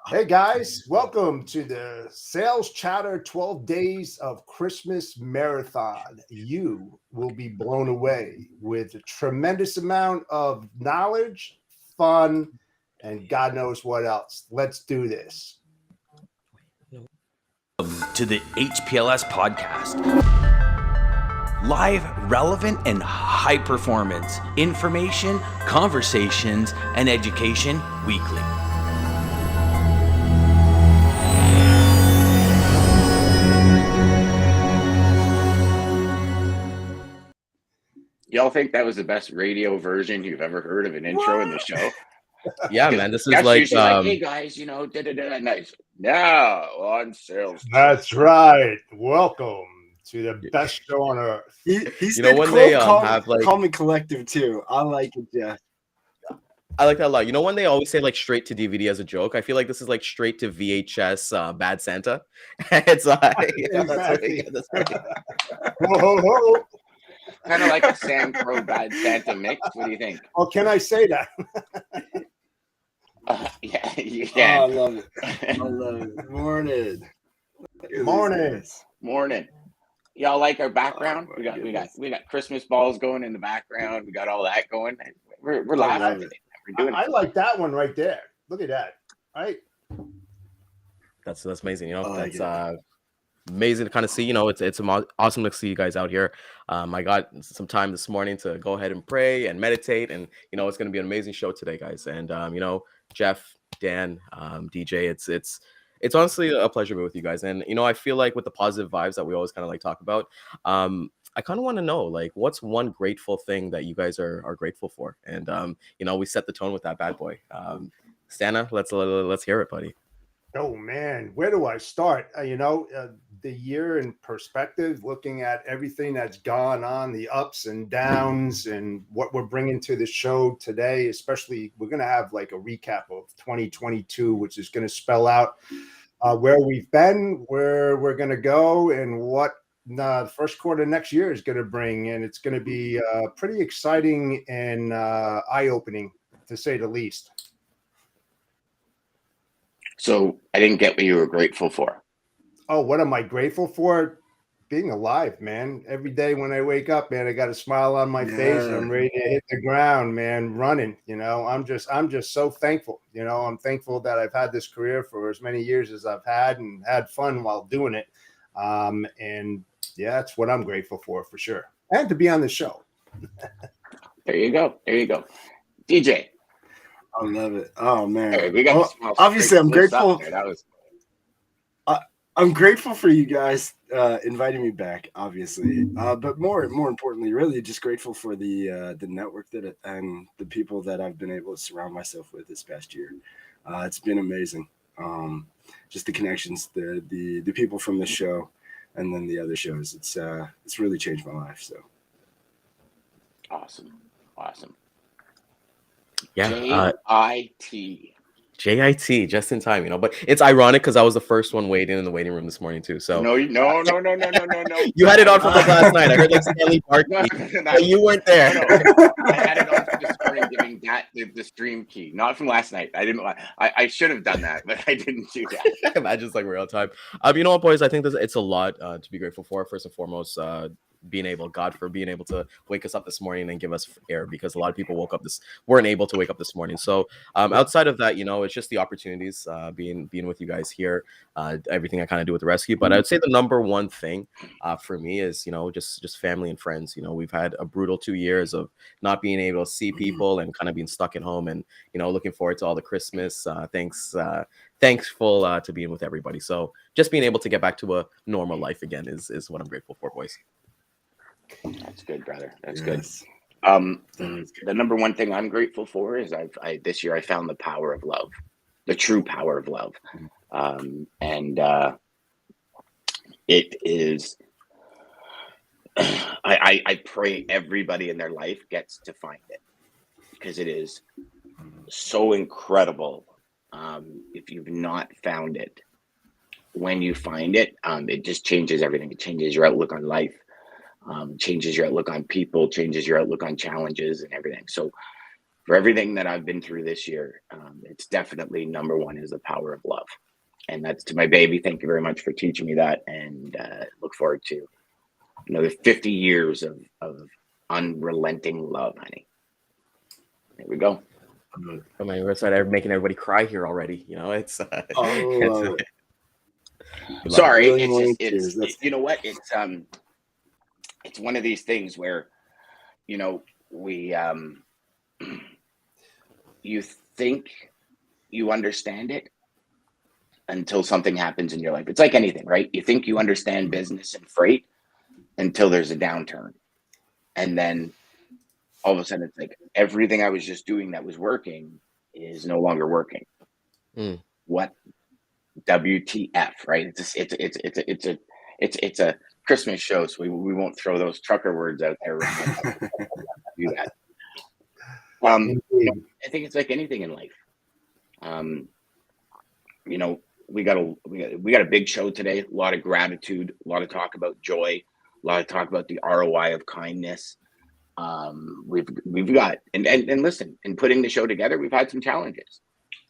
Hey guys, welcome to the Sales Chatter 12 Days of Christmas Marathon. You will be blown away with a tremendous amount of knowledge, fun, and God knows what else. Let's do this. To the HPLS podcast. Live, relevant, and high performance information, conversations, and education weekly. Y'all think that was the best radio version you've ever heard of an intro in the show? Yeah, man, this is That's like usually like, hey guys, nice. Now on sales. That's right. Welcome to the best show on earth. He know, when they have, like- call me collective too. I like it, yeah. I like that a lot. You know when they always say like straight to DVD as a joke? I feel like this is like straight to VHS Bad Santa. It's like Exactly. that's right. Whoa, whoa. Kind of like a Sam Crow Bad Santa mix. What do you think? Oh, can I say that? Yeah, you Oh, I can. love it. I love it. Morning. Morning. Morning. Y'all like our background? Oh, we my got Christmas balls going in the background. We got all that going. We're laughing. love it. We're doing I it. like that one right there. Look at that. Right? That's amazing. You know, I that's like amazing to kind of see. You know, it's awesome to see you guys out here. I got some time this morning to go ahead and pray and meditate, and you know, it's going to be an amazing show today, guys. And you know, Jeff, Dan, DJ, it's honestly a pleasure to be with you guys. And you know, I feel like with the positive vibes that we always kind of like talk about, I kind of want to know, like, what's one grateful thing that you guys are grateful for? And you know, we set the tone with that bad boy. Stana, let's hear it, buddy. Oh man, where do I start? The year in perspective, looking at everything that's gone on, the ups and downs, and what we're bringing to the show today. Especially, we're going to have like a recap of 2022, which is going to spell out where we've been, where we're going to go, and what the first quarter next year is going to bring. And it's going to be pretty exciting and eye-opening, to say the least. So I didn't get what you were grateful for. Oh, what am I grateful for? Being alive, man. Every day when I wake up, man, I got a smile on my face. And I'm ready to hit the ground, man, running. You know, I'm just so thankful. You know, I'm thankful that I've had this career for as many years as I've had and had fun while doing it. And yeah, that's what I'm grateful for sure. And to be on the show. There you go. DJ. I love it. Oh man. Hey, we got Well, the small obviously, I'm straight grateful. up there. That was I'm grateful for you guys inviting me back, obviously. But more importantly, really just grateful for the network and the people that I've been able to surround myself with this past year. It's been amazing. Just the connections, the people from the show, and then the other shows. It's really changed my life. So awesome. Yeah, JIT. JIT, just in time, you know. But it's ironic because I was the first one waiting in the waiting room this morning too. So No. you had it on from like last night. I heard like Stanley Barkley, but you weren't there. No. I had it on this morning, giving that the stream key, not from last night. I didn't. I should have done that, but I didn't do that. Imagine it's like real time. You know what, boys? I think it's a lot to be grateful for. First and foremost, being able to wake us up this morning and give us air, because a lot of people weren't able to wake up this morning. So outside of that, you know, it's just the opportunities, being with you guys here, everything I kind of do with the rescue. But I would say the number one thing for me is, you know, just family and friends. You know, we've had a brutal 2 years of not being able to see people and kind of being stuck at home, and, you know, looking forward to all the Christmas. Thankful to being with everybody. So just being able to get back to a normal life again is what I'm grateful for, boys. That's good, brother. That's yes. good. The number one thing I'm grateful for is this year I found the power of love, the true power of love, and it is. I pray everybody in their life gets to find it, because it is so incredible. If you've not found it, when you find it, it just changes everything. It changes your outlook on life. Changes your outlook on people, changes your outlook on challenges and everything. So for everything that I've been through this year, it's definitely number one is the power of love. And that's to my baby. Thank you very much for teaching me that. And look forward to another 50 years of unrelenting love, honey. There we go. I mean, we're sort of making everybody cry here already. You know, it's. Oh, Sorry, really it's morning just tears. you know what? It's one of these things where, we you think you understand it until something happens in your life. It's like anything, right? You think you understand business and freight until there's a downturn. And then all of a sudden it's like everything I was just doing that was working is no longer working. What WTF, right? It's a Christmas show, so we won't throw those trucker words out there. Do that. I think it's like anything in life. We got a big show today. A lot of gratitude, a lot of talk about joy, a lot of talk about the ROI of kindness. We've got and listen, in putting the show together, we've had some challenges.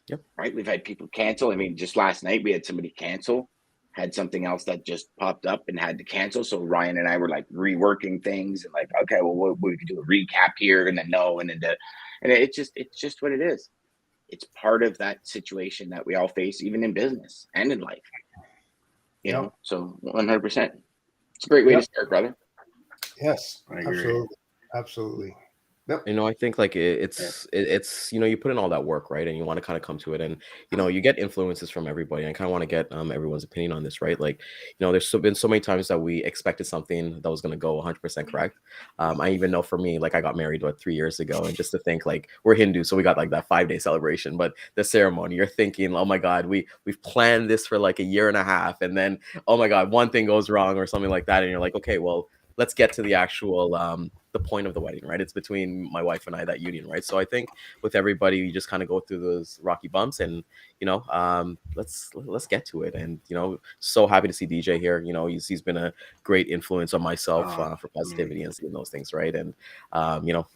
Yep. Right. We've had people cancel. I mean, just last night we had somebody cancel, had something else that just popped up and had to cancel. So Ryan and I were like reworking things and like, okay, well, we could do a recap here and then and it's just what it is. It's part of that situation that we all face, even in business and in life. You know, so 100%. It's a great way to start, brother. Yes, I agree. Absolutely. Yep. I think like it's you put in all that work, right? And you want to kind of come to it, and you get influences from everybody. And I kind of want to get everyone's opinion on this, right? Like, there's been so many times that we expected something that was going to go 100% correct. I even know for me, like I got married 3 years ago, and just to think like we're Hindu, so we got like that 5-day celebration, but the ceremony, you're thinking, oh my God, we've planned this for like a year and a half, and then oh my God, one thing goes wrong or something like that, and you're like, okay, well, let's get to the actual the point of the wedding, right? It's between my wife and I, that union, right? So I think with everybody, you just kind of go through those rocky bumps, and let's get to it. And so happy to see DJ here. He's been a great influence on myself for positivity and seeing those things, right? And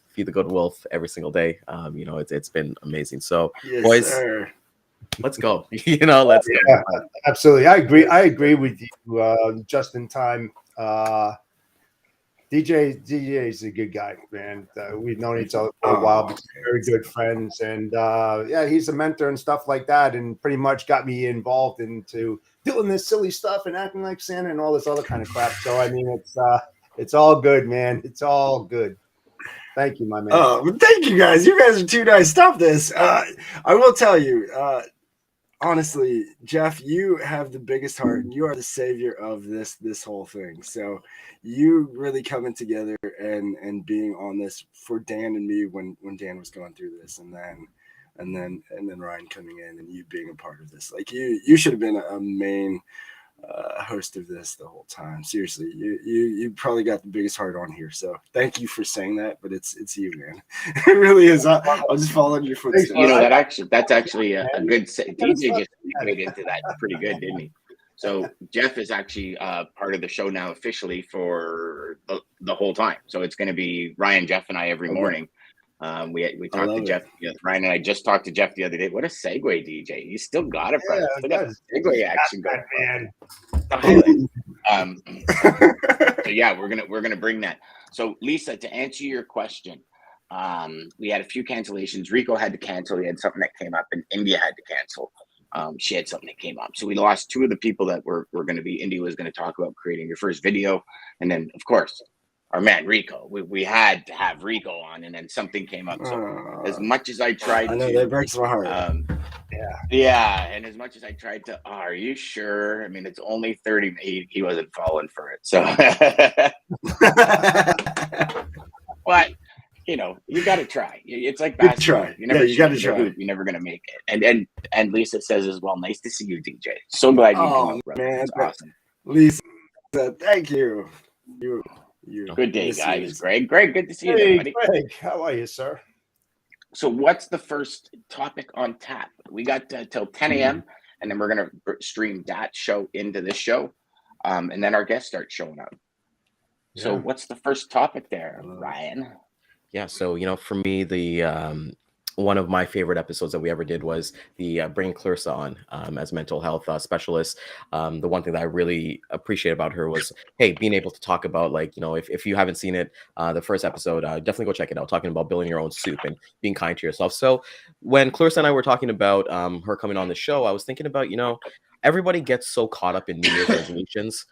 feed the good wolf every single day. It's been amazing. So Yes, boys, sir. let's go. Let's go. Absolutely, I agree with you. Just in time. DJ is a good guy, man. We've known each other for a while, but very good friends. And he's a mentor and stuff like that, and pretty much got me involved into doing this silly stuff and acting like Santa and all this other kind of crap. So I mean, it's all good, man. It's all good. Thank you, my man. Oh, thank you guys. You guys are too nice. Stop this. I will tell you, honestly, Jeff, you have the biggest heart, and you are the savior of this whole thing. So you really coming together and being on this for Dan and me when Dan was going through this, and then Ryan coming in and you being a part of this. Like you should have been a main host of this the whole time. Seriously, you probably got the biggest heart on here. So thank you for saying that, but it's you, man. It really is. I'll just follow in your footsteps. That's actually a good DJ just played into that pretty good, didn't he? So Jeff is actually part of the show now officially for the whole time. So it's going to be Ryan, Jeff, and I every morning. We talked to Jeff. Ryan and I just talked to Jeff the other day. What a segue, DJ! You still got it, brother. Still got segue action going, man. So yeah, we're gonna bring that. So Lisa, to answer your question, we had a few cancellations. Rico had to cancel. He had something that came up, and India had to cancel. She had something that came up. So we lost two of the people that were going to be. India was going to talk about creating your first video, and then of course our man Rico. We had to have Rico on, and then something came up. So as much as I tried, I know that breaks my heart. And as much as I tried to, are you sure? I mean, it's only 30. He wasn't falling for it. So, but you got to try. It's like basketball. You got to try. You're never gonna make it. And Lisa says as well. Nice to see you, DJ. So glad you came up, brother. Man, that's awesome. Lisa, thank you. You. Good day, guys. Greg, good to see you, buddy. Greg, how are you, sir? So what's the first topic on tap? We got till 10 a.m. and then we're going to stream that show into this show. And then our guests start showing up. So what's the first topic there, Ryan? Yeah. So, for me, the one of my favorite episodes that we ever did was the bringing Clarissa on as mental health specialist. The one thing that I really appreciate about her was, hey, being able to talk about, like, you know, if you haven't seen it, the first episode, definitely go check it out, talking about building your own soup and being kind to yourself. So when Clarissa and I were talking about her coming on the show, I was thinking about, you know, everybody gets so caught up in New Year's resolutions.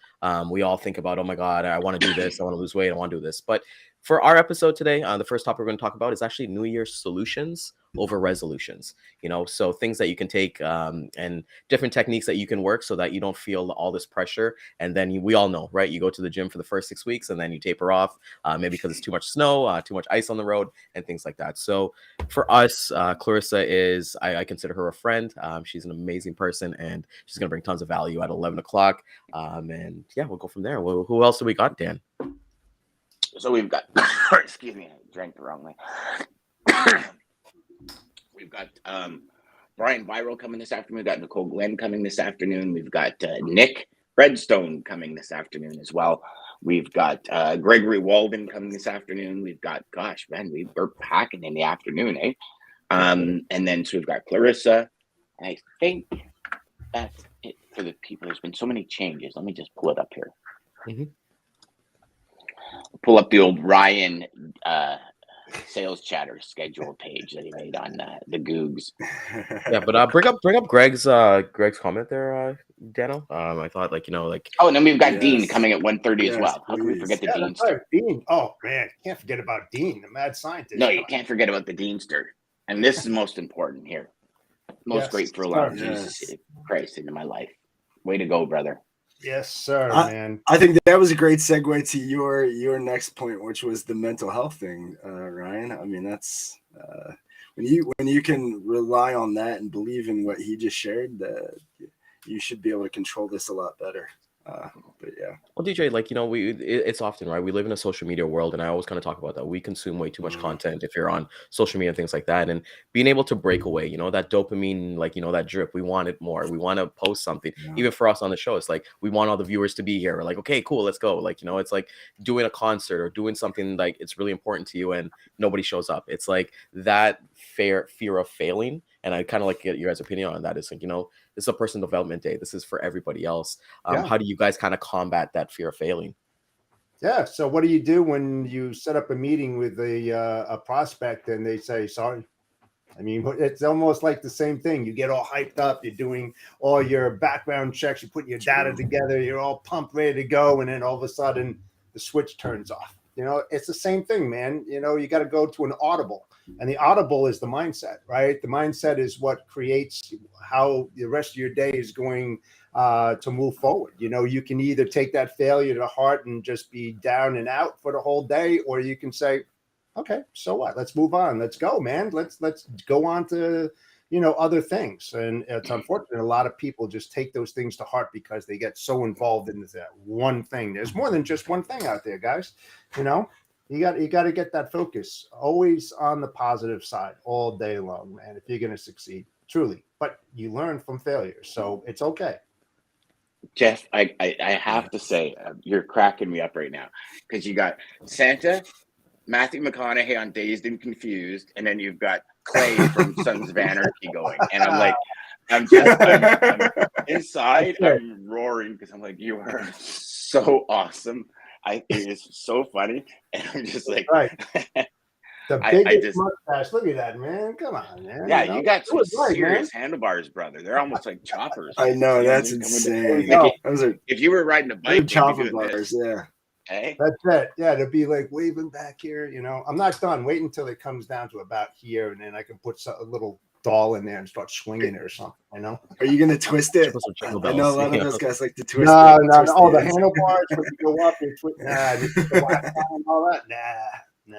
We all think about, oh my God, I want to do this, I want to lose weight, I want to do this. But for our episode today, the first topic we're going to talk about is actually New Year's solutions over resolutions. You know, so things that you can take and different techniques that you can work so that you don't feel all this pressure. And then we all know, right? You go to the gym for the first 6 weeks and then you taper off, maybe because it's too much snow, too much ice on the road, and things like that. So for us, Clarissa is, I consider her a friend. She's an amazing person, and she's going to bring tons of value at 11 o'clock. And yeah, we'll go from there. Well, who else do we got, Dan? So we've got, excuse me, I drank the wrong way. We've got Brian Viral coming this afternoon. We've got Nicole Glenn coming this afternoon. We've got Nick Redstone coming this afternoon as well. We've got Gregory Walden coming this afternoon. We've got, gosh, man, we're packing in the afternoon, eh? And then so we've got Clarissa. I think that's it for the people. There's been so many changes. Let me just pull it up here. Mm-hmm. Pull up the old Ryan SalesChatter schedule page that he made on the Googs. Yeah, but bring up Greg's comment there, Dano. I thought, like, you know, like, oh, and then we've got Dean coming at 1:30 as well. How can we forget the Deanster? Right. Dean. Oh man, can't forget about Dean, the mad scientist. No, you can't forget about the Deanster. And this is most important here. Most grateful for allowing Jesus Christ into my life. Way to go, brother. Yes, sir, man. I think that was a great segue to your next point, which was the mental health thing, Ryan. I mean, that's when you can rely on that and believe in what he just shared, you should be able to control this a lot better. But yeah. Well, DJ, like, you know, it's often, right, we live in a social media world, and I always kind of talk about that. We consume way too much content if you're on social media and things like that, and being able to break away, you know, that dopamine, like, you know, that drip, we want it more. We want to post something. Even for us on the show, it's like we want all the viewers to be here. We're like, okay, cool, let's go. Like, you know, it's like doing a concert or doing something like it's really important to you and nobody shows up. It's like that fear of failing. And I kind of like get your guys' opinion on that. It's like, you know, this is a personal development day. This is for everybody else. How do you guys kind of combat that fear of failing? Yeah. So what do you do when you set up a meeting with a prospect and they say, sorry? I mean, it's almost like the same thing. You get all hyped up. You're doing all your background checks. You're putting your data together. You're all pumped, ready to go. And then all of a sudden the switch turns off. You know, it's the same thing, man. You know, you got to go to an audible. And the audible is the mindset, right? The mindset is what creates how the rest of your day is going to move forward. You know, you can either take that failure to heart and just be down and out for the whole day, or you can say, okay, so what? Let's move on. Let's go, man. Let's go on to, you know, other things. And it's unfortunate. A lot of people just take those things to heart because they get so involved in that one thing. There's more than just one thing out there, guys. You know, you got to get that focus always on the positive side all day long, man, if you're going to succeed, truly. But you learn from failure, so it's okay. Jeff, I have to say, you're cracking me up right now because you got Santa, Matthew McConaughey on Dazed and Confused, and then you've got Clay from Sons of Anarchy going. And I'm like, I'm inside, I'm roaring because I'm like, you are so awesome. It is so funny. And I'm just like, right. The biggest mustache. Look at that, man. Come on, man. Yeah, you got some serious handlebars, brother. They're almost like choppers. I know, that's insane. If you were riding a bike, chopper bars, Hey? That's it. Yeah, to be like waving back here, you know. I'm not done. Wait until it comes down to about here, and then I can put a little doll in there and start swinging it or something, you know. Are you gonna twist it? I know a lot of those guys like to twist it. No. Oh, the handlebars when you go up and twist. And all that. Nah.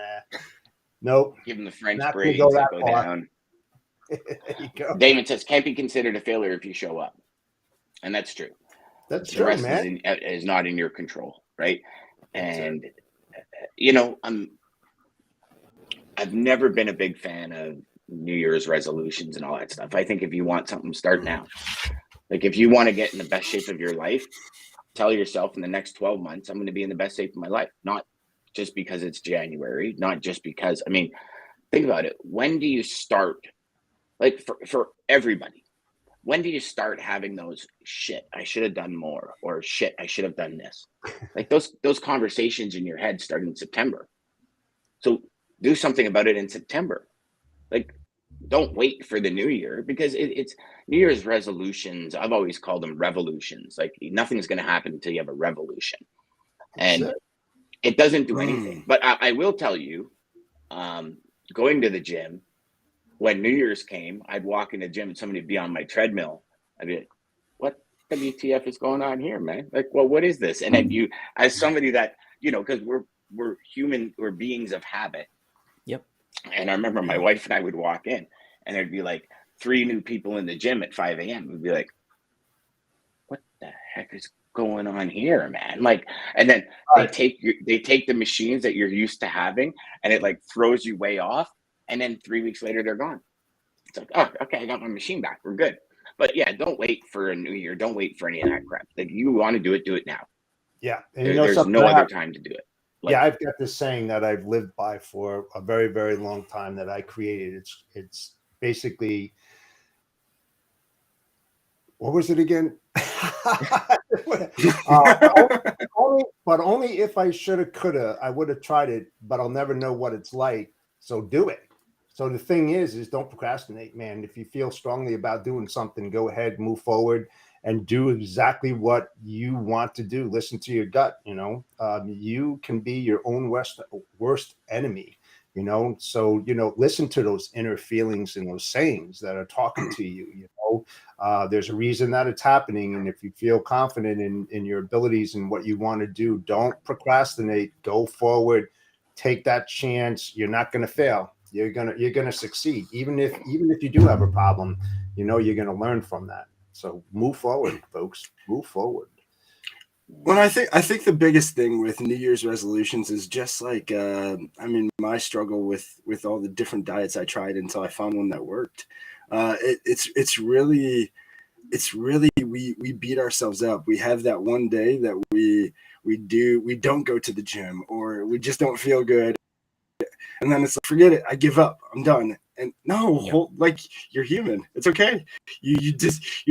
Nope. Give them the French braids that go down. There you go. Damon says, can't be considered a failure if you show up. And that's true. That's the true, rest man. Is not in your control, right? And, you know, I've never been a big fan of New Year's resolutions and all that stuff. I think if you want something, start now. Like if you want to get in the best shape of your life, tell yourself in the next 12 months, I'm going to be in the best shape of my life. Not just because it's January, not just because, I mean, think about it. When do you start, like for everybody, when do you start having those shit, I should have done more, or shit, I should have done this? Like those conversations in your head start in September. So do something about it in September. Like, don't wait for the new year, because it's New Year's resolutions. I've always called them revolutions. Like, nothing's going to happen until you have a revolution, and it doesn't do anything. But I will tell you, going to the gym, when New Year's came, I'd walk in the gym and somebody would be on my treadmill. I'd be like, what WTF is going on here, man? Like, well, what is this? And then you, as somebody that, because we're human, we're beings of habit. Yep. And I remember my wife and I would walk in, and there'd be like 3 new people in the gym at 5 a.m. We'd be like, what the heck is going on here, man? Like, and then they take the machines that you're used to having, and it like throws you way off. And then 3 weeks later, they're gone. It's like, oh, okay, I got my machine back. We're good. But yeah, don't wait for a new year. Don't wait for any of that crap. Like, you want to do it now. Yeah. And there's no other time to do it. Like, yeah, I've got this saying that I've lived by for a very, very long time that I created. It's basically, what was it again? Only if I shoulda, coulda, I would have tried it, but I'll never know what it's like. So do it. So the thing is don't procrastinate, man. If you feel strongly about doing something, go ahead, move forward, and do exactly what you want to do. Listen to your gut. You can be your own worst enemy. So listen to those inner feelings and those sayings that are talking to you. There's a reason that it's happening, and if you feel confident in your abilities and what you want to do, don't procrastinate. Go forward. Take that chance. You're not going to fail. You're gonna succeed. Even if you do have a problem, you're gonna learn from that. So move forward, folks. Move forward. Well, I think the biggest thing with New Year's resolutions is just like my struggle with all the different diets I tried until I found one that worked. It's really we beat ourselves up. We have that one day that we don't go to the gym, or we just don't feel good, and then it's like, forget it, I give up, I'm done. And no, like, you're human. It's okay. You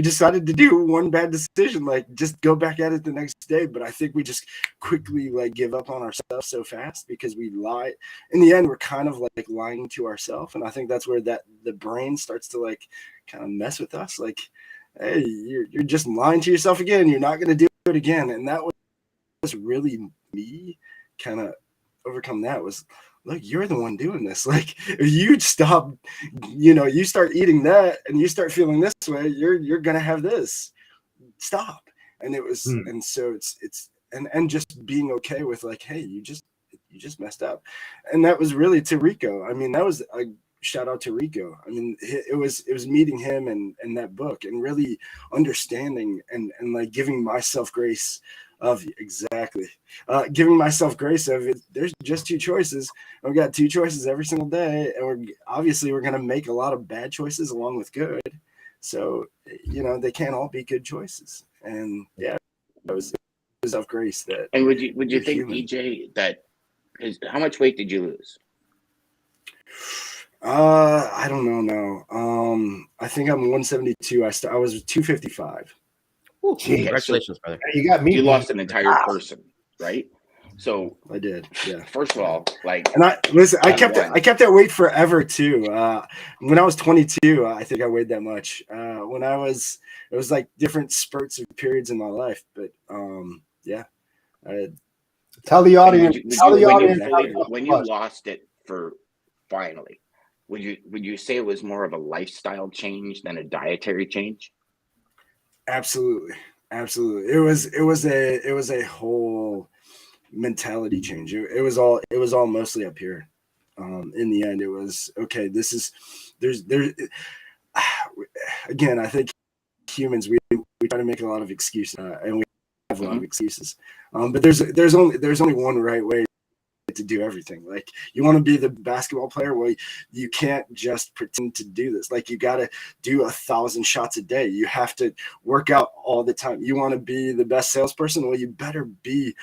decided to do one bad decision, like, just go back at it the next day. But I think we just quickly like give up on ourselves so fast because we lie. In the end, we're kind of like lying to ourselves, and I think that's where the brain starts to like kind of mess with us. Like, hey, you're just lying to yourself again. You're not going to do it again. And that was really me kind of overcome that. Was, look, you're the one doing this. Like, if you stop, you start eating that and you start feeling this way, you're going to have this. Stop. And it was, and so it's just being okay with like, hey, you just messed up. And that was really to Rico. I mean, that was a shout out to Rico. I mean, it was meeting him and that book, and really understanding and like giving myself grace of giving myself grace of it. There's just 2 choices. I've got 2 choices every single day, and we're going to make a lot of bad choices along with good. So, they can't all be good choices. And yeah, it was of grace that. And would you think, human. EJ, that how much weight did you lose? I don't know. No. I think I'm 172. I was 255. Okay, congratulations, brother. You got me. You lost an entire person, right? So I did. Yeah. First of all, like, and I kept that weight forever too. When I was 22, I think I weighed that much. It was like different spurts of periods in my life, but yeah. Tell the audience. When you lost it for finally, would you say it was more of a lifestyle change than a dietary change? Absolutely. It was a whole mentality change. It was all mostly up here. In the end, it was okay. There's again, I think humans, we try to make a lot of excuses, and we have a lot of excuses. But there's only one right way to do everything. Like, you want to be the basketball player, well, you can't just pretend to do this. Like, you got to do 1,000 shots a day. You have to work out all the time. You want to be the best salesperson, well, you better be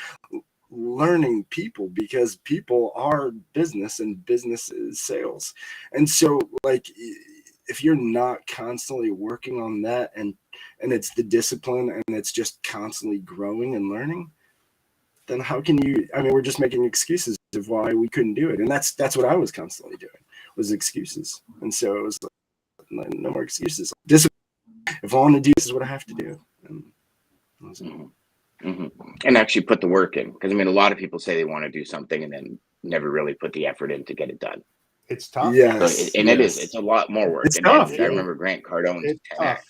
learning people, because people are business and business is sales. And so like if you're not constantly working on that, and it's the discipline and it's just constantly growing and learning, then how can you, I mean, we're just making excuses of why we couldn't do it. And that's what I was constantly doing, was excuses. And so it was like, no more excuses. Discipline. If I want to do this, is what I have to do. And and actually put the work in, because I mean, a lot of people say they want to do something and then never really put the effort in to get it done. It's tough. Yes, so it's a lot more work. It's tough. I remember Grant Cardone's It's 10x. tough.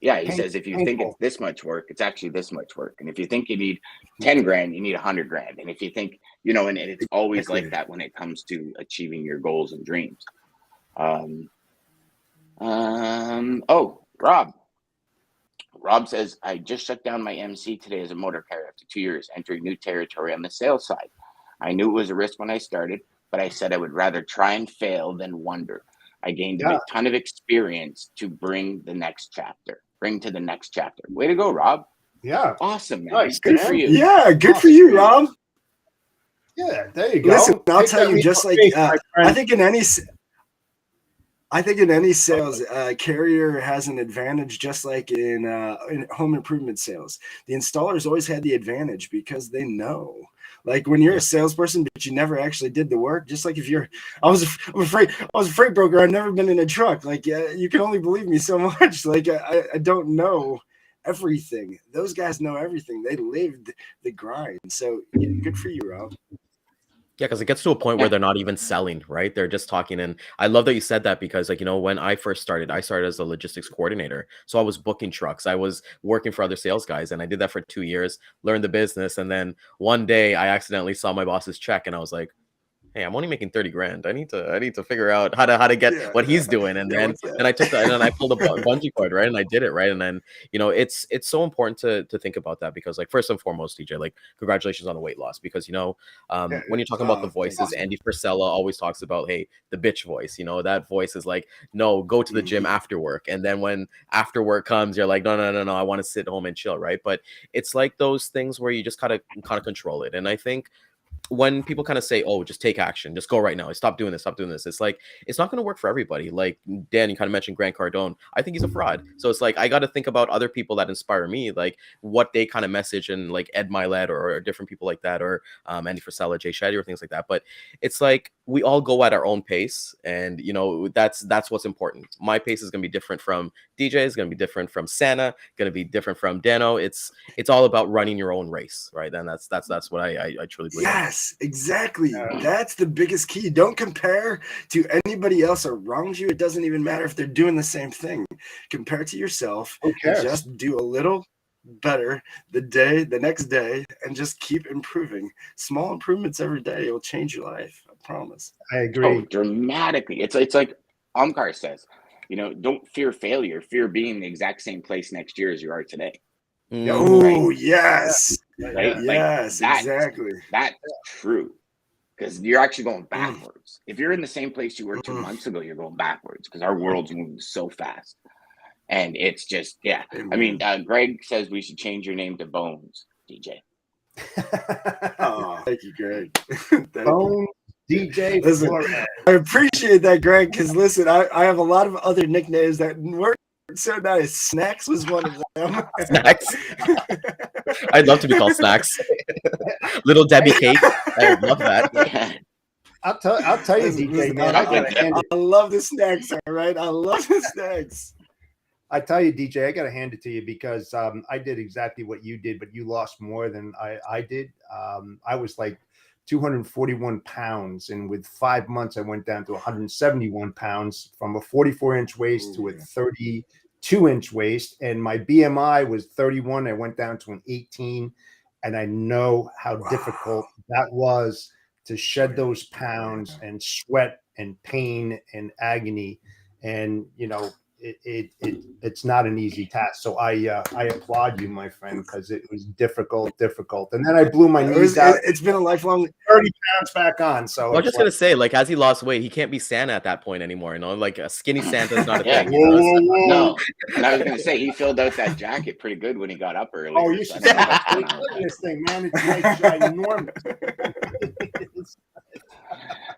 Yeah, he says if you think it's this much work, it's actually this much work. And if you think you need 10 grand, you need 100 grand. And if you think, you know, and it's always like that when it comes to achieving your goals and dreams. Rob says, I just shut down my MC today as a motor carrier after 2 years, entering new territory on the sales side. I knew it was a risk when I started, but I said I would rather try and fail than wonder. I gained a ton of experience to bring to the next chapter. Way to go, Rob. Yeah. Awesome, man. Nice, Good man. for you. Yeah, good for you, Rob. Yeah, there you go. Listen, I'll Take tell that you, leap just of like faith, my friend. I think in any sales, carrier has an advantage, just like in home improvement sales. The installers always had the advantage because they know. Like when you're a salesperson, but you never actually did the work. Just like if you're, I was a freight broker. I've never been in a truck. Like you can only believe me so much. Like I don't know everything. Those guys know everything. They lived the grind. So good for you, Rob. Yeah, because it gets to a point where they're not even selling, right? They're just talking. And I love that you said that, because, like, you know, when I first started, I started as a logistics coordinator. So I was booking trucks. I was working for other sales guys, and I did that for 2 years, learned the business. And then one day I accidentally saw my boss's check, and I was like, hey, I'm only making 30 grand. I need to figure out how to get what he's doing. And then I took that, and then I pulled a bungee cord, right? And I did it, right? And then, you know, it's so important to think about that, because, like, first and foremost, DJ, like, congratulations on the weight loss, because, you know, when you're talking about the voices, Andy Frisella always talks about, hey, the bitch voice, you know, that voice is like, no, go to the gym after work. And then when after work comes, you're like, no, I want to sit home and chill, right? But it's like those things where you just kind of control it. And I think when people kind of say, oh, just take action, just go right now, stop doing this, it's like, it's not going to work for everybody. Like Dan, you kind of mentioned Grant Cardone. I think he's a fraud. So it's like, I got to think about other people that inspire me, like what they kind of message, and like Ed Milet or different people like that, or Andy Frisella, Jay Shetty, or things like that. But it's like, we all go at our own pace, and you know, that's what's important. My pace is going to be different from DJ, is going to be different from Santa, going to be different from Dano. It's all about running your own race, right? And that's what I truly believe. Yes, exactly. That's the biggest key. Don't compare to anybody else around you. It doesn't even matter if they're doing the same thing. Compare to yourself. And just do a little better the next day, and just keep improving. Small improvements every day will change your life. I promise. I agree. Oh, dramatically. It's like Omkar says, you know, don't fear failure. Fear being the exact same place next year as you are today. Oh, yes. Right? Yes, like exactly. That's true. Because you're actually going backwards. If you're in the same place you were 2 months ago, you're going backwards, because our world's moving so fast. And it's just, I mean, Greg says we should change your name to Bones, DJ. Oh, thank you, Greg. Bones, DJ. Listen, I appreciate that, Greg, because listen, I have a lot of other nicknames that work so nice. Snacks was one of them. Snacks. I'd love to be called Snacks. Little Debbie Cake. I would love that. I'll tell you, DJ. Man, I love the snacks. All right, I love the snacks. I tell you, DJ, I got to hand it to you, because I did exactly what you did, but you lost more than I did. I was like 241 pounds, and with 5 months, I went down to 171 pounds, from a 44-inch waist to a 32-inch waist, and my BMI was 31. I went down to an 18, and I know how difficult that was to shed those pounds, and sweat and pain and agony. And, you know, it's not an easy task. So I applaud you, my friend, because it was difficult. And then I blew my knees out. It's been a lifelong 30 pounds back on. So I was just gonna say, like, as he lost weight, he can't be Santa at that point anymore. You know, like a skinny Santa is not a Yeah. thing. You know? Whoa. No, and I was gonna say he filled out that jacket pretty good when he got up earlier. Oh, you so should I don't know what's going on look with at this thing, man. It's like ginormous.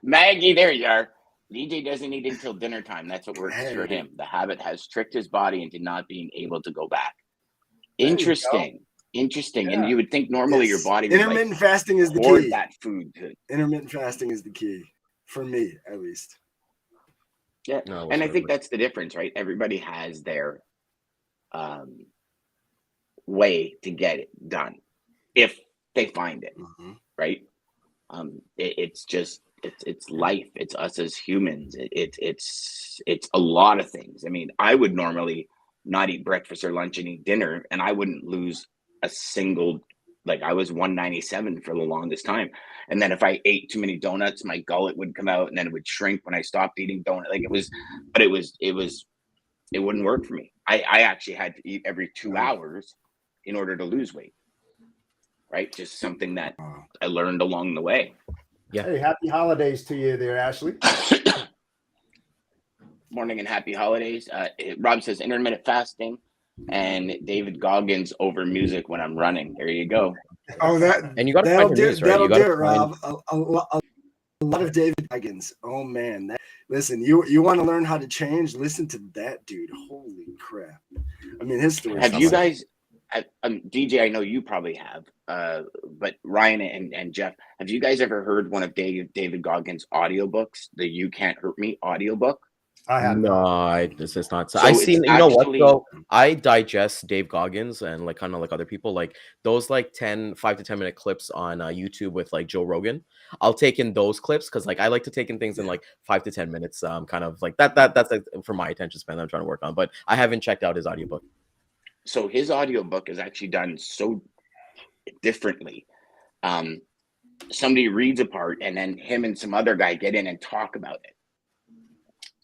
Maggie, there you are. DJ doesn't eat until dinner time. That's what works for him. The habit has tricked his body into not being able to go back. Interesting. Yeah. And you would think normally your body would intermittent fasting is the hoard key. that food. Intermittent fasting is the key for me, at least. Yeah, No, and I think that's the difference, right? Everybody has their way to get it done if they find it, right? It's life. It's us as humans. It's a lot of things. I mean, I would normally not eat breakfast or lunch and eat dinner, and I wouldn't lose a single. Like I was 197 for the longest time, and then if I ate too many donuts, my gullet would come out, and then it would shrink when I stopped eating donuts. Like it wouldn't work for me. I actually had to eat every 2 hours in order to lose weight. Right, just something that I learned along the way. Yeah. Hey, happy holidays to you there, Ashley. Morning and happy holidays. Rob says intermittent fasting and David Goggins over music when I'm running. There you go. Oh, and you got to that'll find do your it. news, right? That'll You do gotta it, Rob. A lot of David Goggins. Oh man, listen. You want to learn how to change? Listen to that dude. Holy crap! I mean, his story. Have you guys? DJ, I know you probably have, but Ryan and Jeff, have you guys ever heard one of David Goggins' audiobooks, the You Can't Hurt Me audiobook? I have this is not. So So I it's seen. You know what? actually- So I digest Dave Goggins and like kind of like other people, like those like 5 to 10 minute clips on YouTube with like Joe Rogan. I'll take in those clips because like I like to take in things in like 5 to 10 minutes. Kind of like that's like for my attention span that I'm trying to work on. But I haven't checked out his audiobook. So his audiobook is actually done so differently. Somebody reads a part and then him and some other guy get in and talk about it.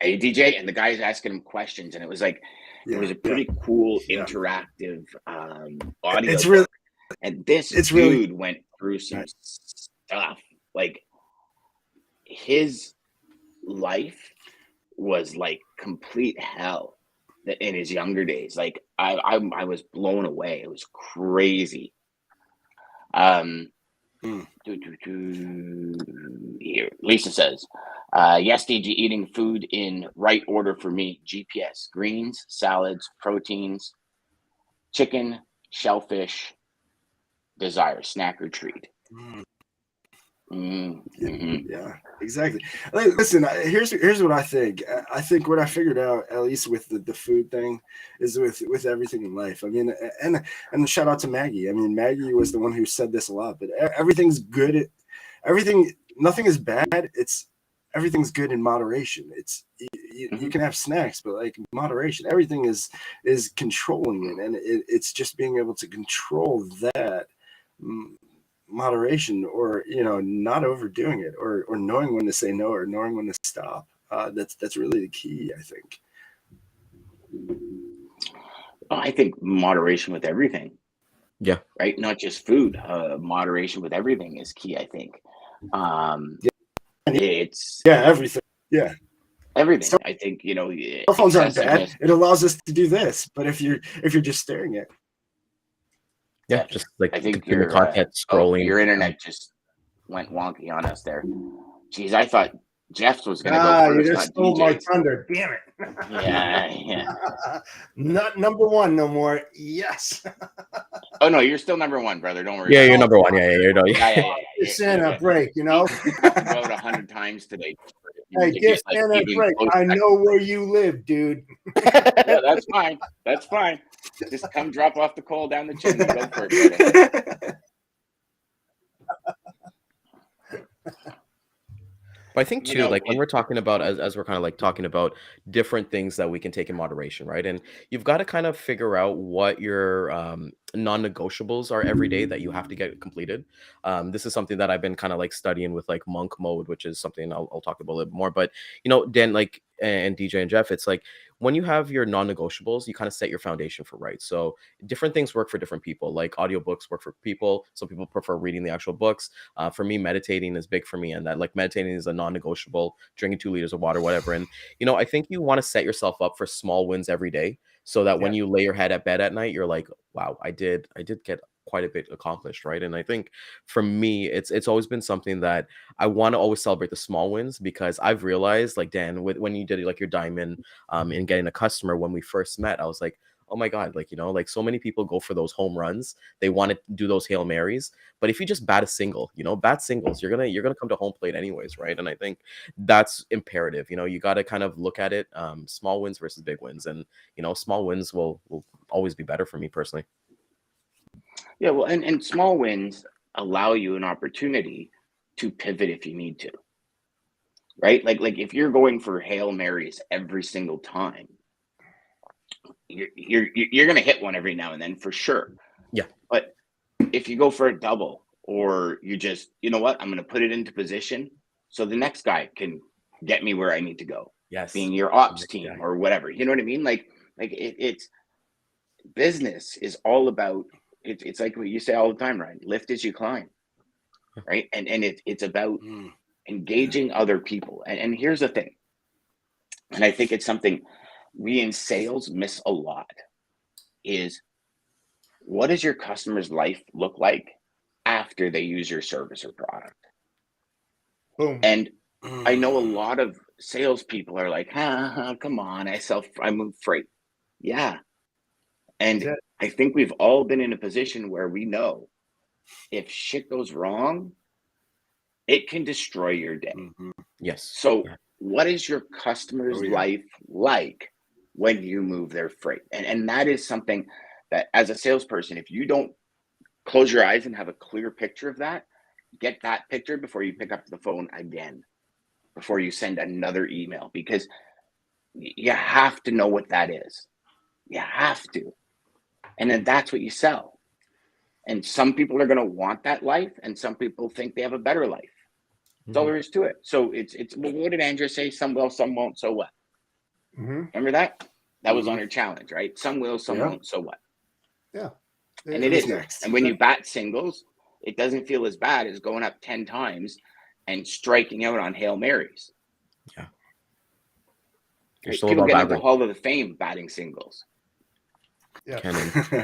Hey, DJ, and the guy's asking him questions, and it was like it was a pretty cool interactive audio. It's really, and this dude really went through some stuff. Like his life was like complete hell in his younger days. Like I was blown away. It was crazy. Here, Lisa says, yes, DG, eating food in right order for me. GPS, greens, salads, proteins, chicken, shellfish, desire, snack or treat. Yeah, exactly. Listen, here's what I think. I think what I figured out, at least with the food thing, is with everything in life. I mean, and shout out to Maggie. I mean, Maggie was the one who said this a lot. But everything's good. Nothing is bad. Everything's good in moderation. You can have snacks, but like moderation. Everything is controlling it, and it's just being able to control that. Moderation, or not overdoing it, or knowing when to say no, or knowing when to stop. That's really the key, I think. I think moderation with everything. Yeah. Right. Not just food. Moderation with everything is key, I think. It's everything. Yeah. Everything. So, I think cell phones aren't bad. It allows us to do this, but if you're just staring at. Yeah, just like I think your content scrolling. Your internet just went wonky on us there. Jeez, I thought Jeff was going to go first. You just stole my thunder. Damn it. Yeah. Not number one no more. Yes. Oh no, you're still number one, brother. Don't worry. Yeah, you're number one. Yeah. Give Santa a break, About 100 times today. Hey, give Santa a break. I know where you live, dude. Yeah, that's fine. That's fine. Just come drop off the coal down the chimney. Go for it, brother. But I think too, like when we're talking about, as we're kind of like talking about different things that we can take in moderation, right? And you've got to kind of figure out what your non-negotiables are every day that you have to get completed. This is something that I've been kind of like studying with like monk mode, which is something I'll talk about a little bit more. But Dan, like and DJ and Jeff, it's like when you have your non-negotiables, you kind of set your foundation for, right? So different things work for different people. Like audiobooks work for people. Some people prefer reading the actual books. For me, meditating is big for me, and that like meditating is a non-negotiable. Drinking 2 liters of water, whatever. And I think you want to set yourself up for small wins every day, so that when you lay your head at bed at night, you're like, wow, I did get quite a bit accomplished, right? And I think for me, it's always been something that I want to always celebrate the small wins, because I've realized, like Dan, when you did like your diamond in getting a customer when we first met, I was like, oh my God, like, like so many people go for those home runs. They want to do those Hail Marys. But if you just bat a single, bat singles, you're gonna come to home plate anyways, right? And I think that's imperative. You got to kind of look at it, small wins versus big wins. And small wins will always be better for me personally. Yeah, well, and small wins allow you an opportunity to pivot if you need to, right? Like if you're going for Hail Marys every single time, you're gonna hit one every now and then for sure. Yeah. But if you go for a double, or you just, you know what, I'm gonna put it into position so the next guy can get me where I need to go. Yes. Being your ops team or whatever, you know what I mean? Like it's business is all about. It's like what you say all the time, Ryan. Lift as you climb, right? And it's about engaging other people. And here's the thing, and I think it's something we in sales miss a lot, is what does your customer's life look like after they use your service or product? Boom. And I know a lot of salespeople are like, come on, I move freight. Yeah. And I think we've all been in a position where we know if shit goes wrong, it can destroy your day. Yes. So what is your customer's life like when you move their freight? And that is something that, as a salesperson, if you don't close your eyes and have a clear picture of that, get that picture before you pick up the phone again, before you send another email, because you have to know what that is. You have to. And then that's what you sell. And some people are going to want that life, and some people think they have a better life. That's all there is to it. So it's well, what did Andrea say? Some will, some won't. So what? Remember that? That was on her challenge, right? Some will, some won't. So what? Yeah. And it is. And when you bat singles, it doesn't feel as bad as going up 10 times and striking out on Hail Marys. Yeah. Right? People get into the Hall of Fame batting singles. Yeah.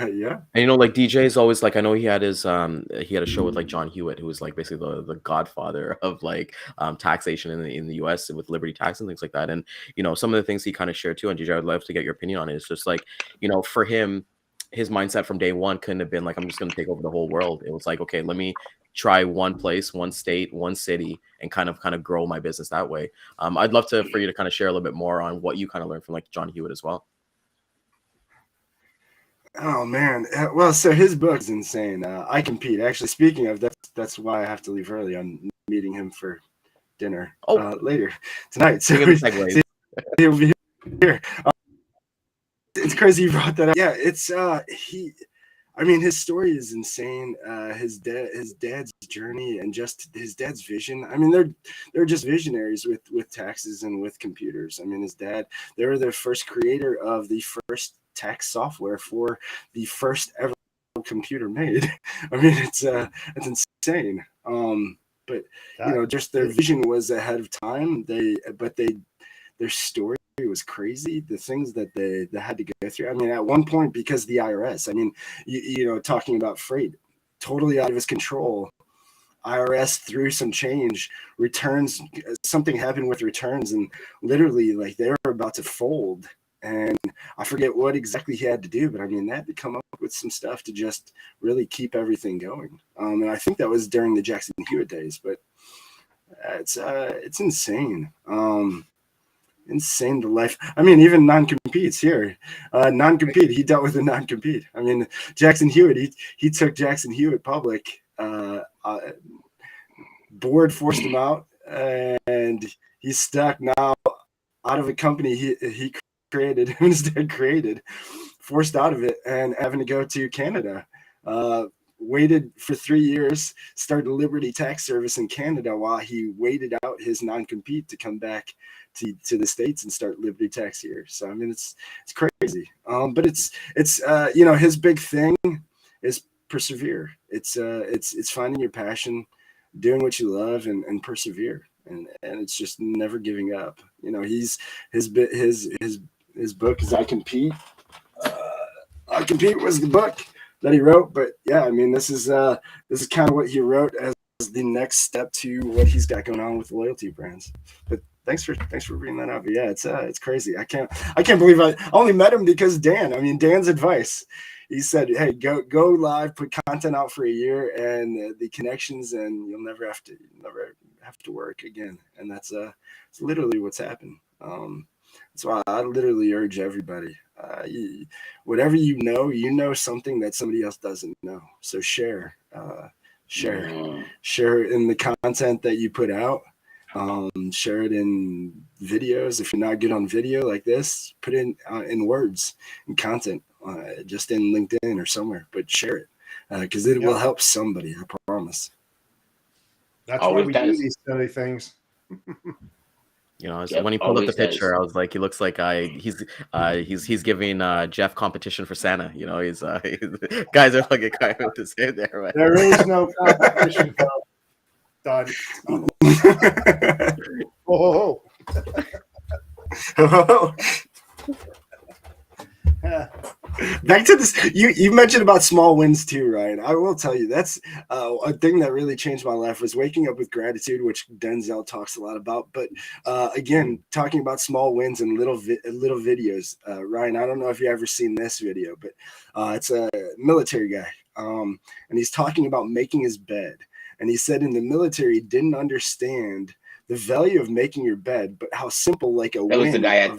Yeah. And like DJ is always like, I know he had a show with like John Hewitt, who was like basically the godfather of like taxation in the US with Liberty Tax and things like that. And some of the things he kind of shared too, and DJ, I'd love to get your opinion on it. It's just like, for him, his mindset from day one couldn't have been like, I'm just going to take over the whole world. It was like, okay, let me try one place, one state, one city, and kind of grow my business that way. I'd love for you to kind of share a little bit more on what you kind of learned from like John Hewitt as well. Oh man, well, so his book is insane. I Compete. Actually, speaking of, that's why I have to leave early. I'm meeting him for dinner later tonight. So he'll be here. It's crazy you brought that up. Yeah, it's his story is insane. His dad's journey and just his dad's vision. I mean, they're just visionaries with taxes and with computers. I mean, his dad, they were the first creator of the first tax software for the first ever computer made. I mean, it's insane. But just their vision was ahead of time. Their story was crazy. The things that they had to go through. I mean, at one point, because the IRS, I mean, talking about freight, totally out of his control. IRS threw some change, returns, something happened with returns, and literally like they were about to fold. And I forget what exactly he had to do, but I mean, they had to come up with some stuff to just really keep everything going. And I think that was during the Jackson Hewitt days, but it's insane. Insane to life. I mean, even non-competes here. Non-compete, he dealt with a non-compete. I mean, Jackson Hewitt, he took Jackson Hewitt public. Board forced him out, and he's stuck now out of a company he created, his dad created, forced out of it, and having to go to Canada. waited for 3 years, started Liberty Tax Service in Canada while he waited out his non-compete to come back to the States and start Liberty Tax here. So I mean, it's crazy. But it's his big thing is persevere. It's finding your passion, doing what you love, and persevere. And it's just never giving up. His book is I Compete. I Compete was the book that he wrote, but yeah, I mean, this is kind of what he wrote as the next step to what he's got going on with loyalty brands. But thanks for bringing that up. But yeah, it's crazy. I can't believe I only met him because Dan's advice. He said, "Hey, go live, put content out for a year, and the connections, and you'll never have to work again." And that's it's literally what's happened. That's why I literally urge everybody. Whatever you know something that somebody else doesn't know. So share in the content that you put out. Share it in videos. If you're not good on video like this, put it in words and content, just in LinkedIn or somewhere. But share it because it will help somebody. I promise. That's why we do these silly things. So when he pulled up the picture, I was like, he looks like he's giving Jeff competition for Santa. He's guys are like kind of the same there. Right? There is no competition. Done. Oh. Back to this, you mentioned about small wins too, Ryan. I will tell you that's a thing that really changed my life was waking up with gratitude, which Denzel talks a lot about. But again, talking about small wins and little videos. Ryan, I don't know if you ever seen this video, but it's a military guy, and he's talking about making his bed. And he said in the military, he didn't understand the value of making your bed, but how simple that was the guy at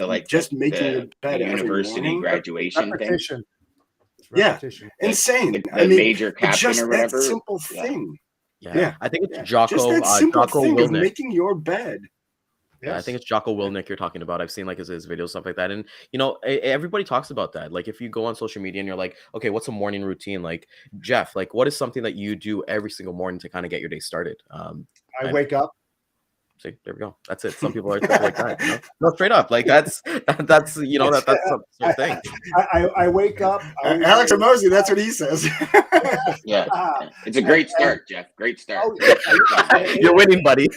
making your bed university graduation repetition. thing. Repetition. Insane. The major captain just or whatever. That simple thing. Yeah. I think it's Jocko. Just that simple Jocko thing Willnick. of making your bed. Yeah, I think it's Jocko Willnick you're talking about. I've seen his videos, stuff like that. And, everybody talks about that. Like, if you go on social media and you're like, okay, what's a morning routine? Like, Jeff, what is something that you do every single morning to kind of get your day started? I wake up. See, there we go. That's it. Some people are like that. No, straight up. That's that's the thing. I wake up. Alex Ramosi, that's what he says. Yeah. It's a great start, Jeff. Great start. You're winning, buddy.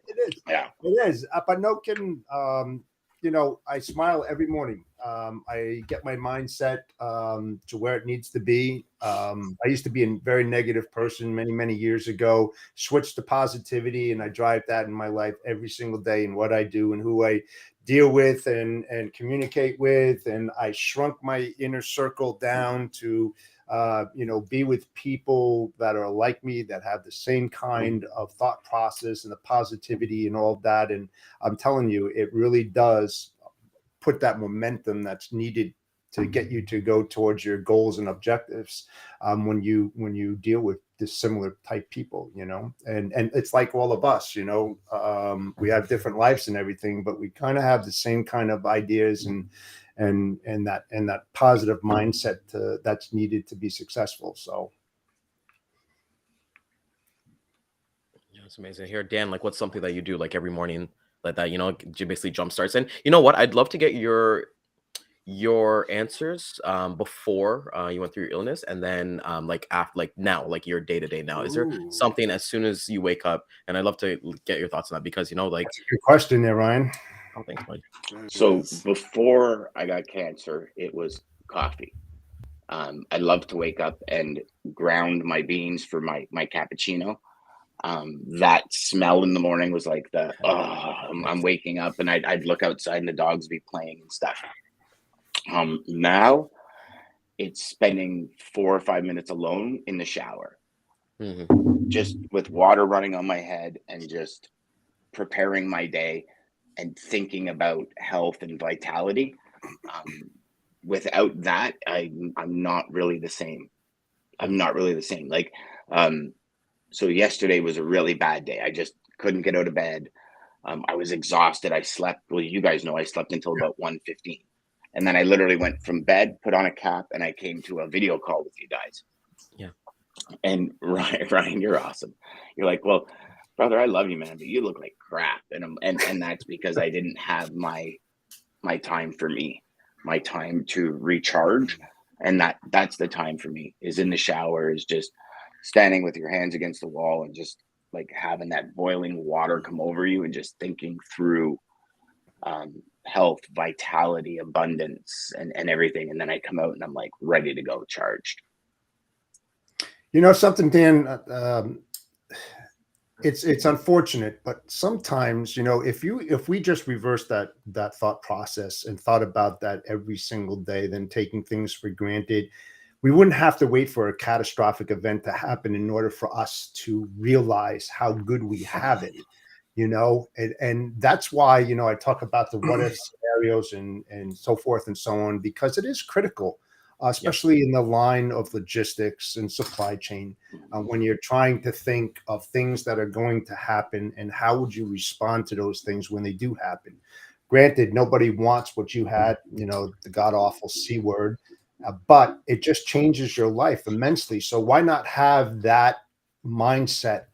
It is. Yeah. It is. But no kidding. I smile every morning. I get my mindset to where it needs to be. I used to be a very negative person many, many years ago, switched to positivity, and I drive that in my life every single day in what I do and who I deal with and communicate with. And I shrunk my inner circle down to be with people that are like me, that have the same kind of thought process and the positivity and all of that. And I'm telling you, it really does put that momentum that's needed to get you to go towards your goals and objectives when you deal with dissimilar type people, and it's like all of us, we have different lives and everything, but we kind of have the same kind of ideas and that positive mindset that's needed to be successful. So it's amazing. Here, Dan, what's something that you do every morning that basically jump starts? And you know what, I'd love to get your answers before you went through your illness, and then after, now, your day-to-day now. Is there something as soon as you wake up? And I'd love to get your thoughts on that, because that's a good question there, Ryan. Oh, thanks, buddy. So before I got cancer, it was coffee. I love to wake up and ground my beans for my cappuccino. That smell in the morning was like I'm waking up, and I'd look outside and the dogs be playing and stuff. Now it's spending 4 or 5 minutes alone in the shower, just with water running on my head and just preparing my day and thinking about health and vitality. Without that, I'm not really the same. So yesterday was a really bad day. I just couldn't get out of bed. I was exhausted. I slept. Well, you guys know I slept until about 1:15. And then I literally went from bed, put on a cap, and I came to a video call with you guys. Yeah. And Ryan, you're awesome. You're like, well, brother, I love you, man, but you look like crap. And that's because I didn't have my time for me, my time to recharge. And that's the time for me, is in the shower, is just standing with your hands against the wall and just like having that boiling water come over you and just thinking through health, vitality, abundance, and everything. And then I come out and I'm like ready to go, charged. You know something, Dan, it's unfortunate, but sometimes, you know, if we just reverse that thought process and thought about that every single day, then taking things for granted, we wouldn't have to wait for a catastrophic event to happen in order for us to realize how good we have it, you know. And that's why, you know, I talk about the what if scenarios and so forth and so on, because it is critical, especially in the line of logistics and supply chain, when you're trying to think of things that are going to happen and how would you respond to those things when they do happen. Granted, nobody wants what you had, you know, the god awful C word, but it just changes your life immensely. So why not have that mindset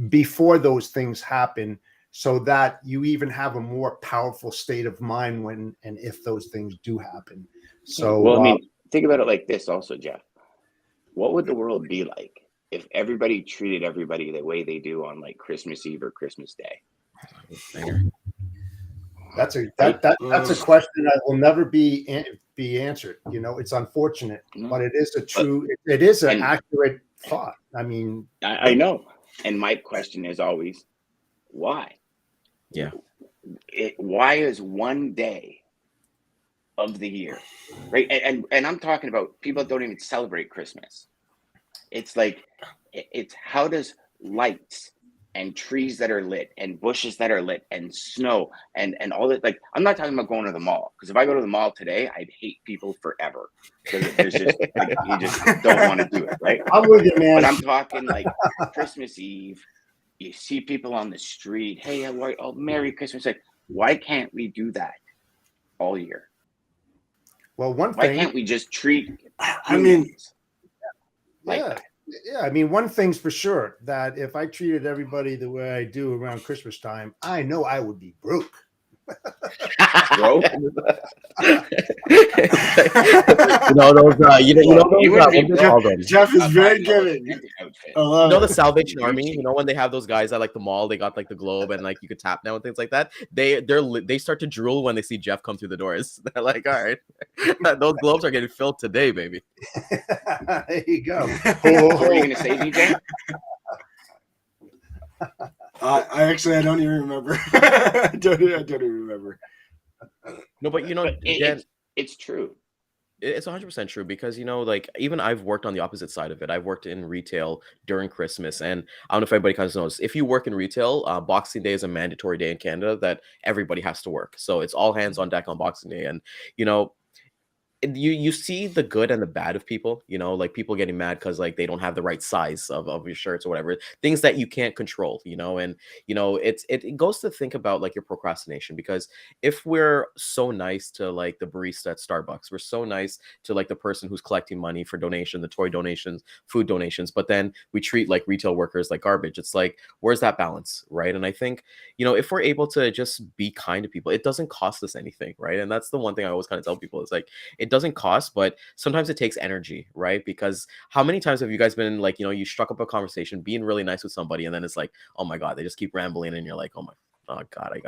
before those things happen, so that you even have a more powerful state of mind when and if those things do happen. So well, I mean, think about it like this also, Jeff. What would the world be like if everybody treated everybody the way they do on like Christmas Eve or Christmas Day? That's a question that will never be answered. You know, it's unfortunate, but it is an accurate thought. I mean, I know. And my question is always, why? Yeah. Why is one day of the year, right? And I'm talking about people that don't even celebrate Christmas. It's like, it's how does lights and trees that are lit and bushes that are lit and snow and all that, like, I'm not talking about going to the mall, because if I go to the mall today, I'd hate people forever, because there's just like, you just don't want to do it, right? I'm with you, man. But I'm talking like Christmas Eve, you see people on the street, hey, oh, Merry Christmas. Like, why can't we do that all year? Well, why can't we just treat like that? Yeah, I mean, one thing's for sure, that if I treated everybody the way I do around Christmas time, I know I would be broke. Broke? Jeff is very giving. The Salvation Army, you know, when they have those guys at like the mall, they got like the globe and like you could tap now and things like that. They start to drool when they see Jeff come through the doors. They're like, all right, those globes are getting filled today, baby. There you go. What were you gonna say, DJ? I don't even remember. I don't even remember. No, but you know, it's true. It's 100% true, because, you know, like, even I've worked on the opposite side of it. I've worked in retail during Christmas, and I don't know if anybody kind of knows, if you work in retail, Boxing Day is a mandatory day in Canada that everybody has to work. So it's all hands on deck on Boxing Day. And, you know, you see the good and the bad of people, you know, like people getting mad because like they don't have the right size of your shirts or whatever, things that you can't control, you know. And you know, it goes to think about like your procrastination, because if we're so nice to like the barista at Starbucks, we're so nice to like the person who's collecting money for donation, the toy donations, food donations, but then we treat like retail workers like garbage, it's like, where's that balance, right? And I think, you know, if we're able to just be kind to people, it doesn't cost us anything, right? And that's the one thing I always kind of tell people, is like, it doesn't cost, but sometimes it takes energy, right? Because how many times have you guys been like, you know, you struck up a conversation being really nice with somebody, and then it's like, oh my God, they just keep rambling, and you're like, oh God, I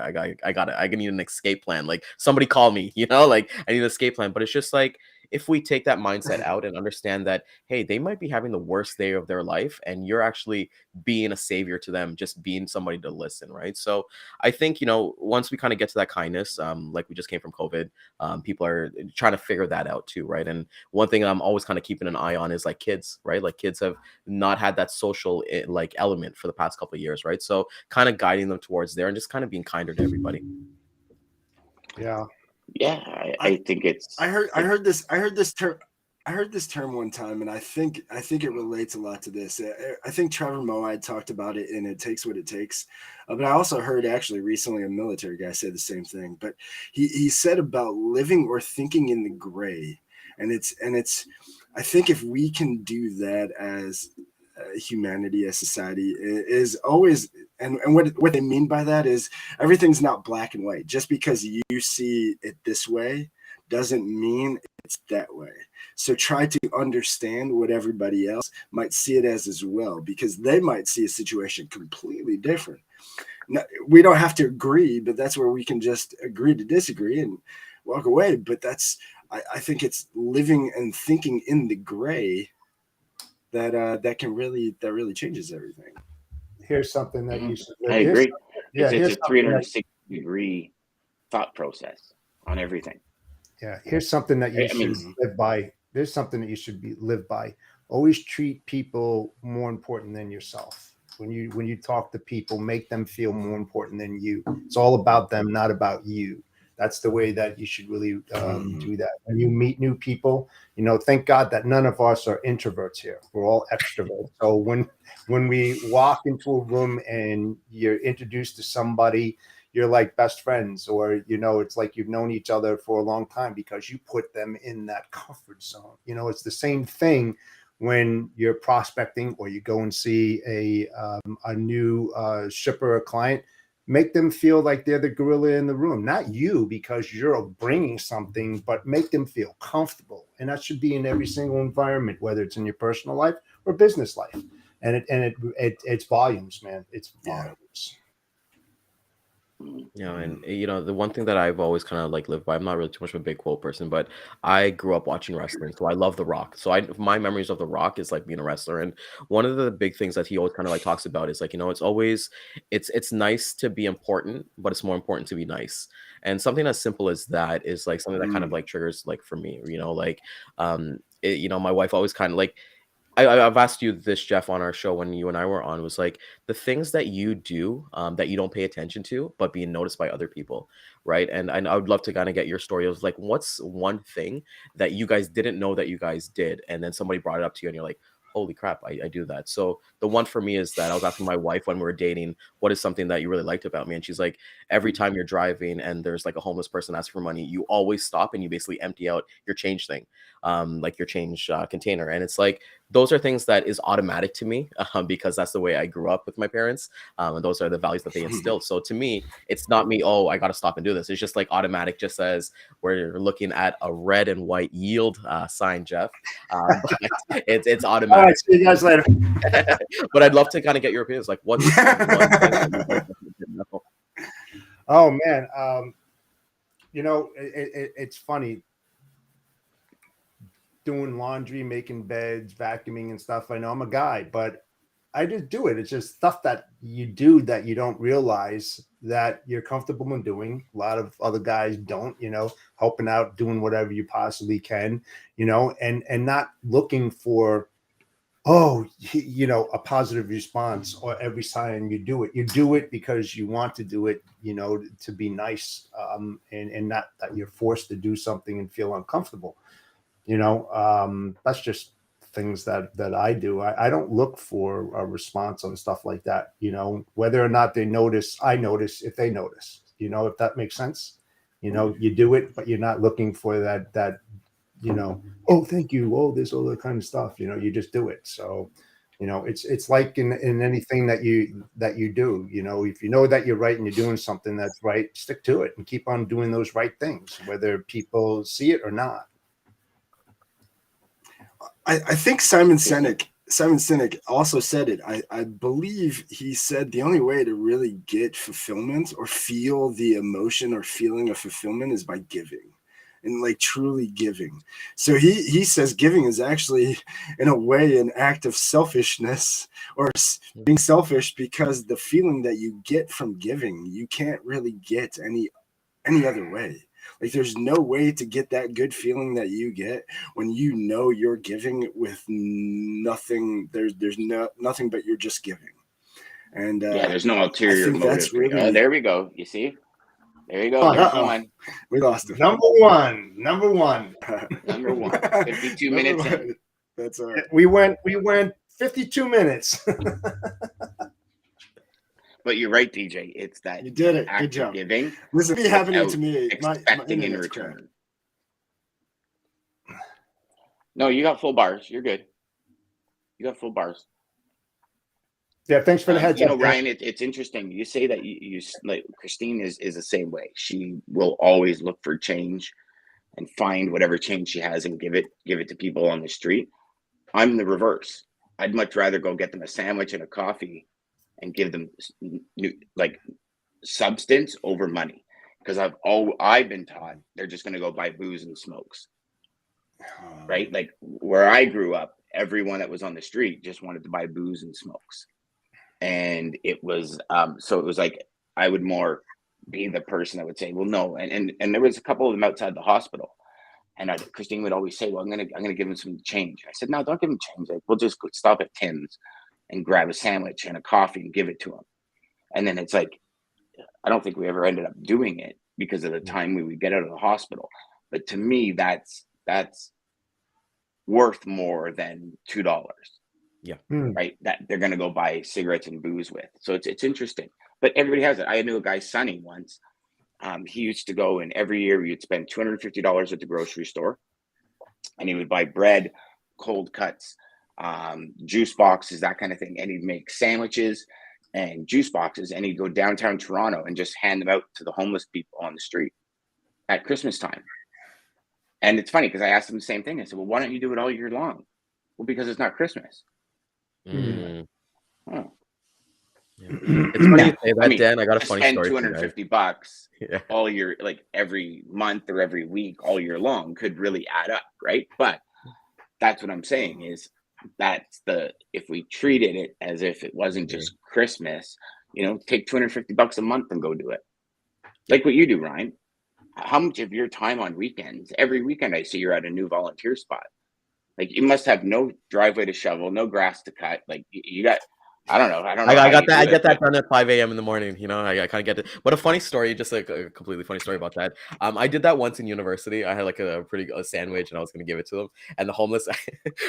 got it. I need an escape plan. Like, somebody call me, you know, like I need an escape plan. But it's just like, if we take that mindset out and understand that, hey, they might be having the worst day of their life, and you're actually being a savior to them, just being somebody to listen, right? So I think, you know, once we kind of get to that kindness, like we just came from COVID, people are trying to figure that out too, right? And one thing I'm always kind of keeping an eye on is like kids, right? Like kids have not had that social like element for the past couple of years, right? So kind of guiding them towards there and just kind of being kinder to everybody. Yeah. Yeah, I think it's. I heard this term one time, and I think it relates a lot to this. I think Trevor Moawad talked about it in "It Takes What It Takes," but I also heard actually recently a military guy say the same thing. But he said about living or thinking in the gray, and it's. I think if we can do that humanity, as society, is always, and what they mean by that is everything's not black and white. Just because you see it this way doesn't mean it's that way. So try to understand what everybody else might see it as well, because they might see a situation completely different. Now, we don't have to agree, but that's where we can just agree to disagree and walk away. But I think it's living and thinking in the gray that really changes everything. Here's something that you should. I agree. It's here's a something 360-degree thought process on everything. Here's something that you I mean, should live by. There's something that you should live by. Always treat people more important than yourself. When you talk to people, make them feel more important than you. It's all about them, not about you. That's the way that you should really do that. When you meet new people, thank God that none of us are introverts here. We're all extroverts. So when we walk into a room and you're introduced to somebody, you're like best friends, or it's like you've known each other for a long time because you put them in that comfort zone. It's the same thing when you're prospecting or you go and see a new shipper or client. Make them feel like they're the gorilla in the room, not you because you're bringing something, but make them feel comfortable. And that should be in every single environment, whether it's in your personal life or business life. And it's volumes, man. It's volumes. And the one thing that I've always kind of like lived by, I'm not really too much of a big quote person, but I grew up watching wrestling, so I love The Rock. So my memories of The Rock is like being a wrestler, and one of the big things that he always kind of like talks about is like, it's always it's nice to be important, but it's more important to be nice. And something as simple as that is like something that kind of like triggers like for me, my wife always kind of like, I've asked you this, Jeff, on our show when you and I were on, was like the things that you do that you don't pay attention to, but being noticed by other people, right? And I would love to kind of get your story of like, what's one thing that you guys didn't know that you guys did, and then somebody brought it up to you, and you're like, holy crap, I do that. So the one for me is that I was asking my wife when we were dating, what is something that you really liked about me? And she's like, every time you're driving and there's like a homeless person asking for money, you always stop and you basically empty out your change thing, like your change container. And it's like, those are things that is automatic to me because that's the way I grew up with my parents. And those are the values that they instilled. So to me, it's not me, oh, I got to stop and do this. It's just like automatic, just as we're looking at a red and white yield sign, Jeff. But it's automatic. All right, see you guys later. But I'd love to kind of get your opinions. Like, what's one thing that you didn't know? Oh man, it's funny doing laundry, making beds, vacuuming and stuff. I know I'm a guy, but I just do it. It's just stuff that you do that you don't realize that you're comfortable in doing. A lot of other guys don't, helping out, doing whatever you possibly can, and not looking for, a positive response or every time you do it. You do it because you want to do it, to be nice, and not that you're forced to do something and feel uncomfortable. That's just things that I do. I don't look for a response on stuff like that, whether or not they notice. I notice if they notice, if that makes sense. You do it, but you're not looking for that oh, thank you. Oh, this, all that kind of stuff, you just do it. So, it's like in anything that you do, if you know that you're right and you're doing something that's right, stick to it and keep on doing those right things, whether people see it or not. I think Simon Sinek also said it. I believe he said the only way to really get fulfillment or feel the emotion or feeling of fulfillment is by giving, and like truly giving. So he says giving is actually in a way an act of selfishness or being selfish, because the feeling that you get from giving, you can't really get any other way. Like there's no way to get that good feeling that you get when you're giving with nothing. There's nothing but you're just giving. And there's no ulterior motive. That's really... there we go. You see? There you go. There's one. We lost him. Number one. Number one. 52 minutes in. That's all right. We went 52 minutes. But you're right, DJ. It's that you did it. Good job. Giving. This is happening to me. Expecting in return. No, you got full bars. You're good. You got full bars. Yeah, thanks for the heads You up, know, Ryan, it's interesting. You say that you like Christine is the same way. She will always look for change and find whatever change she has and give it to people on the street. I'm the reverse. I'd much rather go get them a sandwich and a coffee and give them like substance over money, because I've been taught they're just going to go buy booze and smokes, right? Like where I grew up, everyone that was on the street just wanted to buy booze and smokes, and it was so it was like I would more be the person that would say, well, no, and there was a couple of them outside the hospital. And Christine would always say, well, I'm gonna give him some change. I said, no, don't give him change. Like, we'll just go stop at Tim's and grab a sandwich and a coffee and give it to him. And then it's like, I don't think we ever ended up doing it because of the time we would get out of the hospital. But to me, that's worth more than $2. Yeah. Right. That they're gonna go buy cigarettes and booze with. So it's interesting. But everybody has it. I knew a guy, Sonny, once. He used to go, and every year you'd spend $250 at the grocery store, and he would buy bread, cold cuts, juice boxes, that kind of thing. And he'd make sandwiches and juice boxes, and he'd go downtown Toronto and just hand them out to the homeless people on the street at Christmas time. And it's funny because I asked him the same thing. I said, well, why don't you do it all year long? Well, because it's not Christmas. Mm. Oh. Yeah. It's funny you say that, Dan. I got a funny spend story. $250 all year, like every month or every week, all year long, could really add up, right? But that's what I'm saying is if we treated it as if it wasn't just Christmas, take $250 a month and go do it. Like what you do, Ryan. How much of your time on weekends? Every weekend I see you're at a new volunteer spot. Like you must have no driveway to shovel, no grass to cut. Like you got. I don't know. I got that. I get that done at 5 a.m. in the morning. I kind of get it. But a funny story, just like a completely funny story about that. I did that once in university. I had like a sandwich, and I was gonna give it to them. And the homeless,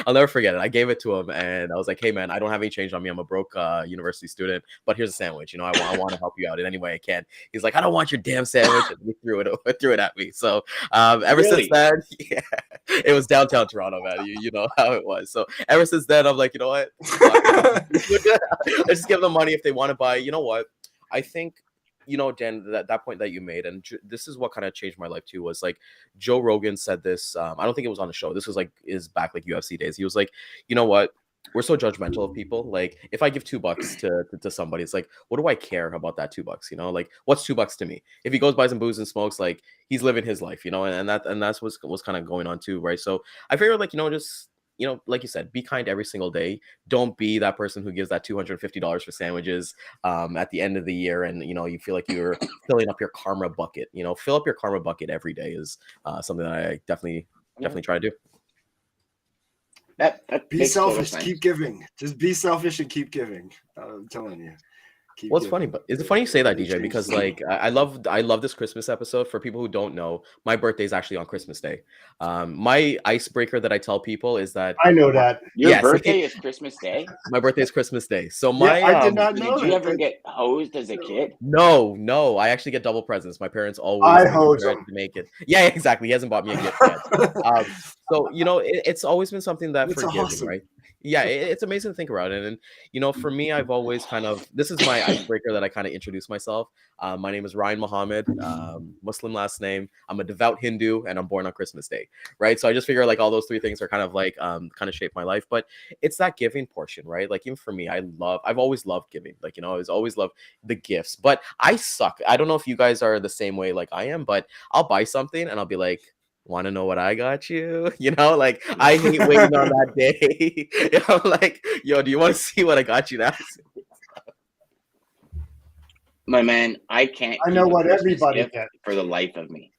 I'll never forget it. I gave it to him, and I was like, "Hey man, I don't have any change on me. I'm a broke university student, but here's a sandwich. I want to help you out in any way I can." He's like, "I don't want your damn sandwich," and he threw it at me. So ever since then, yeah, it was downtown Toronto, man. You know how it was. So ever since then, I'm like, you know what? I just give them money if they want to buy. You know what? I think, Dan, that point that you made, and this is what kind of changed my life too, was like Joe Rogan said this. I don't think it was on the show. This was like back like UFC days. He was like, you know what? We're so judgmental of people. Like if I give $2 to somebody, it's like, what do I care about that $2? Like what's $2 to me? If he goes buys some booze and smokes, like he's living his life, and that's what's kind of going on too, right? So I figured like, just like you said, be kind every single day. Don't be that person who gives that $250 for sandwiches at the end of the year, and you feel like you're filling up your karma bucket. Fill up your karma bucket every day is something that I definitely try to do. That be selfish, keep giving. Just be selfish and keep giving. I'm telling you. Well, it's funny, but is it funny you say that, DJ? Because like I love this Christmas episode. For people who don't know, my birthday is actually on Christmas Day. My icebreaker that I tell people is that I know that your birthday is Christmas Day. My birthday is Christmas Day. So I did not know. Did you ever get hosed as a kid? No. I actually get double presents. My parents always make it. Yeah, exactly. He hasn't bought me a gift yet. So it's always been something that forgiving, awesome. Right? Yeah, it's amazing to think about it. And for me, I've always this is my icebreaker that I kind of introduce myself. My name is Ryan Muhammad, Muslim last name. I'm a devout Hindu, and I'm born on Christmas Day, right? So I just figure like all those three things are kind of like kind of shaped my life. But it's that giving portion, right? Like even for me, I've always loved giving. Like I've always loved the gifts. But I suck. I don't know if you guys are the same way like I am, but I'll buy something and I'll be like, want to know what I got you? Like I hate waiting on that day. I'm like, yo, do you want to see what I got you now? My man, I can't. I know what everybody gets for the life of me,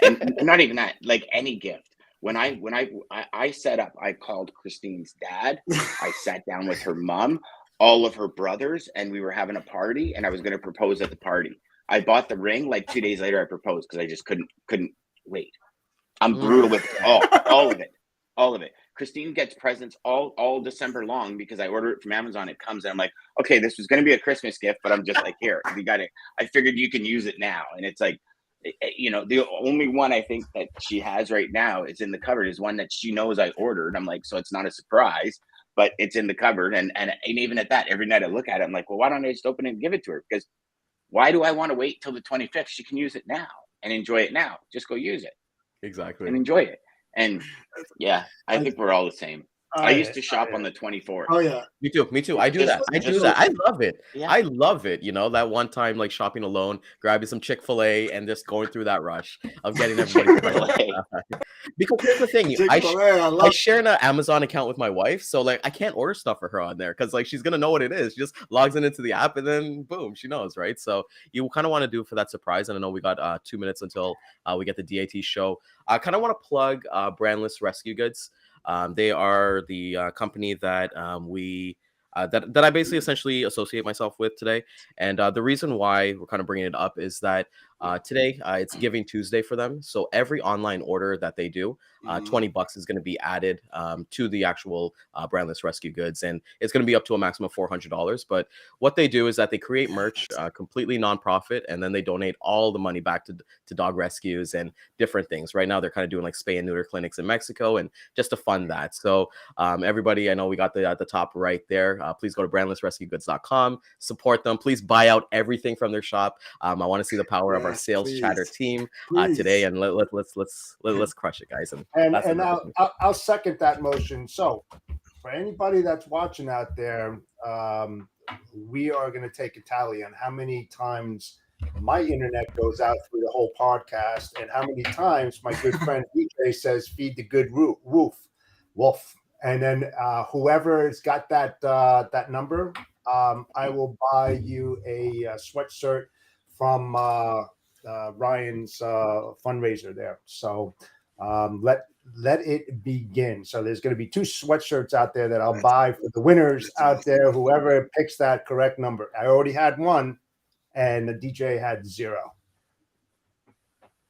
and not even that. Like any gift. When I set up, I called Christine's dad. I sat down with her mom, all of her brothers, and we were having a party. And I was going to propose at the party. I bought the ring. Like 2 days later, I proposed because I just couldn't wait. I'm brutal with all of it. Christine gets presents all December long because I order it from Amazon. It comes and I'm like, okay, this was going to be a Christmas gift, but I'm just like, here, you got it. I figured you can use it now. And it's like, the only one I think that she has right now is in the cupboard is one that she knows I ordered. I'm like, so it's not a surprise. but it's in the cupboard. And even at that, every night I look at it, I'm like, well, why don't I just open it and give it to her? Because why do I want to wait till the 25th? She can use it now and enjoy it now. Just go use it. Exactly. And enjoy it. And yeah, I think we're all the same. I used to shop on the 24th. Oh yeah, me too. I do that. I love it. Yeah. I love it. You know, that one time like shopping alone, grabbing some Chick-fil-A and just going through that rush of getting everybody. Because here's the thing, I share an Amazon account with my wife, so like I can't order stuff for her on there because like she's gonna know what it is. She just logs into the app and then boom, she knows, right? So you kind of want to do it for that surprise. And I know we got 2 minutes until we get the DAT show. I kind of want to plug Brandless Rescue Goods. They are the company that that I basically essentially associate myself with today. And the reason why we're kind of bringing it up is that today it's Giving Tuesday for them. So every online order that they do, $20 is going to be added to the actual Brandless Rescue Goods. And it's going to be up to a maximum of $400. But what they do is that they create merch completely nonprofit, and then they donate all the money back to dog rescues and different things. Right now, they're kind of doing like spay and neuter clinics in Mexico and just to fund that. So everybody, I know we got at the top right there. Please go to brandlessrescuegoods.com, support them. Please buy out everything from their shop. I want to see the power of our SalesChatter team today, and let's crush it, guys. And I'll second that motion. So for anybody that's watching out there, we are going to take a tally on how many times my internet goes out through the whole podcast, and how many times my good friend DJ says, "Feed the good wolf." And then whoever has got that number, I will buy you a sweatshirt from Ryan's fundraiser there. So let it begin. So there's going to be 2 sweatshirts out there that I'll buy for the winners out there. Whoever picks that correct number. I already had one, and the DJ had 0.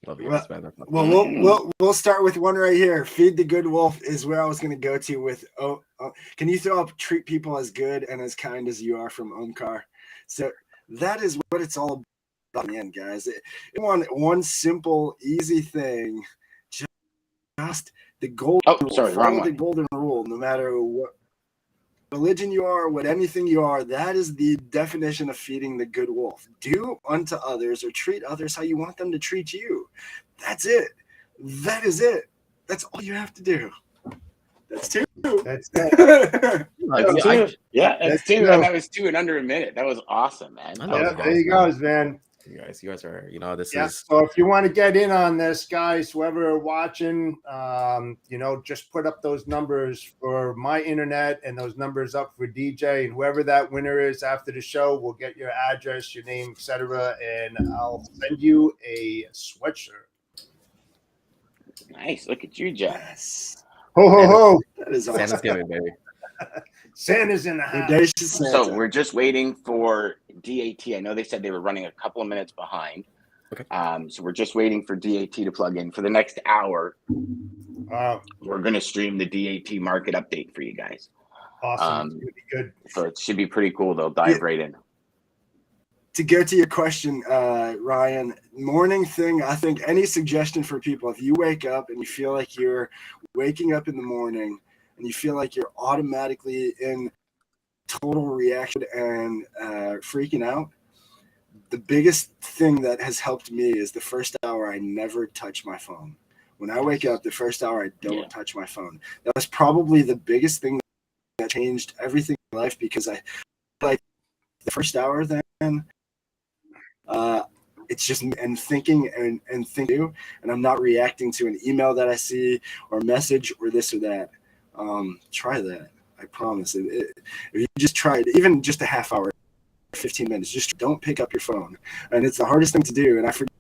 Love you, well, we'll start with one right here. Feed the Good Wolf is where I was going to go to with. Can you throw up treat people as good and as kind as you are from Omkar? So that is what it's all about in the end, guys. It one simple, easy thing. Just the golden rule. Follow the golden rule, no matter what religion you are, what anything you are. That is the definition of feeding the good wolf. Do unto others or treat others how you want them to treat you. That's it. That is it. That's all you have to do. That's 2. That's it. That's 2. Yeah, that's 2. And that was 2 in under a minute. That was awesome, man. Yeah, there you go, man. You guys are, this is. So if you want to get in on this, guys, whoever are watching, just put up those numbers for my internet and those numbers up for DJ, and whoever that winner is after the show, we'll get your address, your name, etc., and I'll send you a sweatshirt. Nice. Look at you, Jeff. Yes. Ho ho ho! That is awesome. Santa's giving, baby. Santa's in the house. So we're just waiting for DAT. I know they said they were running a couple of minutes behind. Okay. So we're just waiting for DAT to plug in. For the next hour, we're going to stream the DAT market update for you guys. Awesome. It's going to be good. So it should be pretty cool. They'll dive right in. To go to your question, Ryan, morning thing, I think any suggestion for people, if you wake up and you feel like you're waking up in the morning and you feel like you're automatically in total reaction and freaking out, the biggest thing that has helped me is the first hour I never touch my phone. When I wake up, the first hour I don't touch my phone. That was probably the biggest thing that changed everything in life, because I like the first hour then it's just and thinking and thinking, and I'm not reacting to an email that I see or message or this or that. Try that. I promise. If you just try it, even just a half hour, 15 minutes, just don't pick up your phone. And it's the hardest thing to do. And I forget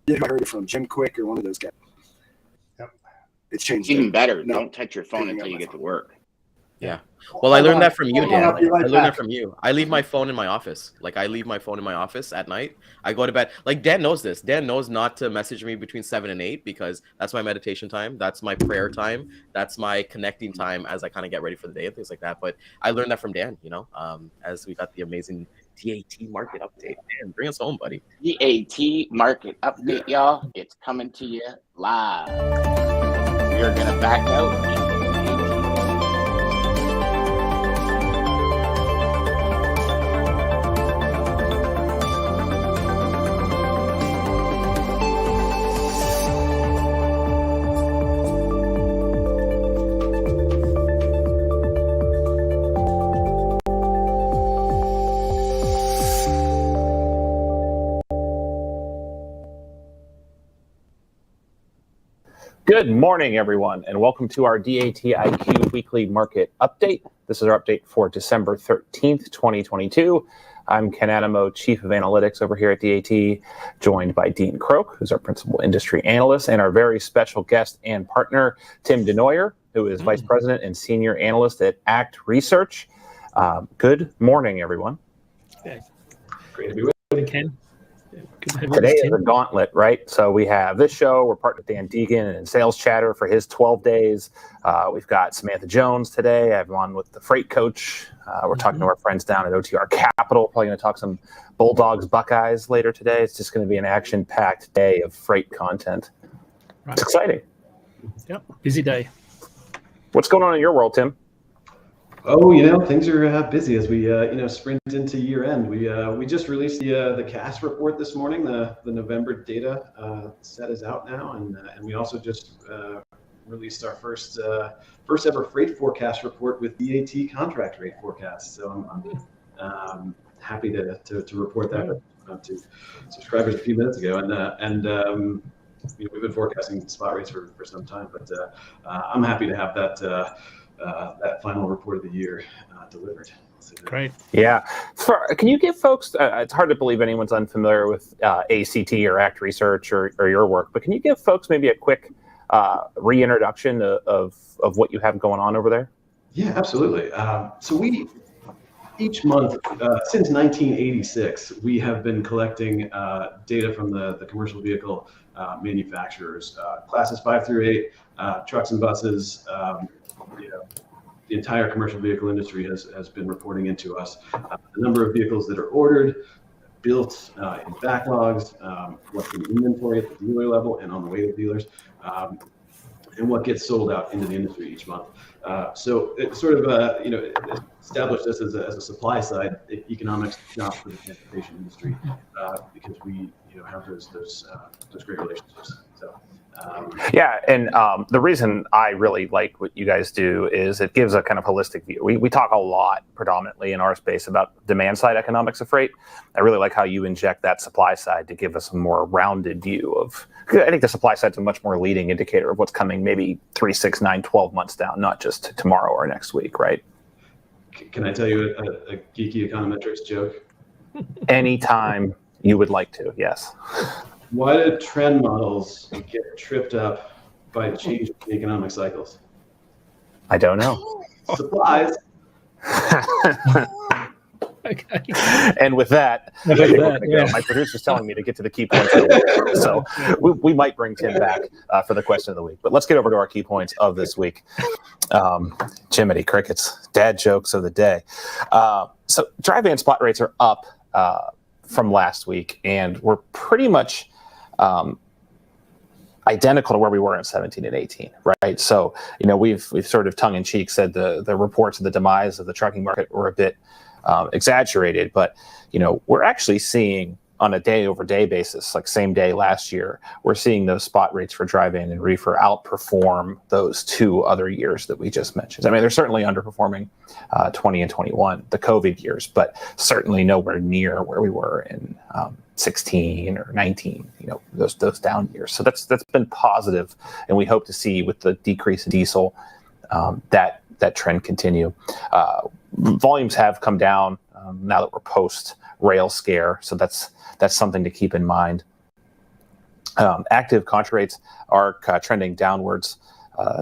who I heard it from, Jim Quick or one of those guys. Yep. It's changed. Even better. Don't touch your phone until you get to work. Yeah. Well, I learned that from you, Dan. I learned that from you. I leave my phone in my office. Like, I leave my phone in my office at night. I go to bed. Like, Dan knows this. Dan knows not to message me between 7 and 8 because that's my meditation time. That's my prayer time. That's my connecting time as I kind of get ready for the day and things like that. But I learned that from Dan, as we got the amazing DAT market update. Dan, bring us home, buddy. DAT market update, y'all. It's coming to you live. We are going to back out. Good morning, everyone, and welcome to our DATIQ Weekly Market Update. This is our update for December 13th, 2022. I'm Ken Adamo, Chief of Analytics over here at DAT, joined by Dean Croak, who's our Principal Industry Analyst, and our very special guest and partner, Tim DeNoyer, who is Vice President and Senior Analyst at ACT Research. Good morning, everyone. Yeah. Great to be with you, Ken. Today is a gauntlet, right? So we have this show. We're partnered with Dan Deigan and SalesChatter for his 12 days. We've got Samantha Jones today. I have one with the Freight Coach. We're talking to our friends down at OTR Capital. Probably going to talk some Bulldogs, Buckeyes later today. It's just going to be an action-packed day of freight content. Right. It's exciting. Yep, busy day. What's going on in your world, Tim? Oh, things are busy as we sprint into year end. We just released the CAS report this morning. The November data set is out now, and we also just released our first ever freight forecast report with DAT contract rate forecast. So I'm happy to report that to subscribers a few minutes ago, and we've been forecasting spot rates for some time, but I'm happy to have that final report of the year delivered. Great. Yeah. Can you give folks, it's hard to believe anyone's unfamiliar with ACT or ACT Research or your work, but can you give folks maybe a quick reintroduction of what you have going on over there? Yeah, absolutely. So we, each month, since 1986, we have been collecting data from the commercial vehicle manufacturers, classes 5 through 8, trucks and buses. The entire commercial vehicle industry has been reporting into us the number of vehicles that are ordered, built in backlogs, what's in inventory at the dealer level and on the way to dealers, and what gets sold out into the industry each month. So it sort of established us as a supply side economics job for the transportation industry because we have those great relationships. So. Yeah, and the reason I really like what you guys do is it gives a kind of holistic view. We talk a lot, predominantly in our space, about demand side economics of freight. I really like how you inject that supply side to give us a more rounded view of. I think the supply side is a much more leading indicator of what's coming, maybe 3, 6, 9, 12 months down, not just tomorrow or next week, right? Can I tell you a geeky econometrics joke? Anytime you would like to, yes. Why do trend models get tripped up by the change in economic cycles? I don't know. Supplies. Okay. And with that, my producer's telling me to get to the key points of the week. So we might bring Tim back for the question of the week. But let's get over to our key points of this week. Jiminy Crickets, dad jokes of the day. So dry van spot rates are up from last week, and we're pretty much identical to where we were in 17 and 18, right? So, we've sort of tongue in cheek said the reports of the demise of the trucking market were a bit exaggerated, but, we're actually seeing on a day over day basis, like same day last year, we're seeing those spot rates for dry van and reefer outperform those 2 other years that we just mentioned. I mean, they're certainly underperforming 20 and 21, the COVID years, but certainly nowhere near where we were in 16 or 19, those down years. So that's been positive, and we hope to see with the decrease in diesel that trend continue. Volumes have come down now that we're post rail scare, so that's something to keep in mind. Active contract rates are trending downwards,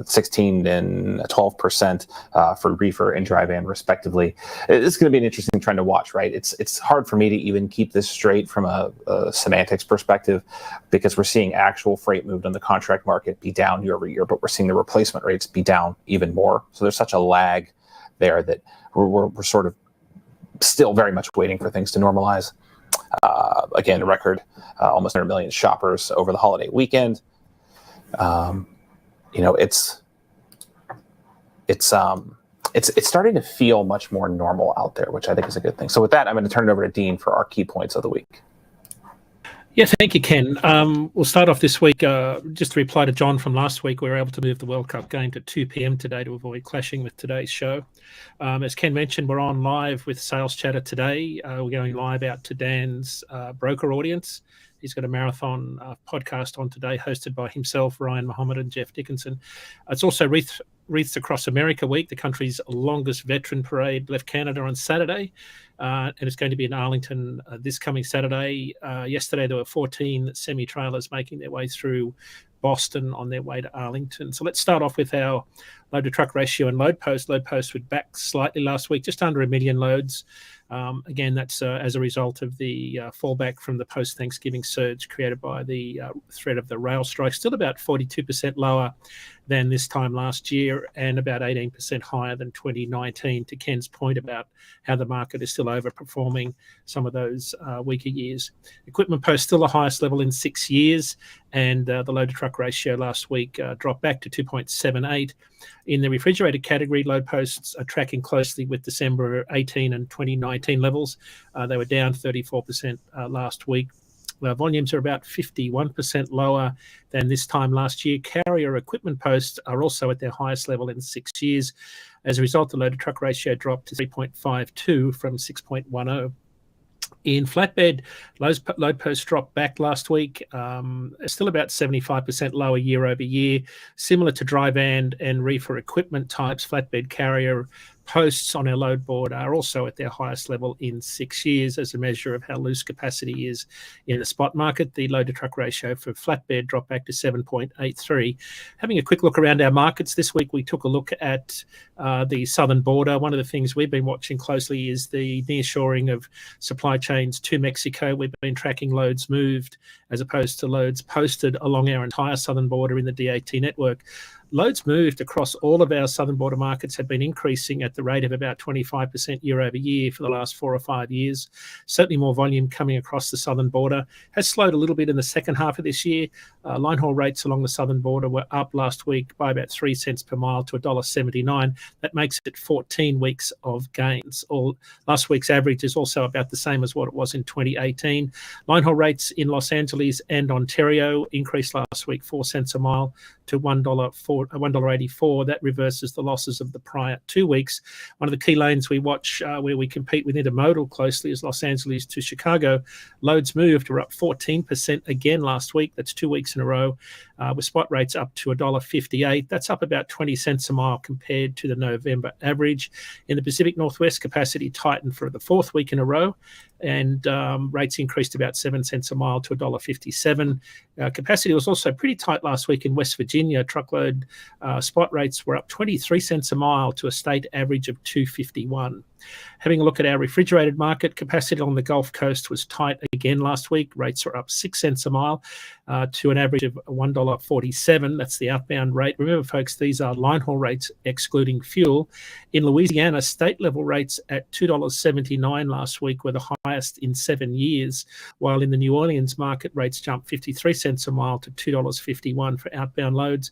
16 and 12% for reefer and dry van respectively. It's going to be an interesting trend to watch, right? It's hard for me to even keep this straight from a semantics perspective because we're seeing actual freight moved on the contract market be down year over year, but we're seeing the replacement rates be down even more. So there's such a lag there that we're sort of still very much waiting for things to normalize. Again, a record almost 100 million shoppers over the holiday weekend. It's starting to feel much more normal out there, which I think is a good thing. So with that, I'm going to turn it over to Dean for our key points of the week. Yeah, thank you, Ken. We'll start off this week. Just to reply to John from last week, we were able to move the World Cup game to 2 p.m. today to avoid clashing with today's show. As Ken mentioned, we're on live with SalesChatter today. We're going live out to Dan's broker audience. He's got a marathon podcast on today, hosted by himself, Ryan Muhammad, and Jeff Dickinson. It's also Wreaths Across America Week, the country's longest veteran parade, left Canada on Saturday, and it's going to be in Arlington this coming Saturday. Yesterday, there were 14 semi-trailers making their way through Boston on their way to Arlington. So let's start off with our load to truck ratio and load post. Load post was back slightly last week, just under 1 million loads. Again, that's as a result of the fallback from the post-Thanksgiving surge created by the threat of the rail strike. Still about 42% lower than this time last year and about 18% higher than 2019, to Ken's point about how the market is still overperforming some of those weaker years. Equipment post still the highest level in 6 years, and the load to truck ratio last week dropped back to 2.78. In the refrigerated category, load posts are tracking closely with December 18 and 2019 levels. They were down 34% last week. Volumes are about 51% lower than this time last year. Carrier equipment posts are also at their highest level in 6 years. As a result, the load to truck ratio dropped to 3.52 from 6.10. In flatbed, load posts dropped back last week, still about 75% lower year over year. Similar to dry van and reefer equipment types, flatbed carrier posts on our load board are also at their highest level in 6 years as a measure of how loose capacity is in the spot market. The load to truck ratio for flatbed dropped back to 7.83. Having a quick look around our markets this week, we took a look at the southern border. One of the things we've been watching closely is the nearshoring of supply chains to Mexico. We've been tracking loads moved as opposed to loads posted along our entire southern border in the DAT network. Loads moved across all of our southern border markets have been increasing at the rate of about 25% year over year for the last 4 or 5 years. Certainly more volume coming across the southern border. Has slowed a little bit in the second half of this year. Line haul rates along the southern border were up last week by about 3 cents per mile to $1.79. That makes it 14 weeks of gains. Last week's average is also about the same as what it was in 2018. Line haul rates in Los Angeles and Ontario increased last week 4 cents a mile to $1.84. That reverses the losses of the prior 2 weeks. One of the key lanes we watch where we compete with intermodal closely is Los Angeles to Chicago. Loads moved were up 14% again last week. That's 2 weeks in a row, with spot rates up to $1.58. That's up about 20 cents a mile compared to the November average. In the Pacific Northwest, capacity tightened for the 4th week in a row, and rates increased about 7 cents a mile to $1.57. Capacity was also pretty tight last week in West Virginia. Truckload spot rates were up 23 cents a mile to a state average of $2.51. Having a look at our refrigerated market, capacity on the Gulf Coast was tight again last week. Rates are up 6 cents a mile to an average of $1.47. That's the outbound rate. Remember, folks, these are line haul rates excluding fuel. In Louisiana, state level rates at $2.79 last week were the highest in 7 years, while in the New Orleans market, rates jumped 53 cents a mile to $2.51 for outbound loads.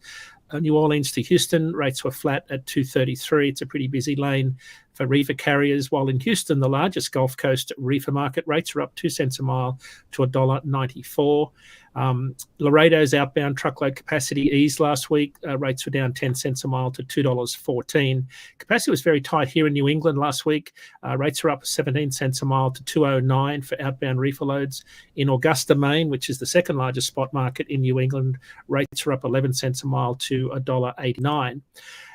New Orleans to Houston, rates were flat at $2.33. It's a pretty busy lane for reefer carriers, while in Houston, the largest Gulf Coast reefer market, rates are up 2 cents a mile to $1.94. Laredo's outbound truckload capacity eased last week. Rates were down 10 cents a mile to $2.14. Capacity was very tight here in New England last week. Rates are up 17 cents a mile to $2.09 for outbound reefer loads. In Augusta, Maine, which is the second largest spot market in New England, rates are up 11 cents a mile to $1.89.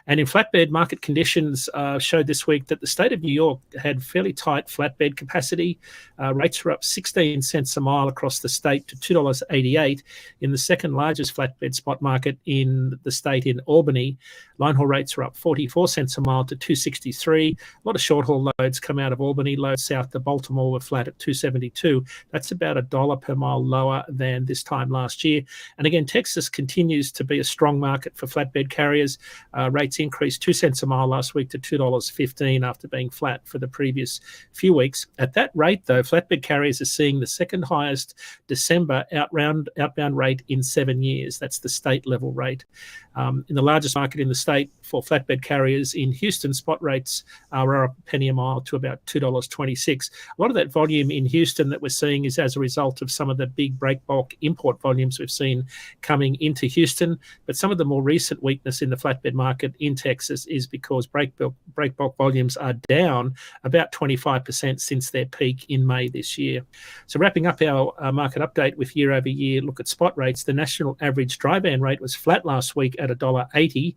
And in flatbed, market conditions showed this week that the state of New York had fairly tight flatbed capacity. Rates were up 16 cents a mile across the state to $2.88. In the second largest flatbed spot market in the state in Albany, line haul rates were up 44 cents a mile to $2.63. A lot of short haul loads come out of Albany. Loads south to Baltimore were flat at $2.72. That's about $1 per mile lower than this time last year. And again, Texas continues to be a strong market for flatbed carriers. Rates increased 2 cents a mile last week to $2.15 after being flat for the previous few weeks. At that rate, though, flatbed carriers are seeing the second highest December outbound rate in 7 years. That's the state level rate. In the largest market in the state for flatbed carriers in Houston, spot rates are up a penny a mile to about $2.26. A lot of that volume in Houston that we're seeing is as a result of some of the big break bulk import volumes we've seen coming into Houston. But some of the more recent weakness in the flatbed market in Texas is because break bulk volumes are down about 25% since their peak in May this year. So wrapping up our market update with year-over-year look at spot rates, the national average dry van rate was flat last week at $1.80.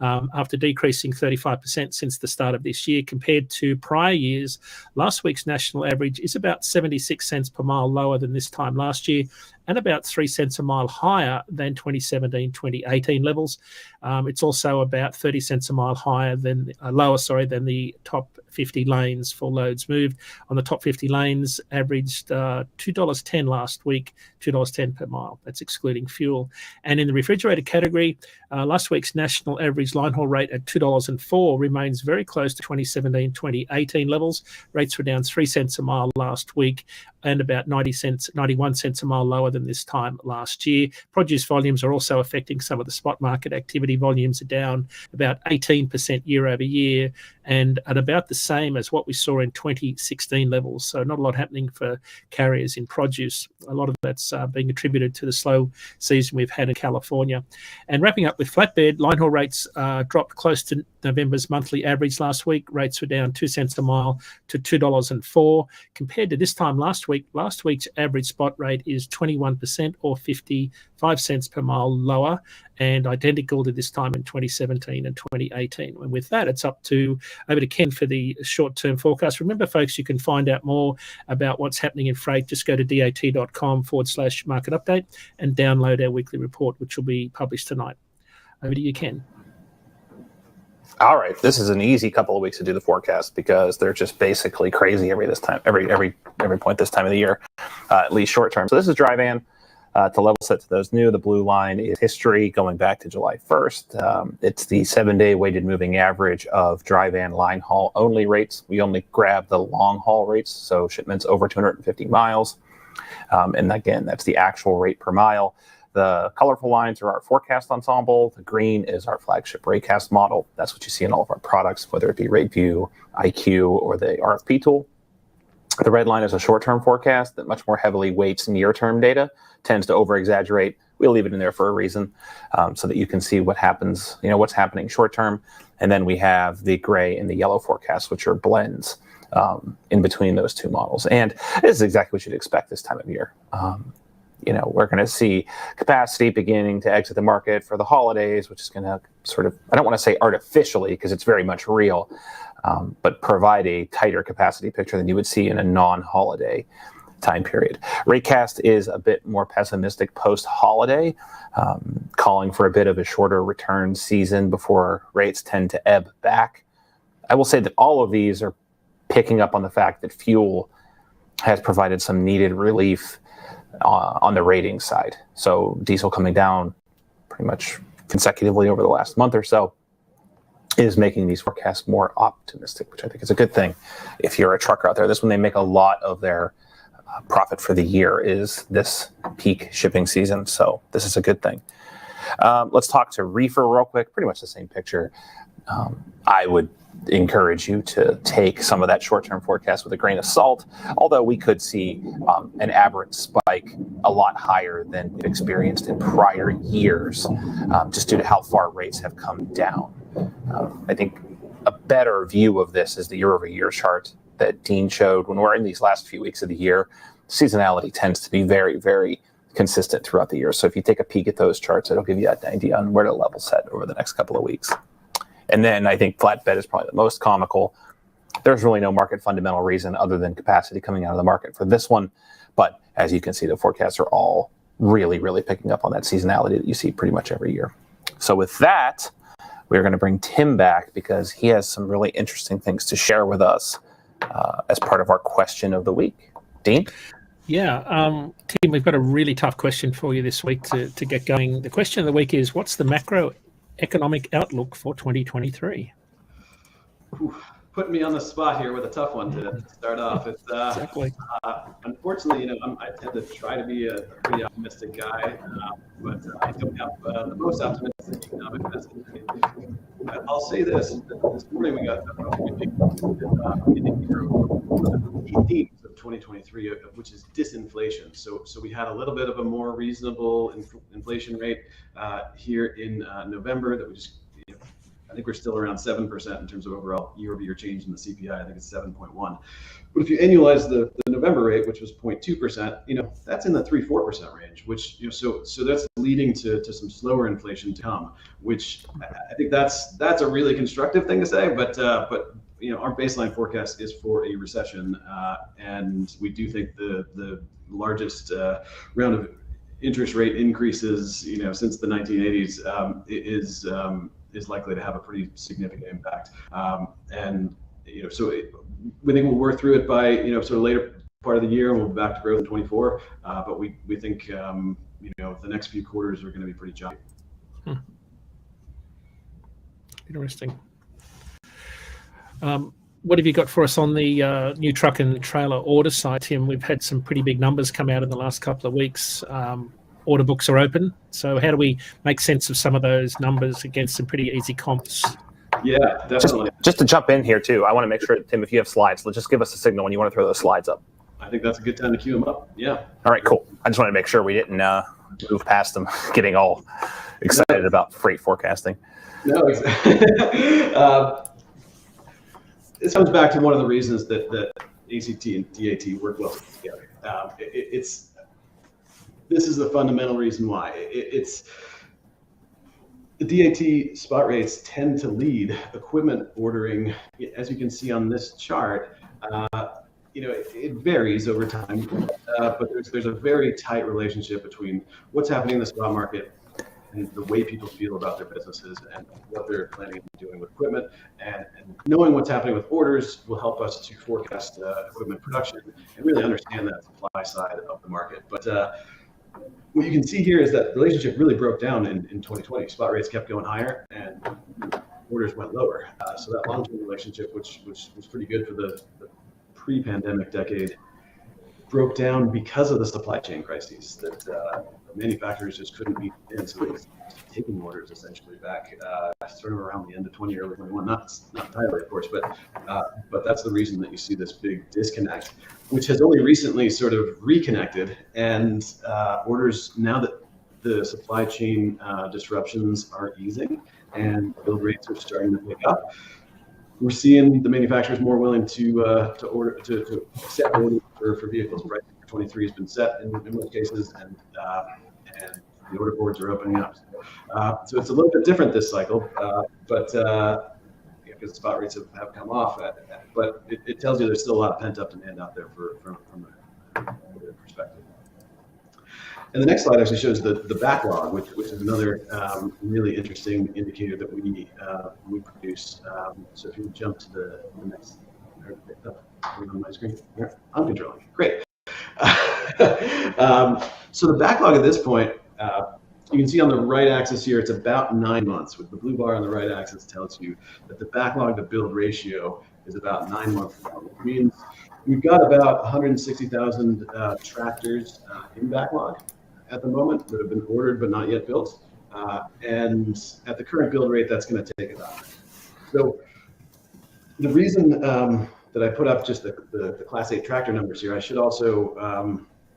After decreasing 35% since the start of this year compared to prior years. Last week's national average is about 76 cents per mile lower than this time last year and about 3 cents a mile higher than 2017-2018 levels. It's also about 30 cents a mile higher than lower than the top 50 lanes for loads moved. On the top 50 lanes, averaged $2.10 last week, $2.10 per mile. That's excluding fuel. And in the refrigerated category, last week's national average line haul rate at $2.04 remains very close to 2017-2018 levels. Rates were down 3 cents a mile last week and about 91 cents a mile lower than this time last year. Produce volumes are also affecting some of the spot market activity. Volumes are down about 18% year over year and at about the same as what we saw in 2016 levels. So not a lot happening for carriers in produce. A lot of that's being attributed to the slow season we've had in California. And wrapping up with flatbed, line haul rates dropped close to November's monthly average last week. Rates were down 2 cents a mile to $2.04. Compared to this time last week's average spot rate is 21% or 55 cents per mile lower and identical to this time in 2017 and 2018. And with that, it's over to Ken for the short-term forecast. Remember, folks, you can find out more about what's happening in freight. Just go to dat.com/market update and download our weekly report, which will be published tonight. Over to you, Ken. All right, this is an easy couple of weeks to do the forecast because they're just basically crazy every point this time of the year, at least short term. So this is dry van. To level set to those new, the blue line is history going back to July 1st. It's the 7-day weighted moving average of dry van line haul only rates. We only grab the long haul rates, so shipments over 250 miles. And again, that's the actual rate per mile. The colorful lines are our forecast ensemble. The green is our flagship Raycast model. That's what you see in all of our products, whether it be RateView, IQ, or the RFP tool. The red line is a short-term forecast that much more heavily weights near-term data, tends to over-exaggerate. We'll leave it in there for a reason, so that you can see what happens, what's happening short-term. And then we have the gray and the yellow forecasts, which are blends in between those two models. And this is exactly what you'd expect this time of year. We're going to see capacity beginning to exit the market for the holidays, which is going to sort of, I don't want to say artificially because it's very much real, but provide a tighter capacity picture than you would see in a non-holiday time period. Raycast is a bit more pessimistic post-holiday, calling for a bit of a shorter return season before rates tend to ebb back. I will say that all of these are picking up on the fact that fuel has provided some needed relief on the rating side. So diesel coming down pretty much consecutively over the last month or so is making these forecasts more optimistic, which I think is a good thing if you're a trucker out there. This is when they make a lot of their profit for the year, is this peak shipping season. So this is a good thing. Let's talk to reefer real quick. Pretty much the same picture. I would encourage you to take some of that short-term forecast with a grain of salt, although we could see an aberrant spike a lot higher than we've experienced in prior years, just due to how far rates have come down. I think a better view of this is the year-over-year chart that Dean showed. When we're in these last few weeks of the year, seasonality tends to be very, very consistent throughout the year. So if you take a peek at those charts, it'll give you an idea on where to level set over the next couple of weeks. And then I think flatbed is probably the most comical. There's really no market fundamental reason other than capacity coming out of the market for this one. But as you can see, the forecasts are all really, really picking up on that seasonality that you see pretty much every year. So with that, we're going to bring Tim back because he has some really interesting things to share with us as part of our question of the week. Dean? Yeah, Tim, we've got a really tough question for you this week to get going. The question of the week is, what's the macroeconomic outlook for 2023? Putting me on the spot here with a tough one to start off. It's, exactly. Unfortunately, I tend to try to be a pretty optimistic guy, but I don't have the most optimistic economic message. I'll say this morning we got a really big indicator of key themes of 2023, which is disinflation. So we had a little bit of a more reasonable inflation rate here in November that we just I think we're still around 7% in terms of overall year-over-year change in the CPI. I think it's 7.1. But if you annualize the November rate, which was 0.2%, that's in the 3-4% range, which, so that's leading to some slower inflation to come, which I think that's a really constructive thing to say. But our baseline forecast is for a recession, and we do think the largest round of interest rate increases, since the 1980s, is likely to have a pretty significant impact. And so we think we'll work through it by sort of later part of the year, and we'll be back to growth in 24. But we think the next few quarters are going to be pretty choppy. Interesting. What have you got for us on the new truck and trailer order side, Tim? We've had some pretty big numbers come out in the last couple of weeks. Order books are open. So how do we make sense of some of those numbers against some pretty easy comps? Yeah, definitely. Just to jump in here too, I want to make sure, Tim, if you have slides, just give us a signal when you want to throw those slides up. I think that's a good time to queue them up. Yeah. All right, cool. I just want to make sure we didn't move past them, getting all excited about freight forecasting. No, exactly. This comes back to one of the reasons that ACT and DAT work well together. This is the fundamental reason why. The DAT spot rates tend to lead equipment ordering. As you can see on this chart, it varies over time, but there's a very tight relationship between what's happening in the spot market and the way people feel about their businesses and what they're planning on doing with equipment. And knowing what's happening with orders will help us to forecast equipment production and really understand that supply side of the market. But what you can see here is that the relationship really broke down in 2020. Spot rates kept going higher and orders went lower. So that long-term relationship, which was pretty good for the pre-pandemic decade, broke down because of the supply chain crises that manufacturers just couldn't meet in. So they was taking orders essentially back sort of around the end of 20 or early 21. Not entirely, of course, but that's the reason that you see this big disconnect, which has only recently sort of reconnected. And orders, now that the supply chain disruptions are easing and build rates are starting to pick up, we're seeing the manufacturers more willing to order to set orders for vehicles. Right, 23 has been set in most cases, and the order boards are opening up. So it's a little bit different this cycle, but because spot rates have come off. But it tells you there's still a lot of pent up demand out there from a order perspective. And the next slide actually shows the backlog, which is another really interesting indicator that we produce. So if you jump to the next, on my screen, I'm controlling. Great. So the backlog at this point, you can see on the right axis here, it's about 9 months. With the blue bar on the right axis tells you that the backlog to build ratio is about 9 months now, which means we've got about 160,000 tractors in backlog at the moment that have been ordered but not yet built. And at the current build rate, that's going to take about. So the reason that I put up just the Class 8 tractor numbers here, I should also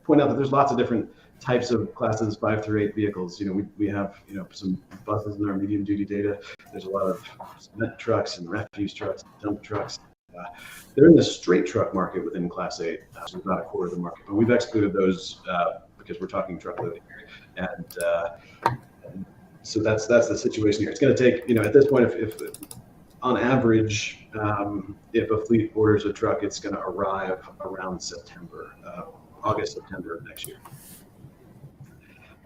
point out that there's lots of different types of classes 5 through 8 vehicles. We have some buses in our medium duty data. There's a lot of cement trucks and refuse trucks, dump trucks. They're in the straight truck market within Class 8, so about a quarter of the market. But we've excluded those because we're talking truckload here, and so that's the situation here. It's going to take, at this point, if on average, if a fleet orders a truck, it's going to arrive around August, September of next year.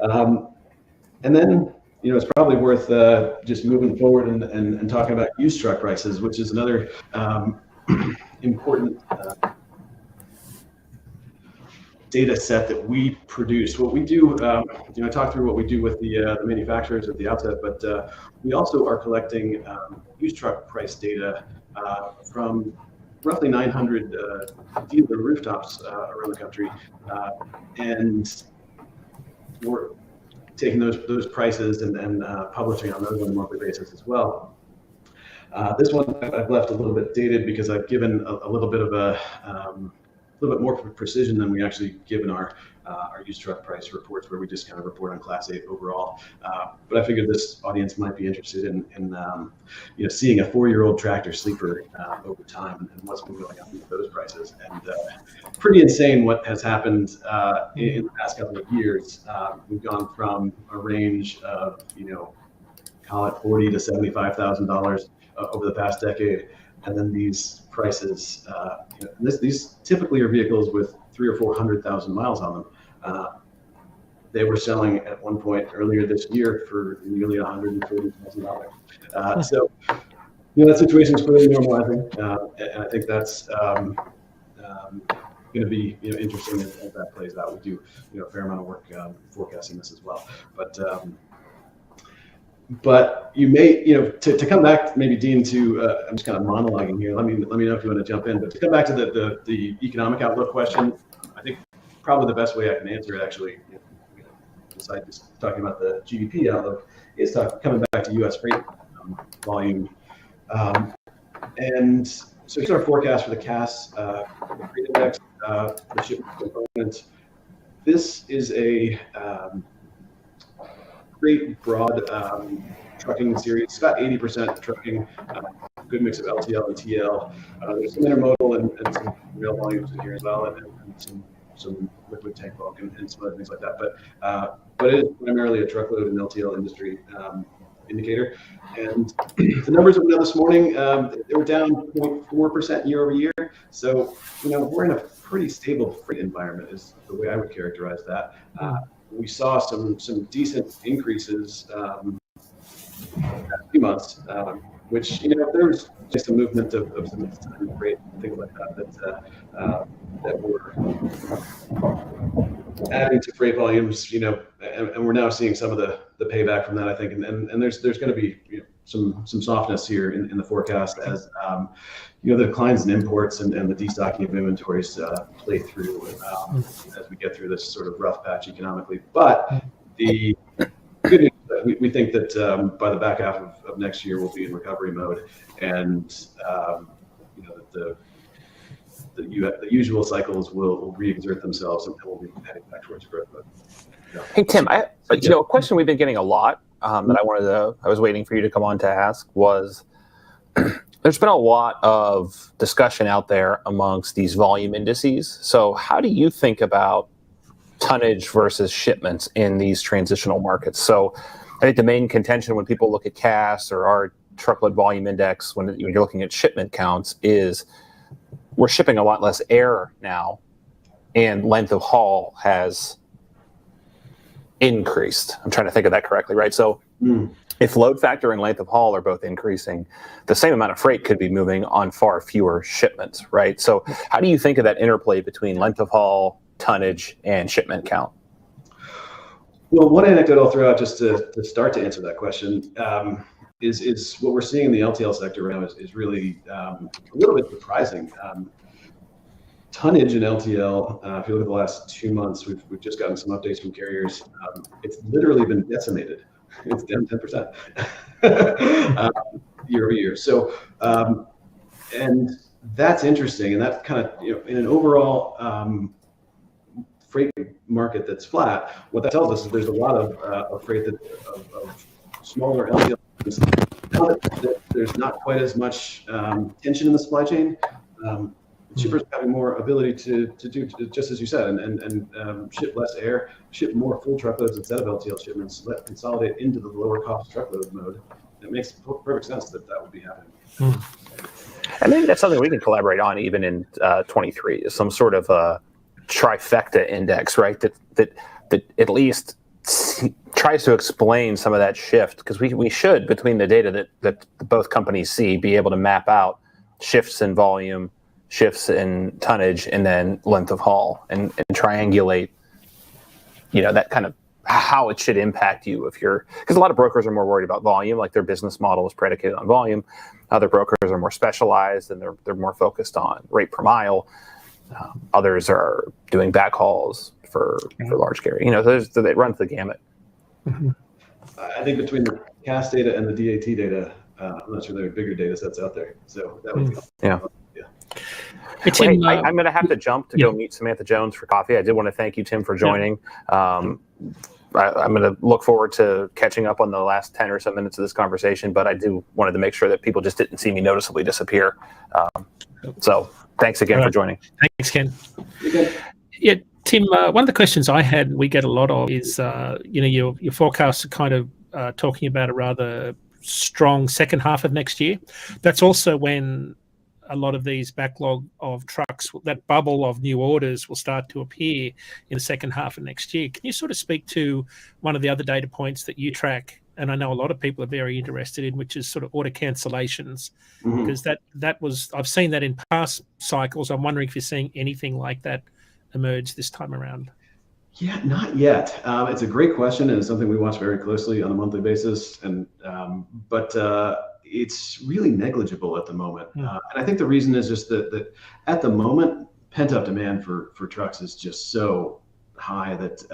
And then, it's probably worth just moving forward and talking about used truck prices, which is another important data set that we produce. What we do, I talked through what we do with the manufacturers at the outset, but we also are collecting used truck price data from roughly 900 dealer rooftops around the country, and we're taking those prices and publishing on those on a monthly basis as well. This one I've left a little bit dated because I've given a little bit of a little bit more precision than we actually give in our used truck price reports, where we just kind of report on Class 8 overall. But I figured this audience might be interested in seeing a 4-year-old tractor sleeper over time and what's been going on with those prices. And pretty insane what has happened in the past couple of years. We've gone from a range of, call it $40,000 to $75,000 over the past decade, and then these prices. These typically are vehicles with 300,000 or 400,000 miles on them. They were selling at one point earlier this year for nearly $140,000. So, that situation is clearly normalizing, and I think that's going to be interesting as that plays out. We do a fair amount of work forecasting this as well, but you may, to come back, maybe Dean, to I'm just kind of monologuing here. Let me know if you want to jump in. But to come back to the economic outlook question, I think probably the best way I can answer it, actually, besides just talking about the GDP outlook, is coming back to U.S. freight volume. And so here's our forecast for the CAS freight index, the shipment component. This is a great broad trucking series. It's about 80% trucking, good mix of LTL and TL. There's some intermodal and some rail volumes in here as well, and some liquid tank bulk and some other things like that. But it is primarily a truckload and LTL industry indicator. And the numbers that we got this morning, they were down 0.4% year over year. So, we're in a pretty stable freight environment is the way I would characterize that. We saw some decent increases in a few months, which, there was just a movement of some freight and things like that were adding to freight volumes, and we're now seeing some of the payback from that, I think, and there's going to be some softness here in the forecast as the declines in imports and the destocking of inventories play through as we get through this sort of rough patch economically. But the good news is that we think that by the back half of next year we'll be in recovery mode, and the usual cycles will re-exert themselves, and we'll be heading back towards growth mode. Hey Tim, a question we've been getting a lot that I was waiting for you to come on to ask was, there's been a lot of discussion out there amongst these volume indices. So how do you think about tonnage versus shipments in these transitional markets? So I think the main contention when people look at CAS or our truckload volume index, when you're looking at shipment counts, is we're shipping a lot less air now, and length of haul has increased. I'm trying to think of that correctly, right? So if load factor and length of haul are both increasing, the same amount of freight could be moving on far fewer shipments, right? So how do you think of that interplay between length of haul, tonnage, and shipment count? Well, one anecdote I'll throw out just to start to answer that question is what we're seeing in the LTL sector right now is really a little bit surprising. Tonnage in LTL, if you look at the last 2 months, we've just gotten some updates from carriers. It's literally been decimated. It's down 10% year over year. So, and that's interesting. And that's kind of, in an overall freight market that's flat, what that tells us is there's a lot of freight of smaller LTL. There's not quite as much tension in the supply chain. Shippers having more ability to do just as you said, and ship less air, ship more full truckloads instead of LTL shipments, let consolidate into the lower cost truckload mode. It makes perfect sense that would be happening. And maybe that's something we can collaborate on even in 23, is some sort of a trifecta index, right? That at least tries to explain some of that shift, because we should, between the data that both companies see, be able to map out shifts in volume, shifts in tonnage, and then length of haul, and triangulate, that kind of how it should impact you because a lot of brokers are more worried about volume, like their business model is predicated on volume. Other brokers are more specialized and they're more focused on rate per mile. Others are doing backhauls for large carrier. It runs the gamut. I think between the CAS data and the DAT data, I'm not sure there are bigger data sets out there. So that would be Hey, Tim, I'm going to have to jump to go meet Samantha Jones for coffee. I did want to thank you, Tim, for joining. I'm going to look forward to catching up on the last 10 or so minutes of this conversation, but I wanted to make sure that people just didn't see me noticeably disappear. So thanks again for joining. Thanks, Ken. Yeah, Tim, one of the questions I had, we get a lot of, is your forecasts are kind of talking about a rather strong second half of next year. That's also when a lot of these backlog of trucks, that bubble of new orders, will start to appear in the second half of next year. Can you sort of speak to one of the other data points that you track, and I know a lot of people are very interested in, which is sort of order cancellations? Because that was, I've seen that in past cycles. I'm wondering if you're seeing anything like that emerge this time around. Yeah, not yet. It's a great question, and it's something we watch very closely on a monthly basis. And but it's really negligible at the moment. And I think the reason is just that at the moment, pent-up demand for trucks is just so high that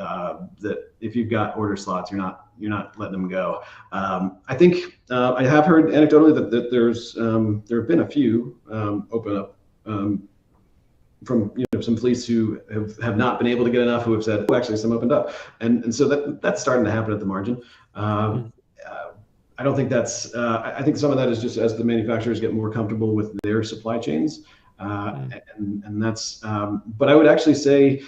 that if you've got order slots, you're not letting them go. I think I have heard anecdotally that there have been a few open up from some fleets who have not been able to get enough, who have said, oh, actually some opened up, and so that's starting to happen at the margin. I don't think that's. I think some of that is just as the manufacturers get more comfortable with their supply chains, and that's. But I would actually say,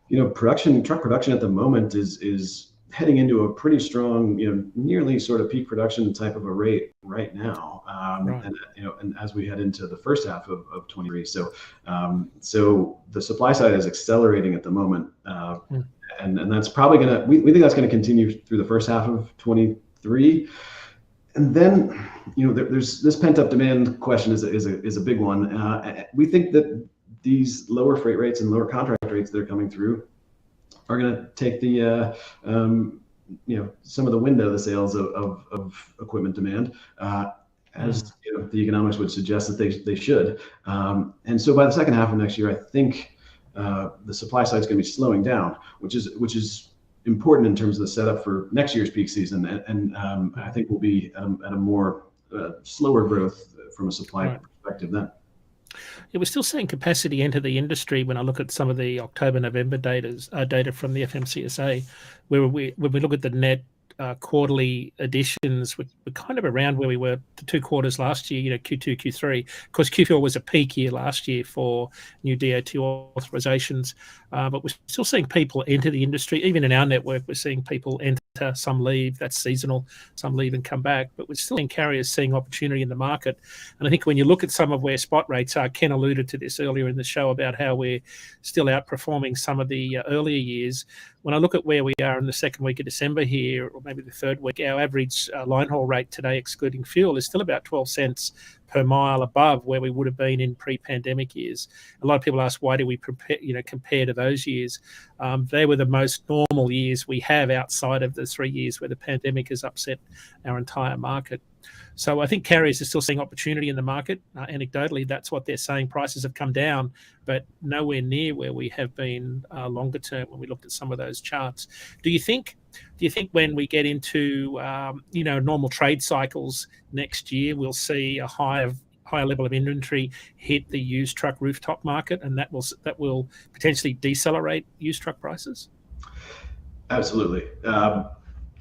truck production at the moment is heading into a pretty strong, nearly sort of peak production type of a rate right now, and as we head into the first half of 23. So the supply side is accelerating at the moment, and that's probably we think that's gonna continue through the first half of 23. And then, there's this pent up demand question is a big one. We think that these lower freight rates and lower contract rates that are coming through are going to take the some of the wind out of the sails of equipment demand, as the economics would suggest that they should. And so by the second half of next year, I think the supply side is going to be slowing down, which is important in terms of the setup for next year's peak season, and I think we'll be at a more slower growth from a supply perspective then. Yeah, we're still seeing capacity enter the industry. When I look at some of the October-November data from the FMCSA, when we look at the net quarterly additions, we're kind of around where we were the 2 quarters last year, Q2, Q3. Of course, Q4 was a peak year last year for new DOT authorizations, but we're still seeing people enter the industry. Even in our network, we're seeing people enter, some leave, that's seasonal, some leave and come back, but we're still seeing carriers seeing opportunity in the market. And I think when you look at some of where spot rates are, Ken alluded to this earlier in the show about how we're still outperforming some of the earlier years. When I look at where we are in the second week of December here, or maybe the third week, our average line haul rate today, excluding fuel, is still about 12 cents per mile above where we would have been in pre-pandemic years. A lot of people ask, why do we compare to those years? They were the most normal years we have outside of the 3 years where the pandemic has upset our entire market. So I think carriers are still seeing opportunity in the market. Anecdotally, that's what they're saying. Prices have come down, but nowhere near where we have been longer term when we looked at some of those charts. Do you think when we get into normal trade cycles next year, we'll see a higher level of inventory hit the used truck rooftop market, and that will potentially decelerate used truck prices? Absolutely.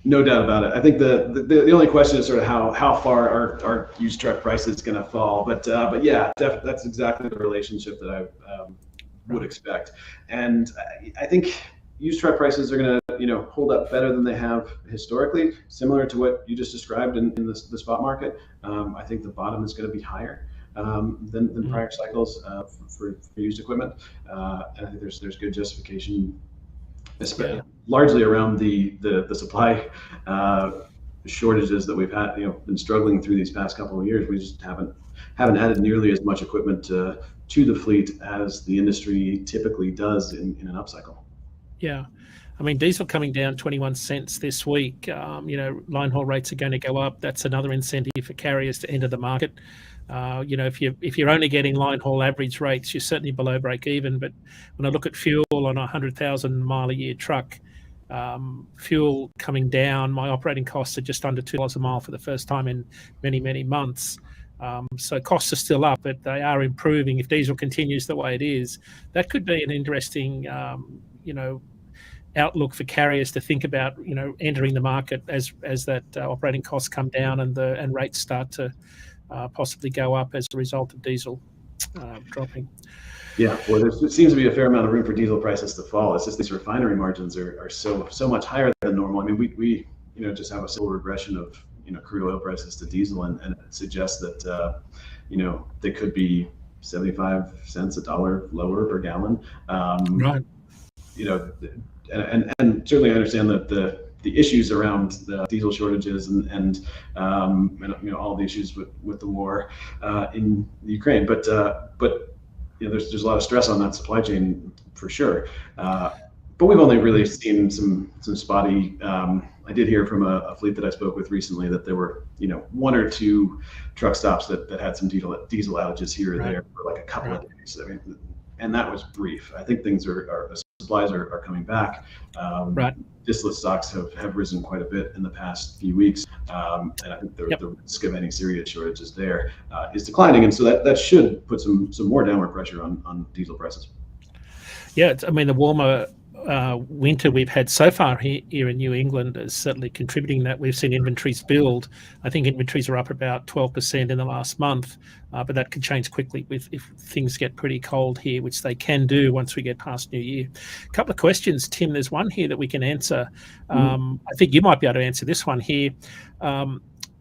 No doubt about it. I think the only question is sort of how far are used truck prices going to fall, but yeah, that's exactly the relationship that I would expect. And I think used truck prices are going to hold up better than they have historically, similar to what you just described in the spot market. I think the bottom is going to be higher than prior cycles for used equipment, and I think there's good justification, largely around the supply shortages that we've had, been struggling through these past couple of years. We just haven't added nearly as much equipment to the fleet as the industry typically does in an upcycle. Yeah. I mean, diesel coming down 21 cents this week. Line haul rates are going to go up. That's another incentive for carriers to enter the market. If you're only getting line haul average rates, you're certainly below break even. But when I look at fuel on a 100,000 mile a year truck, fuel coming down, my operating costs are just under $2 a mile for the first time in many, many months. So costs are still up, but they are improving. If diesel continues the way it is, that could be an interesting, outlook for carriers to think about, entering the market as that operating costs come down and rates start to possibly go up as a result of diesel dropping. Yeah, well, there seems to be a fair amount of room for diesel prices to fall. It's just these refinery margins are so much higher than normal. I mean, we just have a simple regression of crude oil prices to diesel, and it suggests that they could be 75 cents, $1 lower per gallon. Right. And certainly I understand that the issues around the diesel shortages and all the issues with the war in Ukraine, but there's a lot of stress on that supply chain for sure. But we've only really seen some spotty. I did hear from a fleet that I spoke with recently that there were one or two truck stops that had some diesel outages here or there for like a couple of days. I mean, and that was brief. I think things the supplies are coming back. Distillate stocks have risen quite a bit in the past few weeks, and I think the risk of any serious shortages there is declining, and so that should put some more downward pressure on diesel prices. Yeah, I mean, the warmer winter we've had so far here in New England is certainly contributing that. We've seen inventories build. I think inventories are up about 12% in the last month, but that could change quickly if things get pretty cold here, which they can do once we get past New Year. A couple of questions, Tim. There's one here that we can answer. I think you might be able to answer this one here.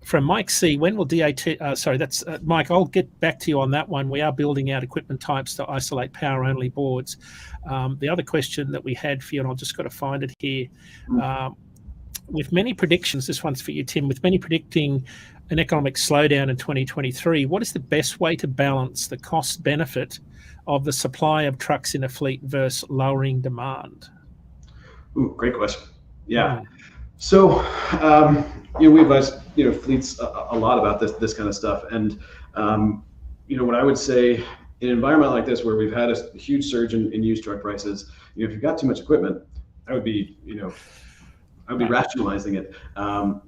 From Mike C, when will DAT, that's Mike, I'll get back to you on that one. We are building out equipment types to isolate power-only boards. The other question that we had for you, and I'll just got to find it here. With many predictions, this one's for you, Tim, with many predicting an economic slowdown in 2023, what is the best way to balance the cost benefit of the supply of trucks in a fleet versus lowering demand? Ooh, great question. Yeah. So, we advise fleets a lot about this kind of stuff, and what I would say in an environment like this where we've had a huge surge in used truck prices, if you've got too much equipment, I would be rationalizing it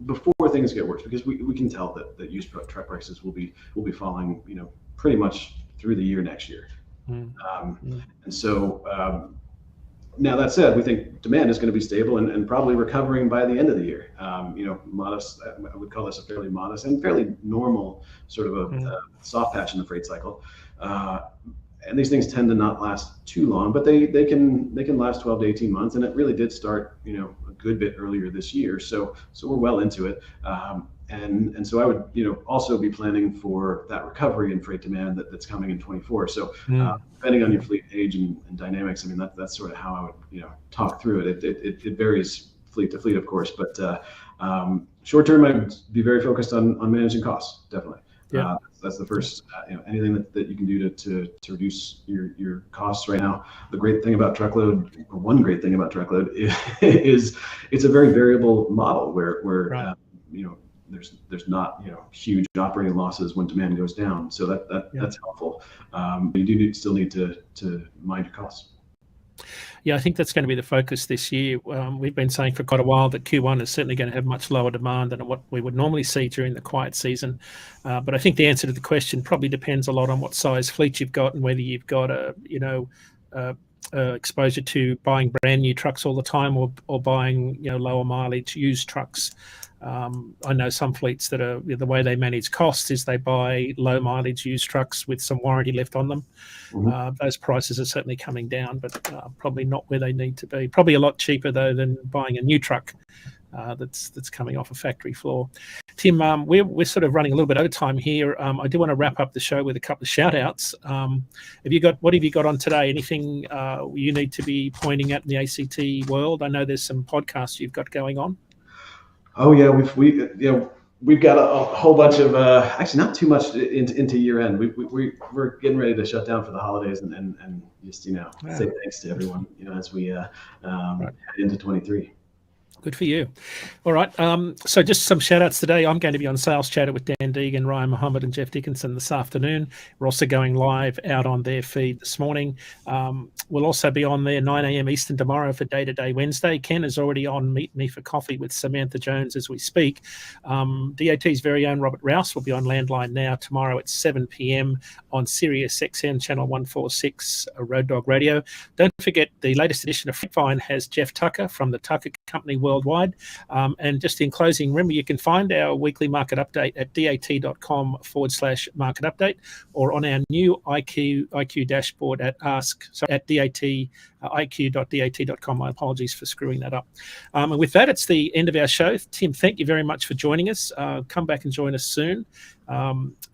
before things get worse, because we can tell that used truck prices will be falling, pretty much through the year next year, and so. Now that said, we think demand is going to be stable and probably recovering by the end of the year. Modest. I would call this a fairly modest and fairly normal sort of a soft patch in the freight cycle. And these things tend to not last too long, but they can last 12 to 18 months. And it really did start, a good bit earlier this year. So we're well into it. And so I would, also be planning for that recovery in freight demand that's coming in 24. So depending on your fleet age and dynamics, I mean, that's sort of how I would, talk through it. It varies fleet to fleet, of course, but short term, I'd be very focused on managing costs, definitely. Yeah. That's the first, anything that you can do to reduce your costs right now. The great thing about truckload, or one great thing about truckload is it's a very variable model where there's not huge operating losses when demand goes down, so that's helpful. You do still need to mind your costs. Yeah, I think that's going to be the focus this year. We've been saying for quite a while that Q1 is certainly going to have much lower demand than what we would normally see during the quiet season. But I think the answer to the question probably depends a lot on what size fleet you've got and whether you've got exposure to buying brand new trucks all the time or buying lower mileage used trucks. I know some fleets that are the way they manage costs is they buy low mileage used trucks with some warranty left on them. Those prices are certainly coming down, but probably not where they need to be. Probably a lot cheaper though than buying a new truck that's coming off a factory floor. Tim, we're sort of running a little bit over time here. I do want to wrap up the show with a couple of shout outs. What have you got on today? Anything you need to be pointing at in the ACT world? I know there's some podcasts you've got going on. Oh yeah, we've got a whole bunch of actually not too much into year end. We're getting ready to shut down for the holidays and just say thanks to everyone as we head into 23. Good for you. All right. So just some shout outs today. I'm going to be on SalesChatter with Dan Deigan, Ryan Muhammad, and Jeff Dickinson this afternoon. We're also going live out on their feed this morning. We'll also be on there 9 a.m. Eastern tomorrow for Day to Day Wednesday. Ken is already on Meet Me for Coffee with Samantha Jones as we speak. DAT's very own Robert Rouse will be on Landline Now tomorrow at 7 p.m. on Sirius XM channel 146 Road Dog Radio. Don't forget the latest edition of Fine has Jeff Tucker from the Tucker Company worldwide. And just in closing, remember you can find our weekly market update at dat.com/market update or on our new IQ dashboard at iq.dat.com. My apologies for screwing that up. And with that, it's the end of our show. Tim, thank you very much for joining us. Come back and join us soon.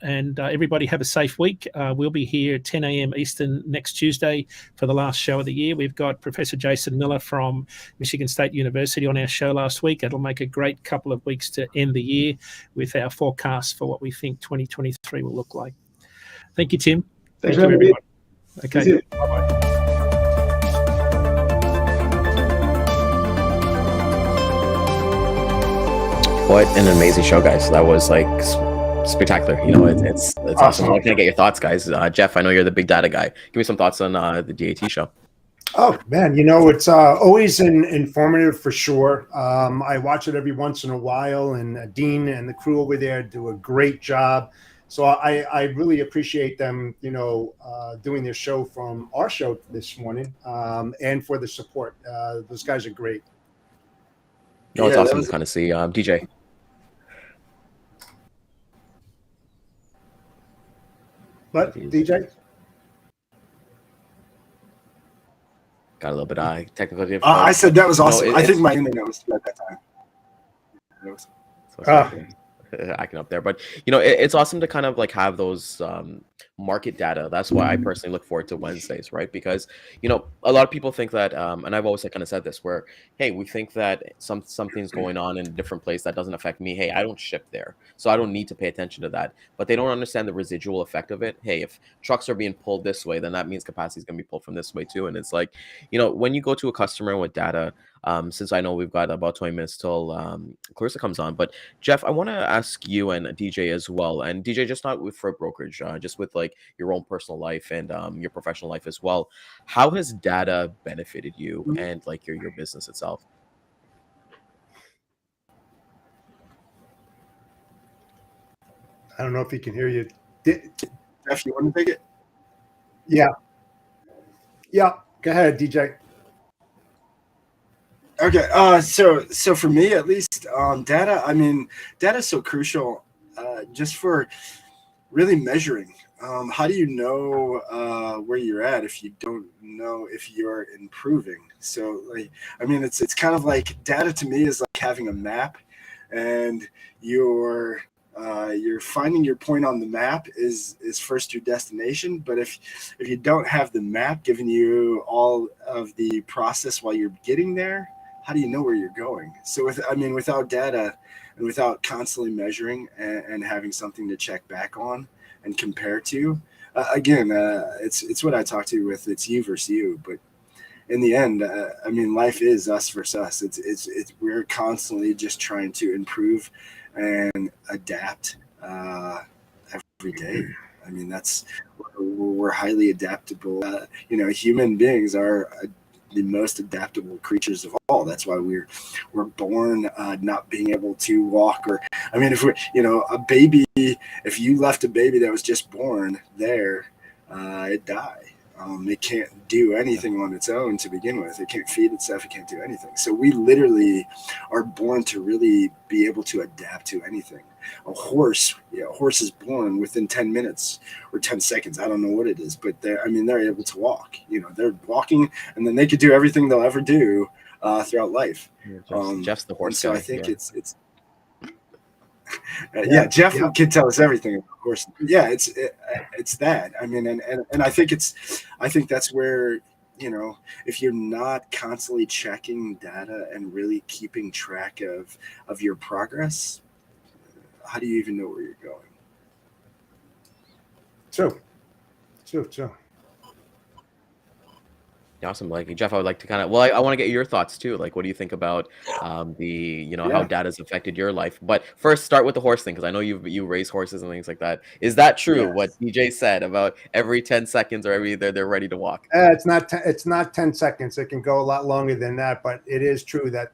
And everybody have a safe week. We'll be here at 10 a.m. Eastern next Tuesday for the last show of the year. We've got Professor Jason Miller from Michigan State University on our show last week. It'll make a great couple of weeks to end the year with our forecast for what we think 2023 will look like. Thank you, Tim. Thanks, Thank you, everyone. Okay. Bye-bye. What an amazing show, guys. That was like spectacular. You know, it's awesome. I can't get your thoughts, guys. Jeff, I know you're the big data guy. Give me some thoughts on the DAT show. Oh man, you know, it's always informative for sure. I watch it every once in a while, and Dean and the crew over there do a great job. So I really appreciate them, you know, doing their show from our show this morning, and for the support. Those guys are great. You know, it's awesome to kind of see DJ. What, DJ? Got a little bit of technical difficulty. I said that was awesome. No, I think my internet was at that time. Acting up there, but you know, it's awesome to kind of like have those market data. That's why I personally look forward to Wednesdays, right? Because you know, a lot of people think that, and I've always kind of said this, where hey, we think that something's going on in a different place that doesn't affect me. Hey, I don't ship there, so I don't need to pay attention to that. But they don't understand the residual effect of it. Hey, if trucks are being pulled this way, then that means capacity is going to be pulled from this way too. And it's like, you know, when you go to a customer with data. Since I know we've got about 20 minutes till Clarissa comes on, but Jeff, I want to ask you and DJ as well, and DJ, just not with for brokerage, just with like your own personal life and your professional life as well. How has data benefited you and like your business itself? I don't know if he can hear you. Jeff, you want to take it? Yeah. Go ahead, DJ. Okay, so for me at least, data. I mean, data is so crucial, just for really measuring. How do you know where you're at if you don't know if you're improving? So, like, I mean, it's kind of like data to me is like having a map, and you're finding your point on the map is first your destination. But if you don't have the map giving you all of the process while you're getting there, how do you know where you're going? So without data and without constantly measuring and having something to check back on and compare to, again, it's what I talk to with, it's you versus you. But in the end, I mean, life is us versus us. It's we're constantly just trying to improve and adapt every day. I mean, we're highly adaptable. You know, human beings are the most adaptable creatures of all. That's why we're born not being able to walk. Or, I mean, if we're, you know, a baby, if you left a baby that was just born there, it die. It can't do anything on its own to begin with. It can't feed itself. It can't do anything. So we literally are born to really be able to adapt to anything. A horse is born within 10 minutes or 10 seconds. I don't know what it is, but they're able to walk. You know, they're walking, and then they could do everything they'll ever do throughout life. Jeff's the horse so guy. I think it's Jeff Yeah. can tell us everything, of course. Yeah, it's that. I mean, and I think that's where, you know, if you're not constantly checking data and really keeping track of your progress, how do you even know where you're going? True. Awesome. Like Jeff, I would like to kind of, well, I want to get your thoughts too. Like, what do you think about how Yeah. data's affected your life? But first, start with the horse thing, because I know you raise horses and things like that. Is that true? What Yes. DJ said about every 10 seconds or every they're ready to walk? It's not 10 seconds. It can go a lot longer than that, but it is true that,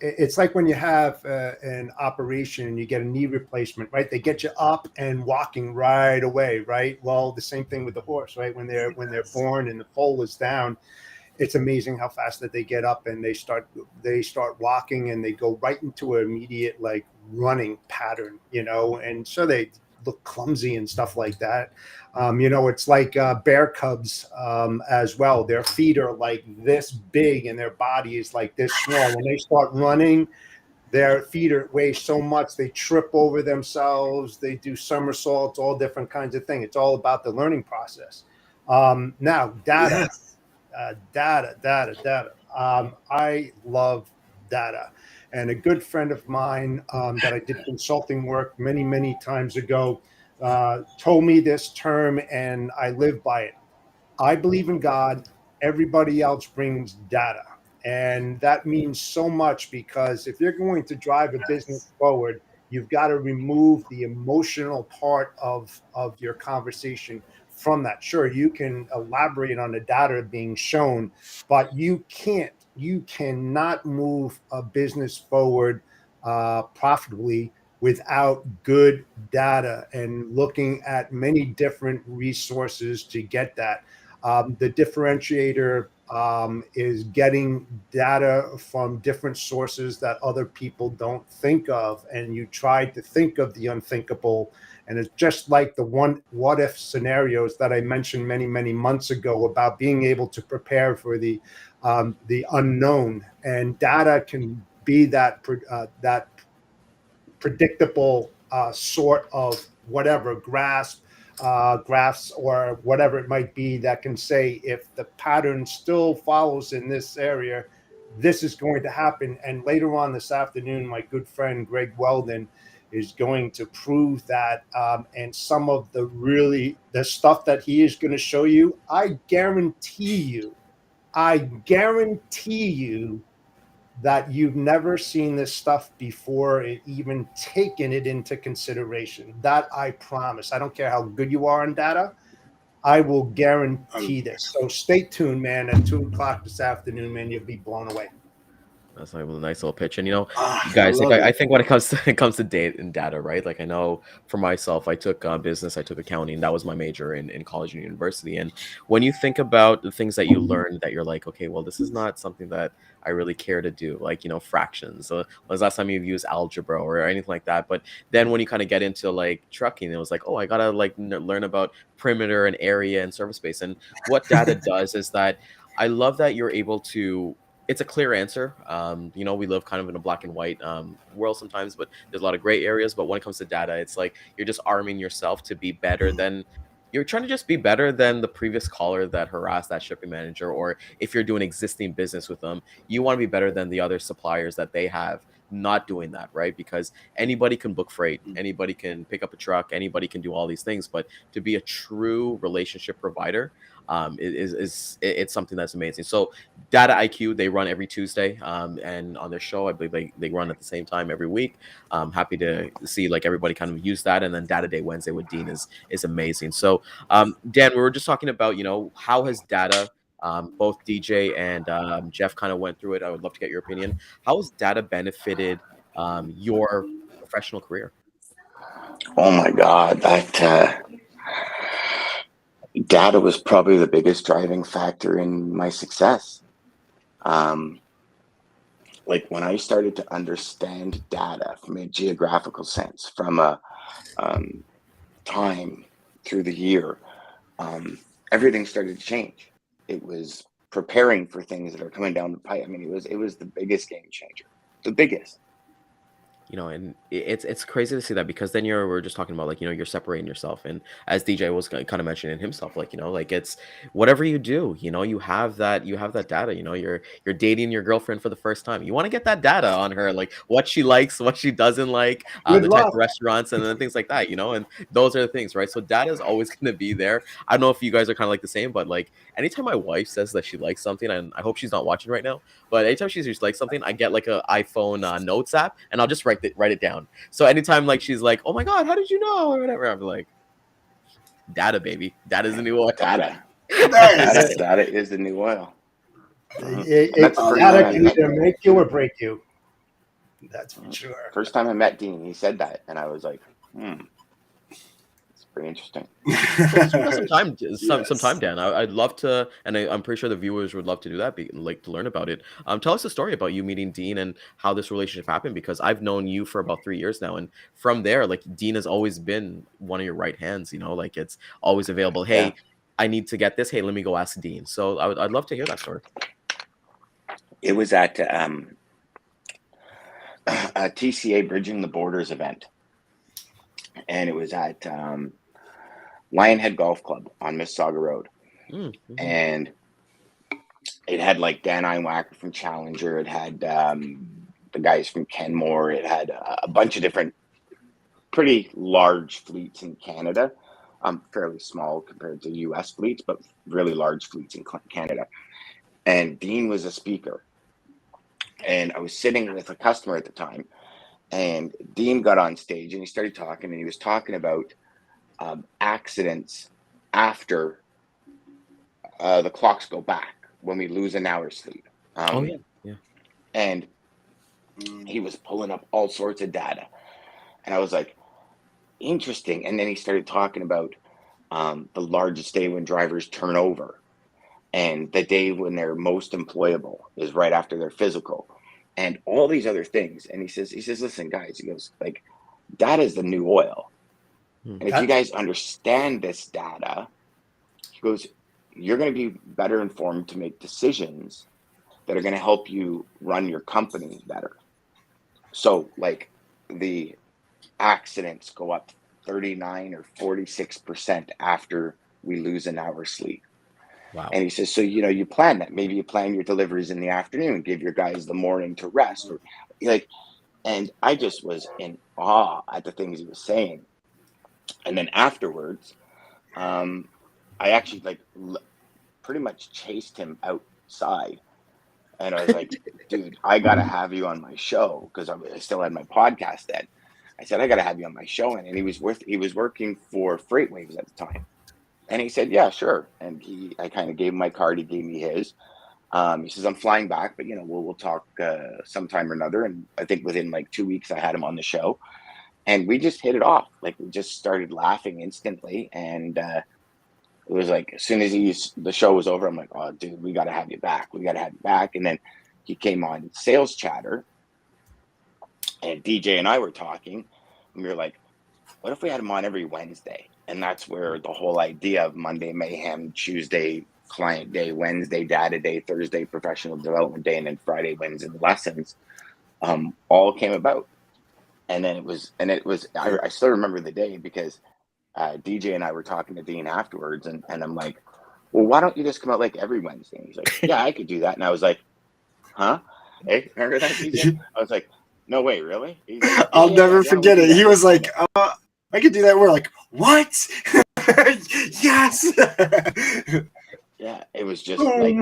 it's like when you have an operation and you get a knee replacement, right? They get you up and walking right away, right? Well, the same thing with the horse, right? When they're born and the foal is down, it's amazing how fast that they get up and they start walking and they go right into an immediate like running pattern, and so they look clumsy and stuff like that. It's like bear cubs as well. Their feet are like this big and their body is like this small. When they start running, their feet weigh so much they trip over themselves. They do somersaults, all different kinds of things. It's all about the learning process. Now, data. Yes. Data. I love data. And a good friend of mine that I did consulting work many, many times ago told me this term, and I live by it. I believe in God. Everybody else brings data. And that means so much because if you're going to drive a business forward, you've got to remove the emotional part of your conversation from that. Sure, you can elaborate on the data being shown, but you cannot move a business forward profitably without good data and looking at many different resources to get that. The differentiator is getting data from different sources that other people don't think of. And you try to think of the unthinkable. And it's just like the what if scenarios that I mentioned many, many months ago about being able to prepare for the unknown. And data can be that predictable sort of whatever graphs or whatever it might be that can say if the pattern still follows in this area, this is going to happen. And later on this afternoon, my good friend Greg Weldon is going to prove that. And some of the stuff that he is going to show you, I guarantee you that you've never seen this stuff before, even taken it into consideration. That I promise. I don't care how good you are on data. I will guarantee this. So stay tuned, man. At 2 o'clock this afternoon, man, you'll be blown away. That's like a nice little pitch. And I guys, like love I it. think when it comes to data and data, right? Like I know for myself, I took business, I took accounting. That was my major in college and university. And when you think about the things that you learn, that you're like, okay, well, this is not something that I really care to do, like fractions. So when's the last time you've used algebra or anything like that? But then when you kind of get into like trucking, it was like, oh, I gotta like learn about perimeter and area and surface space. And what data does is that I love that you're able to, it's a clear answer. We live kind of in a black and white world sometimes, but there's a lot of gray areas. But when it comes to data, it's like you're just arming yourself to be better than, you're trying to just be better than the previous caller that harassed that shipping manager. Or if you're doing existing business with them, you want to be better than the other suppliers that they have not doing that, right? Because anybody can book freight, anybody can pick up a truck, anybody can do all these things. But to be a true relationship provider, it's something that's amazing. So Data IQ, they run every Tuesday, and on their show, I believe they run at the same time every week. Happy to see like everybody kind of use that. And then Data Day Wednesday with Dean is amazing. So Dan, we were just talking about how has data, both DJ and Jeff kind of went through it. I would love to get your opinion. How has data benefited your professional career? Oh my God, that data was probably the biggest driving factor in my success. Like when I started to understand data from a geographical sense, from a time through the year, everything started to change. It was preparing for things that are coming down the pipe. I mean, it was the biggest game changer, the biggest. and it's crazy to see that, because then we're just talking about, like, you're separating yourself, and as DJ was kind of mentioning himself, like, like, it's whatever you do, you have that data, you're dating your girlfriend for the first time, you want to get that data on her, like what she likes, what she doesn't like, Good the type luck. of restaurants and then things like that, and those are the things, right? So data is always going to be there. I don't know if you guys are kind of like the same, but like anytime my wife says that she likes something, and I hope she's not watching right now, but anytime she just likes something, I get like a iPhone Notes app, and I'll just write it down. So anytime like she's like, "Oh my god, how did you know?" or whatever, I'm like, "Data, baby. Data's the new oil." Data. Nice. Data is the new oil. That's the first data time I can met either make you or break you. That's for sure. First time I met Dean, he said that, and I was like, it's pretty interesting. Some time, Dan. I'd love to, and I'm pretty sure the viewers would love to do that, like to learn about it. Tell us a story about you meeting Dean and how this relationship happened, because I've known you for about 3 years now, and from there, like, Dean has always been one of your right hands. Like, it's always available. Hey, Yeah. I need to get this. Hey, let me go ask Dean. So I'd love to hear that story. It was at a TCA Bridging the Borders event, and it was at Lionhead Golf Club on Mississauga Road. Mm-hmm. And it had like Dan Einwacker from Challenger, it had the guys from Kenmore, it had a bunch of different pretty large fleets in Canada, fairly small compared to US fleets, but really large fleets in Canada. And Dean was a speaker, and I was sitting with a customer at the time, and Dean got on stage and he started talking, and he was talking about accidents after the clocks go back, when we lose an hour's sleep. Yeah. And he was pulling up all sorts of data, and I was like, interesting. And then he started talking about the largest day when drivers turn over, and the day when they're most employable is right after their physical, and all these other things. And he says, listen, guys, he goes, like, data is the new oil. And if you guys understand this data, he goes, you're going to be better informed to make decisions that are going to help you run your company better. So, like, the accidents go up 39 or 46% after we lose an hour's sleep. Wow. And he says, so, you plan that. Maybe you plan your deliveries in the afternoon, give your guys the morning to rest. Or like, and I just was in awe at the things he was saying. And then afterwards, I actually pretty much chased him outside. And I was like, dude, I got to have you on my show, because I still had my podcast then. I said, I got to have you on my show. And he was working for Freightwaves at the time. And he said, yeah, sure. And I kind of gave him my card. He gave me his. He says, I'm flying back, but we'll talk sometime or another. And I think within like 2 weeks, I had him on the show, and we just hit it off. Like, we just started laughing instantly. And it was like, as soon as the show was over, I'm like, oh, dude, we got to have you back. We got to have you back. And then he came on SalesChatter, and DJ and I were talking, and we were like, what if we had him on every Wednesday? And that's where the whole idea of Monday Mayhem, Tuesday Client Day, Wednesday Data Day, Thursday Professional Development Day, and then Friday Wins and Lessons all came about. And then it was I still remember the day, because DJ and I were talking to Dean afterwards, and I'm like, well, why don't you just come out like every Wednesday? And he's like, yeah, I could do that. And I was like, huh? Hey, remember that, DJ? I was like, no way, really? Like, yeah, I'll never forget it. He was like, I could do that. We're like, what? Yes. Yeah, it was just like,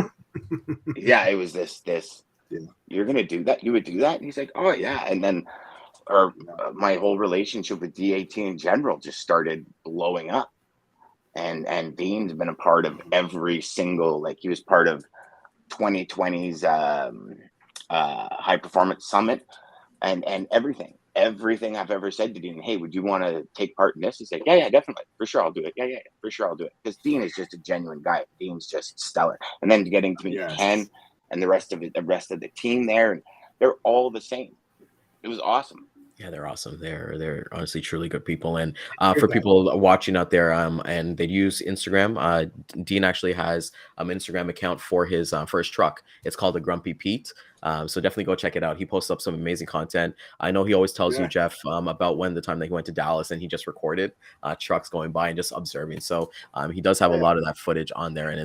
yeah, it was this, you're going to do that? You would do that? And he's like, oh, yeah. And then my whole relationship with DAT in general just started blowing up. And Dean's been a part of every single, like, he was part of 2020's High Performance Summit, and everything I've ever said to Dean, hey, would you want to take part in this? He's like, yeah, definitely, for sure, I'll do it. Yeah, for sure, I'll do it. Because Dean is just a genuine guy. Dean's just stellar. And then getting to meet Ken and the rest of the team there, and they're all the same. It was awesome. Yeah, they're awesome. They're honestly truly good people. And Good for guy. people watching out there, and they use Instagram. Dean actually has Instagram account for his truck. It's called the Grumpy Pete. So definitely go check it out. He posts up some amazing content. I know he always tells you, Yeah. Jeff, about when the time that he went to Dallas and he just recorded trucks going by and just observing. So he does have a lot of that footage on there, and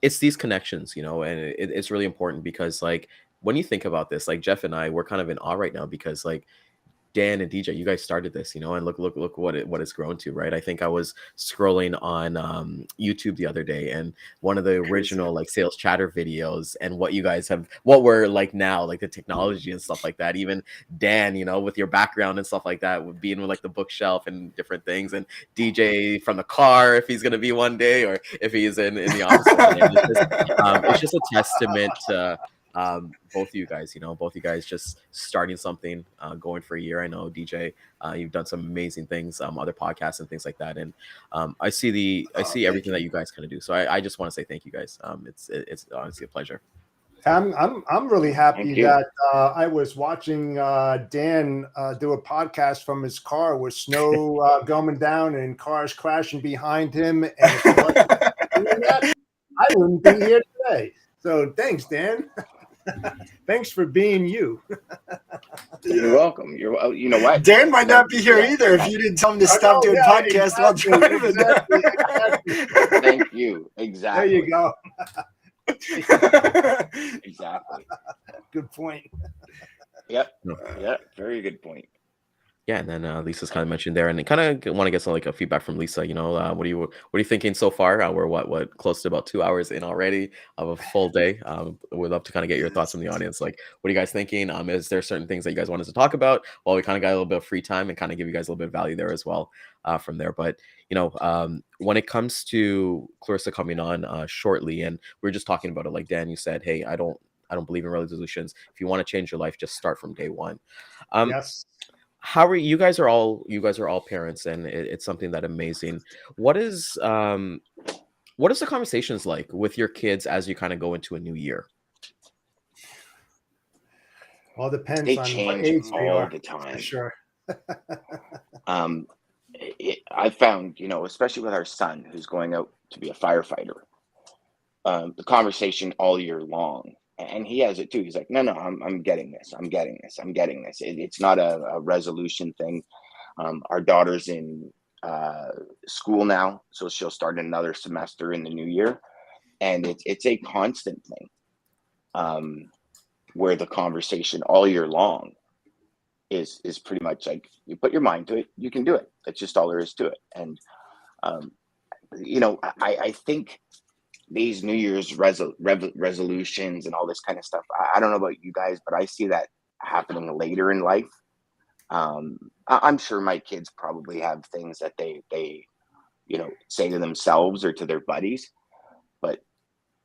it's these connections, and it's really important because like when you think about this, like Jeff and I, we're kind of in awe right now because like Dan and DJ, you guys started this, and look what it's grown to, right? I think I was scrolling on YouTube the other day, and one of the original like sales chatter videos, and what you guys have, what we're like now, like the technology and stuff like that. Even Dan, with your background and stuff like that, would being with like the bookshelf and different things, and DJ from the car if he's gonna be one day, or if he's in the office one day. And it's just a testament to both of you guys, both you guys just starting something, going for a year. I know DJ, you've done some amazing things, other podcasts and things like that. And I see everything that you guys kind of do. So I just want to say thank you guys. It's honestly a pleasure. I'm really happy Thank you. that I was watching Dan do a podcast from his car with snow going down and cars crashing behind him. And if he wasn't doing that, I wouldn't be here today. So thanks, Dan. Thanks for being you. You're welcome. You know what? Dan might not be here either if you didn't tell him to stop doing podcasts while driving. Exactly. Thank you. Exactly. There you go. Exactly. Good point. Yep. Yeah. Very good point. Yeah, and then Lisa's kind of mentioned there, and I kind of want to get some like a feedback from Lisa. What are you thinking so far? We're what close to about 2 hours in already of a full day. We'd love to kind of get your thoughts from the audience. Like, what are you guys thinking? Is there certain things that you guys want us to talk about? While we kind of got a little bit of free time and kind of give you guys a little bit of value there as well from there. But when it comes to Clarissa coming on shortly, and we were just talking about it, like Dan, you said, hey, I don't believe in resolutions. If you want to change your life, just start from day one. Yes. How are you guys are all parents, and it's something that amazing. What is the conversations like with your kids as you kind of go into a new year? Well, it depends They on what change age they all are. the time. For sure. I found, especially with our son who's going out to be a firefighter, the conversation all year long, and he has it too. He's like, no, I'm getting this. I'm getting this. I'm getting this. It's not a resolution thing. Our daughter's in school now, so she'll start another semester in the new year, and it's a constant thing, where the conversation all year long is pretty much like, you put your mind to it, you can do it. That's just all there is to it. And I think these New Year's resolutions and all this kind of stuff, I don't know about you guys, but I see that happening later in life. I'm sure my kids probably have things that they say to themselves or to their buddies, but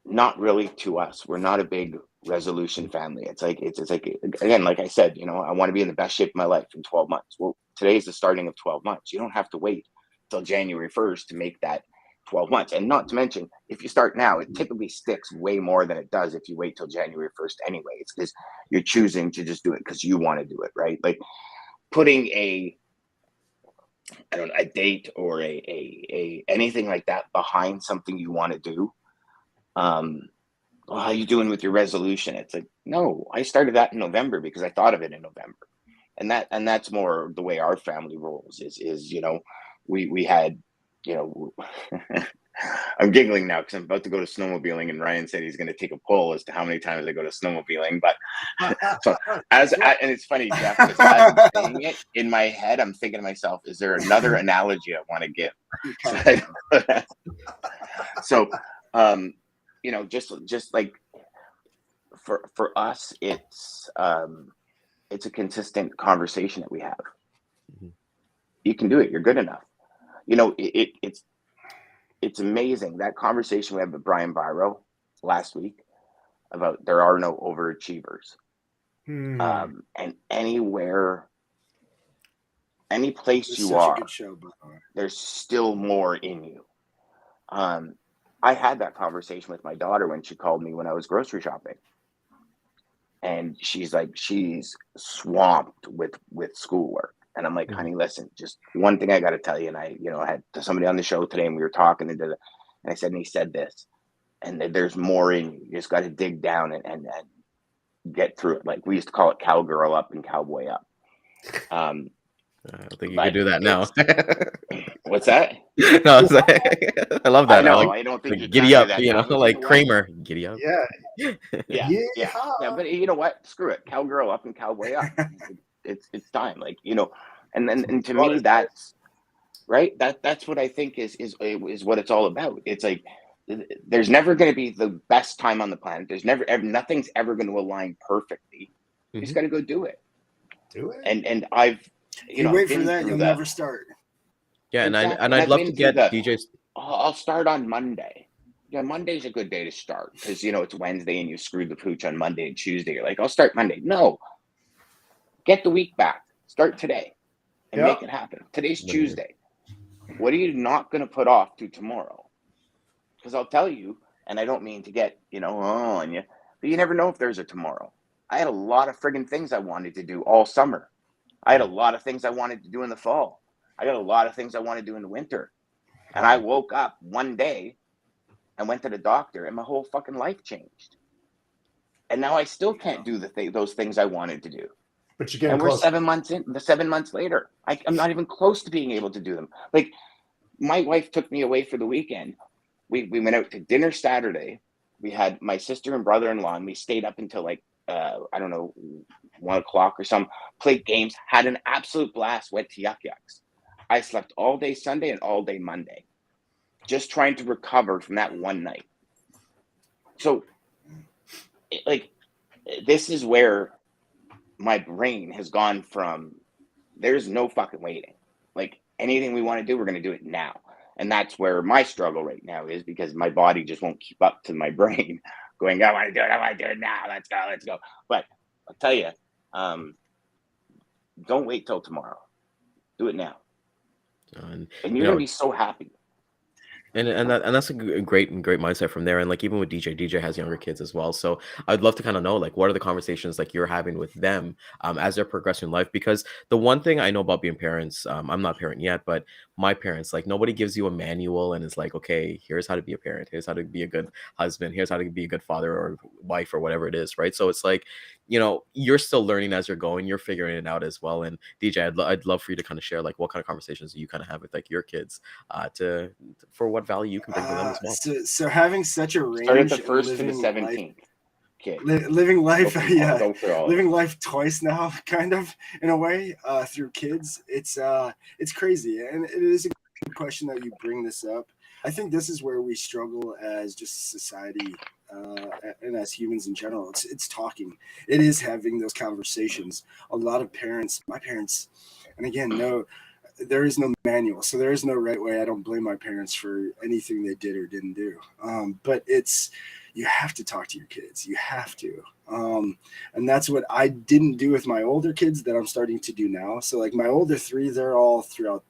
not really to us. We're not a big resolution family. It's like again, like I said, I want to be in the best shape of my life in 12 months. Well, today is the starting of 12 months. You don't have to wait till January 1st to make that 12 months. And not to mention, if you start now, it typically sticks way more than it does if you wait till January 1st anyway. It's because you're choosing to just do it because you want to do it, right? Like putting a date or a anything like that behind something you want to do. Well, how are you doing with your resolution? It's like, no, I started that in November because I thought of it in November. And that's more the way our family rolls is we had, I'm giggling now because I'm about to go to snowmobiling, and Ryan said he's going to take a poll as to how many times I go to snowmobiling. But so and it's funny, Jeff, because as I'm saying it in my head, I'm thinking to myself, is there another analogy I want to give? So, just like for us, it's a consistent conversation that we have. Mm-hmm. You can do it. You're good enough. It's amazing that conversation we had with Brian Biro last week about there are no overachievers. And anywhere, any place you are, a good show, by the way. There's still more in you. I had that conversation with my daughter when she called me when I was grocery shopping. and she's swamped with schoolwork. And I'm like, Mhm. honey, listen, just one thing I got to tell you. And I, I had somebody on the show today, and we were talking, and I said, and he said this, and there's more in you. You just got to dig down and get through it. Like we used to call it cowgirl up and cowboy up. I don't think you But could do that now. What's that? No, it's like, I love that. I know. like, I don't think you giddy can do up, that now. But like you know what? Kramer, giddy up. Yeah. Yeah. Yeehaw. But you know what? Screw it. Cowgirl up and cowboy up. It's time. Like, and to me, that's right. That's what I think is what it's all about. It's like there's never going to be the best time on the planet. There's nothing's ever going to align perfectly. You just got to go do it. Do it. And I've You wait for that, you'll never start. Yeah, Exactly. and I'd love to get DJs. DJs. I'll start on Monday. Yeah, Monday's a good day to start because it's Wednesday and you screwed the pooch on Monday and Tuesday. You're like, I'll start Monday. No, get the week back. Start today and make it happen. Today's Tuesday. What are you not going to put off to tomorrow? Because I'll tell you, and I don't mean to get on you, but you never know if there's a tomorrow. I had a lot of friggin' things I wanted to do all summer. I had a lot of things I wanted to do in the fall. I got a lot of things I want to do in the winter. And I woke up one day and went to the doctor, and my whole fucking life changed. And now I still can't do those things I wanted to do. But you're getting and we're close. 7 months in. 7 months later, I'm not even close to being able to do them. Like, my wife took me away for the weekend. We went out to dinner Saturday. We had my sister and brother-in-law, and we stayed up until like I don't know, 1 o'clock or something. Played games, had an absolute blast. Went to Yuck Yucks. I slept all day Sunday and all day Monday, just trying to recover from that one night. So, this is where my brain has gone from there's no fucking waiting. Like, anything we want to do, we're going to do it now. And that's where my struggle right now is, because my body just won't keep up to my brain going, I want to do it now. Let's go. But I'll tell you, don't wait till tomorrow. Do it now. And you're going to be so happy. And that's a great mindset from there. And like, even with DJ has younger kids as well, so I'd love to kind of know, like, what are the conversations like you're having with them as they're progressing in life? Because the one thing I know about being parents, I'm not a parent yet, but my parents, like, nobody gives you a manual and is like, okay, here's how to be a parent, here's how to be a good husband, here's how to be a good father or wife or whatever it is, right? So it's like, you're still learning as you're going, you're figuring it out as well. And DJ, I'd love for you to kind of share, like, what kind of conversations you kind of have with like your kids for what value you can bring to them as well. So having such a range, start at the 1st to the 17th. Living life, living life. life twice now, kind of, in a way, through kids. It's crazy, and it is a good question that you bring this up. I think this is where we struggle as just society and as humans in general. It's talking. It is having those conversations. A lot of parents, my parents, and again, no, there is no manual, so there is no right way. I don't blame my parents for anything they did or didn't do. But you have to talk to your kids. You have to. And that's what I didn't do with my older kids that I'm starting to do now. So like my older 3, they're all throughout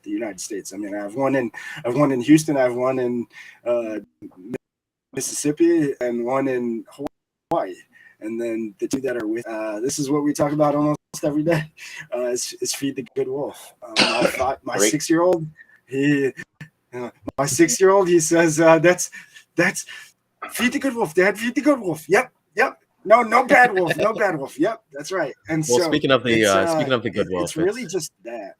the United States. I mean, I have one in Houston, I have one in Mississippi, and one in Hawaii. And then the 2 that are with, this is what we talk about almost every day, is feed the good wolf. My 6-year-old, he says, that's feed the good wolf, Dad, feed the good wolf. Yep. No bad wolf, no bad wolf. Yep, that's right. And well, so speaking of the good wolf, it's really just that.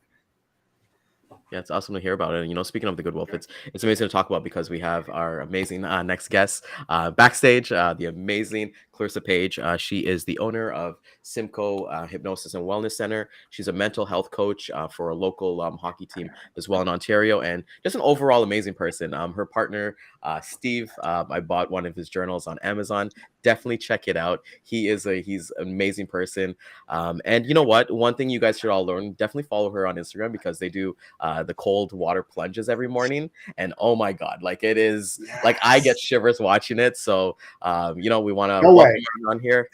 Yeah, it's awesome to hear about it. And, speaking of the good wolf, it's amazing to talk about, because we have our amazing next guest backstage, the amazing Clarissa Page. She is the owner of Simcoe Hypnosis and Wellness Center. She's a mental health coach for a local hockey team as well in Ontario, and just an overall amazing person. Her partner, Steve, I bought one of his journals on Amazon. Definitely check it out. He's an amazing person. And you know what? One thing you guys should all learn, definitely follow her on Instagram, because they do the cold water plunges every morning. And oh my God, like, it is, like, I get shivers watching it. So, we want to welcome her on here.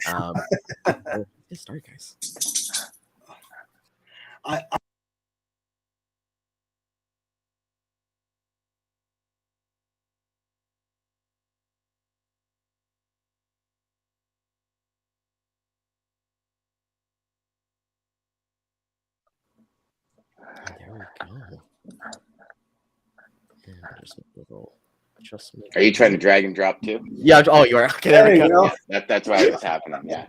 Get started, guys. There we go. And there's a little adjustment. Are you trying to drag and drop too? Yeah. Oh, you are. Okay, there we go. Yeah, that's why it was happening. Yeah.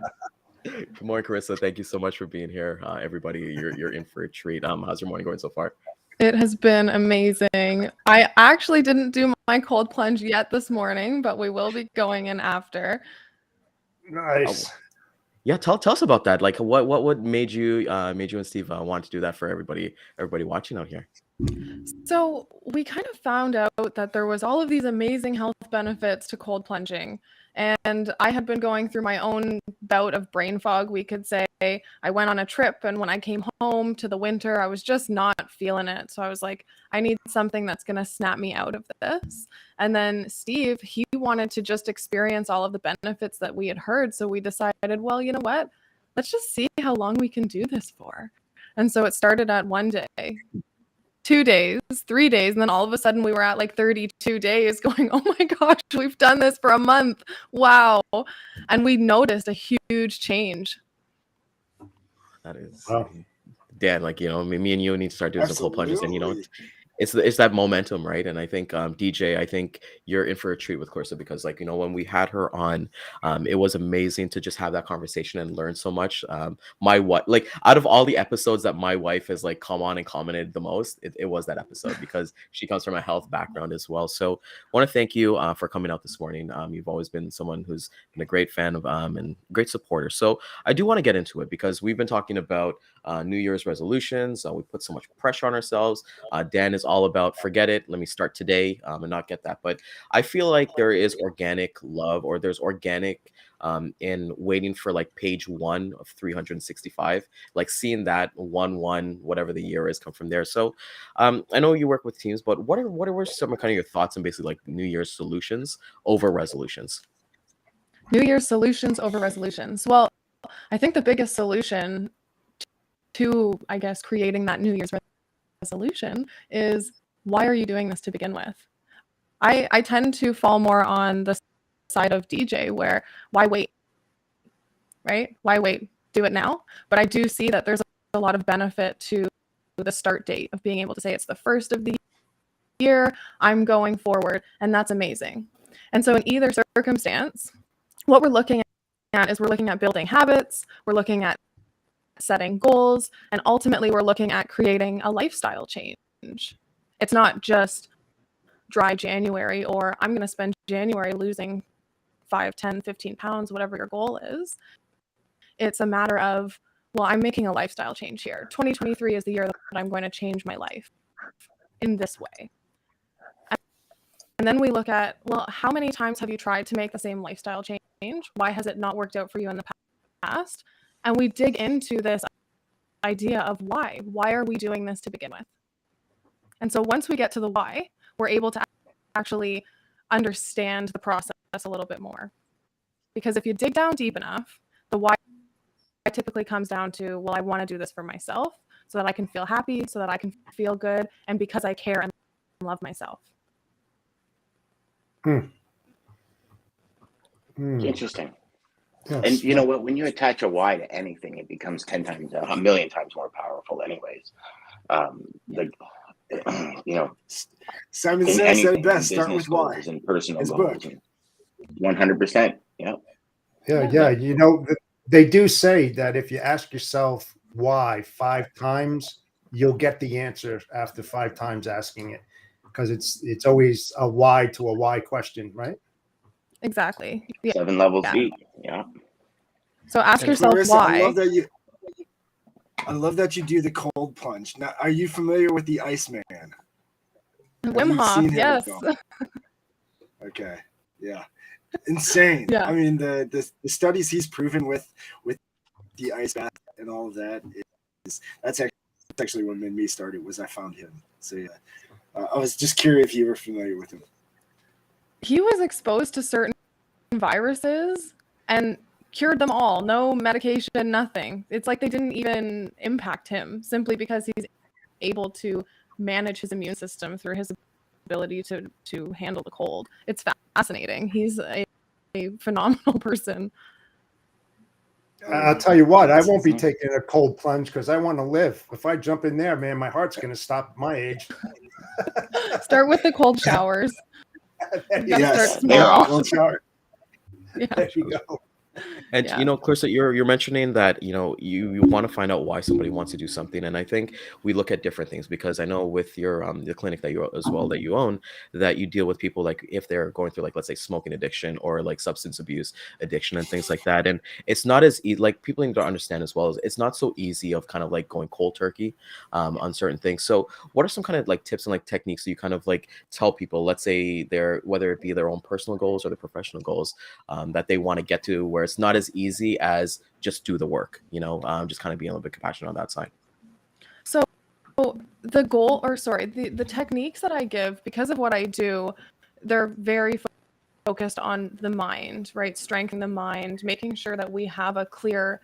Good morning, Carissa. Thank you so much for being here. Everybody, you're in for a treat. How's your morning going so far? It has been amazing. I actually didn't do my cold plunge yet this morning, but we will be going in after. Nice. Yeah, tell us about that. Like, what made you and Steve want to do that for everybody watching out here? So we kind of found out that there was all of these amazing health benefits to cold plunging. And I had been going through my own bout of brain fog, we could say. I went on a trip, and when I came home to the winter, I was just not feeling it. So I was like, I need something that's going to snap me out of this. And then Steve, he wanted to just experience all of the benefits that we had heard. So we decided, well, you know what? Let's just see how long we can do this for. And so it started at 1 day. 2 days, 3 days, and then all of a sudden we were at like 32 days going, oh my gosh, we've done this for a month. Wow. And we noticed a huge change. That is, Wow. Dan, like, me and you need to start doing some cold plunges, and it's that momentum, right? And I think DJ, I think you're in for a treat with Corsa, because when we had her on, it was amazing to just have that conversation and learn so much. My wife, like, out of all the episodes that my wife has like come on and commented the most, it was that episode, because she comes from a health background as well. So I want to thank you for coming out this morning. You've always been someone who's been a great fan of and great supporter. So I do want to get into it, because we've been talking about New Year's resolutions. We put so much pressure on ourselves. Dan is all about forget it, let me start today, and not get that. But I feel like there is organic love, or there's organic in waiting for like page 1 of 365, like seeing that 1 whatever the year is come from there. So I know you work with teams, but what are some of kind of your thoughts on basically like New Year's solutions over resolutions? New Year's solutions over resolutions. Well, I think the biggest solution to, I guess, creating that New Year's resolution is, why are you doing this to begin with? I tend to fall more on the side of DJ, where why wait, right? Why wait? Do it now. But I do see that there's a lot of benefit to the start date of being able to say it's the first of the year, I'm going forward, and that's amazing. And so in either circumstance, what we're looking at is we're looking at building habits, we're looking at setting goals, and ultimately we're looking at creating a lifestyle change. It's not just dry January, or I'm going to spend January losing 5, 10, 15 pounds, whatever your goal is. It's a matter of, well, I'm making a lifestyle change here. 2023 is the year that I'm going to change my life in this way. And then we look at, well, how many times have you tried to make the same lifestyle change? Why has it not worked out for you in the past? And we dig into this idea of why. Why are we doing this to begin with? And so once we get to the why, we're able to actually understand the process a little bit more. Because if you dig down deep enough, the why typically comes down to, well, I want to do this for myself so that I can feel happy, so that I can feel good, and because I care and love myself. Interesting. Yes. And you know what? When you attach a why to anything, it becomes 10 times, a million times more powerful. Anyways, Simon says it best. Start business with why. goals and personal His goals. book. 100%. Yeah. Yeah. They do say that if you ask yourself why 5 times, you'll get the answer after 5 times asking it, because it's always a why to a why question, right? Exactly. Yeah. 7 levels deep. Yeah. So ask yourself Clarissa, why. I love that you do the cold plunge. Now, are you familiar with the Iceman? Wim Hof, yes. Okay. Yeah. Insane. Yeah. I mean, the studies he's proven with the ice bath and all of that that's actually what made me start it, was I found him. So yeah, I was just curious if you were familiar with him. He was exposed to certain viruses and cured them all. No medication, nothing. It's like they didn't even impact him, simply because he's able to manage his immune system through his ability to handle the cold. It's fascinating. He's a phenomenal person. I'll tell you what, I won't be taking a cold plunge because I want to live. If I jump in there, man, my heart's going to stop at my age. Start with the cold showers. There You you gotta Yes, start they're small. cold shower. Yeah. There you go. And Yeah. you know, Clarissa, you're mentioning that you want to find out why somebody wants to do something, and I think we look at different things because I know with your the clinic that you as well that you own, that you deal with people like if they're going through like let's say smoking addiction or like substance abuse addiction and things like that, and it's not as like people need to understand as well as it's not so easy of kind of like going cold turkey on certain things. So what are some kind of like tips and like techniques that you kind of like tell people, let's say they're whether it be their own personal goals or their professional goals that they want to get to, where it's not as easy as just do the work, just kind of being a little bit compassionate on that side. So the goal, or sorry, the techniques that I give, because of what I do, they're very focused on the mind, right? Strengthening the mind, making sure that we have a clear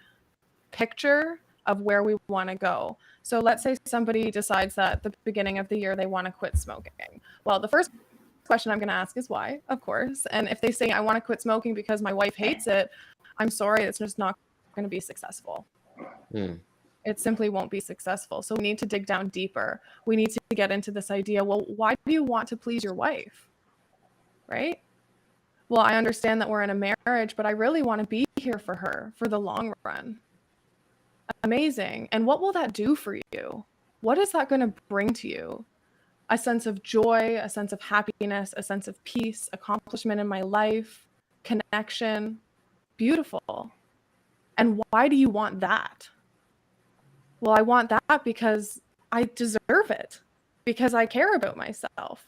picture of where we want to go. So let's say somebody decides that at the beginning of the year they want to quit smoking. Well, the first question I'm going to ask is why, of course. And if they say I want to quit smoking because my wife hates it, I'm sorry, it's just not going to be successful. It simply won't be successful. So we need to dig down deeper. We need to get into this idea, well, why do you want to please your wife? Right? Well, I understand that we're in a marriage, but I really want to be here for her for the long run. Amazing. And what will that do for you? What is that going to bring to you? A sense of joy, a sense of happiness, a sense of peace, accomplishment in my life, connection. Beautiful. And why do you want that? Well, I want that because I deserve it, because I care about myself,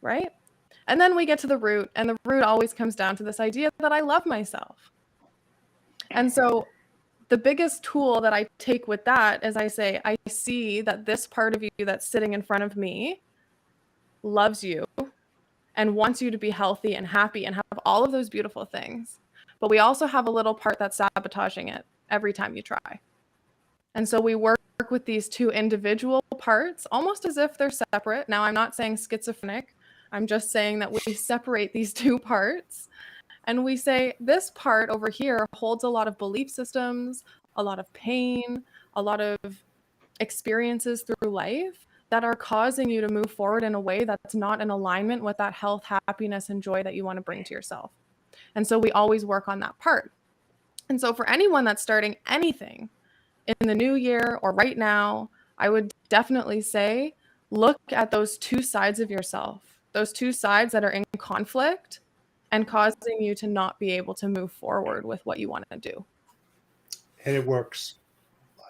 right? And then we get to the root, and the root always comes down to this idea that I love myself. And so the biggest tool that I take with that is I say, I see that this part of you that's sitting in front of me loves you and wants you to be healthy and happy and have all of those beautiful things. But we also have a little part that's sabotaging it every time you try. And so we work with these two individual parts, almost as if they're separate. Now, I'm not saying schizophrenic. I'm just saying that we separate these two parts. And we say, this part over here holds a lot of belief systems, a lot of pain, a lot of experiences through life that are causing you to move forward in a way that's not in alignment with that health, happiness, and joy that you want to bring to yourself. And so we always work on that part. And so for anyone that's starting anything in the new year or right now, I would definitely say, look at those two sides of yourself, those two sides that are in conflict and causing you to not be able to move forward with what you want to do. And it works.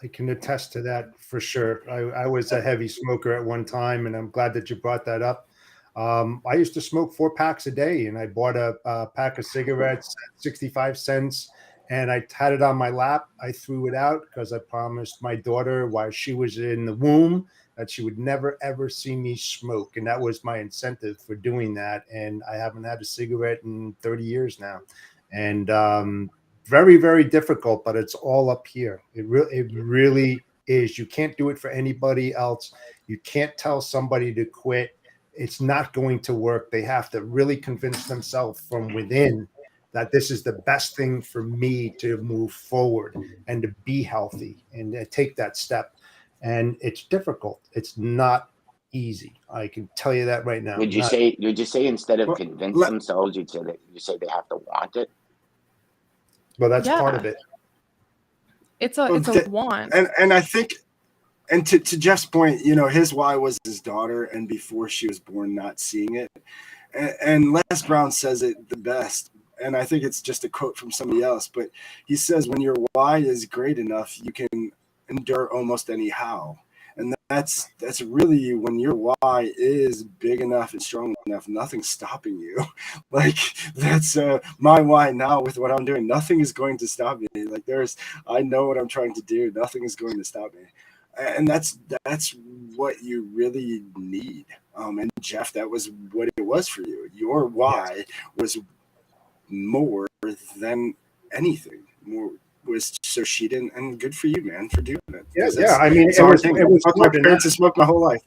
I can attest to that for sure. I was a heavy smoker at one time, and I'm glad that you brought that up. I used to smoke 4 packs a day, and I bought a pack of cigarettes at 65 cents, and I had it on my lap. I threw it out because I promised my daughter while she was in the womb that she would never, ever see me smoke. And that was my incentive for doing that. And I haven't had a cigarette in 30 years now. And very, very difficult, but it's all up here. It really is. You can't do it for anybody else. You can't tell somebody to quit. It's not going to work. They have to really convince themselves from within that this is the best thing for me to move forward and to be healthy and take that step. And it's difficult. It's not easy. I can tell you that right now. Would you say instead of convince themselves, you say they have to want it? Well, that's part of it. It's a want. And I think, and to Jeff's point, his why was his daughter, and before she was born, not seeing it. And Les Brown says it the best. And I think it's just a quote from somebody else, but he says, when your why is great enough, you can endure almost anyhow. And that's really when your why is big enough and strong enough, nothing's stopping you. Like that's my why now with what I'm doing. Nothing is going to stop me. Like I know what I'm trying to do. Nothing is going to stop me. And that's what you really need. And Jeff, that was what it was for you. Your why was more than anything. More was so she didn't, and good for you, man, for doing it. Yeah. I mean, it was my parents have smoked my whole life.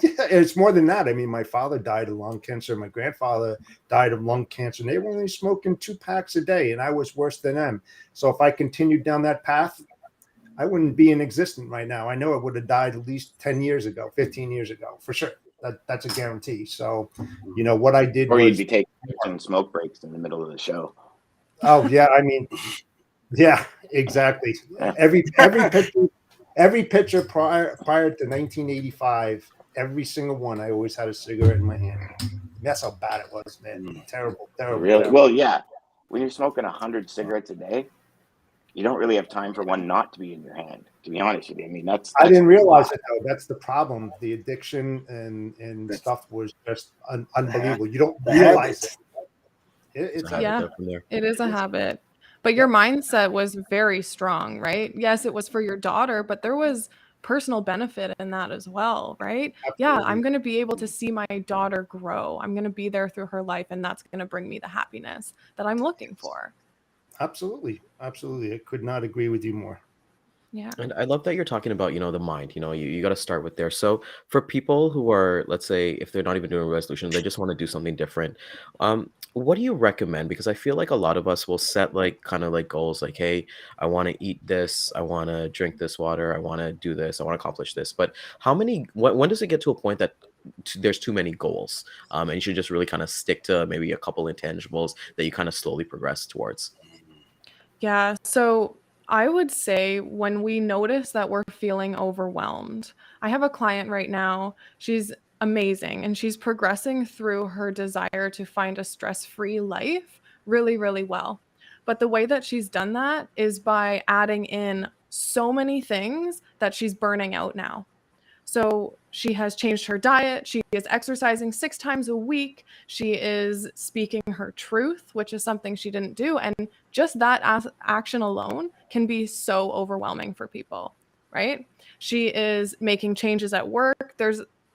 It's more than that. I mean, my father died of lung cancer. My grandfather died of lung cancer. And they were only smoking 2 packs a day, and I was worse than them. So if I continued down that path, I wouldn't be in existence right now. I know I would have died at least 10 years ago, 15 years ago, for sure. That's a guarantee. So, what I did Or you'd was, be taking smoke breaks in the middle of the show. oh yeah, I mean, yeah, exactly. Every picture prior to 1985, every single one, I always had a cigarette in my hand. That's how bad it was, man. Terrible, terrible, Really? terrible. Well, yeah. When you're smoking 100 cigarettes a day, you don't really have time for one not to be in your hand. To be honest with you, I mean that's I didn't a realize lot. it though. That's the problem. The addiction and stuff was just unbelievable. You don't The realize habits. It's habit Yeah, there from there. it is a habit. But your mindset was very strong, right? Yes, it was for your daughter, but there was personal benefit in that as well, right? Yeah, absolutely. I'm going to be able to see my daughter grow. I'm going to be there through her life, and that's going to bring me the happiness that I'm looking for. Absolutely. Absolutely. I could not agree with you more. Yeah. And I love that you're talking about, the mind. You got to start with there. So for people who are, let's say, if they're not even doing a resolution, they just want to do something different. What do you recommend? Because I feel like a lot of us will set like kind of like goals, like, hey, I want to eat this, I want to drink this water, I want to do this, I want to accomplish this. But when does it get to a point that there's too many goals, and you should just really kind of stick to maybe a couple intangibles that you kind of slowly progress towards? Yeah. So I would say when we notice that we're feeling overwhelmed, I have a client right now. She's amazing and she's progressing through her desire to find a stress free life really, really well. But the way that she's done that is by adding in so many things that she's burning out now. So she has changed her diet. She is exercising 6 times a week. She is speaking her truth, which is something she didn't do. And just that action alone can be so overwhelming for people, right? She is making changes at work.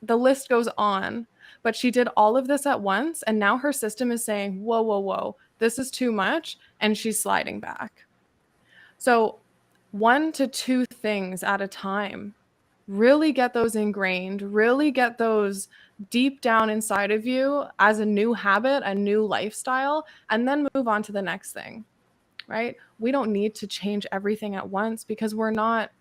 The list goes on, but she did all of this at once. And now her system is saying, whoa, whoa, whoa, this is too much. And she's sliding back. So 1 to 2 things at a time, really get those ingrained, really get those deep down inside of you as a new habit, a new lifestyle, and then move on to the next thing, right? We don't need to change everything at once because we're not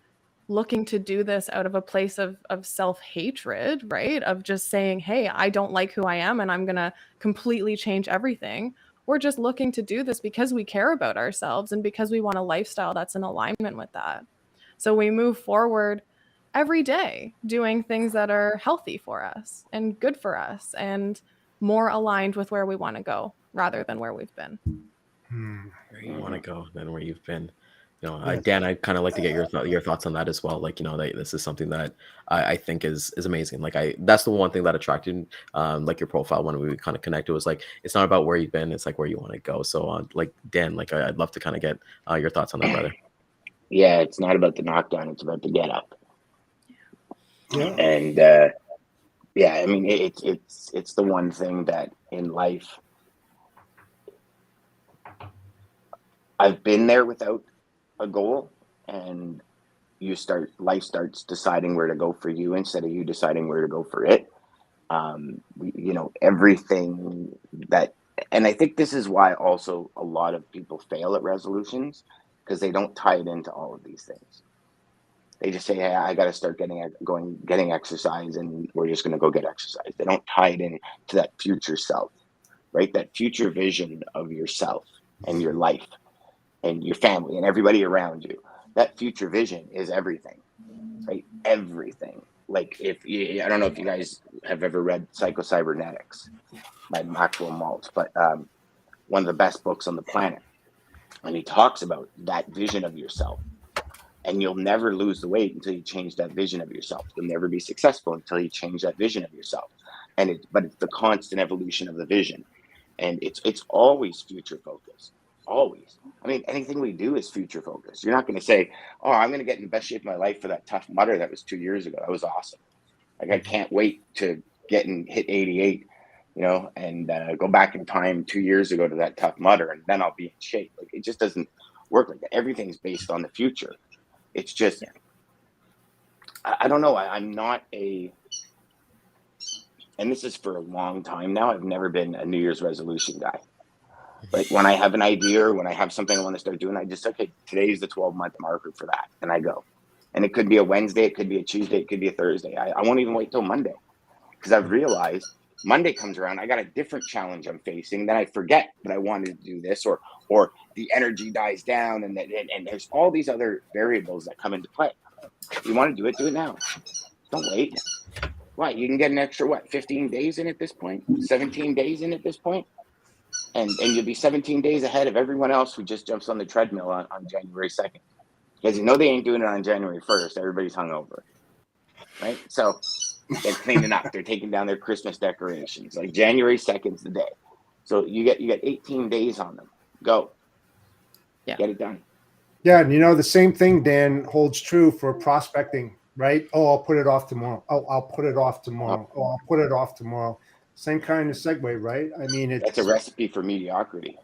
looking to do this out of a place of self-hatred, right? Of just saying, hey, I don't like who I am and I'm going to completely change everything. We're just looking to do this because we care about ourselves and because we want a lifestyle that's in alignment with that. So we move forward every day doing things that are healthy for us and good for us and more aligned with where we want to go rather than where we've been. Where you want to go than where you've been. Yeah. Dan, I'd kind of like to get your thoughts on that as well. Like, that this is something that I think is amazing. Like, that's the one thing that attracted like your profile when we kind of connected, was like, it's not about where you've been, it's like where you want to go. So like Dan, like I'd love to kind of get your thoughts on that, brother. Yeah, it's not about the knockdown; it's about the get up. Yeah. And yeah, I mean, it's the one thing that in life I've been there without a goal, and life starts deciding where to go for you instead of you deciding where to go for it. Everything that, and I think this is why also a lot of people fail at resolutions, because they don't tie it into all of these things. They just say, hey, I got to start getting exercise, and we're just going to go get exercise. They don't tie it in to that future self, right? That future vision of yourself and your life and your family and everybody around you. That future vision is everything, right? Everything. Like I don't know if you guys have ever read Psycho-Cybernetics by Maxwell Maltz, but one of the best books on the planet. And he talks about that vision of yourself. And you'll never lose the weight until you change that vision of yourself. You'll never be successful until you change that vision of yourself. But it's the constant evolution of the vision. And it's always future focused. Always. I mean, anything we do is future focused. You're not going to say, oh, I'm going to get in the best shape of my life for that Tough Mudder that was 2 years ago. That was awesome. Like, I can't wait to get and hit 88, and go back in time 2 years ago to that Tough Mudder, and then I'll be in shape. Like, it just doesn't work like that. Everything's based on the future. It's just, I don't know. I'm not a and this is for a long time now, I've never been a New Year's resolution guy. Like when I have an idea or when I have something I want to start doing, I just, okay, today's the 12-month marker for that. And I go. And it could be a Wednesday, it could be a Tuesday, it could be a Thursday. I won't even wait till Monday, because I've realized Monday comes around, I got a different challenge I'm facing. Then I forget that I wanted to do this, or the energy dies down, and there's all these other variables that come into play. You want to do it now. Don't wait. What, you can get an extra 15 days in at this point, 17 days in at this point, and you'll be 17 days ahead of everyone else who just jumps on the treadmill on January 2nd, because they ain't doing it on January 1st. Everybody's hungover, right? So they're cleaning up, they're taking down their Christmas decorations. Like January 2nd's the day, so you get 18 days on them. Go, get it done. Yeah, and the same thing, Dan, holds true for prospecting, right? Oh, I'll put it off tomorrow. Oh, I'll put it off tomorrow. Oh, I'll put it off tomorrow. Same kind of segue, right? I mean, that's a recipe for mediocrity.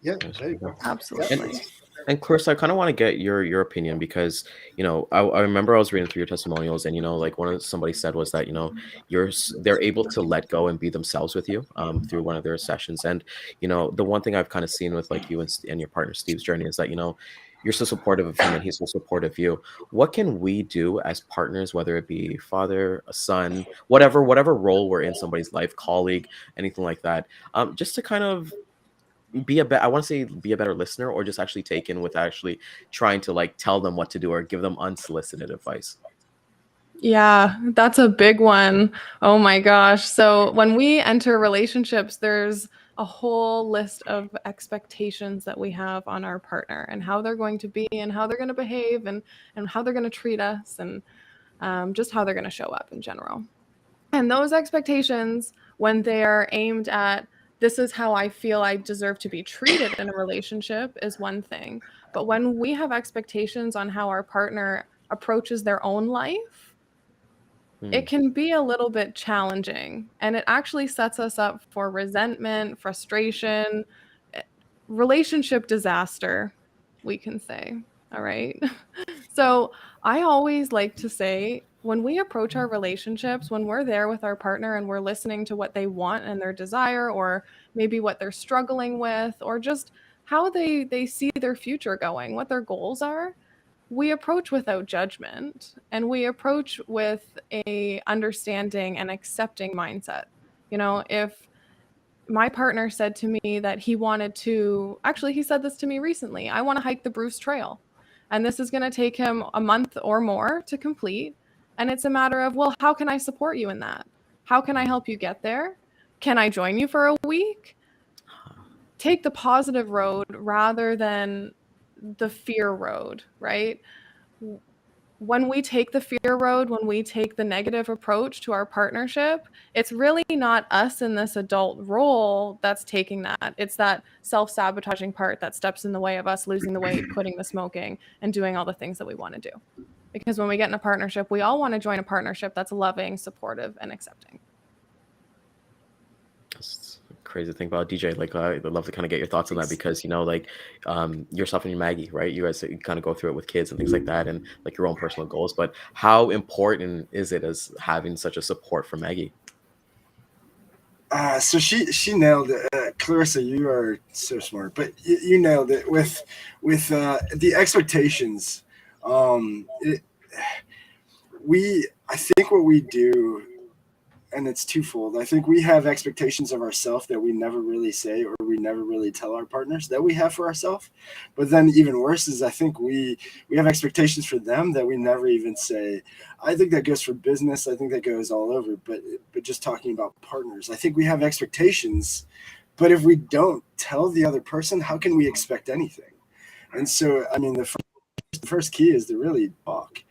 Yeah, there you go. Absolutely. And Clarissa, I kind of want to get your opinion, because I remember I was reading through your testimonials, and like somebody said was that they're able to let go and be themselves with you through one of their sessions. And the one thing I've kind of seen with like you and your partner Steve's journey is that you're so supportive of him and he's so supportive of you. What can we do as partners, whether it be father, a son, whatever role we're in somebody's life, colleague, anything like that, just to kind of be a better listener, or just actually take in with actually trying to like tell them what to do or give them unsolicited advice? Yeah, that's a big one. Oh my gosh. So when we enter relationships, there's a whole list of expectations that we have on our partner, and how they're going to be, and how they're going to behave, and how they're going to treat us, and just how they're going to show up in general. And those expectations, when they are aimed at, this is how I feel I deserve to be treated in a relationship, is one thing. But when we have expectations on how our partner approaches their own life, it can be a little bit challenging, and it actually sets us up for resentment, frustration, relationship disaster, we can say. All right. So I always like to say, when we approach our relationships, when we're there with our partner and we're listening to what they want and their desire, or maybe what they're struggling with, or just how they see their future going, what their goals are, we approach without judgment, and we approach with a understanding and accepting mindset. If my partner said to me that he wanted to, actually, he said this to me recently, I want to hike the Bruce Trail, and this is going to take him a month or more to complete. And it's a matter of, well, how can I support you in that? How can I help you get there? Can I join you for a week? Take the positive road rather than the fear road, right? When we take the fear road, when we take the negative approach to our partnership, it's really not us in this adult role that's taking that. It's that self-sabotaging part that steps in the way of us losing the weight, quitting the smoking, and doing all the things that we want to do. Because when we get in a partnership, we all want to join a partnership that's loving, supportive, and accepting. That's crazy thing about DJ. Like, I'd love to kind of get your thoughts on that, because yourself and your Maggie, right? You guys kind of go through it with kids and things like that, and like your own personal goals. But how important is it as having such a support from Maggie? So she nailed it. Clarissa, you are so smart, but you nailed it with the expectations. I think what we do, and it's twofold. I think we have expectations of ourselves that we never really say, or we never really tell our partners that we have for ourselves. But then even worse is, I think we have expectations for them that we never even say. I think that goes for business. I think that goes all over. But just talking about partners, I think we have expectations, but if we don't tell the other person, how can we expect anything? And so, I mean, the first key is to really talk.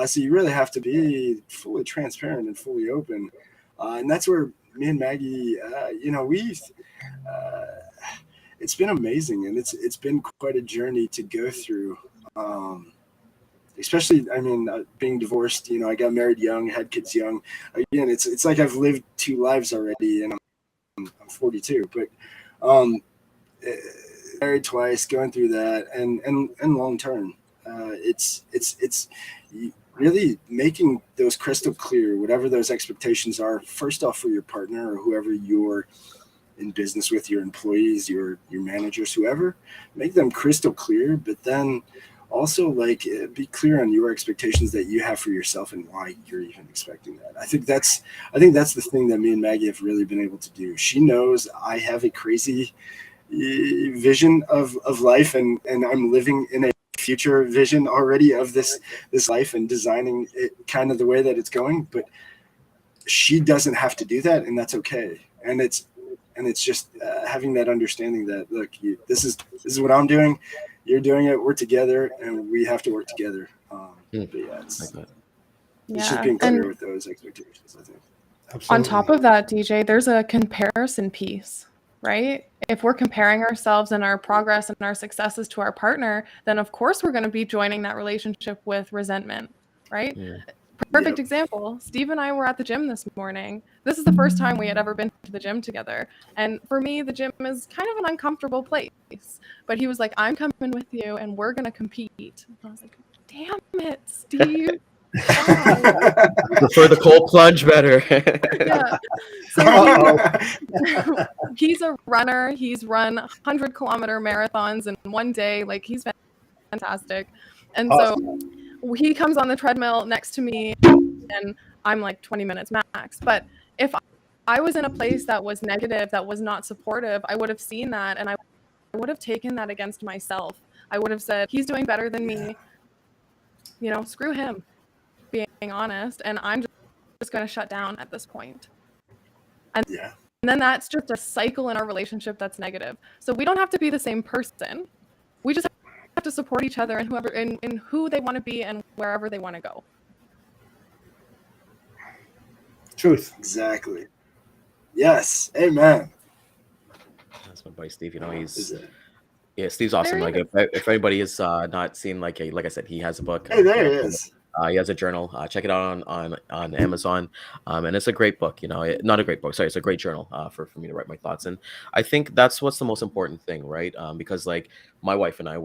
So you really have to be fully transparent and fully open. And that's where me and Maggie, it's been amazing, and it's been quite a journey to go through. Especially, I mean, being divorced, I got married young, had kids young. Again, it's like I've lived two lives already, and I'm 42. But married twice, going through that, and long term, really making those crystal clear, whatever those expectations are, first off for your partner or whoever you're in business with, your employees, your managers, whoever, make them crystal clear, but then also like be clear on your expectations that you have for yourself and why you're even expecting that. I think that's the thing that me and Maggie have really been able to do. She knows I have a crazy vision of life, and I'm living in a future vision already of this life and designing it kind of the way that it's going, but she doesn't have to do that, and that's okay. And it's just having that understanding that, look, this is what I'm doing, you're doing it, we're together, and we have to work together. But yeah, it's just being clear with those expectations, I think. Absolutely. On top of that, DJ, there's a comparison piece, right? If we're comparing ourselves and our progress and our successes to our partner, then of course we're going to be joining that relationship with resentment, right? Yeah. Perfect example. Steve and I were at the gym this morning. This is the first time we had ever been to the gym together. And for me, the gym is kind of an uncomfortable place. But he was like, I'm coming with you and we're going to compete. And I was like, damn it, Steve. Prefer the cold plunge better. Yeah. So he's a runner. He's run 100-kilometer marathons in one day. Like, he's fantastic. And so he comes on the treadmill next to me and I'm like 20 minutes max. But if I was in a place that was negative, that was not supportive, I would have seen that and I would have taken that against myself. I would have said, he's doing better than me. You know, screw him, being honest. And I'm just going to shut down at this point. And then that's just a cycle in our relationship that's negative. So we don't have to be the same person. We just have to support each other and whoever in who they want to be and wherever they want to go. Truth. Exactly. Yes. Amen. That's my buddy Steve. You know, Steve's awesome. Like if anybody is not seen, like I said, he has a book. Hey, there he is. He has a journal. Check it out on Amazon. And it's a great book. You know, not a great book. Sorry, it's a great journal for me to write my thoughts. And I think that's what's the most important thing, right? Because like my wife and I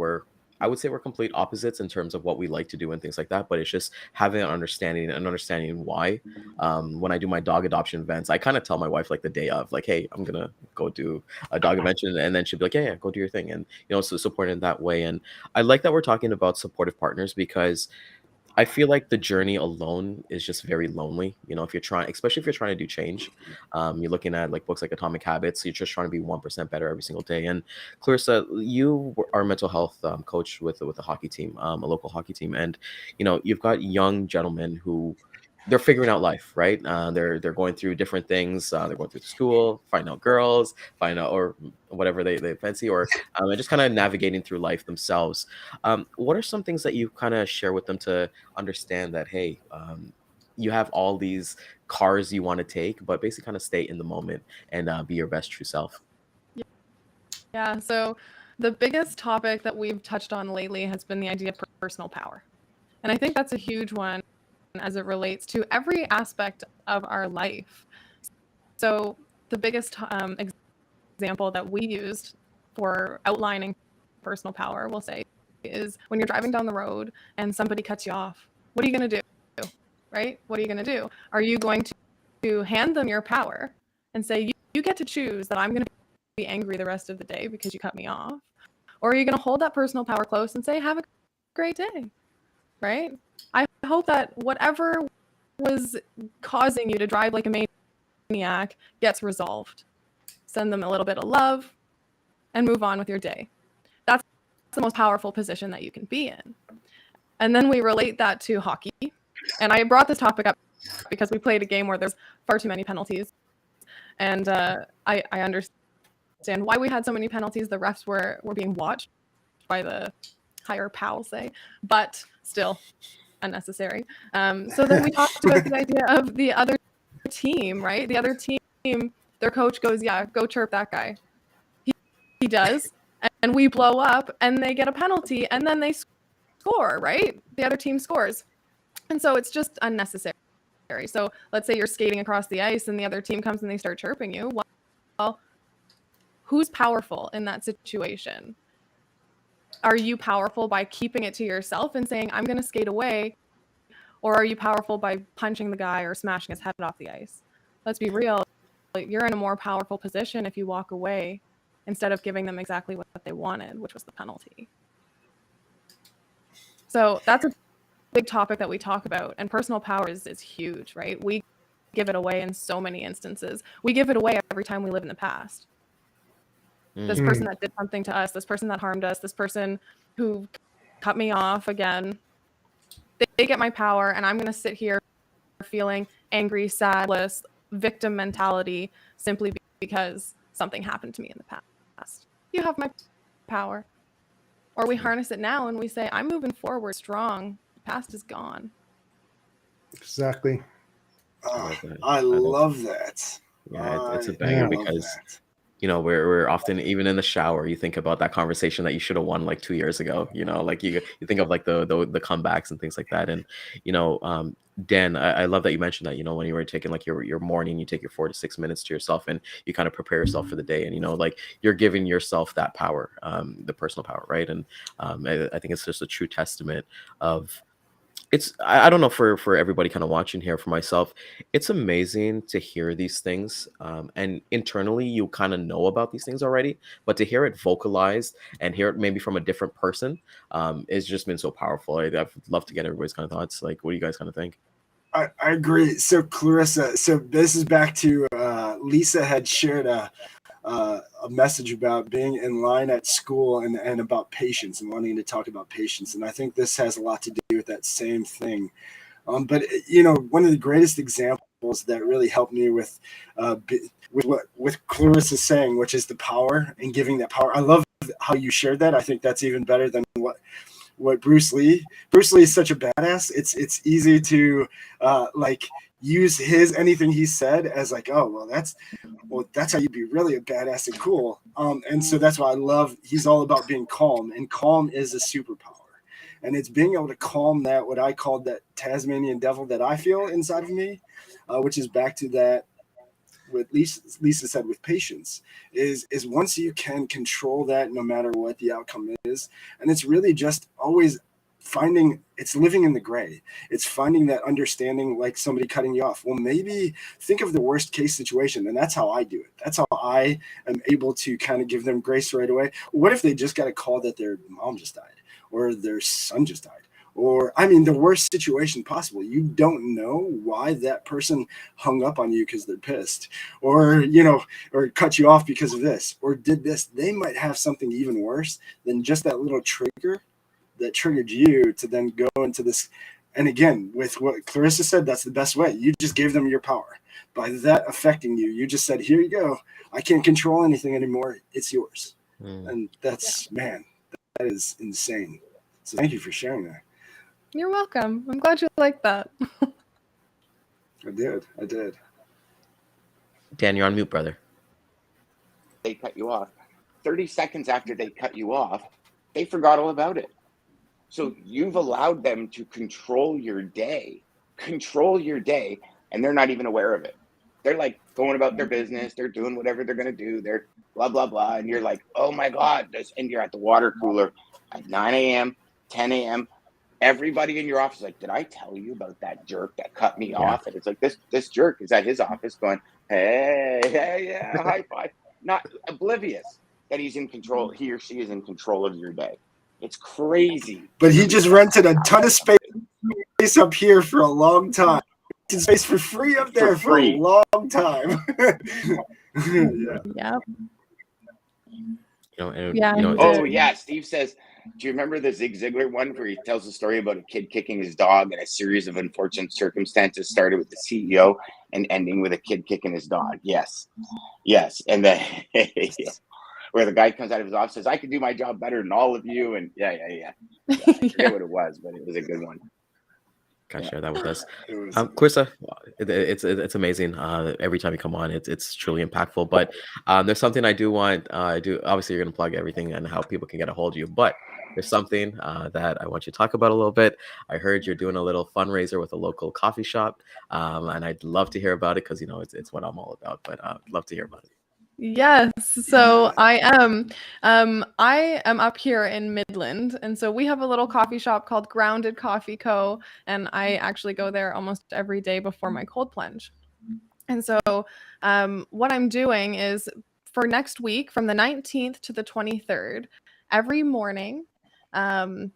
would say we're complete opposites in terms of what we like to do and things like that. But it's just having an understanding why. When I do my dog adoption events, I kind of tell my wife like the day of, like, hey, I'm gonna go do a dog adventure, and then she'll be like, yeah, go do your thing, and so support in that way. And I like that we're talking about supportive partners because I feel like the journey alone is just very lonely. You know, especially if you're trying to do change, you're looking at like books like Atomic Habits. You're just trying to be 1% better every single day. And Clarissa, you are a mental health coach with a hockey team, a local hockey team, and you've got young gentlemen who they're figuring out life, right? They're going through different things. They're going through school, find out girls, find out or whatever they fancy, or just kind of navigating through life themselves. What are some things that you kind of share with them to understand that, hey, you have all these cars you want to take, but basically kind of stay in the moment and be your best true self? Yeah. So the biggest topic that we've touched on lately has been the idea of personal power. And I think that's a huge one as it relates to every aspect of our life. So the biggest example that we used for outlining personal power, we'll say, is when you're driving down the road and somebody cuts you off. What are you going to do? Right? What are you going to do? Are you going to hand them your power and say, you get to choose that I'm going to be angry the rest of the day because you cut me off? Or are you going to hold that personal power close and say, have a great day? Right? I hope that whatever was causing you to drive like a maniac gets resolved. Send them a little bit of love and move on with your day. That's the most powerful position that you can be in. And then we relate that to hockey. And I brought this topic up because we played a game where there's far too many penalties. And I understand why we had so many penalties. The refs were being watched by the higher PAL, say, but still unnecessary. So then we talked about the idea of the other team, right? The other team, their coach goes, yeah, go chirp that guy. He does. And we blow up and they get a penalty and then they score, right? The other team scores. And so it's just unnecessary. So let's say you're skating across the ice and the other team comes and they start chirping you. Well, who's powerful in that situation? Are you powerful by keeping it to yourself and saying, I'm going to skate away? Or are you powerful by punching the guy or smashing his head off the ice? Let's be real. You're in a more powerful position if you walk away instead of giving them exactly what they wanted, which was the penalty. So that's a big topic that we talk about. And personal power is huge, right? We give it away in so many instances. We give it away every time we live in the past. This person that did something to us, this person that harmed us, this person who cut me off again, they get my power, and I'm going to sit here feeling angry, sad, victim mentality simply because something happened to me in the past. You have my power. Or we harness it now and we say, I'm moving forward strong. The past is gone. Exactly. I love that. Yeah, it's a banger because you know we're often, even in the shower, you think about that conversation that you should have won like 2 years ago. You know, like you think of like the comebacks and things like that. And you know, Dan, I love that you mentioned that. You know, when you were taking like your morning, you take your 4 to 6 minutes to yourself, and you kind of prepare yourself for the day. And you know, like you're giving yourself that power, the personal power, right? And I think it's just a true testament of. I don't know, for everybody kind of watching here, for myself, it's amazing to hear these things, and internally you kind of know about these things already, but to hear it vocalized and hear it maybe from a different person, it's just been so powerful. I'd love to get everybody's kind of thoughts. Like, what do you guys kind of think? I agree. So Clarissa, so this is back to Lisa had shared a message about being in line at school and about patience and wanting to talk about patience. And I think this has a lot to do with that same thing. But you know, one of the greatest examples that really helped me with what Clarissa's saying, which is the power and giving that power. I love how you shared that. I think that's even better than what Bruce Lee is such a badass. It's easy to like use anything he said as like, oh, well, that's how you be really a badass and cool. And so that's why I love, he's all about being calm, and calm is a superpower. And it's being able to calm that, what I called that Tasmanian devil that I feel inside of me, which is back to that, what Lisa said with patience, is once you can control that, no matter what the outcome is. And it's really just always it's living in the gray. It's finding that understanding, like somebody cutting you off. Well, maybe think of the worst case situation. And that's how I do it. That's how I am able to kind of give them grace right away. What if they just got a call that their mom just died, or their son just died? Or, I mean, the worst situation possible. You don't know why that person hung up on you because they're pissed, or, you know, or cut you off because of this, or did this. They might have something even worse than just that little trigger that triggered you to then go into this. And again, with what Clarissa said, that's the best way. You just gave them your power. By that affecting you, you just said, here you go. I can't control anything anymore. It's yours. And that's, man, that is insane. So thank you for sharing that. You're welcome. I'm glad you like that. I did. Dan, you're on mute, brother. They cut you off. 30 seconds after they cut you off, they forgot all about it. So you've allowed them to control your day, and they're not even aware of it. They're like going about their business. They're doing whatever they're going to do. They're blah, blah, blah. And you're like, oh my God. And you're at the water cooler at 9 a.m., 10 a.m. Everybody in your office is like, did I tell you about that jerk that cut me off? And it's like, this jerk is at his office going, hey, yeah, high five. Not oblivious that he's in control. He or she is in control of your day. It's crazy. But he just rented a ton of space up here for a long time. Space for free up there for a long time. Yeah. Oh yeah, Steve says, do you remember the Zig Ziglar one where he tells a story about a kid kicking his dog, and a series of unfortunate circumstances started with the CEO and ending with a kid kicking his dog? Yes. And then where the guy comes out of his office and says, I can do my job better than all of you. And yeah. I forget what it was, but it was a good one. Gotta share that with us. Clarissa, it's amazing. Every time you come on, it's truly impactful. But there's something I do want. Obviously, you're gonna plug everything and how people can get a hold of you. But there's something that I want you to talk about a little bit. I heard you're doing a little fundraiser with a local coffee shop, and I'd love to hear about it because you know it's what I'm all about. But I'd love to hear about it. Yes, so I am. I am up here in Midland, and so we have a little coffee shop called Grounded Coffee Co. And I actually go there almost every day before my cold plunge. And so, what I'm doing is for next week, from the 19th to the 23rd, every morning,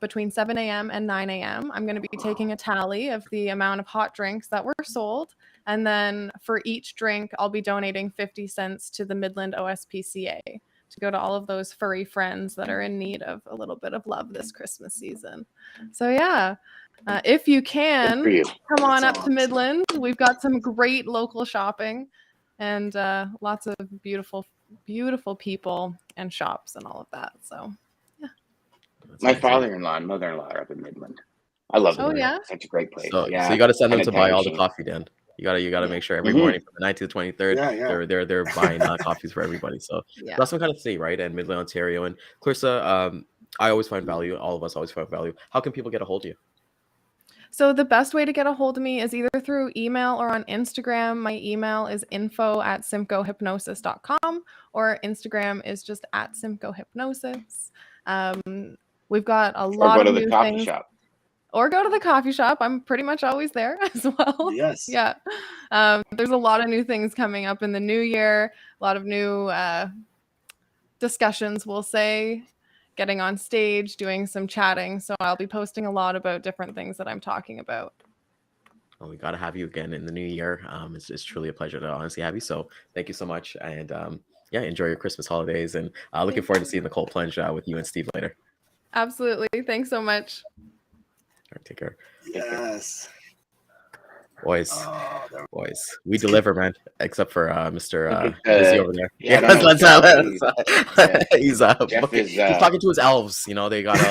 between 7 a.m. and 9 a.m., I'm going to be taking a tally of the amount of hot drinks that were sold. And then for each drink, I'll be donating 50 cents to the Midland OSPCA to go to all of those furry friends that are in need of a little bit of love this Christmas season. So, yeah. If you Good for can, you. come on That's up to Midland. We've got some great local shopping and lots of beautiful, beautiful people and shops and all of that. So, yeah. That's My amazing. father-in-law and mother-in-law are up in Midland. I love Oh, it. yeah. Such a great place. So Yeah. you got to send them to buy all the Penitentiary. coffee, Dan. You gotta make sure every Mhm. morning from the 19th to 23rd, Yeah. they're buying coffees for everybody. So Yeah. that's what kind of see, right? And Midland, Ontario, and Clarissa, I always find value. All of us always find value. How can people get a hold of you? So the best way to get a hold of me is either through email or on Instagram. My email is info@simcohypnosis.com, or Instagram is just @simcohypnosis. We've got a Or lot go of to the new coffee things. shop. Or go to the coffee shop. I'm pretty much always there as well. Yes. Yeah. There's a lot of new things coming up in the new year, a lot of new discussions, we'll say, getting on stage, doing some chatting. So I'll be posting a lot about different things that I'm talking about. Well, we got to have you again in the new year. It's truly a pleasure to honestly have you. So thank you so much. And yeah, enjoy your Christmas holidays. And looking forward to seeing the cold plunge with you and Steve later. Absolutely. Thanks so much. All right, take care. Yes. Boys, Oh, that boys, we deliver, man. Except for Mr. Look at, Busy over there. yeah, I don't know. He's Jeff is he's talking to his elves. You know, they got a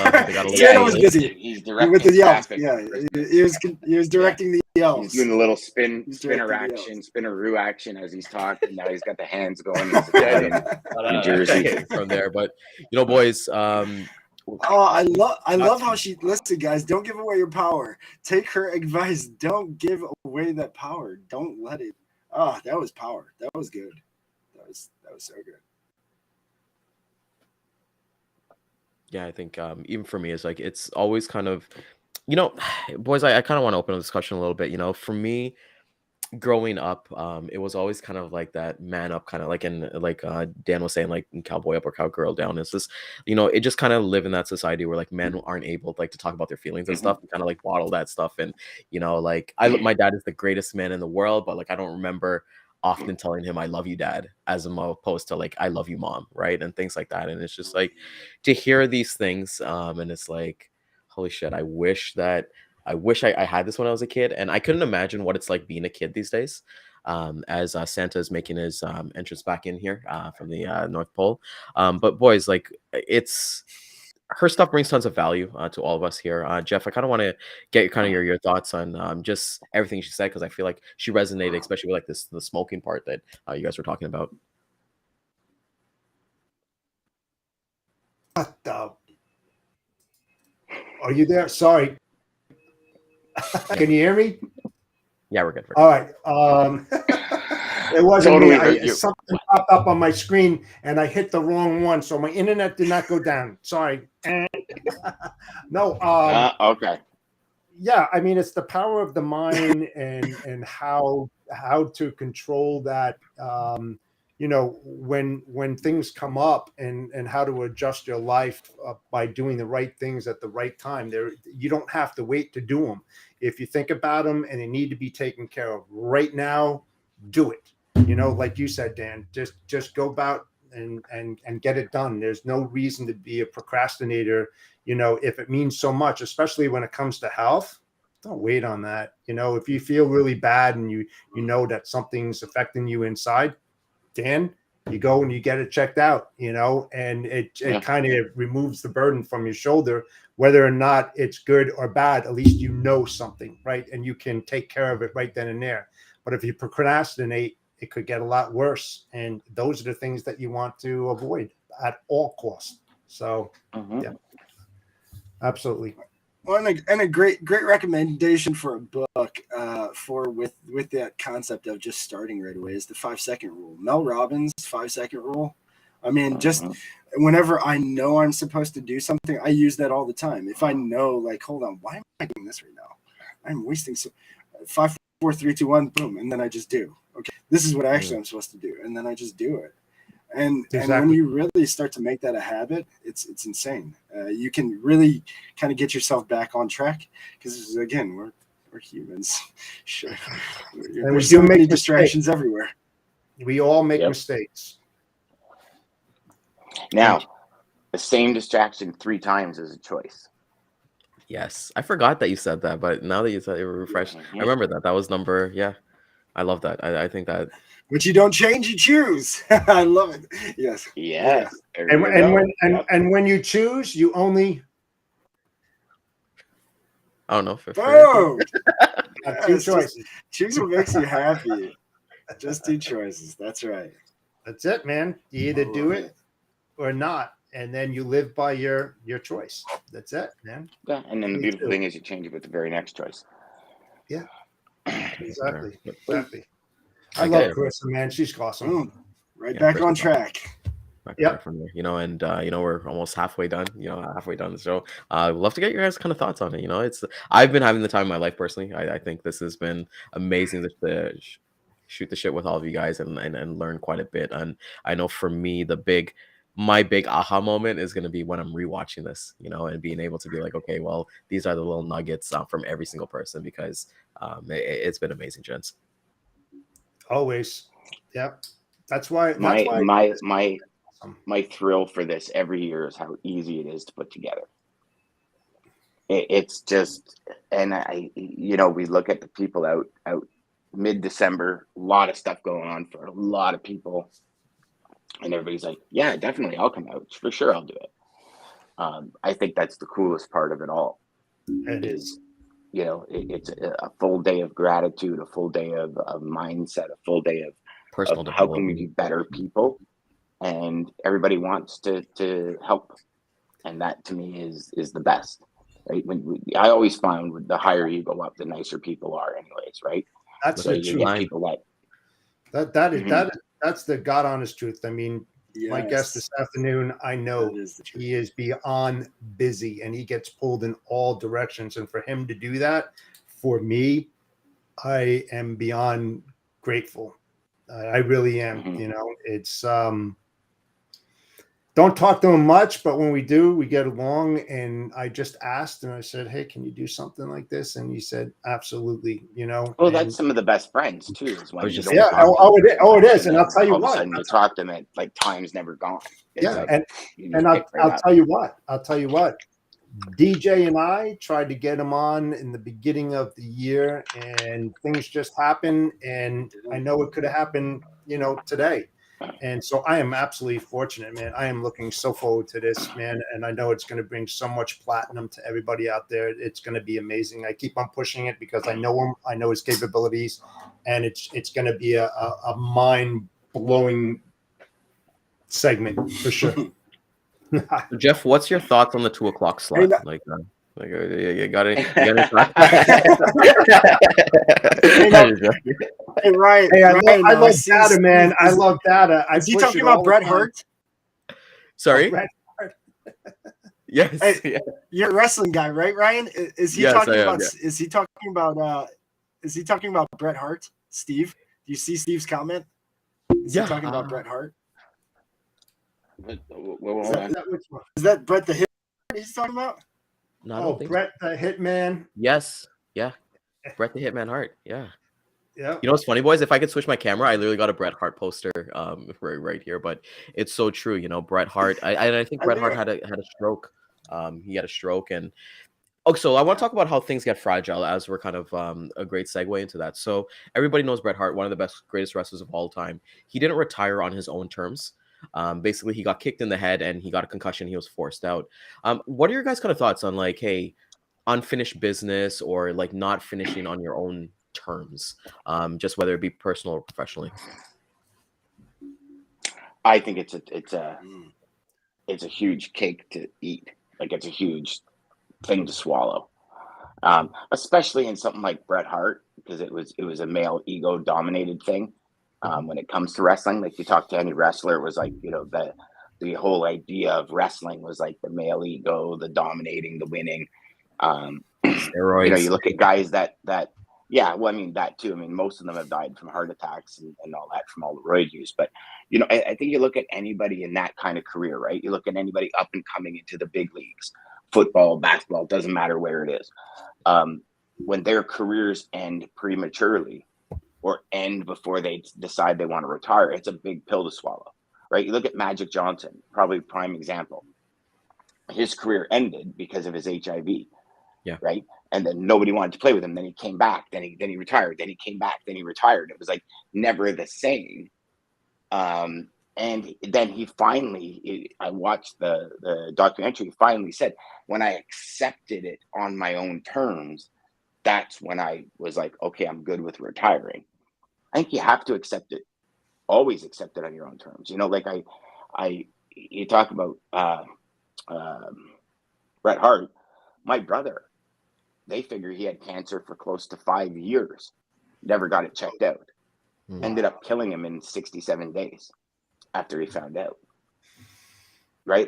Yeah, yeah, I was he's, busy he's with directing the yells. traffic Yeah, for Christmas. he was directing the yells. He's doing a little spinner directing the action, yells. spinneroo action as he's talking. Now he's got the hands going. He's Italian, New Jersey. from there. But you know, boys, Oh, I love how she listen, guys. Don't give away your power. Take her advice. Don't give away that power. Don't let it. Oh, that was power. That was good. That was so good. yeah, I think even for me, it's like it's always kind of, you know, boys, I kind of want to open a discussion a little bit. You know, for me, growing up, it was always kind of like that man up, kind of like in like Dan was saying, like cowboy up or cowgirl down. It's just, you know, it just kind of live in that society where like men aren't able like to talk about their feelings and stuff, and kind of like bottle that stuff. And you know, like my dad is the greatest man in the world, but like I don't remember often telling him I love you, dad, as opposed to like I love you, mom, right? And things like that. And it's just like to hear these things, and it's like, holy shit, I wish I had this when I was a kid, and I couldn't imagine what it's like being a kid these days. As Santa is making his entrance back in here from the North Pole. But boys, like it's her stuff brings tons of value to all of us here. Jeff, I kind of want to get kind of your thoughts on just everything she said, because I feel like she resonated, especially with like the smoking part that you guys were talking about. What the? Are you there? Sorry. Can you hear me? Yeah, we're good. All right. It wasn't Totally me. heard you. Something popped up on my screen and I hit the wrong one, so my internet did not go down. Sorry. No. Okay. Yeah, I mean, it's the power of the mind and how to control that. You know, when things come up and how to adjust your life by doing the right things at the right time. You don't have to wait to do them. If you think about them and they need to be taken care of right now, do it. You know, like you said, Dan, just go about and get it done. There's no reason to be a procrastinator. You know, if it means so much, especially when it comes to health, don't wait on that. You know, if you feel really bad and you know that something's affecting you inside, Dan, you go and you get it checked out, you know, and it kind of removes the burden from your shoulder, whether or not it's good or bad. At least you know something, right? And you can take care of it right then and there. But if you procrastinate, it could get a lot worse. And those are the things that you want to avoid at all costs. So, yeah, absolutely. Well, and a great recommendation for a book with that concept of just starting right away is the 5-second rule. Mel Robbins' 5-second rule. I mean, just whenever I know I'm supposed to do something, I use that all the time. If I know, like, hold on, why am I doing this right now? I'm wasting 5, 4, 3, 2, 1, boom, and then I just do. Okay, this is what actually I'm supposed to do, and then I just do it. And when you really start to make that a habit, it's insane. You can really kind of get yourself back on track because again, we're humans. Sure. And There's we so do many make distractions everywhere. We all make Yep. mistakes. Now, the same distraction 3 times is a choice. Yes, I forgot that you said that, but now that you said it, refreshed, I remember that. That was number. Yeah, I love that. I think that. But you don't change, you choose. I love it. Yes. Yes. Yeah. And when you choose, you only I don't know. Boom. have 2 choices. Choose what makes you happy. Just 2 choices. That's right. That's it, man. You either do it or not, and then you live by your choice. That's it, man. Yeah, and then the beautiful thing is you change it with the very next choice. Yeah, exactly. I I love Carissa, man. She's awesome. Boom. Right back on track. From there, and we're almost halfway done. Halfway done the show. I'd love to get your guys' kind of thoughts on it. It's I've been having the time of my life personally. I think this has been amazing to shoot the shit with all of you guys and learn quite a bit. And I know for me, my big aha moment is going to be when I'm rewatching this, and being able to be like, okay, well, these are the little nuggets from every single person because it's been amazing, gents. Always. Yep. That's why my thrill for this every year is how easy it is to put together. It's just, and we look at the people out mid-December, a lot of stuff going on for a lot of people, and everybody's like, yeah, definitely, I'll come out for sure, I'll do it. I think that's the coolest part of it all. It is. It's a full day of gratitude, a full day of mindset, a full day of personal how can we be better people, and everybody wants to help, and that to me is the best, right? I always find the higher you go up, the nicer people are, anyways, right? That's the truth. People that's the God honest truth. I mean, my guest this afternoon, I know he is beyond busy and he gets pulled in all directions. And for him to do that, for me, I am beyond grateful. I really am. It's don't talk to him much, but when we do, we get along. And I just asked and I said, hey, can you do something like this? And he said, absolutely. Well, that's some of the best friends too, is when it is. And I'll tell you all what, of a sudden you talk to them and like time's never gone. It's I'll tell you what, DJ and I tried to get him on in the beginning of the year and things just happened. And I know it could have happened, today. And so I am absolutely fortunate, man. I am looking so forward to this, man. And I know it's going to bring so much platinum to everybody out there. It's going to be amazing. I keep on pushing it because I know him. I know his capabilities. And it's going to be a mind-blowing segment for sure. Jeff, what's your thoughts on the 2:00 slot? You got it. Hey, Ryan. I love data, man. I love data. Is he talking about Bret Hart? Sorry. Bret Hart. Yes. Hey, you're a wrestling guy, right, Ryan? Is he talking about? Yeah. Is he talking about? Is he talking about Bret Hart? Steve, do you see Steve's comment? Is he talking about Bret Hart? Is that Bret the Hit he's talking about? No, Bret the Hitman. Yes. Yeah. Bret the Hitman Hart. Yeah. Yeah. You know what's funny, boys? If I could switch my camera, I literally got a Bret Hart poster right here. But it's so true, Bret Hart. I think Bret Hart had a stroke. He had a stroke, and so I want to talk about how things get fragile as we're kind of a great segue into that. So everybody knows Bret Hart, one of the greatest wrestlers of all time. He didn't retire on his own terms. Basically, he got kicked in the head and he got a concussion. He was forced out. What are your guys' kind of thoughts on unfinished business or not finishing on your own terms, just whether it be personal or professionally? I think it's a huge cake to eat. It's a huge thing to swallow. especially in something like Bret Hart, because it was a male ego dominated thing. When it comes to wrestling, like you talk to any wrestler, it was like, the whole idea of wrestling was like the male ego, the dominating, the winning. Steroids. You look at guys that yeah, well, I mean that too. I mean, most of them have died from heart attacks and all that from all the roid use. But I think you look at anybody in that kind of career, right? You look at anybody up and coming into the big leagues, football, basketball, doesn't matter where it is. When their careers end prematurely or end before they decide they want to retire, it's a big pill to swallow, right? You look at Magic Johnson, probably prime example. His career ended because of his HIV. Yeah. Right. And then nobody wanted to play with him. Then he came back. Then he retired. Then he came back. Then he retired. It was like never the same. And then he finally, I watched the documentary. He finally said, when I accepted it on my own terms, that's when I was like, okay, I'm good with retiring. I think you have to accept it. Always accept it on your own terms. Like you talk about Bret Hart, my brother. They figure he had cancer for close to 5 years, never got it checked out, ended up killing him in 67 days after he found out. Right.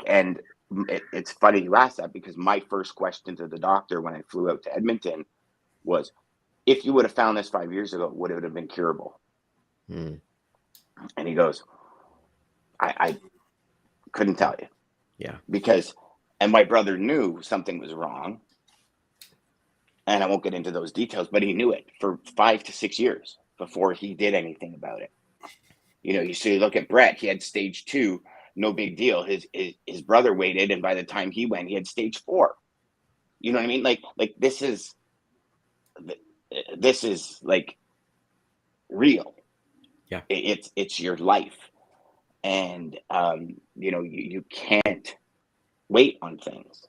And it's funny you asked that, because my first question to the doctor when I flew out to Edmonton was, if you would have found this 5 years ago, would it have been curable? And he goes, I couldn't tell you. Yeah. And my brother knew something was wrong. And I won't get into those details, but he knew it for 5 to 6 years before he did anything about it. You look at Brett, he had stage 2, no big deal. His brother waited, and by the time he went, he had stage 4. You know what I mean? Like this is like real. Yeah. It's your life. And you can't wait on things.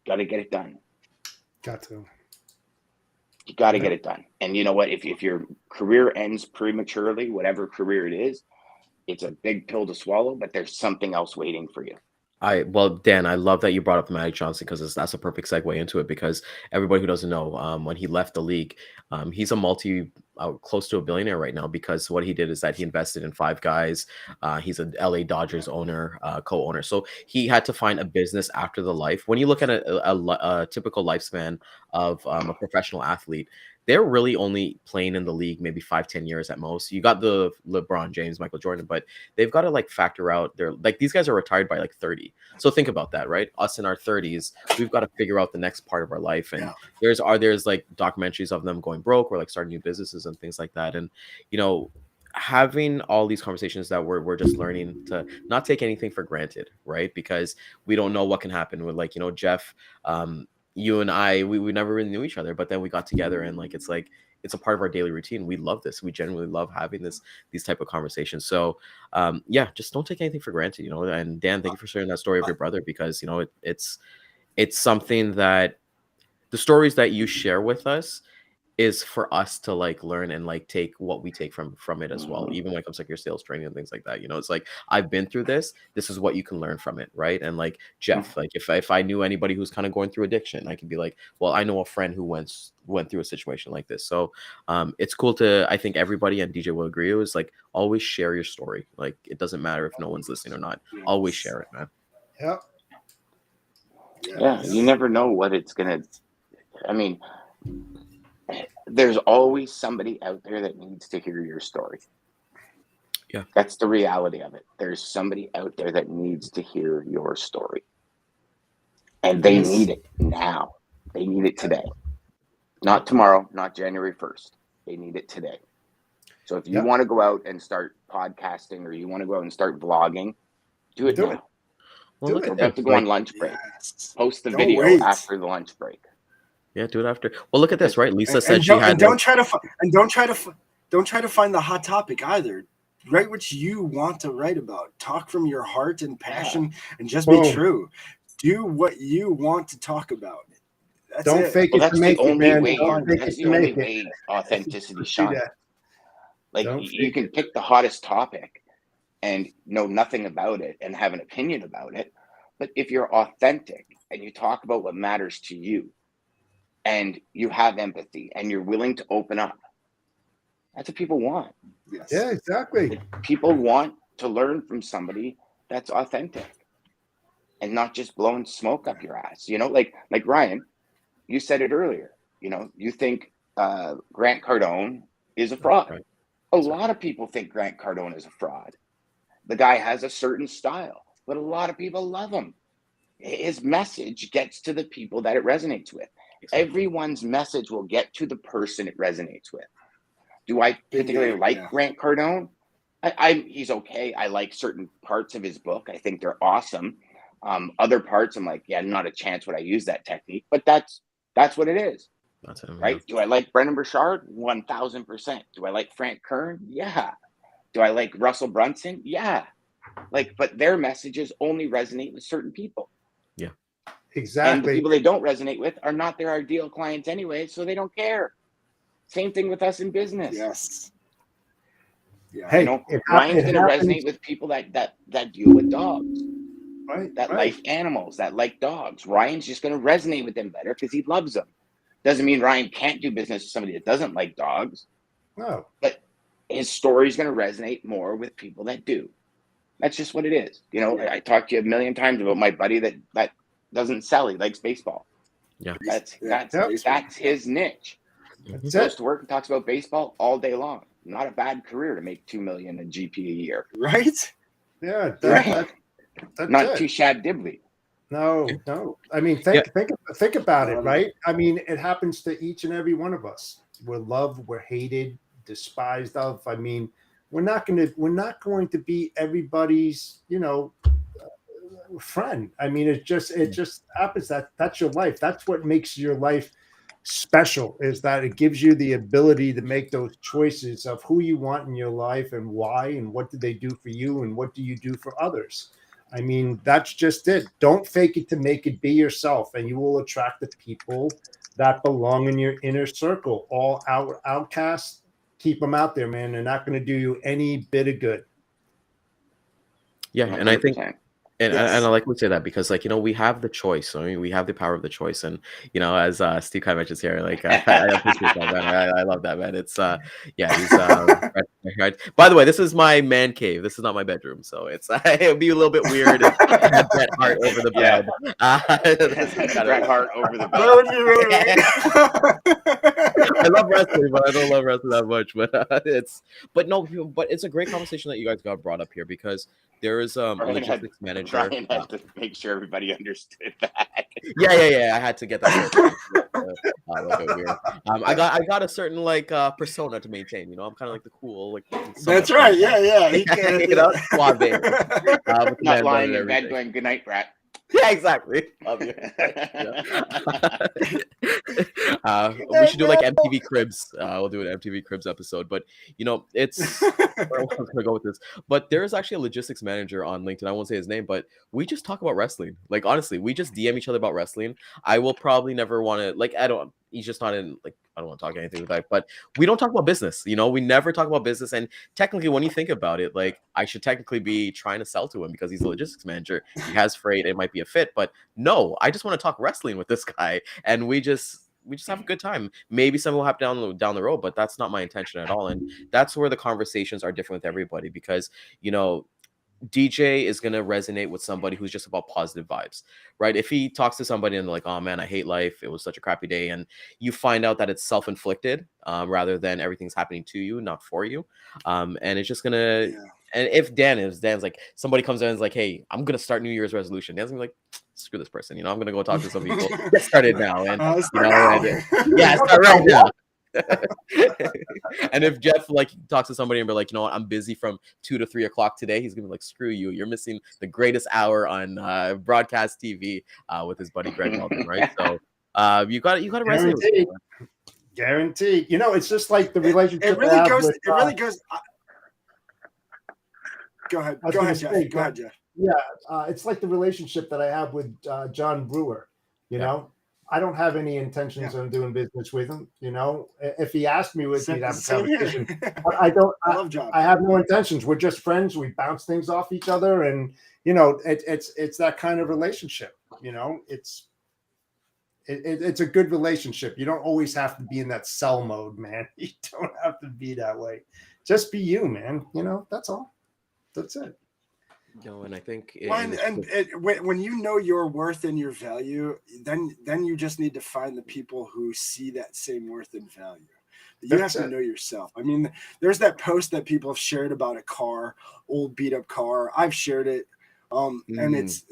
Got to get it done. Got to. You got to get it done. And you know what? If your career ends prematurely, whatever career it is, it's a big pill to swallow, but there's something else waiting for you. Dan, I love that you brought up Magic Johnson, because that's a perfect segue into it. Because everybody who doesn't know, when he left the league, he's a close to a billionaire right now, because what he did is that he invested in Five Guys. He's a LA Dodgers owner, co-owner. So he had to find a business after the life. When you look at a typical lifespan of a professional athlete, they're really only playing in the league maybe 5-10 years at most. You got the LeBron James, Michael Jordan, but they've got to factor out these guys are retired by 30. So think about that, right? Us in our 30s, we've got to figure out the next part of our life. And there's documentaries of them going broke or starting new businesses and things like that. And having all these conversations that we're just learning to not take anything for granted, right? Because we don't know what can happen with Jeff. You and I, we never really knew each other, but then we got together, and it's a part of our daily routine. We love this. We genuinely love having these type of conversations. So just don't take anything for granted, And Dan, thank you for sharing that story of your brother, because it's something that the stories that you share with us is for us to learn and take what we take from it as well, even when it comes to your sales training and things like that. It's I've been through this is what you can learn from it, right? And Jeff, if I knew anybody who's kind of going through addiction, I could be well, I know a friend who went through a situation like this. So it's cool to, I think everybody, and DJ will agree, it was always share your story. It doesn't matter if no one's listening or not, always share it, man. Yeah, you never know what it's gonna, there's always somebody out there that needs to hear your story. Yeah. That's the reality of it. There's somebody out there that needs to hear your story. And they need it now. They need it today. Not tomorrow, not January 1st. They need it today. So if you want to go out and start podcasting, or you want to go out and start vlogging, do it now. Well, You have to go on lunch break. Post the video after the lunch break. Yeah, do it after. Well, look at this, right? Lisa said she had. Don't try to find the hot topic either. Write what you want to write about. Talk from your heart and passion, and just be true. Do what you want to talk about. Don't fake it to make it, man. That's the only way authenticity shines. You can pick the hottest topic and know nothing about it and have an opinion about it, but if you're authentic and you talk about what matters to you, and you have empathy and you're willing to open up. That's what people want. Yes. Yeah, exactly. People want to learn from somebody that's authentic and not just blowing smoke up your ass. You know, like Ryan, you said it earlier. You know, you think Grant Cardone is a fraud. Right. A lot of people think Grant Cardone is a fraud. The guy has a certain style, but a lot of people love him. His message gets to the people that it resonates with. Exactly. Everyone's message will get to the person it resonates with. Do I particularly like Grant Cardone? He's okay. I like certain parts of his book. I think they're awesome. Other parts, I'm like, yeah, not a chance would I use that technique. But that's what it is. That's him, right? yeah. Do I like Brendan Burchard? 1000%. Do I like Frank Kern? Yeah. Do I like Russell Brunson? Yeah. But their messages only resonate with certain people. Yeah. Exactly. And the people they don't resonate with are not their ideal clients anyway, so they don't care. Same thing with us in business. Yes. Yeah. Hey, you know, Ryan's going to resonate with people that deal with dogs, right, that like animals, that like dogs. Ryan's just going to resonate with them better because he loves them. Doesn't mean Ryan can't do business with somebody that doesn't like dogs. No. But his story is going to resonate more with people that do. That's just what it is. You know, I talked to you a million times about my buddy that doesn't sell. He likes baseball. Yeah. That's his niche. That's He goes it. to work and talks about baseball all day long. Not a bad career to make $2 million in GP a year. Right? Yeah. Right. That's Not it. too shad dibbly. No. I mean, think about it, right? I mean, it happens to each and every one of us. We're loved, we're hated, despised of. I mean, we're not going to be everybody's, friend. I mean, it just happens that's your life. That's what makes your life special, is that it gives you the ability to make those choices of who you want in your life and why, and what do they do for you and what do you do for others. I mean, that's just it. Don't fake it to make it. Be yourself, and you will attract the people that belong in your inner circle. All outcasts, keep them out there, man. They're not going to do you any bit of good. Yeah, and I think 100%. and I like to say that because, we have the choice. I mean, we have the power of the choice, and as Steve kind of mentions here, I appreciate that, man. I love that, man. It's he's right. By the way, this is my man cave. This is not my bedroom, so it's it would be a little bit weird if I had Bret Hart over the bed. Bret Hart over the bed. That would be really I love wrestling, but I don't love wrestling that much. But it's a great conversation that you guys got brought up here because there is a logistics manager. Ryan had to make sure everybody understood that. Yeah. I had to get that. Weird. I got a certain persona to maintain. I'm kind of like the cool That's right. Yeah. He can. Suave. Not lying in bed going, "Good night, Bret." Yeah, exactly. We should do MTV Cribs. We'll do an MTV Cribs episode. But it's where I was gonna go with this. But there is actually a logistics manager on LinkedIn. I won't say his name, but we just talk about wrestling. Honestly, we just DM each other about wrestling. I will probably never want to he's just not in I don't want to talk anything with that, but we don't talk about business. We never talk about business. And technically, when you think about it, I should technically be trying to sell to him because he's a logistics manager. He has freight. It might be a fit, but no, I just want to talk wrestling with this guy. And we just have a good time. Maybe something will happen down the road, but that's not my intention at all. And that's where the conversations are different with everybody because, DJ is going to resonate with somebody who's just about positive vibes, right? If he talks to somebody and oh man, I hate life. It was such a crappy day. And you find out that it's self-inflicted rather than everything's happening to you, not for you. And it's just going to, and if Dan's somebody comes in and is hey, I'm going to start New Year's resolution. Dan's going to be screw this person. I'm going to go talk to some people. Get started now. And, start right now. And if Jeff talks to somebody and be what, I'm busy from 2 to 3 o'clock today, he's gonna be screw you, you're missing the greatest hour on broadcast TV with his buddy Greg Melton, right? So you got to resonate. Guaranteed. It's just like the relationship. It really goes. Go ahead, Jeff. Go ahead, Jeff. Yeah, it's like the relationship that I have with John Brewer. I don't have any intentions on doing business with him. If he asked me, we'd have a conversation. But I don't. I love John. I have no intentions. We're just friends. We bounce things off each other, and it's that kind of relationship. It's a good relationship. You don't always have to be in that sell mode, man. You don't have to be that way. Just be you, man. That's all. That's it. And I think when you know your worth and your value, then you just need to find the people who see that same worth and value. You have to know yourself. I mean, there's that post that people have shared about a car, old beat up car. I've shared it. And it's,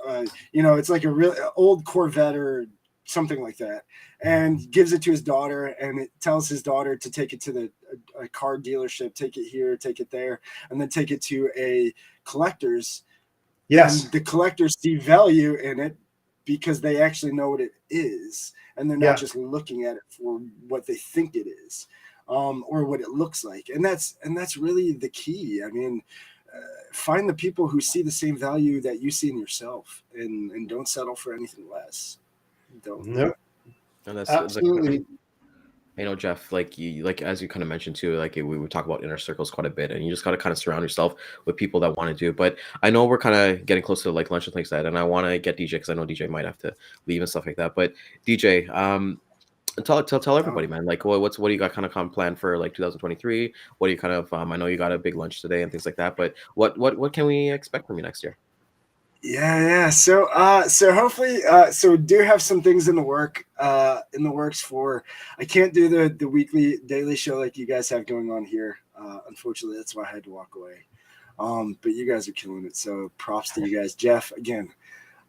it's like a real old Corvette or something like that, and gives it to his daughter, and it tells his daughter to take it to a car dealership, take it here, take it there, and then take it to a collector's. Yes. And the collectors see value in it because they actually know what it is, and they're not just looking at it for what they think it is, or what it looks like. And that's really the key. I mean, find the people who see the same value that you see in yourself, and don't settle for anything less. Don't. Nope. And that's absolutely. Jeff, like as you kind of mentioned too, like we would talk about inner circles quite a bit, and you just got to kind of surround yourself with people that want to do. But I know we're kind of getting close to like lunch and things like that, and I want to get DJ because I know DJ might have to leave and stuff like that. But DJ, tell everybody, man, like what do you got kind of planned for like 2023? What do you kind of I know you got a big lunch today and things like that, but what can we expect from you next year? Yeah. So hopefully, so we do have some things in the works for. I can't do the weekly daily show like you guys have going on here. Unfortunately, that's why I had to walk away. But you guys are killing it. So props to you guys, Jeff. Again,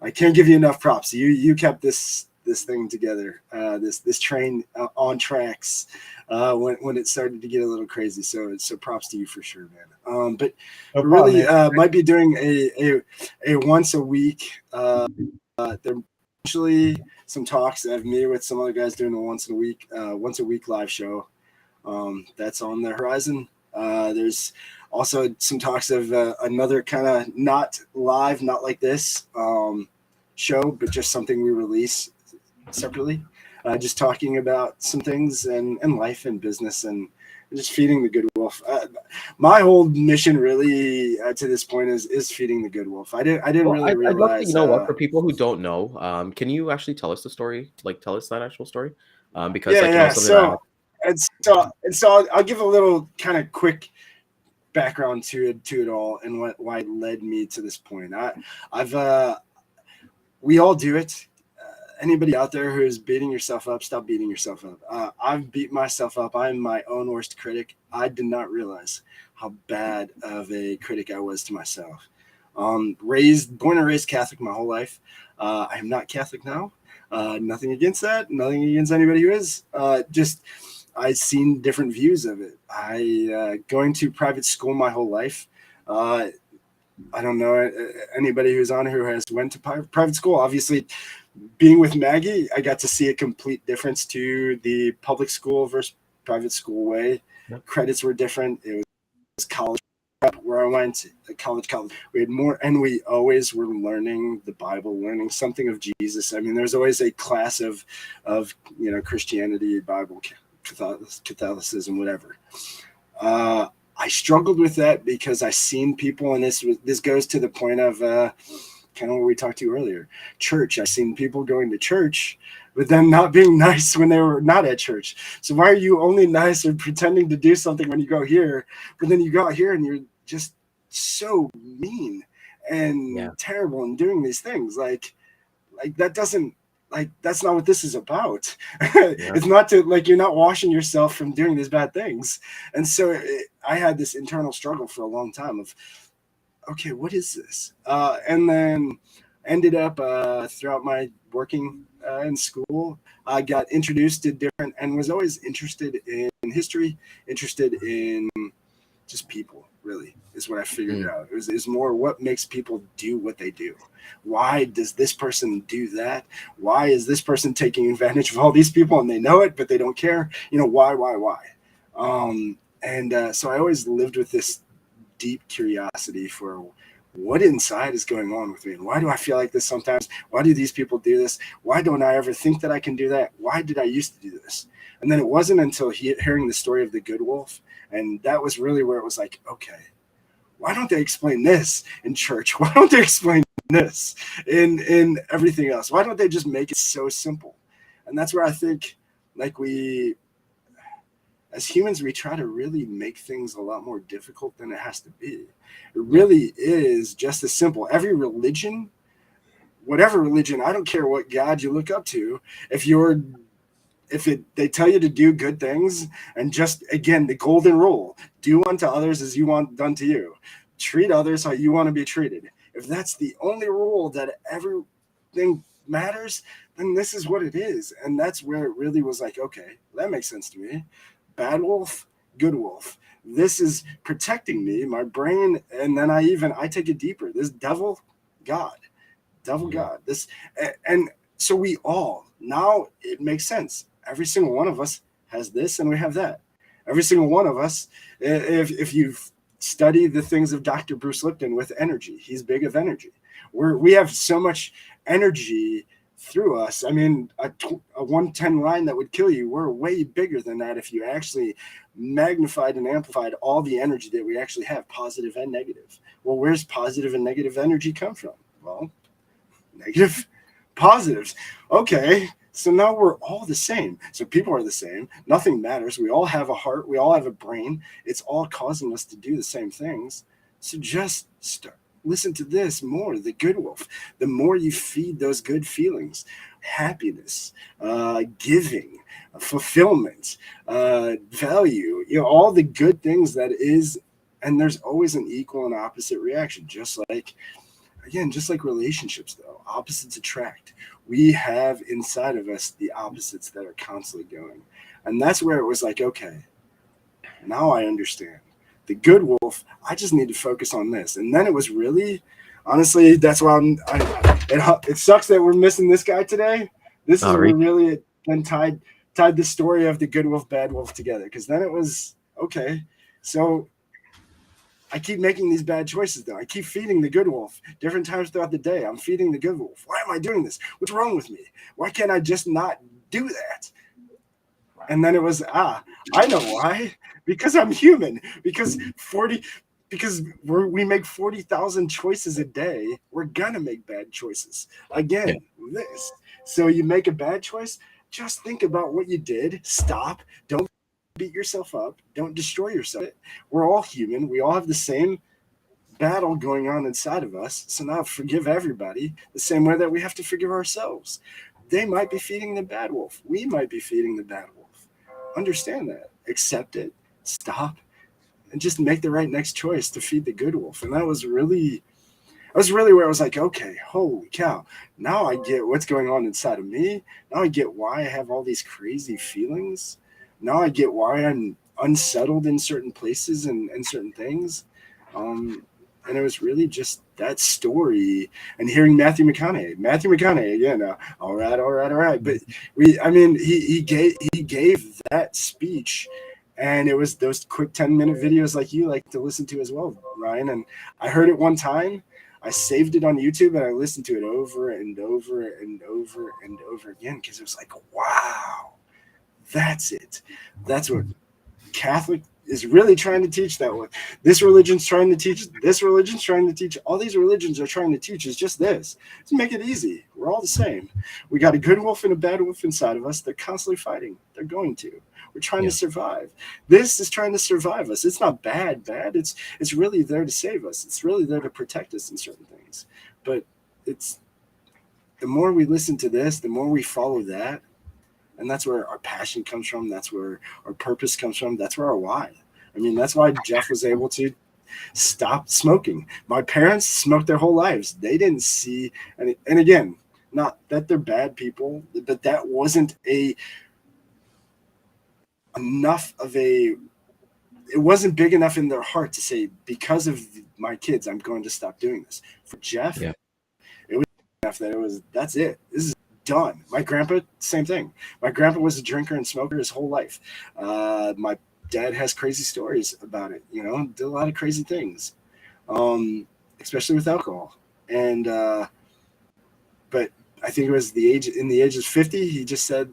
I can't give you enough props. You kept this thing together. This train on tracks when it started to get a little crazy. So props to you for sure, man. But No really, problem, might be doing a once a week. There actually some talks of me with some other guys doing a once a week live show. That's on the horizon. There's also some talks of another kind of not live, not like this show, but just something we release separately. Just talking about some things and life and business and just feeding the good wolf. My whole mission really to this point is feeding the good wolf. I didn't really realize. You know what? For people who don't know, can you actually tell us the story? Like, tell us that actual story? Because So I'll give a little kind of quick background to it all and why it led me to this point. We all do it. Anybody out there who is beating yourself up, stop beating yourself up. I've beat myself up. I'm my own worst critic. I did not realize how bad of a critic I was to myself. Born and raised Catholic my whole life. I am not Catholic now. Nothing against that. Nothing against anybody who is. Just I've seen different views of it. Going to private school my whole life. I don't know anybody who's on who has went to private school. Obviously, being with Maggie, I got to see a complete difference to the public school versus private school way. Yep. Credits were different. It was college prep where I went, college. We had more, and we always were learning the Bible, learning something of Jesus. I mean, there's always a class of Christianity, Bible, Catholicism, whatever. I struggled with that because I seen people, and this goes to the point of kind of what we talked to earlier. Church. I seen people going to church, but then not being nice when they were not at church. So why are you only nice or pretending to do something when you go here, but then you go out here and you're just so mean and terrible in doing these things? Like that doesn't. Like, that's not what this is about. It's not to, like, you're not washing yourself from doing these bad things. And so I had this internal struggle for a long time of, okay, what is this? And then ended up throughout my working in school, I got introduced to different, and was always interested in history, interested in just people, really, is what I figured out. It was more what makes people do what they do. Why does this person do that? Why is this person taking advantage of all these people and they know it, but they don't care? Why? So I always lived with this deep curiosity for what inside is going on with me. And why do I feel like this sometimes? Why do these people do this? Why don't I ever think that I can do that? Why did I used to do this? And then it wasn't until hearing the story of the good wolf, and that was really where it was like, okay, why don't they explain this in church? Why don't they explain this in everything else? Why don't they just make it so simple? And that's where I think, like, we, as humans, we try to really make things a lot more difficult than it has to be. It really is just as simple. Every religion, whatever religion, I don't care what God you look up to, they tell you to do good things, and just, again, the golden rule, do unto others as you want done to you. Treat others how you want to be treated. If that's the only rule that everything matters, then this is what it is. And that's where it really was like, okay, that makes sense to me. Bad wolf, good wolf. This is protecting me, my brain. And then I take it deeper. This devil, God. This, and so we all, now it makes sense. Every single one of us has this, and we have that. Every single one of us, if you've studied the things of Dr. Bruce Lipton with energy, he's big of energy. We have so much energy through us. I mean, a 110 line that would kill you, we're way bigger than that if you actually magnified and amplified all the energy that we actually have, positive and negative. Well, where's positive and negative energy come from? Well, negative, positives. Okay, so now we're all the same. So people are the same. Nothing matters. We all have a heart. We all have a brain. It's all causing us to do the same things. So just listen to this more, the good wolf. The more you feed those good feelings, happiness, giving, fulfillment, value, all the good things that is, and there's always an equal and opposite reaction, just like relationships, though, opposites attract. We have inside of us the opposites that are constantly going. And that's where it was like, okay, now I understand. The good wolf, I just need to focus on this. And then it was really, honestly, that's why it sucks that we're missing this guy today. This is where really then tied the story of the good wolf, bad wolf together. Because then it was, okay, so I keep making these bad choices, though. I keep feeding the good wolf different times throughout the day. I'm feeding the good wolf. Why am I doing this? What's wrong with me? Why can't I just not do that? And then it was, I know why. Because I'm human. Because we make 40,000 choices a day. We're going to make bad choices. Again, this. So you make a bad choice, just think about what you did. Stop. Don't beat yourself up. Don't destroy yourself. We're all human. We all have the same battle going on inside of us. So now forgive everybody the same way that we have to forgive ourselves. They might be feeding the bad wolf. We might be feeding the bad wolf. Understand that. Accept it. Stop. And just make the right next choice to feed the good wolf. And that was really where I was like, okay, holy cow. Now I get what's going on inside of me. Now I get why I have all these crazy feelings. Now I get why I'm unsettled in certain places and certain things. And it was really just that story and hearing Matthew McConaughey again. All right. But he gave that speech, and it was those quick 10-minute videos like you like to listen to as well, Ryan. And I heard it one time. I saved it on YouTube and I listened to it over and over and over and over again, because it was like, wow, that's it. That's what Catholic is really trying to teach. That one. This religion's trying to teach. This religion's trying to teach. All these religions are trying to teach is just this. To make it easy. We're all the same. We got a good wolf and a bad wolf inside of us. They're constantly fighting. They're going to. We're trying to survive. This is trying to survive us. It's not bad. It's really there to save us. It's really there to protect us in certain things. But it's the more we listen to this, the more we follow that. And that's where our passion comes from. That's where our purpose comes from. That's where our why. I mean, that's why Jeff was able to stop smoking. My parents smoked their whole lives. They didn't see, and again, not that they're bad people, but that wasn't it wasn't big enough in their heart to say, because of my kids, I'm going to stop doing this. For Jeff, it was enough that that's it. This is done. My grandpa, same thing. My grandpa was a drinker and smoker his whole life. My dad has crazy stories about it, did a lot of crazy things, especially with alcohol. And but I think it was in the age of 50, he just said,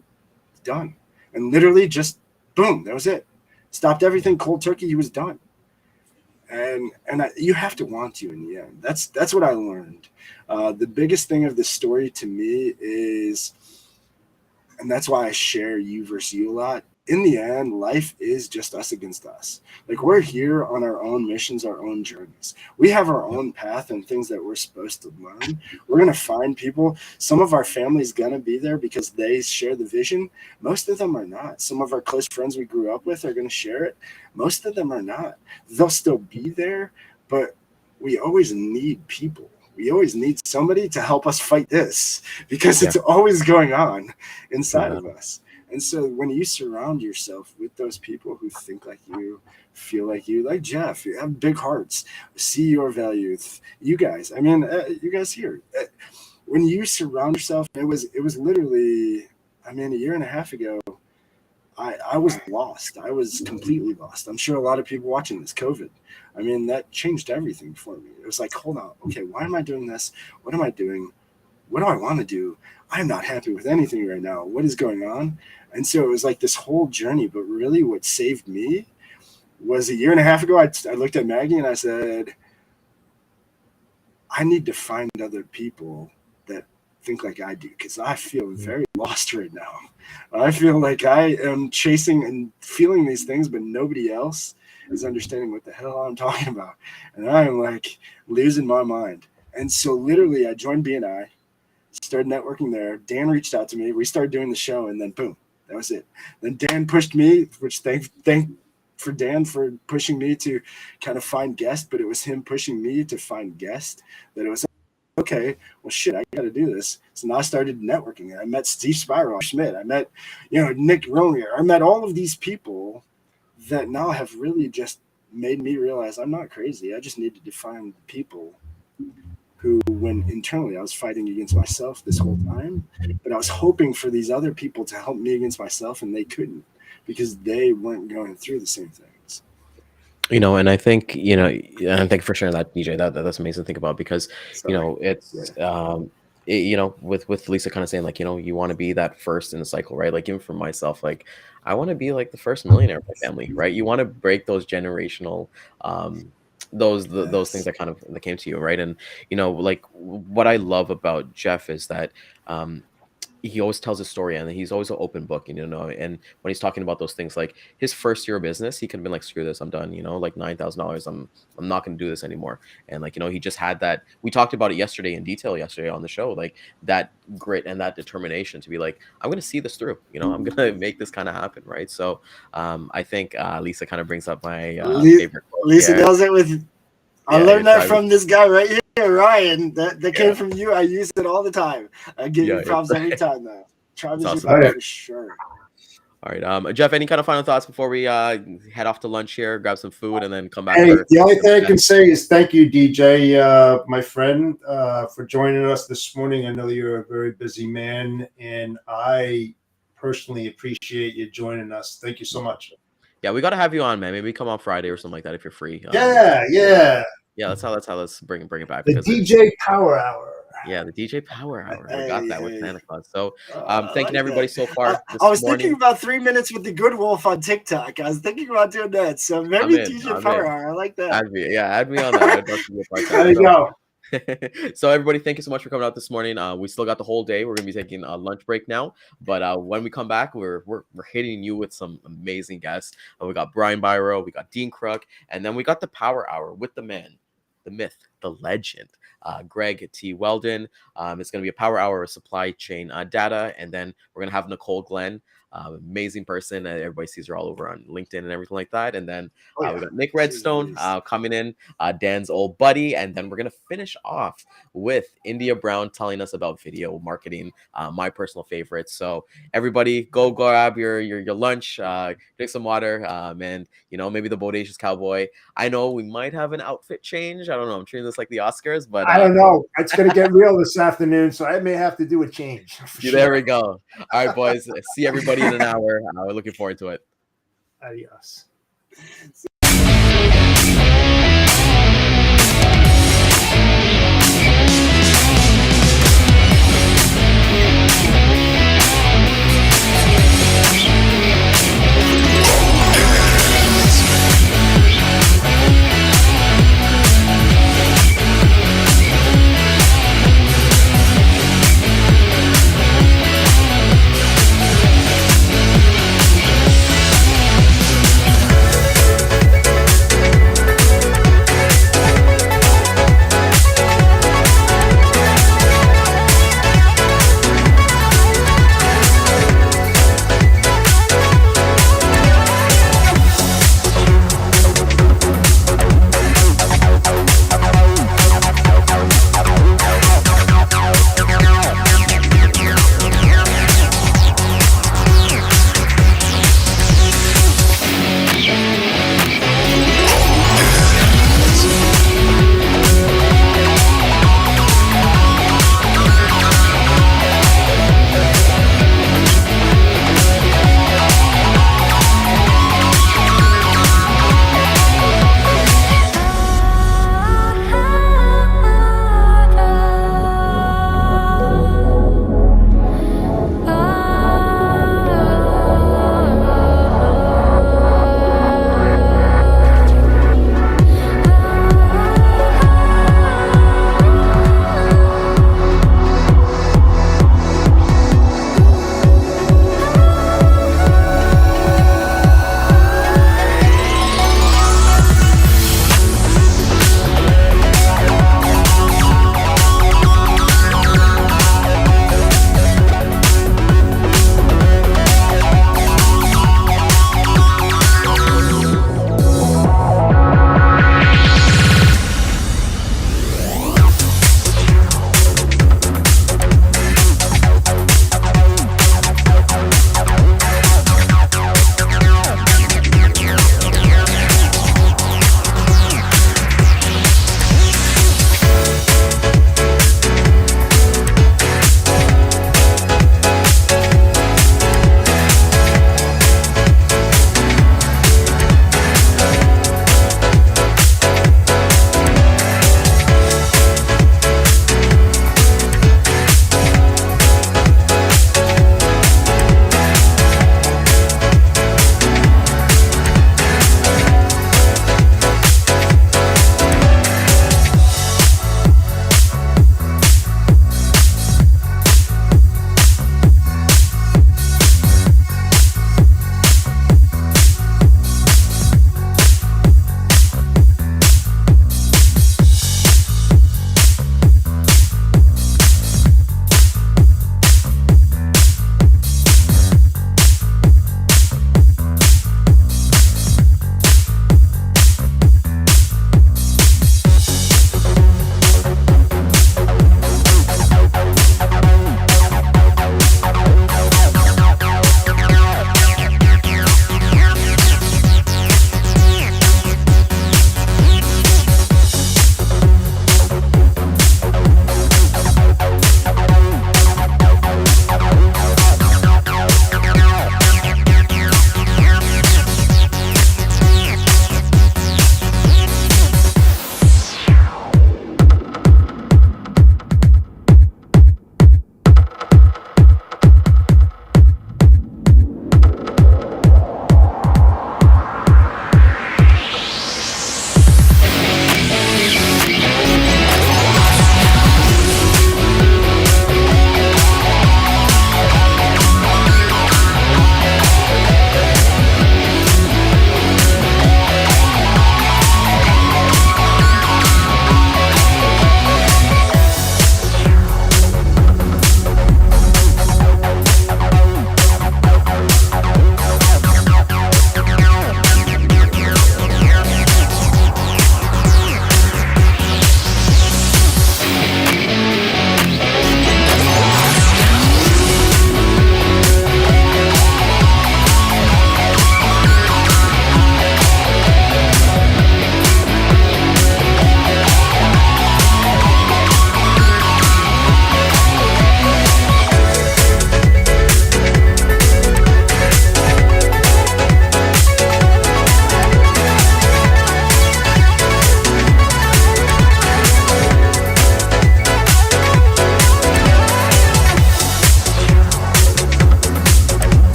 done. And literally just boom, that was it. Stopped everything cold turkey. He was done. And you have to want to in the end. That's what I learned. The biggest thing of this story to me is And that's why I share you versus you a lot. In the end, life is just us against us. Like, we're here on our own missions, our own journeys. We have our own path and things that we're supposed to learn. We're going to find people. Some of our family's going to be there because they share the vision. Most of them are not. Some of our close friends we grew up with are going to share it. Most of them are not. They'll still be there, but we always need people. We always need somebody to help us fight this, because it's always going on inside of us. And so when you surround yourself with those people who think like you, feel like you, like Jeff, you have big hearts, see your value. You guys, I mean, you guys here, when you surround yourself, it was literally, I mean, a year and a half ago, I was lost. I was completely lost. I'm sure a lot of people watching this, COVID, I mean, that changed everything for me. It was like, hold on, okay, why am I doing this? What am I doing? What do I want to do? I'm not happy with anything right now. What is going on? And so it was like this whole journey. But really what saved me was a year and a half ago, I looked at Maggie and I said, I need to find other people that think like I do, because I feel very lost right now. I feel like I am chasing and feeling these things, but nobody else is understanding what the hell I'm talking about. And I am like losing my mind. And so literally I joined BNI, started networking there. Dan reached out to me. We started doing the show, and then boom, that was it. Then Dan pushed me, which thank for Dan for pushing me to kind of find guests, but it was him pushing me to find guests that it was okay, well, shit, I got to do this. So now I started networking. I met Steve Spiral Schmidt. I met, Nick Romier. I met all of these people that now have really just made me realize I'm not crazy. I just needed to find people who, when internally I was fighting against myself this whole time, but I was hoping for these other people to help me against myself, and they couldn't, because they weren't going through the same things. And I think, and thank you for sharing that, DJ. That's amazing to think about, because, it's, with Lisa kind of saying, like, you want to be that first in the cycle, right? Like, even for myself, like, I want to be like the first millionaire of my family, right? You want to break those generational, those things that kind of that came to you, right? And, like, what I love about Jeff is that, he always tells a story, and he's always an open book, and when he's talking about those things, like his first year of business, he could have been like, screw this, I'm done, like $9,000, I'm not going to do this anymore. And like, he just had that, we talked about it in detail yesterday on the show, like that grit and that determination to be like, I'm going to see this through, I'm going to make this kind of happen. Right. So I think Lisa kind of brings up my favorite quote. Lisa does it with, I learned that from this guy right here. Ryan, that came from you. I use it all the time. I give you props every time though. Tribe is awesome. For sure. All right, Jeff, any kind of final thoughts before we head off to lunch here, grab some food, and then come back? The only thing I can say is thank you, DJ, my friend, for joining us this morning. I know you're a very busy man, and I personally appreciate you joining us. Thank you so much. Yeah, we got to have you on, man. Maybe come on Friday or something like that if you're free. Yeah, that's how let's bring it back. The DJ Power Hour. Yeah, the DJ Power Hour. We got that with Santa Claus. So thanking everybody so far. I was thinking about 3 minutes with the Good Wolf on TikTok. I was thinking about doing that. So maybe DJ Power Hour. I like that. Add me on that. I'd love to be a part there you go. So everybody, thank you so much for coming out this morning. We still got the whole day. We're gonna be taking a lunch break now, but when we come back, we're hitting you with some amazing guests. We got Brian Byro, we got Dean Crook, and then we got the Power Hour with the man, the myth, the legend, Greg T. Weldon. It's going to be a power hour of supply chain data, and then we're going to have Nicole Glenn, amazing person. Everybody sees her all over on LinkedIn and everything like that. And then we got Nick Redstone coming in, Dan's old buddy, and then we're going to finish off with India Brown telling us about video marketing, my personal favorite. So everybody, go grab your lunch, drink some water, and maybe the Bodacious Cowboy. I know we might have an outfit change. I don't know. I'm treating this like the Oscars, but I don't know. It's going to get real this afternoon, so I may have to do a change. There we go. All right, boys. See everybody in an hour. We're looking forward to it. Adios.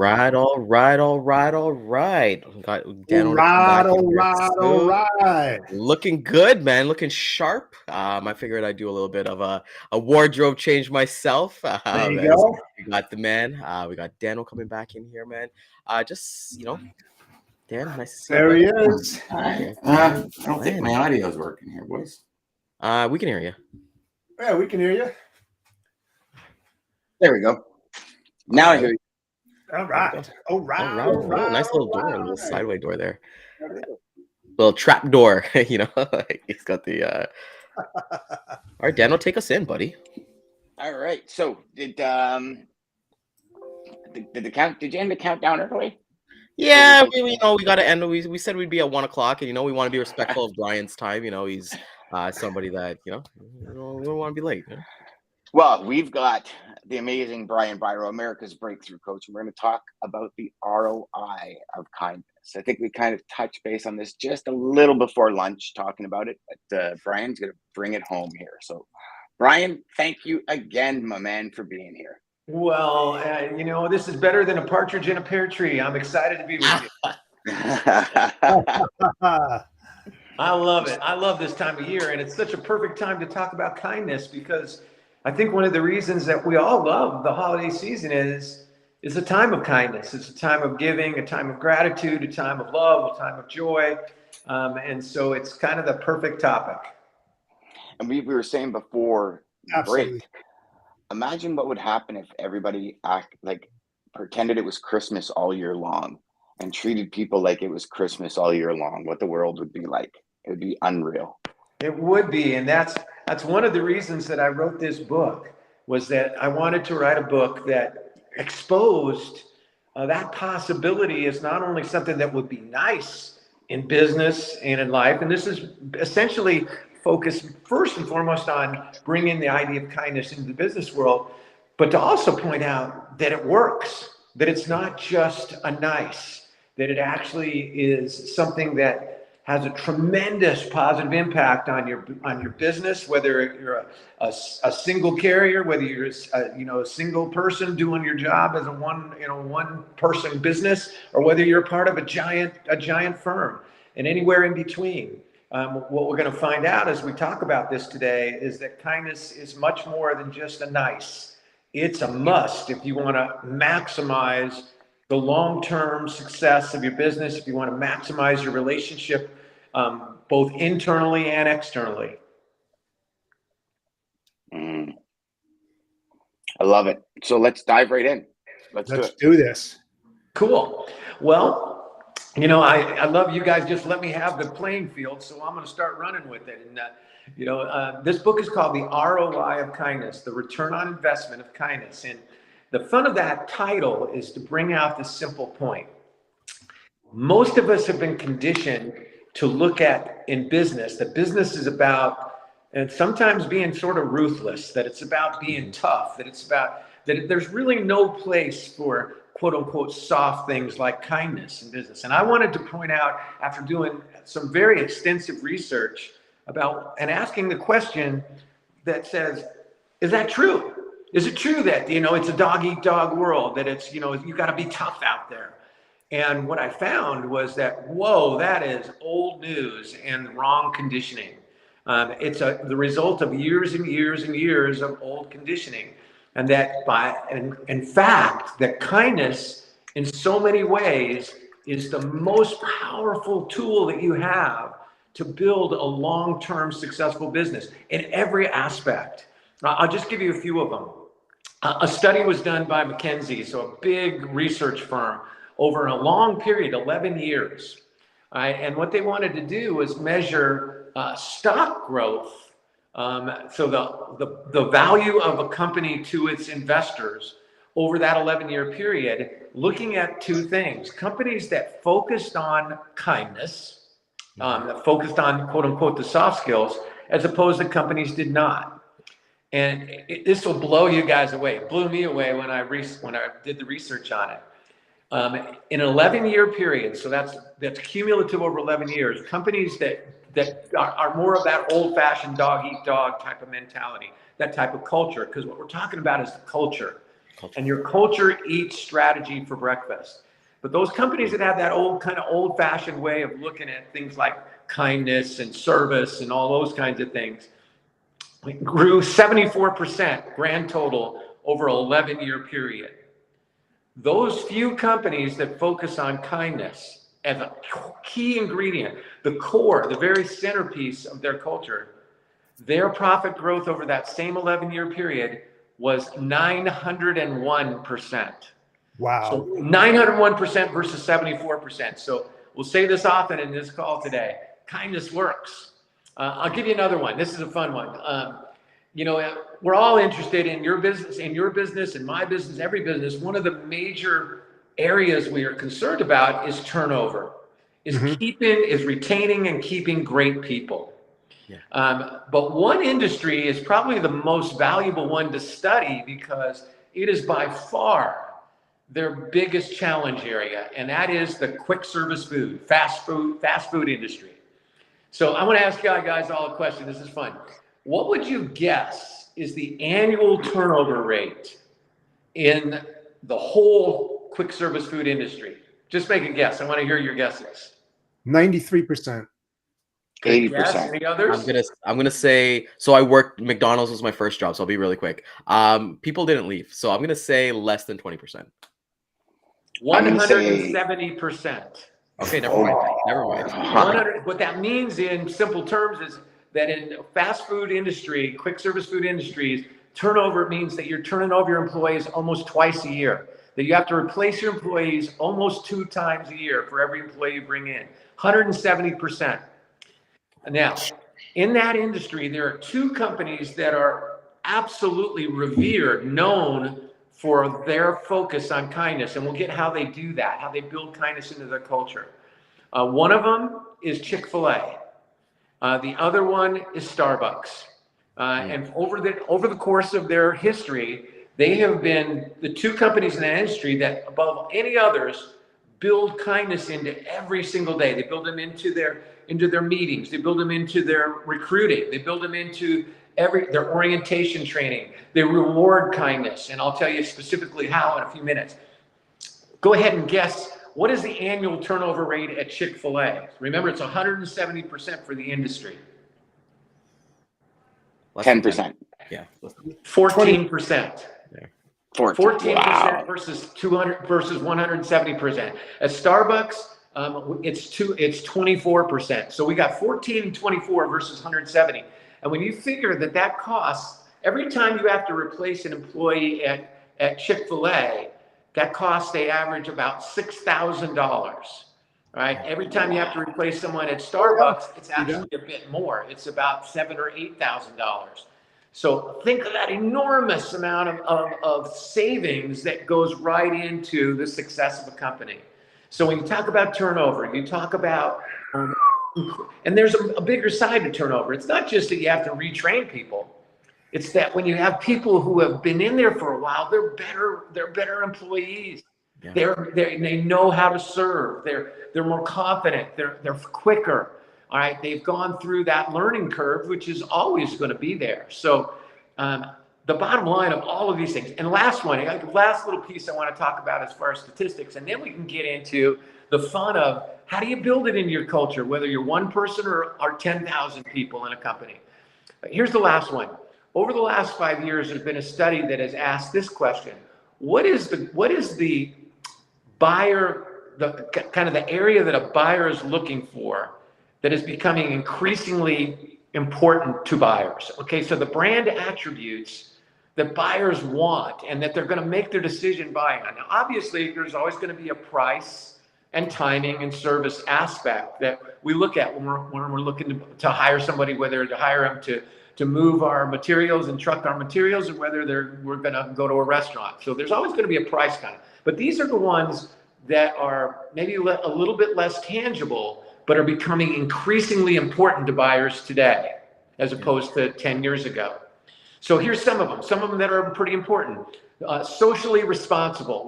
right, all right, all right, all right. We got Dan All on to come right, back in all here right, all soon. right. Looking good, man. Looking sharp. I figured I'd do a little bit of a wardrobe change myself. There you As go. we got the man. We got Daniel coming back in here, man. Just Dan, nice to see There you, he buddy. is. All right. Yeah, I don't think man. my audio is working here, boys. We can hear you. Yeah, we can hear you. There we go. Now I hear you. All right. All right. All right. All Oh, right. nice little all door, a little right. sideway door there. Little trap door, He's got the all right, Daniel, take us in, buddy. All right. So did you end the countdown early? Yeah, we got to end. We said we'd be at 1:00, and we want to be respectful of Brian's time. He's somebody that we don't want to be late. Well, we've got the amazing Brian Byro, America's Breakthrough Coach, and we're going to talk about the ROI of kindness. I think we kind of touched base on this just a little before lunch, talking about it, but Brian's going to bring it home here. So, Brian, thank you again, my man, for being here. Well, this is better than a partridge in a pear tree. I'm excited to be with you. I love it. I love this time of year, and it's such a perfect time to talk about kindness, because I think one of the reasons that we all love the holiday season is a time of kindness. It's a time of giving, a time of gratitude, a time of love, a time of joy. And so it's kind of the perfect topic. And we were saying before Absolutely. break, imagine what would happen if everybody pretended it was Christmas all year long and treated people like it was Christmas all year long, what the world would be like. It would be unreal. It would be. And that's one of the reasons that I wrote this book, was that I wanted to write a book that exposed that possibility as not only something that would be nice in business and in life. And this is essentially focused first and foremost on bringing the idea of kindness into the business world, but to also point out that it works, that it's not just a nice, that it actually is something that has a tremendous positive impact on your business, whether you're a single carrier, whether you're a single person doing your job as a one person business, or whether you're part of a giant firm, and anywhere in between. What we're going to find out as we talk about this today is that kindness is much more than just a nice. It's a must if you want to maximize the long-term success of your business, if you want to maximize your relationship, both internally and externally. I love it. So let's dive right in. Let's do this. Cool. Well, I love you guys. Just let me have the playing field, so I'm going to start running with it. And this book is called The ROI of Kindness, the Return on Investment of Kindness. And the fun of that title is to bring out this simple point. Most of us have been conditioned to look at in business that business is about, and sometimes being sort of ruthless, that it's about being tough, that it's about that there's really no place for quote unquote soft things like kindness in business. And I wanted to point out, after doing some very extensive research about and asking the question that says, is that true? Is it true that, it's a dog eat dog world, that it's, you got to be tough out there? And what I found was that, whoa, that is old news and wrong conditioning. It's the result of years and years and years of old conditioning. And that in fact, that kindness in so many ways is the most powerful tool that you have to build a long-term successful business in every aspect. I'll just give you a few of them. A study was done by McKinsey, so a big research firm, over a long period, 11 years. Right? And what they wanted to do was measure stock growth. So the value of a company to its investors over that 11-year period, looking at two things: companies that focused on kindness, that focused on quote unquote the soft skills, as opposed to companies did not. And this will blow you guys away. It blew me away when I did the research on it. In an 11-year period, so that's cumulative over 11 years, companies that are more of that old-fashioned dog-eat-dog type of mentality, that type of culture, because what we're talking about is the culture. and your culture eats strategy for breakfast. But those companies that have that old-fashioned way of looking at things like kindness and service and all those kinds of things grew 74% grand total over an 11-year period. Those few companies that focus on kindness as a key ingredient, the core, the very centerpiece of their culture, their profit growth over that same 11-year period was 901%. Wow. So 901% versus 74%. So we'll say this often in this call today. Kindness works. I'll give you another one. This is a fun one. We're all interested in your business, and my business, every business. One of the major areas we are concerned about is turnover, is retaining and keeping great people. Yeah. But one industry is probably the most valuable one to study because it is by far their biggest challenge area, and that is the quick service food, fast food industry. So I want to ask you guys all a question. This is fun. What would you guess is the annual turnover rate in the whole quick service food industry? Just make a guess. I want to hear your guesses. 93%. 80%. Any others? I'm gonna say. So I worked. McDonald's was my first job, so I'll be really quick. People didn't leave, so I'm gonna say less than 20%. 170%. Okay, never mind. 100. What that means in simple terms is that in fast food industry, quick service food industries, turnover means that you're turning over your employees almost twice a year. That you have to replace your employees almost 2 times a year for every employee you bring in. 170%. Now, in that industry, there are 2 companies that are absolutely revered, known for their focus on kindness, and we'll get how they do that, how they build kindness into their culture. One of them is Chick-fil-A. The other one is Starbucks. And over the course of their history, they have been the 2 companies in that industry that, above any others, build kindness into every single day. They build them into their meetings. They build them into their recruiting. They build them into their orientation training. They reward kindness, and I'll tell you specifically how in a few minutes. Go ahead and guess, what is the annual turnover rate at Chick-fil-A? Remember, it's 170% for the industry. 10%. Yeah. 14%. 14% Wow. versus 200 versus 170%. At Starbucks, it's 24%. So we got 14 and 24 versus 170. And when you figure that costs, every time you have to replace an employee at Chick-fil-A, that costs, they average about $6,000, right? Every time you have to replace someone at Starbucks, it's actually a bit more. It's about $7,000 or $8,000. So think of that enormous amount of savings that goes right into the success of a company. So when you talk about turnover, you talk about, and there's a bigger side to turnover. It's not just that you have to retrain people. It's that when you have people who have been in there for a while, they're better employees. Yeah. They know how to serve. They're more confident. They're quicker. All right. They've gone through that learning curve, which is always going to be there. So the bottom line of all of these things, and last little piece I want to talk about as far as statistics, and then we can get into the fun of how do you build it into your culture, whether you're one person or 10,000 people in a company. But here's the last one. Over the last 5 years, there's been a study that has asked this question: what is the buyer, the area that a buyer is looking for that is becoming increasingly important to buyers? Okay, so the brand attributes that buyers want and that they're going to make their decision buying on. Now, obviously, there's always going to be a price and timing and service aspect that we look at when we're looking to hire somebody, whether to hire them to move our materials and truck our materials, or whether we're going to go to a restaurant. So there's always going to be a price kind of. But these are the ones that are maybe a little bit less tangible, but are becoming increasingly important to buyers today, as opposed to 10 years ago. So here's some of them that are pretty important. Socially responsible.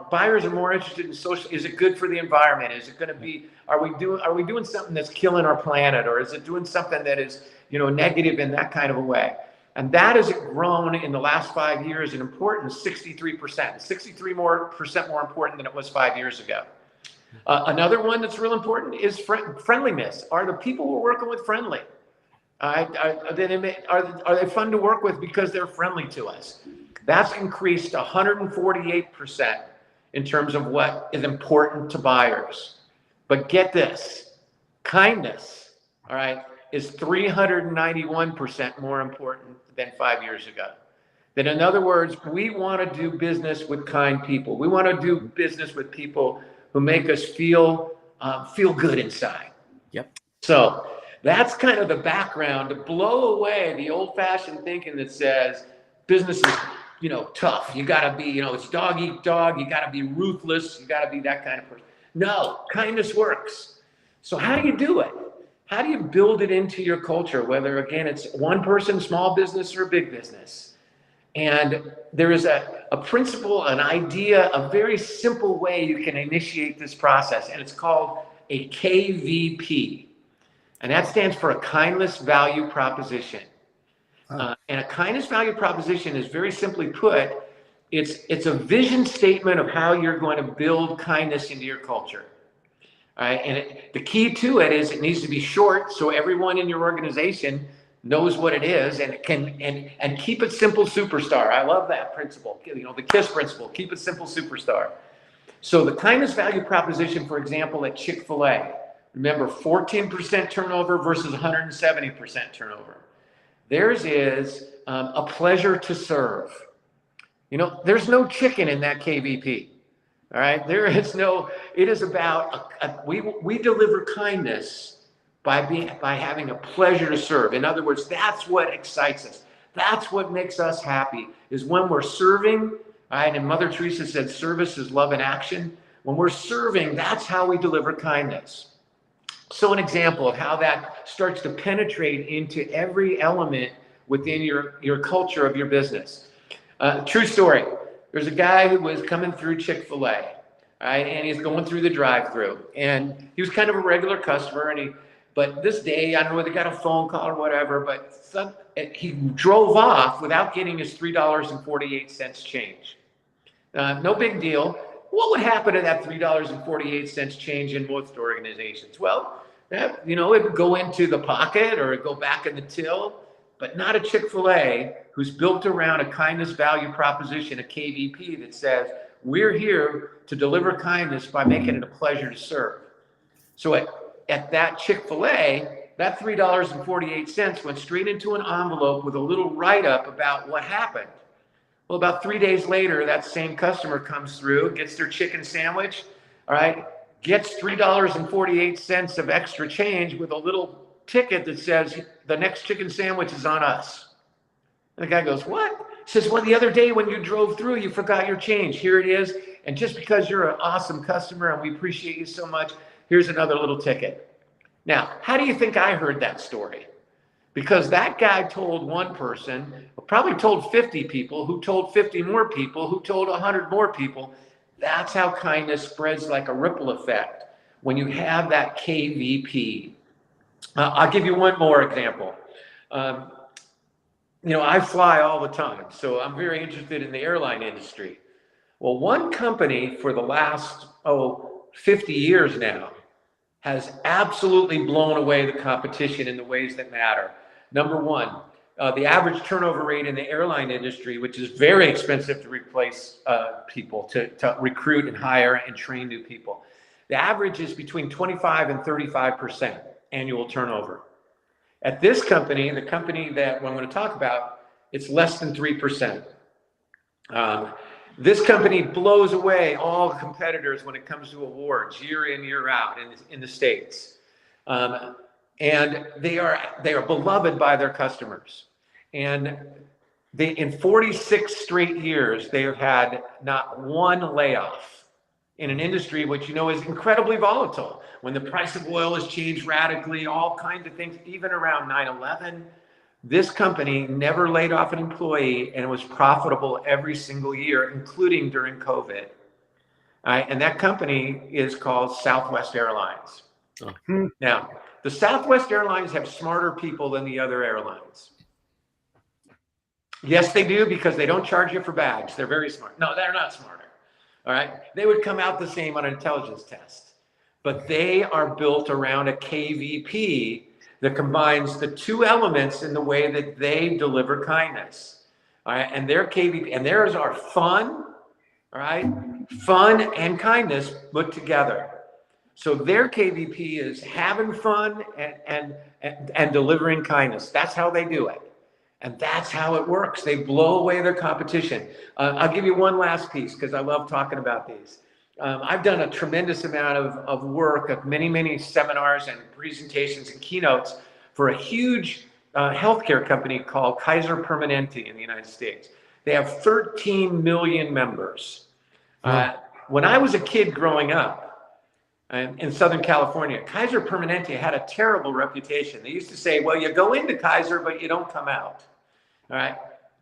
Buyers are more interested in social. Is it good for the environment? Is it going to be? Are we doing something that's killing our planet, or is it doing something that is negative in that kind of a way? And that has grown in the last 5 years in importance 63%, 63% more important than it was 5 years ago. Another one that's real important is friendliness. Are the people we're working with friendly? Are they fun to work with because they're friendly to us? That's increased 148% in terms of what is important to buyers. But get this, kindness, all right, is 391% more important than 5 years ago. That in other words, we want to do business with kind people. We want to do business with people who make us feel good inside. Yep. So that's kind of the background to blow away the old-fashioned thinking that says business is, tough. You got to be, it's dog eat dog. You got to be ruthless. You got to be that kind of person. No, kindness works. So how do you do it? How do you build it into your culture? Whether, again, it's one person, small business, or big business. And there is a principle, an idea, a very simple way you can initiate this process. And it's called a KVP. And that stands for a kindness value proposition. And a kindness value proposition is very simply put, it's a vision statement of how you're going to build kindness into your culture. All right. And the key to it is it needs to be short so everyone in your organization knows what it is and can keep it simple, superstar. I love that principle. The KISS principle, keep it simple, superstar. So the kindness value proposition, for example, at Chick-fil-A, remember 14% turnover versus 170% turnover. Theirs is a pleasure to serve. There's no chicken in that KVP. All right. It is about, we deliver kindness by having a pleasure to serve. In other words, that's what excites us. That's what makes us happy, is when we're serving. All right. And Mother Teresa said, service is love in action. When we're serving, that's how we deliver kindness. So an example of how that starts to penetrate into every element within your culture of your business. True story. There's a guy who was coming through Chick-fil-A, all right, and he's going through the drive-through, and he was kind of a regular customer, but this day, I don't know whether he got a phone call or whatever, but he drove off without getting his $3.48 change. No big deal. What would happen to that $3.48 change in most organizations? Well, it would go into the pocket or it'd go back in the till, but not a Chick-fil-A who's built around a kindness value proposition, a KVP that says, we're here to deliver kindness by making it a pleasure to serve. So at that Chick-fil-A, that $3.48 went straight into an envelope with a little write-up about what happened. Well, about 3 days later, that same customer comes through, gets their chicken sandwich, all right, gets $3.48 of extra change with a little ticket that says, the next chicken sandwich is on us. And the guy goes, what? He says, well, the other day when you drove through, you forgot your change. Here it is. And just because you're an awesome customer and we appreciate you so much, here's another little ticket. Now, how do you think I heard that story? Because that guy told one person, probably told 50 people, who told 50 more people, who told 100 more people. That's how kindness spreads like a ripple effect when you have that KVP. I'll give you one more example. I fly all the time, so I'm very interested in the airline industry. Well, one company for the last, 50 years now has absolutely blown away the competition in the ways that matter. Number one, the average turnover rate in the airline industry, which is very expensive to replace people, to recruit and hire and train new people. The average is between 25 and 35% annual turnover. At this company, the company that I'm going to talk about, it's less than 3%. This company blows away all the competitors when it comes to awards year in, year out in the States. And they are beloved by their customers. And in 46 straight years, they have had not one layoff in an industry which is incredibly volatile. When the price of oil has changed radically, all kinds of things, even around 9/11, this company never laid off an employee and it was profitable every single year, including during COVID. And that company is called Southwest Airlines. Oh. Now, the Southwest Airlines have smarter people than the other airlines. Yes, they do, because they don't charge you for bags. They're very smart. No, they're not smarter. All right. They would come out the same on an intelligence test, but they are built around a KVP that combines the two elements in the way that they deliver kindness. All right. And their KVP and theirs are fun. All right. Fun and kindness put together. So their KVP is having fun and delivering kindness. That's how they do it. And that's how it works. They blow away their competition. I'll give you one last piece because I love talking about these. I've done a tremendous amount of work, of many seminars and presentations and keynotes for a huge healthcare company called Kaiser Permanente in the United States. They have 13 million members. When I was a kid growing up, in Southern California, Kaiser Permanente had a terrible reputation. They used to say, well, you go into Kaiser, but you don't come out. All right.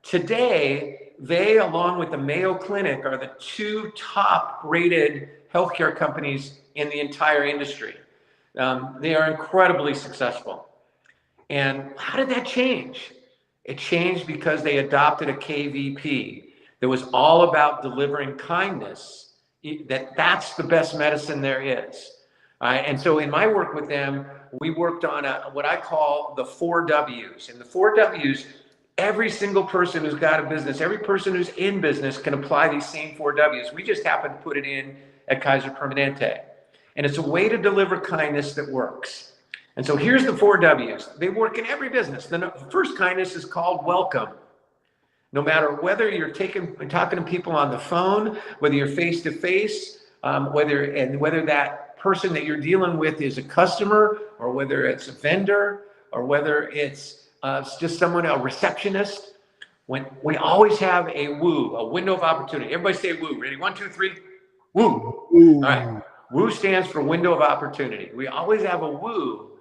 Today, they, along with the Mayo Clinic, are the two top rated healthcare companies in the entire industry. They are incredibly successful. And how did that change? It changed because they adopted a KVP that was all about delivering kindness. That's the best medicine there is. And so in my work with them, we worked on what I call the 4 W's. And the 4 W's, every single person who's got a business, every person who's in business can apply these same 4 W's. We just happen to put it in at Kaiser Permanente. And it's a way to deliver kindness that works. And so here's the 4 W's. They work in every business. The first kindness is called welcome. No matter whether you're talking to people on the phone, whether you're face to face, whether that person that you're dealing with is a customer, or whether it's a vendor, or whether it's just someone, a receptionist, we always have a woo, a window of opportunity. Everybody say woo. Ready? 1, 2, 3. Woo. All right. Woo stands for window of opportunity. We always have a woo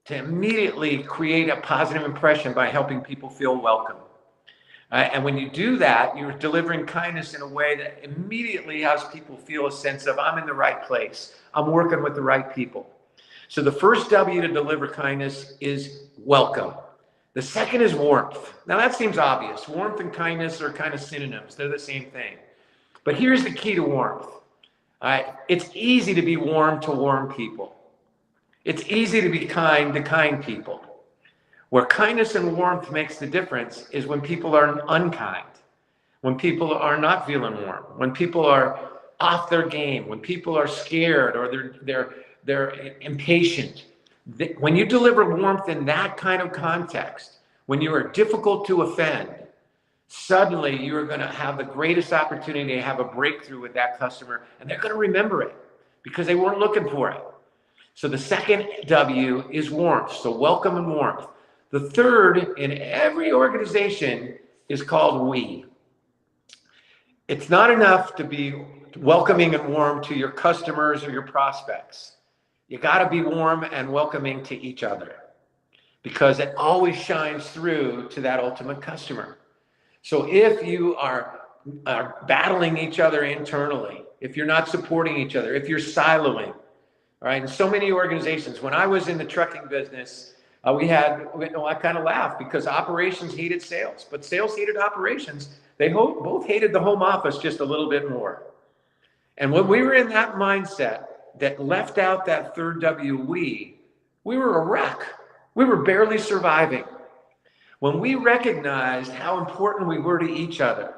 to immediately create a positive impression by helping people feel welcome. And when you do that, you're delivering kindness in a way that immediately has people feel a sense of, I'm in the right place. I'm working with the right people. So the first W to deliver kindness is welcome. The second is warmth. Now that seems obvious. Warmth and kindness are kind of synonyms. They're the same thing. But here's the key to warmth. All right. It's easy to be warm to warm people. It's easy to be kind to kind people. Where kindness and warmth makes the difference is when people are unkind, when people are not feeling warm, when people are off their game, when people are scared or they're impatient. When you deliver warmth in that kind of context, when you are difficult to offend, suddenly you are going to have the greatest opportunity to have a breakthrough with that customer, and they're going to remember it because they weren't looking for it. So the second W is warmth. So welcome and warmth. The third in every organization is called we. It's not enough to be welcoming and warm to your customers or your prospects. You got to be warm and welcoming to each other because it always shines through to that ultimate customer. So if you are battling each other internally, if you're not supporting each other, if you're siloing, all right, in so many organizations, when I was in the trucking business, I kind of laugh because operations hated sales, but sales hated operations. They both hated the home office just a little bit more. And when we were in that mindset that left out that third W, we were a wreck. We were barely surviving. When we recognized how important we were to each other,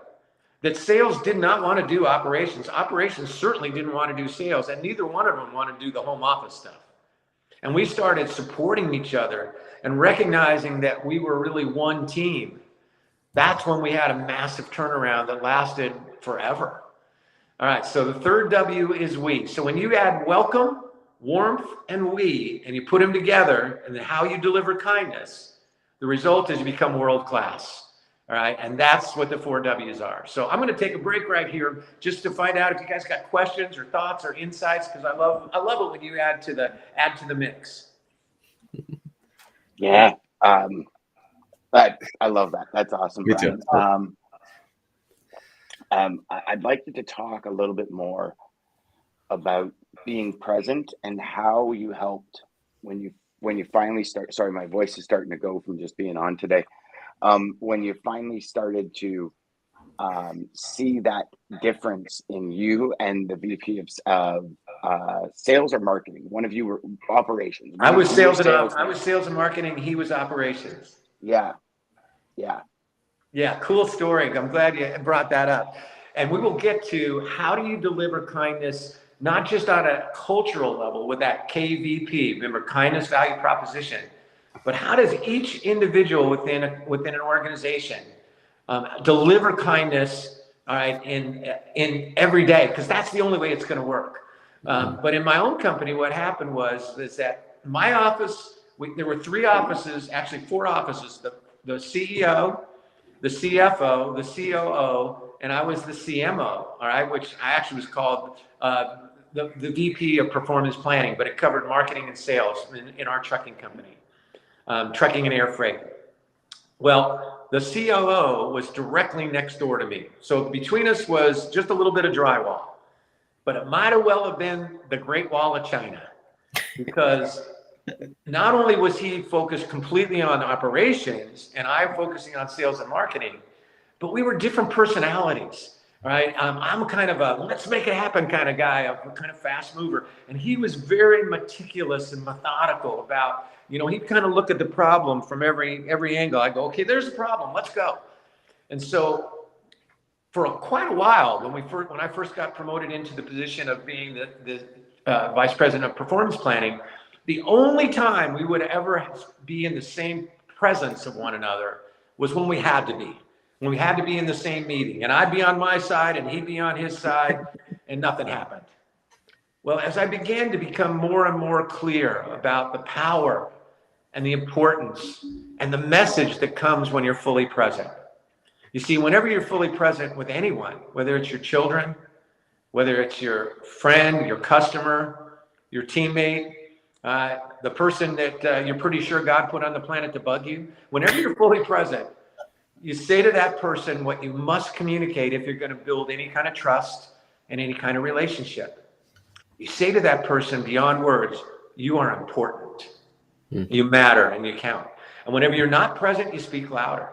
that sales did not want to do operations. Operations certainly didn't want to do sales, and neither one of them wanted to do the home office stuff. And we started supporting each other and recognizing that we were really one team. That's when we had a massive turnaround that lasted forever. All right, so the third W is we. So when you add welcome, warmth, and we, and you put them together, and then how you deliver kindness, the result is you become world class. All right, and that's what the 4 W's are. So I'm going to take a break right here just to find out if you guys got questions or thoughts or insights, because I love it when you add to the mix. Yeah, I love that. That's awesome, Me Brian. too. I'd like you to talk a little bit more about being present and how you helped when you finally start. Sorry, my voice is starting to go from just being on today. when you finally started to see that difference in you and the VP of sales or marketing? One of you were operations. I was You were I was sales and marketing. He was operations. Yeah. Cool story. I'm glad you brought that up. And we will get to how do you deliver kindness, not just on a cultural level with that KVP, remember, kindness value proposition, but how does each individual within an organization deliver kindness, all right, in every day, because that's the only way it's going to work. But in my own company, what happened is that my office, there were 3 offices, actually 4 offices, the CEO, the CFO, the COO, and I was the CMO, all right, which I actually was called the VP of performance planning, but it covered marketing and sales in our trucking company, trucking and air freight. Well, the COO was directly next door to me. So between us was just a little bit of drywall, but it might have well have been the Great Wall of China, because not only was he focused completely on operations and I focusing on sales and marketing, but we were different personalities, right? I'm kind of a let's make it happen kind of guy, a kind of fast mover. And he was very meticulous and methodical about, he'd kind of look at the problem from every angle. I go, okay, there's a problem, let's go. And so for quite a while, when I first got promoted into the position of being the vice president of performance planning, the only time we would ever be in the same presence of one another was when we had to be. When we had to be in the same meeting, and I'd be on my side and he'd be on his side, and nothing happened. Well, as I began to become more and more clear about the power and the importance and the message that comes when you're fully present. You see, whenever you're fully present with anyone, whether it's your children, whether it's your friend, your customer, your teammate, the person that you're pretty sure God put on the planet to bug you, whenever you're fully present, you say to that person what you must communicate if you're going to build any kind of trust and any kind of relationship. You say to that person beyond words, you are important. You matter and you count. And whenever you're not present, you speak louder.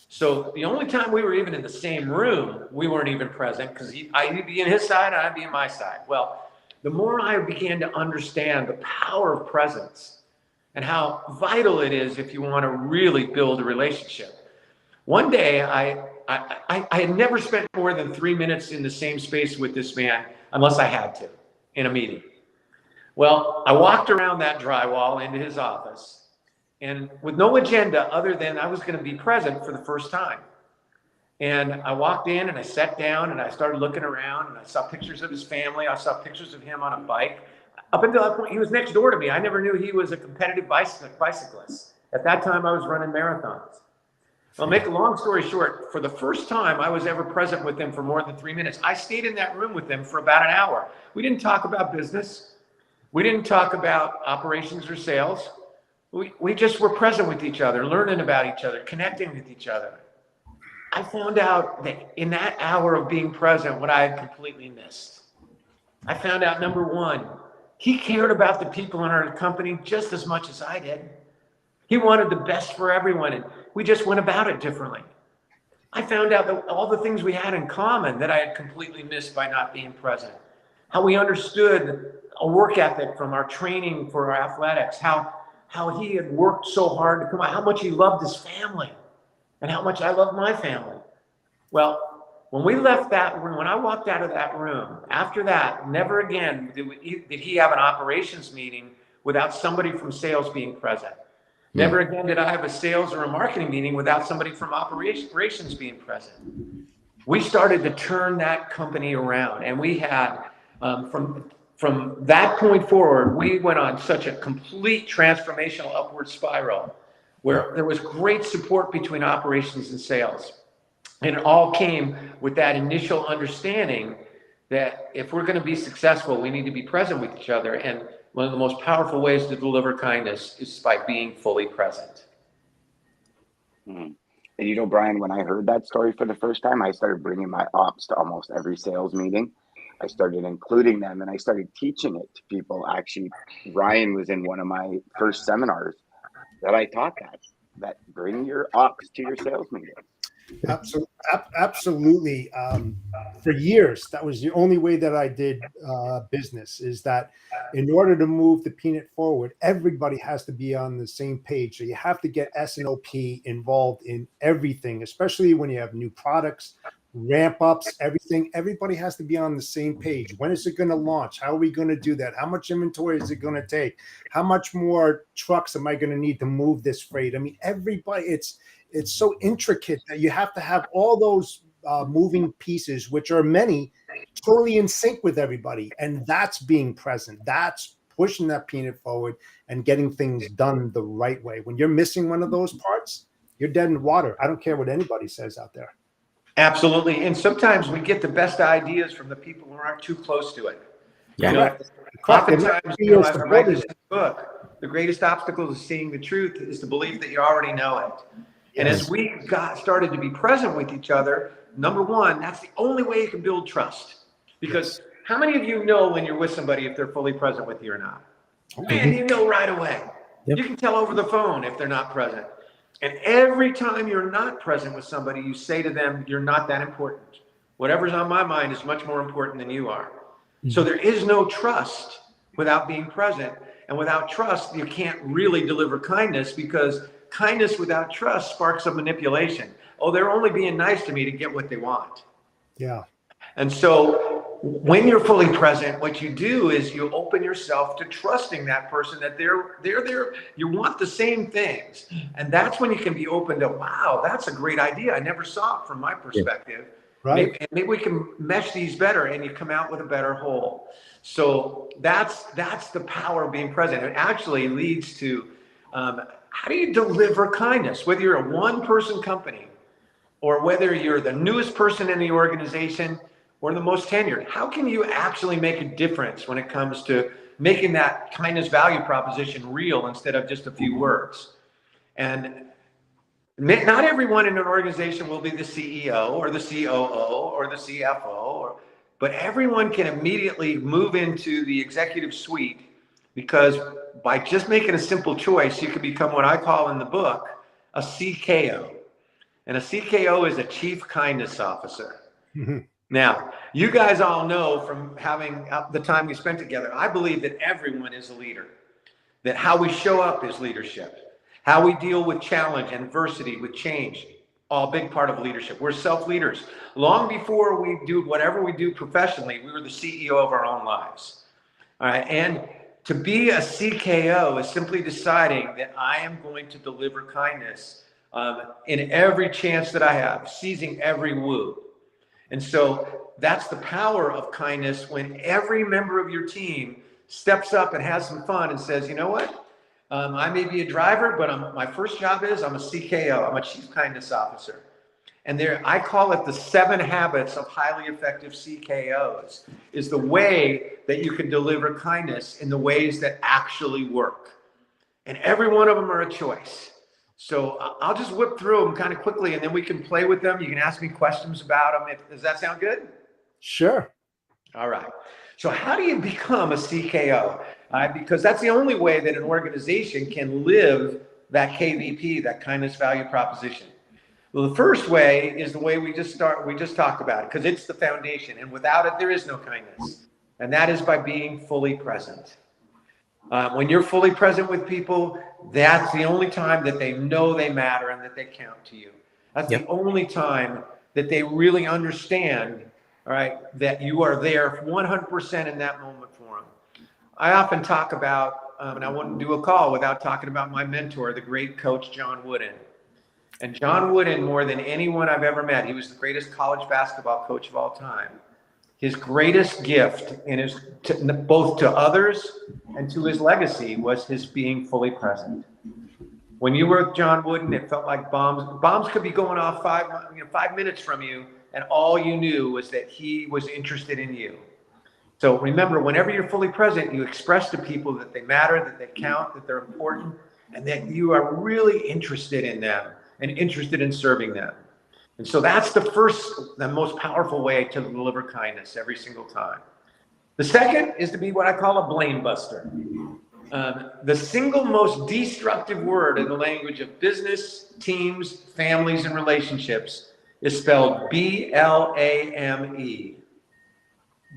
So the only time we were even in the same room, we weren't even present, because I'd be in his side and I'd be in my side. Well, the more I began to understand the power of presence and how vital it is if you want to really build a relationship. One day, I had never spent more than 3 minutes in the same space with this man unless I had to, in a meeting. Well, I walked around that drywall into his office, and with no agenda other than I was going to be present for the first time. And I walked in and I sat down and I started looking around, and I saw pictures of his family. I saw pictures of him on a bike. Up until that point, he was next door to me. I never knew he was a competitive bicyclist. At that time, I was running marathons. I'll make a long story short. For the first time I was ever present with them for more than 3 minutes, I stayed in that room with them for about an hour. We didn't talk about business. We didn't talk about operations or sales. We just were present with each other, learning about each other, connecting with each other. I found out that in that hour of being present, what I had completely missed. I found out, number one, he cared about the people in our company just as much as I did. He wanted the best for everyone, and we just went about it differently. I found out that all the things we had in common that I had completely missed by not being present. How we understood a work ethic from our training for our athletics, how he had worked so hard to come out, how much he loved his family, and how much I loved my family. Well, when we left that room, when I walked out of that room, after that, never again did he have an operations meeting without somebody from sales being present. Never again did I have a sales or a marketing meeting without somebody from operations being present. We started to turn that company around, and we had, from that point forward, we went on such a complete transformational upward spiral where there was great support between operations and sales. And it all came with that initial understanding that if we're going to be successful, we need to be present with each other. And one of the most powerful ways to deliver kindness is by being fully present. And Brian, when I heard that story for the first time, I started bringing my ops to almost every sales meeting. I started including them, and I started teaching it to people. Actually, Ryan was in one of my first seminars that I taught at. that bring your ox to your sales meeting. Absolutely. For years, that was the only way that I did business, is that in order to move the peanut forward, everybody has to be on the same page. So you have to get S&OP involved in everything, especially when you have new products, ramp ups, everything. Everybody has to be on the same page. When is it going to launch? How are we going to do that? How much inventory is it going to take? How much more trucks am I going to need to move this freight? I mean, everybody, it's so intricate that you have to have all those moving pieces, which are many, totally in sync with everybody. And that's being present. That's pushing that peanut forward and getting things done the right way. When you're missing one of those parts, you're dead in the water. I don't care what anybody says out there. Absolutely. And sometimes we get the best ideas from the people who aren't too close to it. Yeah. You know, oftentimes, you know, I write this in the book, the greatest obstacle to seeing the truth is the belief that you already know it. And as we started to be present with each other, number one, that's the only way you can build trust. Because how many of you know when you're with somebody if they're fully present with you or not? Man, you know right away. Yep. You can tell over the phone if they're not present. And every time you're not present with somebody, you say to them, you're not that important. Whatever's on my mind is much more important than you are. Mm-hmm. So there is no trust without being present. And without trust, you can't really deliver kindness, because kindness without trust sparks of manipulation. Oh, they're only being nice to me to get what they want. Yeah. And so when you're fully present, what you do is you open yourself to trusting that person, that they're there. You want the same things. And that's when you can be open to, wow, that's a great idea. I never saw it from my perspective. Yeah. Right. Maybe we can mesh these better, and you come out with a better whole. So that's the power of being present. It actually leads to, how do you deliver kindness? Whether you're a one-person company or whether you're the newest person in the organization or the most tenured, how can you actually make a difference when it comes to making that kindness value proposition real instead of just a few words? And not everyone in an organization will be the CEO or the COO or the CFO, but everyone can immediately move into the executive suite, because by just making a simple choice, you can become what I call in the book a CKO. And a CKO is a Chief Kindness Officer. Mm-hmm. Now, you guys all know from having the time we spent together, I believe that everyone is a leader, that how we show up is leadership, how we deal with challenge, adversity, with change, all big part of leadership. We're self-leaders. Long before we do whatever we do professionally, we were the CEO of our own lives. All right. And to be a CKO is simply deciding that I am going to deliver kindness in every chance that I have, seizing every woo. And so that's the power of kindness, when every member of your team steps up and has some fun and says, you know what? I may be a driver, but my first job is I'm a CKO. I'm a Chief Kindness Officer. And I call it the 7 habits of highly effective CKOs, is the way that you can deliver kindness in the ways that actually work. And every one of them are a choice. So I'll just whip through them kind of quickly, and then we can play with them. You can ask me questions about them. Does that sound good? Sure. All right. So how do you become a CKO? Because that's the only way that an organization can live that KVP, that kindness value proposition. Well, the first way is the way we just talked about it, because it's the foundation. And without it, there is no kindness. And that is by being fully present. When you're fully present with people, that's the only time that they know they matter and that they count to you. That's the only time that they really understand, all right, that you are there 100% in that moment for them. I often talk about, and I wouldn't do a call without talking about my mentor, the great coach John Wooden. And John Wooden, more than anyone I've ever met, he was the greatest college basketball coach of all time. His greatest gift both to others and to his legacy was his being fully present. When you were with John Wooden, it felt like bombs could be going off 5 minutes from you, and all you knew was that he was interested in you. So remember, whenever you're fully present, you express to people that they matter, that they count, that they're important, and that you are really interested in them and interested in serving them. And so that's the most powerful way to deliver kindness every single time. The second is to be what I call a blame buster. The single most destructive word in the language of business, teams, families, and relationships is spelled B-L-A-M-E.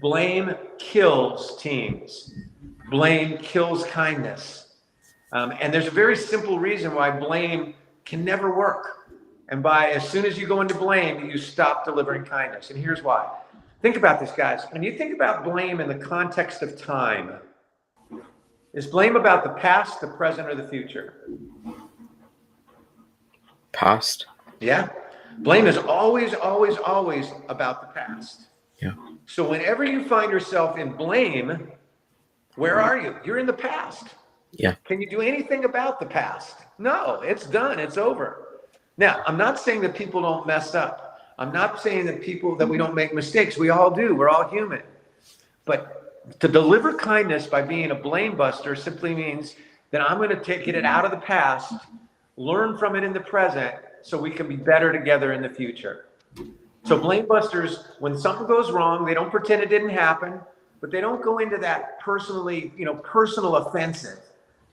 Blame kills teams. Blame kills kindness. And there's a very simple reason why blame can never work. And as soon as you go into blame, you stop delivering kindness. And here's why. Think about this, guys. When you think about blame in the context of time, is blame about the past, the present, or the future? Past. Yeah. Blame is always, always, always about the past. Yeah. So whenever you find yourself in blame, where are you? You're in the past. Yeah. Can you do anything about the past? No, it's done. It's over. Now, I'm not saying that people don't mess up. I'm not saying that we don't make mistakes. We all do. We're all human. But to deliver kindness by being a blame buster simply means that I'm going to get it out of the past, learn from it in the present, so we can be better together in the future. So blame busters, when something goes wrong, they don't pretend it didn't happen, but they don't go into that personal offensive.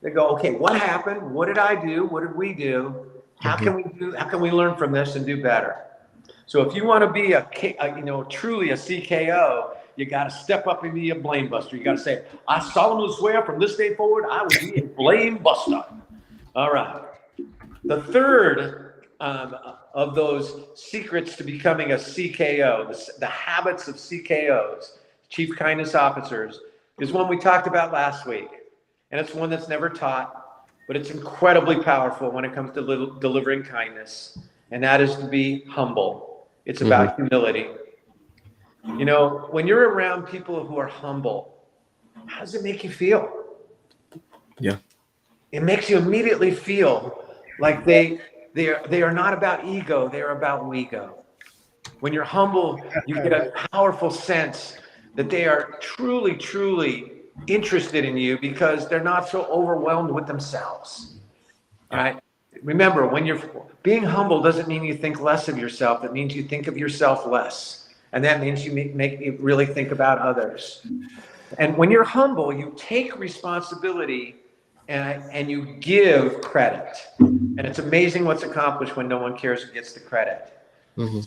They go, okay, what happened? What did I do? What did we do? How can we learn from this and do better? So if you want to be truly a CKO, you got to step up and be a blame buster. You got to say, I solemnly swear from this day forward, I will be a blame buster. All right. The third of those secrets to becoming a CKO, the habits of CKOs, Chief Kindness Officers, is one we talked about last week. And it's one that's never taught, but it's incredibly powerful when it comes to delivering kindness. And that is to be humble. It's about humility. You know, when you're around people who are humble, how does it make you feel? Yeah. It makes you immediately feel like they are not about ego, they're about we go. When you're humble, you get a powerful sense that they are truly, truly interested in you because they're not so overwhelmed with themselves. All right? Remember, when you're being humble doesn't mean you think less of yourself. It means you think of yourself less. And that means you make you really think about others. And when you're humble, you take responsibility and you give credit. And it's amazing what's accomplished when no one cares who gets the credit.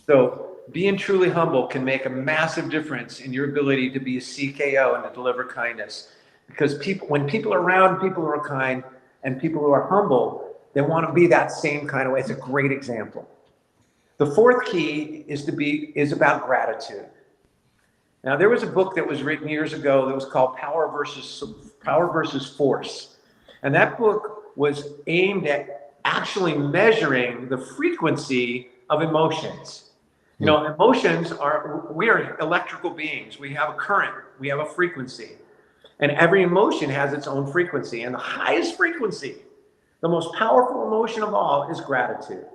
So being truly humble can make a massive difference in your ability to be a CKO and to deliver kindness. Because when people are around people who are kind and people who are humble, they want to be that same kind of way. It's a great example. The fourth key is about gratitude. Now, there was a book that was written years ago that was called Power versus Force. And that book was aimed at actually measuring the frequency of emotions. You know, emotions we are electrical beings. We have a current, we have a frequency. And every emotion has its own frequency. And the highest frequency, the most powerful emotion of all, is gratitude.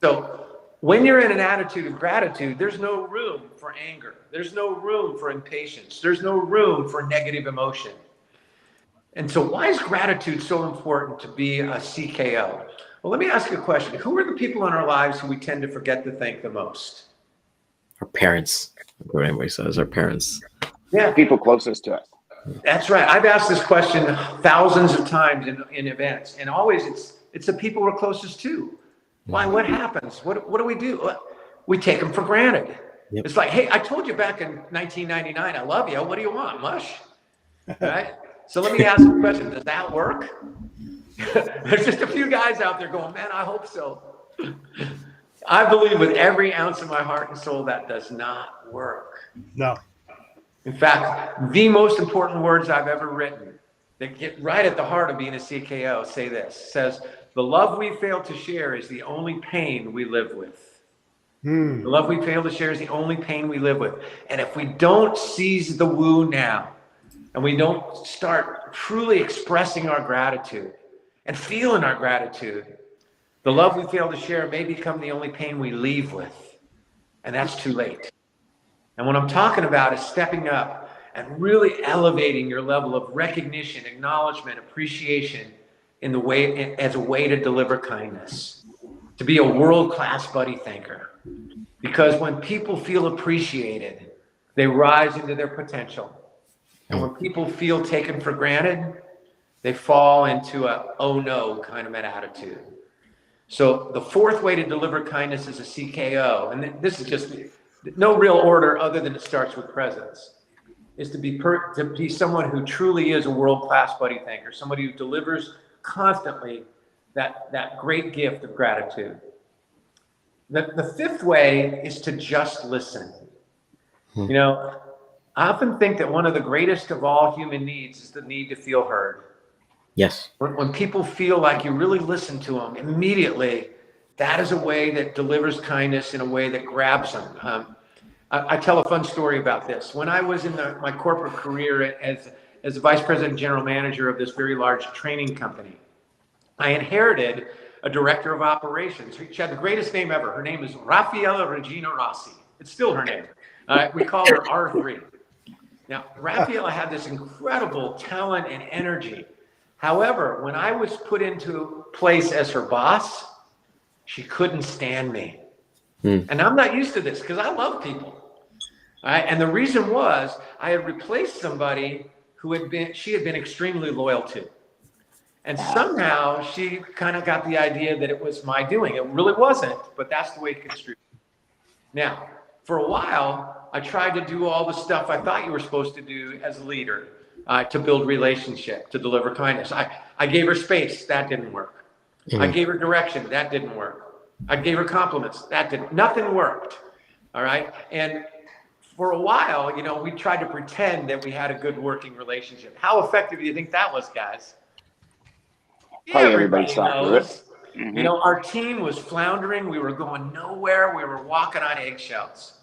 So when you're in an attitude of gratitude, there's no room for anger. There's no room for impatience. There's no room for negative emotion. And so why is gratitude so important to be a CKO? Well, let me ask you a question. Who are the people in our lives who we tend to forget to thank the most? Our parents. What everybody says, our parents. Yeah, people closest to us. That's right. I've asked this question thousands of times in events, and always it's the people we're closest to. Why? What happens? What do we do? We take them for granted. Yep. It's like, hey, I told you back in 1999, I love you. What do you want? Mush? Right? So let me ask you a question. Does that work? There's just a few guys out there going, man, I hope so. I believe with every ounce of my heart and soul that does not work. No. In fact, the most important words I've ever written that get right at the heart of being a CKO say this. It says, the love we fail to share is the only pain we live with. The love we fail to share is the only pain we live with. And if we don't seize the woo now, and we don't start truly expressing our gratitude and feeling our gratitude, the love we fail to share may become the only pain we leave with. And that's too late. And what I'm talking about is stepping up and really elevating your level of recognition, acknowledgement, appreciation in the way as a way to deliver kindness, to be a world-class buddy thinker. Because when people feel appreciated, they rise into their potential. And when people feel taken for granted, they fall into a oh no kind of an attitude. So the fourth way to deliver kindness is a CKO. And this is just no real order other than it starts with presence, is to be someone who truly is a world-class buddy thinker, somebody who delivers constantly that great gift of gratitude. The fifth way is to just listen. You know, I often think that one of the greatest of all human needs is the need to feel heard. Yes. When people feel like you really listen to them immediately, that is a way that delivers kindness in a way that grabs them. I tell a fun story about this. When I was in my corporate career as a vice president and general manager of this very large training company, I inherited a director of operations. She had the greatest name ever. Her name is Raffaella Regina Rossi. It's still her name. We call her R3. Now, Raffaella had this incredible talent and energy. However, when I was put into place as her boss, she couldn't stand me. And I'm not used to this because I love people. All right? And the reason was I had replaced somebody who she had been extremely loyal to. And somehow she kind of got the idea that it was my doing. It really wasn't, but that's the way it construed. Now, for a while, I tried to do all the stuff I thought you were supposed to do as a leader, to build relationship, to deliver kindness. I gave her space. That didn't work. I gave her direction. That didn't work. I gave her compliments. Nothing worked. All right. And for a while, you know, we tried to pretend that we had a good working relationship. How effective do you think that was, guys? Probably everybody knows. You know, our team was floundering. We were going nowhere. We were walking on eggshells.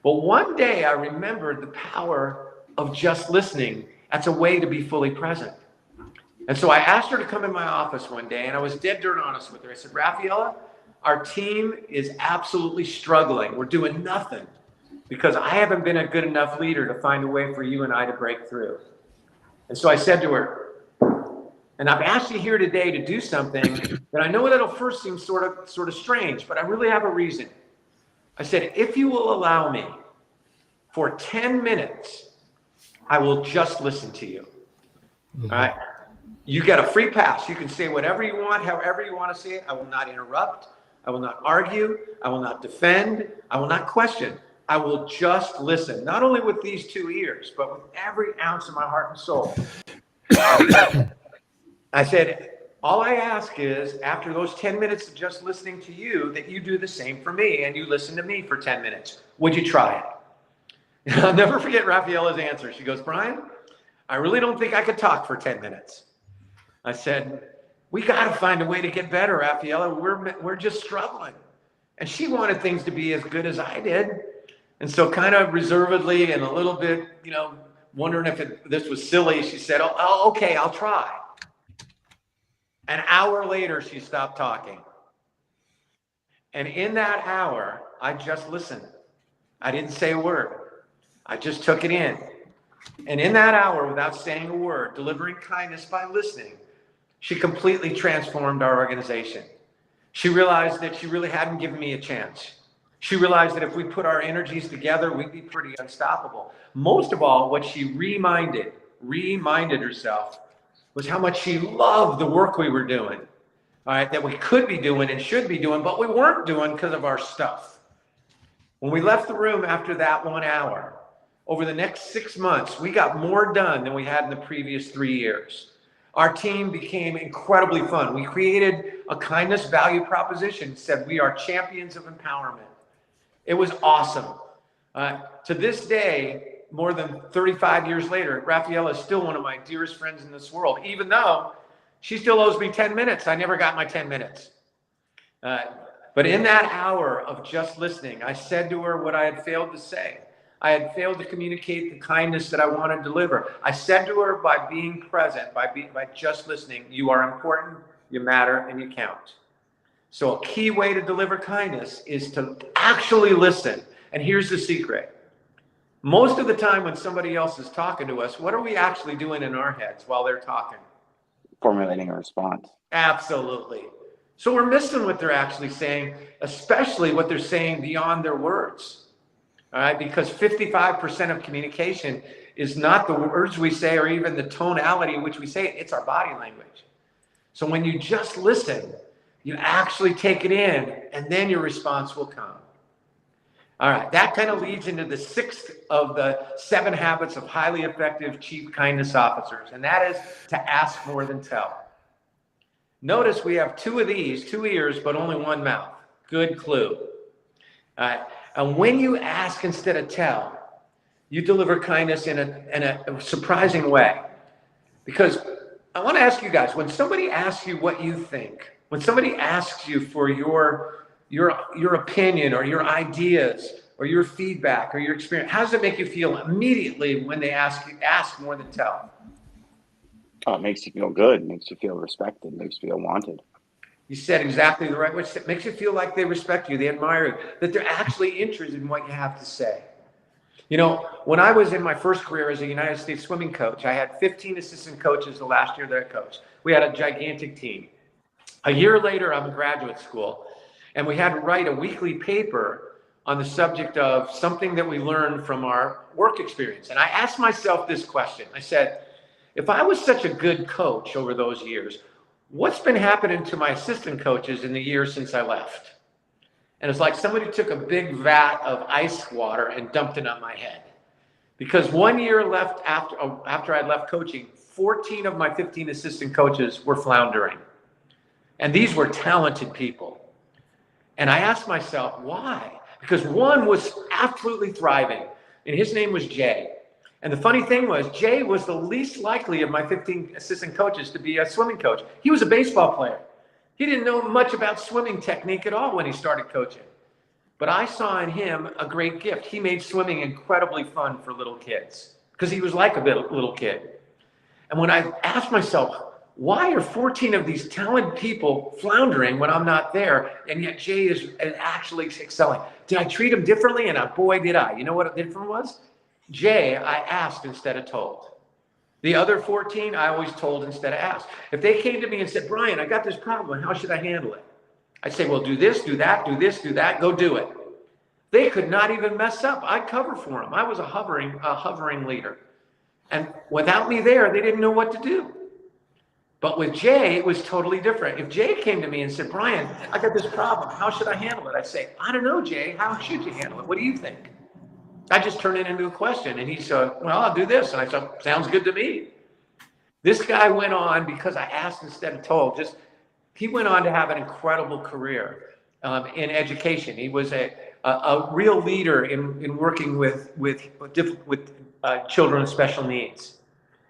But one day I remembered the power of just listening as a way to be fully present. And so I asked her to come in my office one day, and I was dead dirt honest with her. I said, Raffaella, our team is absolutely struggling. We're doing nothing because I haven't been a good enough leader to find a way for you and I to break through. And so I said to her, and I've asked you here today to do something that I know that'll first seem sort of strange, but I really have a reason. I said, if you will allow me for 10 minutes, I will just listen to you. All right. You get a free pass. You can say whatever you want, however you want to say it. I will not interrupt. I will not argue. I will not defend. I will not question. I will just listen, not only with these 2 ears, but with every ounce of my heart and soul. I said, all I ask is after those 10 minutes of just listening to you, that you do the same for me and you listen to me for 10 minutes. Would you try it? I'll never forget Raffaella's answer. She goes, Brian, I really don't think I could talk for 10 minutes. I said, we got to find a way to get better, Raffaella. We're just struggling. And she wanted things to be as good as I did. And so kind of reservedly and a little bit, you know, wondering if this was silly, she said, oh, okay, I'll try. An hour later, she stopped talking. And in that hour, I just listened. I didn't say a word. I just took it in. And in that hour, without saying a word, delivering kindness by listening, she completely transformed our organization. She realized that she really hadn't given me a chance. She realized that if we put our energies together, we'd be pretty unstoppable. Most of all, what she reminded herself was how much she loved the work we were doing, all right, that we could be doing and should be doing, but we weren't doing because of our stuff. When we left the room after that 1 hour, over the next 6 months, we got more done than we had in the previous 3 years. Our team became incredibly fun. We created a kindness value proposition, said we are champions of empowerment. It was awesome. To this day, more than 35 years later, Raffaella is still one of my dearest friends in this world, even though she still owes me 10 minutes. I never got my 10 minutes. But in that hour of just listening, I said to her what I had failed to say. I had failed to communicate the kindness that I want to deliver. I said to her, by being present, by just listening, you are important, you matter, and you count. So a key way to deliver kindness is to actually listen. And here's the secret. Most of the time when somebody else is talking to us, what are we actually doing in our heads while they're talking? Formulating a response. Absolutely. So we're missing what they're actually saying, especially what they're saying beyond their words. All right, because 55% of communication is not the words we say or even the tonality in which we say it, it's our body language. So when you just listen, you actually take it in, and then your response will come. All right, that kind of leads into the 6th of the 7 habits of highly effective chief kindness officers, and that is to ask more than tell. Notice we have 2 of these, 2 ears, but only 1 mouth. Good clue. All right, and when you ask instead of tell, you deliver kindness in a surprising way. Because I want to ask you guys, when somebody asks you what you think, when somebody asks you for your opinion or your ideas or your feedback or your experience, how does it make you feel immediately when they ask more than tell? Oh, it makes you feel good. It makes you feel respected. It makes you feel wanted. You said exactly the right word. It makes you feel like they respect you, they admire you, that they're actually interested in what you have to say. You know, when I was in my first career as a United States swimming coach, I had 15 assistant coaches the last year that I coached. We had a gigantic team. A year later, I'm in graduate school, and we had to write a weekly paper on the subject of something that we learned from our work experience. And I asked myself this question. I said, if I was such a good coach over those years, what's been happening to my assistant coaches in the years since I left? And it's like somebody took a big vat of ice water and dumped it on my head. Because 1 year left after I left coaching, 14 of my 15 assistant coaches were floundering. And these were talented people. And I asked myself, why? Because one was absolutely thriving, and his name was Jay. And the funny thing was, Jay was the least likely of my 15 assistant coaches to be a swimming coach. He was a baseball player. He didn't know much about swimming technique at all when he started coaching. But I saw in him a great gift. He made swimming incredibly fun for little kids because he was like a little kid. And when I asked myself, why are 14 of these talented people floundering when I'm not there, and yet Jay is actually excelling? Did I treat him differently? And boy, did I. You know what the difference was? Jay, I asked instead of told. The other 14, I always told instead of asked. If they came to me and said, Brian, I got this problem, how should I handle it? I'd say, well, do this, do that, do this, do that, go do it. They could not even mess up. I'd cover for them. I was a hovering leader. And without me there, they didn't know what to do. But with Jay, it was totally different. If Jay came to me and said, Brian, I got this problem, how should I handle it? I'd say, I don't know, Jay, how should you handle it? What do you think? I just turned it into a question. And he said, well, I'll do this. And I said, sounds good to me. This guy went on, because I asked instead of told, he went on to have an incredible career in education. He was a real leader in working with children with special needs.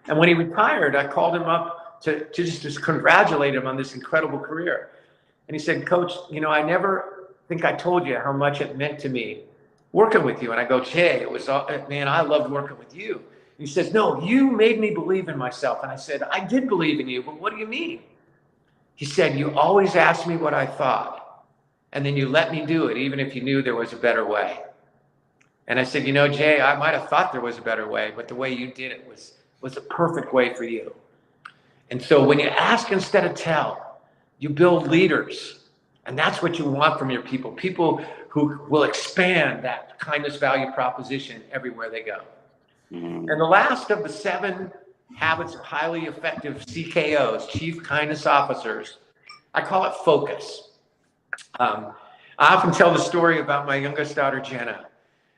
And when he retired, I called him up to just congratulate him on this incredible career. And he said, Coach, you know, I never think I told you how much it meant to me working with you. And I go, Jay, man, I loved working with you. And he says, no, you made me believe in myself. And I said, I did believe in you, but what do you mean? He said, you always asked me what I thought, and then you let me do it, even if you knew there was a better way. And I said, you know, Jay, I might have thought there was a better way, but the way you did it was a perfect way for you. And so when you ask instead of tell, you build leaders. And that's what you want from your people who will expand that kindness value proposition everywhere they go. And the last of the 7 habits of highly effective CKOs, Chief Kindness Officers, I call it focus. I often tell the story about my youngest daughter, Jenna.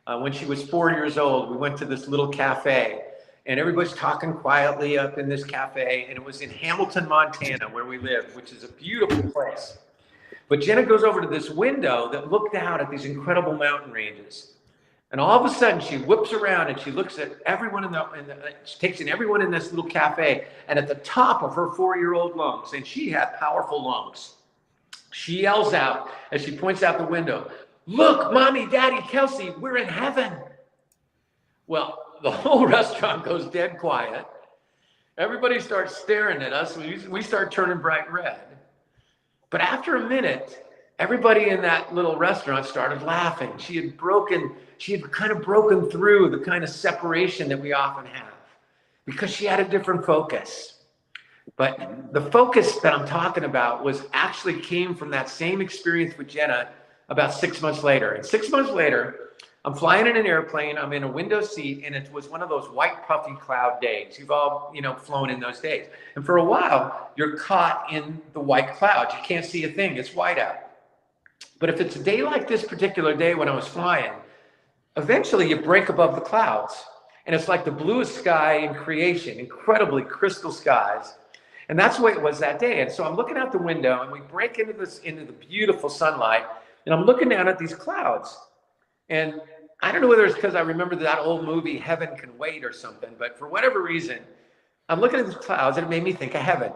When she was 4 years old, we went to this little cafe, and everybody's talking quietly up in this cafe, and it was in Hamilton, Montana, where we live, which is a beautiful place. But Jenna goes over to this window that looked out at these incredible mountain ranges. And all of a sudden, she whips around and she looks at everyone she takes in everyone in this little cafe. And at the top of her 4-year-old lungs, and she had powerful lungs, she yells out as she points out the window, look, Mommy, Daddy, Kelsey, we're in heaven. Well, the whole restaurant goes dead quiet. Everybody starts staring at us. We start turning bright red. But after a minute, everybody in that little restaurant started laughing. She had kind of broken through the kind of separation that we often have because she had a different focus. But the focus that I'm talking about came from that same experience with Jenna about 6 months later. And 6 months later, I'm flying in an airplane. I'm in a window seat, and it was one of those white puffy cloud days. You've all, flown in those days. And for a while, you're caught in the white clouds. You can't see a thing. It's white out. But if it's a day like this particular day when I was flying, eventually you break above the clouds. And it's like the bluest sky in creation, incredibly crystal skies. And that's the way it was that day. And so I'm looking out the window, and we break into the beautiful sunlight, and I'm looking down at these clouds. And I don't know whether it's because I remember that old movie, Heaven Can Wait or something, but for whatever reason, I'm looking at these clouds, and it made me think of heaven.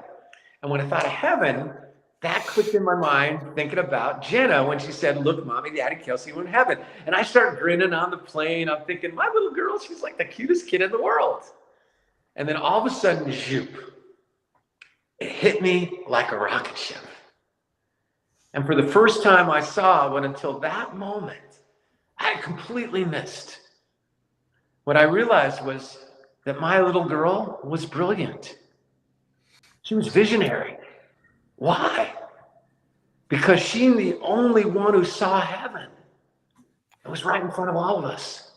And when I thought of heaven, that clicked in my mind, thinking about Jenna when she said, "Look, Mommy, Daddy, Kelsey, we're in heaven." And I started grinning on the plane. I'm thinking, my little girl, she's like the cutest kid in the world. And then all of a sudden, zoop. It hit me like a rocket ship. And for the first time I saw what until that moment I had completely missed. What I realized was that my little girl was brilliant. She was visionary. Why? Because she's the only one who saw heaven. It was right in front of all of us.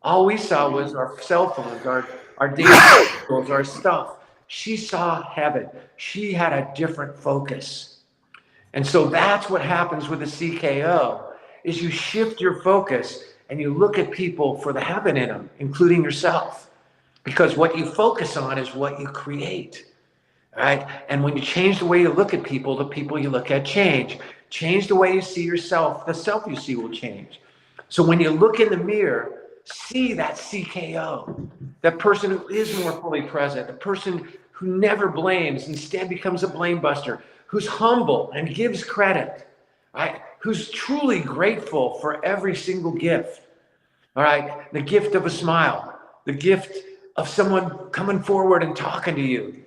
All we saw was our cell phones, our data, our stuff. She saw heaven. She had a different focus. And so that's what happens with the CKO, is you shift your focus and you look at people for the heaven in them, including yourself. Because what you focus on is what you create, right? And when you change the way you look at people, the people you look at change. Change the way you see yourself, the self you see will change. So when you look in the mirror, see that CKO, that person who is more fully present, the person who never blames, instead becomes a blame buster, who's humble and gives credit, right? Who's truly grateful for every single gift, all right? The gift of a smile, the gift of someone coming forward and talking to you.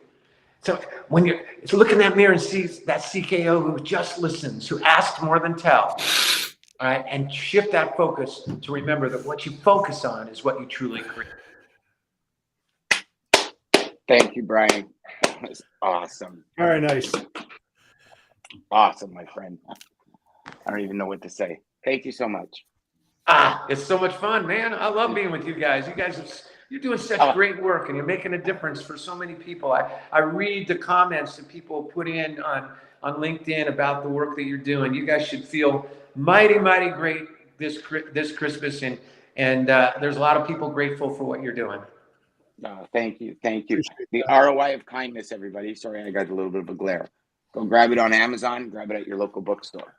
So when you look in that mirror and see that CKO who just listens, who asks more than tells, all right, and shift that focus to remember that what you focus on is what you truly create. Thank you, Brian. That was awesome. Very nice. Awesome, my friend. I don't even know what to say. Thank you so much. It's so much fun, man. I love being with you guys. You're doing such great work, and you're making a difference for so many people. I read the comments that people put in on LinkedIn about the work that you're doing. You guys should feel mighty, mighty great this Christmas, and there's a lot of people grateful for what you're doing. Thank you. The ROI of kindness, everybody. Sorry, I got a little bit of a glare. Go grab it on Amazon. Grab it at your local bookstore.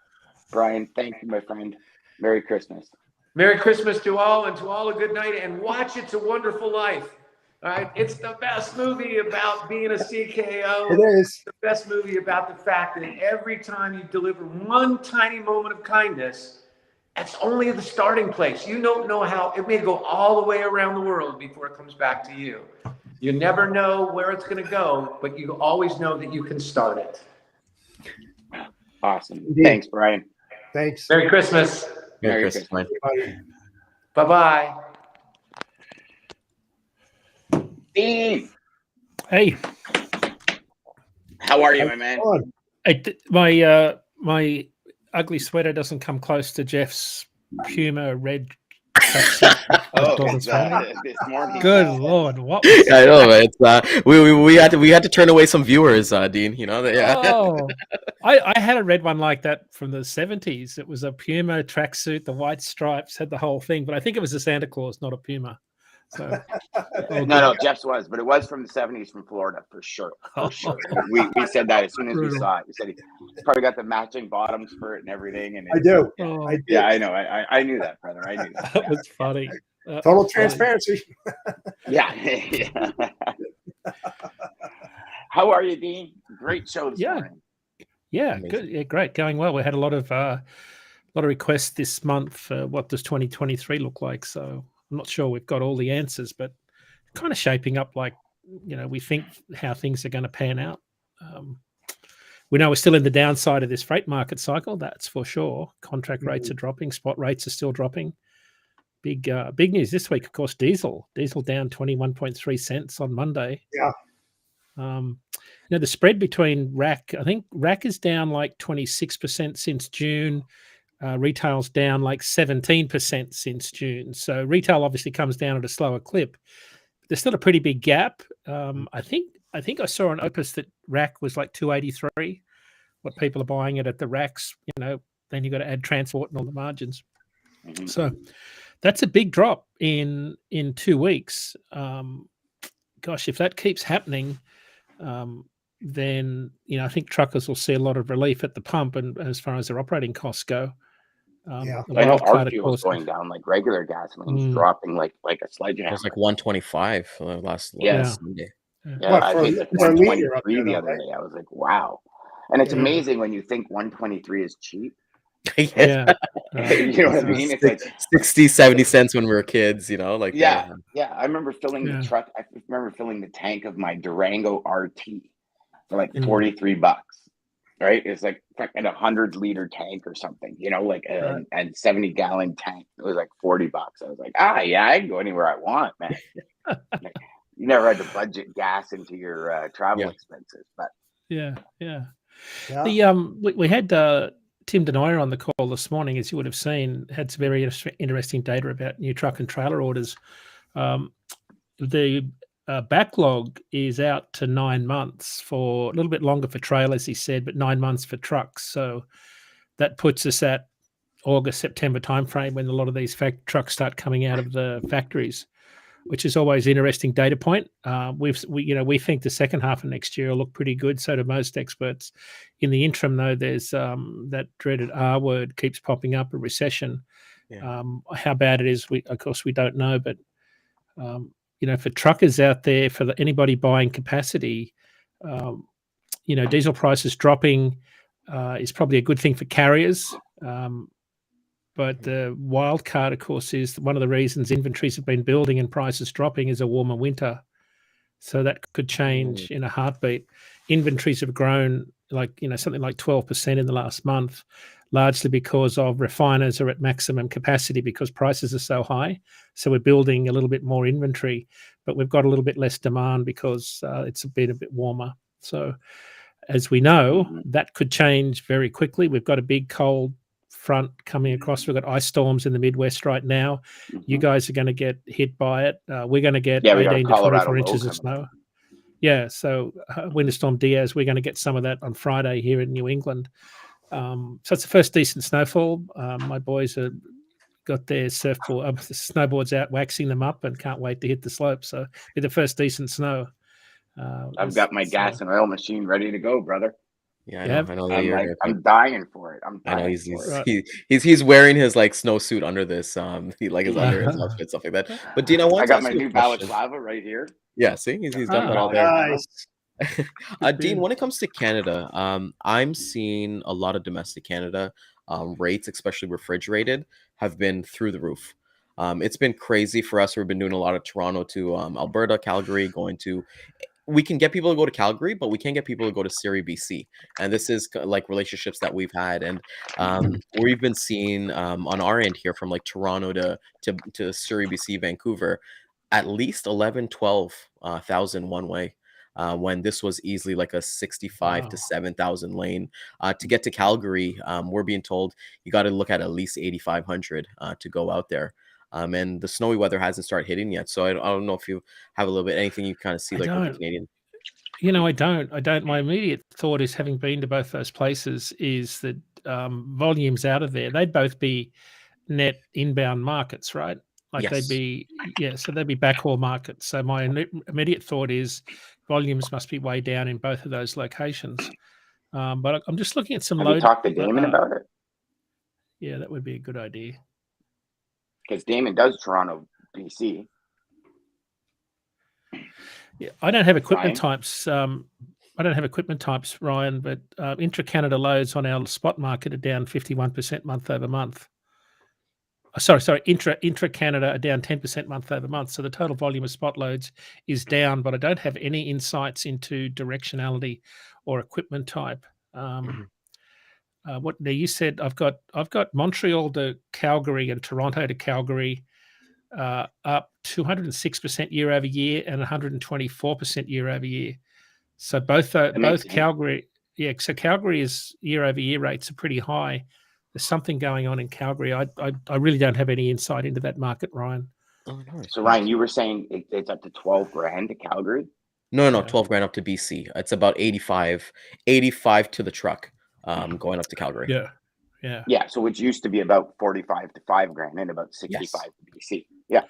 Brian, thank you, my friend. Merry Christmas. Merry Christmas to all, and to all a good night. And watch It's a Wonderful Life. All right, it's the best movie about being a CKO. It is. It's the best movie about the fact that every time you deliver one tiny moment of kindness, that's only the starting place. You don't know how it may go all the way around the world before it comes back to you. You never know where it's going to go, but you always know that you can start it. Awesome. Indeed. Thanks, Brian. Thanks. Merry Christmas. Merry Christmas, man. Bye-bye. Dean, Hey, how are you, my man? my ugly sweater doesn't come close to Jeff's Puma red tracksuit. This morning. Good Lord, what was I know, man. It's we had to turn away some viewers, Dean. You know that, yeah. Oh, I had a red one like that from the 70s. It was a Puma tracksuit, the white stripes, had the whole thing, but I think it was a Santa Claus, not a Puma. So No, Jeff's was, but it was from the 70s from Florida for sure. For sure. We said that as soon as we saw it. We said he's probably got the matching bottoms for it and everything. And I do. Oh, yeah, I know. I knew that, brother. I knew that. that was funny. Total transparency. Yeah. How are you, Dean? Great show this morning. Yeah, good. Yeah, great. Going well. We had a lot of requests this month. What does 2023 look like? So I'm not sure we've got all the answers, but kind of shaping up like, we think how things are going to pan out. We know we're still in the downside of this freight market cycle. That's for sure. Contract rates are dropping. Spot rates are still dropping. Big news this week, of course, diesel down 21.3 cents on Monday. Yeah. The spread between rack, I think rack is down like 26% since June. Retail's down like 17% since June. So retail obviously comes down at a slower clip. There's still a pretty big gap. I think I saw an Opus that rack was like 283. What people are buying it at the racks, then you've got to add transport and all the margins. So that's a big drop in 2 weeks. Gosh, if that keeps happening, then I think truckers will see a lot of relief at the pump, and as far as their operating costs go. Yeah. The I know wild card, our of fuel's course, going down, like regular gasoline's Mm. dropping like a It sledgehammer. was like 125 last Yeah. Sunday. Yeah, What, I for paid like a liter up 123 there, the though, other right? day. I was like, wow. And it's Yeah. amazing when you think 123 is cheap. Yeah. You know what I mean? It's like 60, 70 cents when we were kids, like yeah. I remember filling Yeah. the truck. I remember filling the tank of my Durango RT for like Mm. $43. Right? It's like fucking 100-liter tank or something, like Right. and 70-gallon tank. It was like $40. I was like, yeah, I can go anywhere I want, man. Like, you never had to budget gas into your travel expenses, but Yeah. Yeah. We had Tim Denoyer on the call this morning, as you would have seen, had some very interesting data about new truck and trailer orders. The backlog is out to 9 months, for a little bit longer for trailers, he said, but 9 months for trucks. So that puts us at August, September timeframe when a lot of these trucks start coming out of the factories, which is always an interesting data point. We think the second half of next year will look pretty good. So do most experts. In the interim, though, there's that dreaded R word keeps popping up, a recession. Yeah. How bad it is, of course, we don't know. But for truckers out there, for anybody buying capacity, diesel prices dropping is probably a good thing for carriers. But the wild card, of course, is one of the reasons inventories have been building and prices dropping is a warmer winter. So that could change in a heartbeat. Inventories have grown something like 12% in the last month, largely because of refiners are at maximum capacity because prices are so high. So we're building a little bit more inventory, but we've got a little bit less demand because it's been a bit warmer. So as we know, that could change very quickly. We've got a big cold front coming across. We've got ice storms in the Midwest right now. You guys are going to get hit by it. We're going to get 18 to 24 inches of snow. Yeah, so Winter Storm Diaz, we're going to get some of that on Friday here in New England. So it's the first decent snowfall. My boys have got their snowboards out, waxing them up, and can't wait to hit the slope. So it's the first decent snow. I've got my gas and oil machine ready to go, brother. Yeah, I know. I'm dying for it. I know he's wearing his like snowsuit under this, his under his outfit, stuff like that. But Dean, I got my new balaclava right here. Yeah, see, he's done that all there. Nice. Dean, when it comes to Canada, I'm seeing a lot of domestic Canada rates, especially refrigerated, have been through the roof. It's been crazy for us. We've been doing a lot of Toronto to Alberta, Calgary, we can get people to go to Calgary, but we can't get people to go to Surrey, BC. And this is like relationships that we've had. And we've been seeing on our end here from like Toronto to Surrey, BC, Vancouver, at least 11, 12,000 one way. When this was easily like a 65 to 7,000 lane. To get to Calgary, we're being told you got to look at least 8,500 to go out there. And the snowy weather hasn't started hitting yet. So I don't know if you have a little bit, anything you kind of see like with the Canadian. I don't. My immediate thought is, having been to both those places, is that volumes out of there, they'd both be net inbound markets, right? Like they'd be backhaul markets. So my immediate thought is volumes must be way down in both of those locations. But I'm just looking at some Have load. you talked to Daman about it? Yeah, that would be a good idea. Because Daman does Toronto, BC. Yeah, I don't have equipment types. Ryan, but intra-Canada loads on our spot market are down 51% month over month. Sorry, intra-Canada are down 10% month over month. So the total volume of spot loads is down, but I don't have any insights into directionality or equipment type. What now? You said I've got Montreal to Calgary and Toronto to Calgary up 206% year over year and 124% year over year. So both Calgary, so Calgary's year over year rates are pretty high. there's something going on in Calgary. I really don't have any insight into that market, Ryan. Oh, nice. So Ryan, you were saying it's up to 12 grand to Calgary? No, Yeah. 12 grand up to BC. It's about 85 to the truck, going up to Calgary. Yeah. So which used to be about 45 to 5 grand and about 65 to BC. Yeah.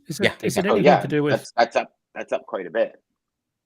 Is it exactly. anything to do with that's up quite a bit.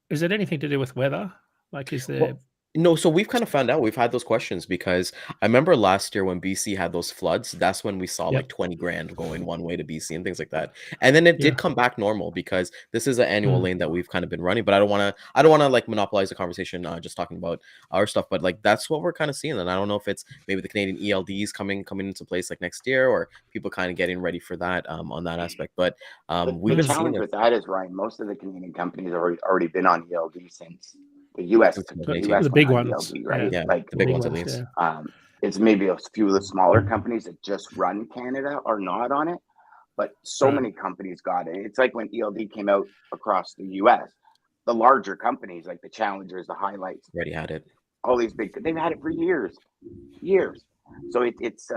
Is it anything to do with weather? Like, is there? Well, no, so we've kind of found out. We've had those questions because I remember last year when BC had those floods, that's when we saw like 20 grand going one way to BC and things like that. And then it did come back normal because this is an annual lane that we've kind of been running. But I don't want to like monopolize the conversation just talking about our stuff. But like that's what we're kind of seeing. And I don't know if it's maybe the Canadian ELDs coming into place like next year, or people kind of getting ready for that on that aspect. But we've the been seeing challenge with that is, Ryan, most of the Canadian companies are already been on ELD since the US, the big ones, ELD, right? Yeah, Like the big ones at least. It's maybe a few of the smaller companies that just run Canada are not on it, but so many companies got it. It's like when ELD came out across the US, the larger companies like the Challengers, the Highlights, already had it. All these they've had it for years. So it's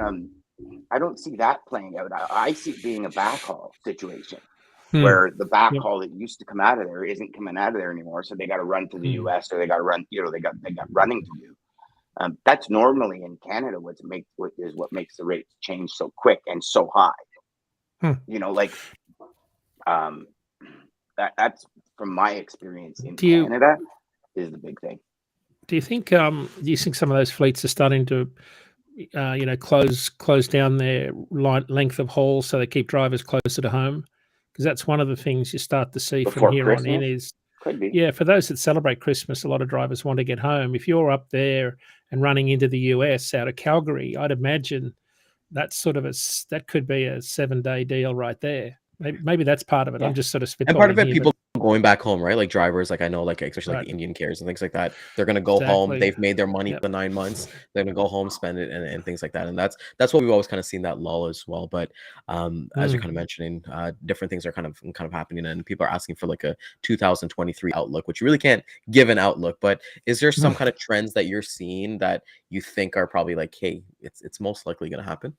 I don't see that playing out. I see it being a backhaul situation. Where the backhaul that used to come out of there isn't coming out of there anymore, so they got to run to the US, or they got to run. They got running to do. That's normally in Canada what makes the rates change so quick and so high. That's from my experience in Canada is the big thing. Do you think some of those fleets are starting to close down their length of haul so they keep drivers closer to home? Because that's one of the things you start to see Before from here Christmas? on in is, Could be. for those that celebrate Christmas, a lot of drivers want to get home. If you're up there and running into the US out of Calgary, I'd imagine that's that could be a 7-day deal right there. Maybe that's part of it. I'm just sort of spitballing. And part of it, here, people going back home, right? Like drivers, like I know, like especially like the Indian carriers and things like that. They're gonna go home. They've made their money for 9 months. They're gonna go home, spend it, and things like that. And that's what we've always kind of seen that lull as well. But as you're kind of mentioning, different things are kind of happening, and people are asking for like a 2023 outlook, which you really can't give an outlook. But is there some kind of trends that you're seeing that you think are probably like, hey, it's most likely gonna happen?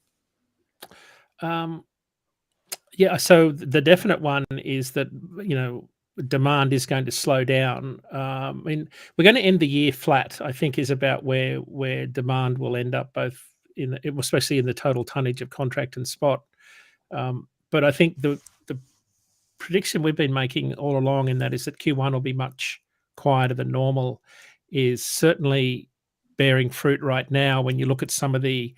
Yeah, so the definite one is that demand is going to slow down. I mean, we're going to end the year flat, I think, is about where demand will end up, both especially in the total tonnage of contract and spot. But I think the prediction we've been making all along in that is that Q1 will be much quieter than normal, is certainly bearing fruit right now when you look at some of the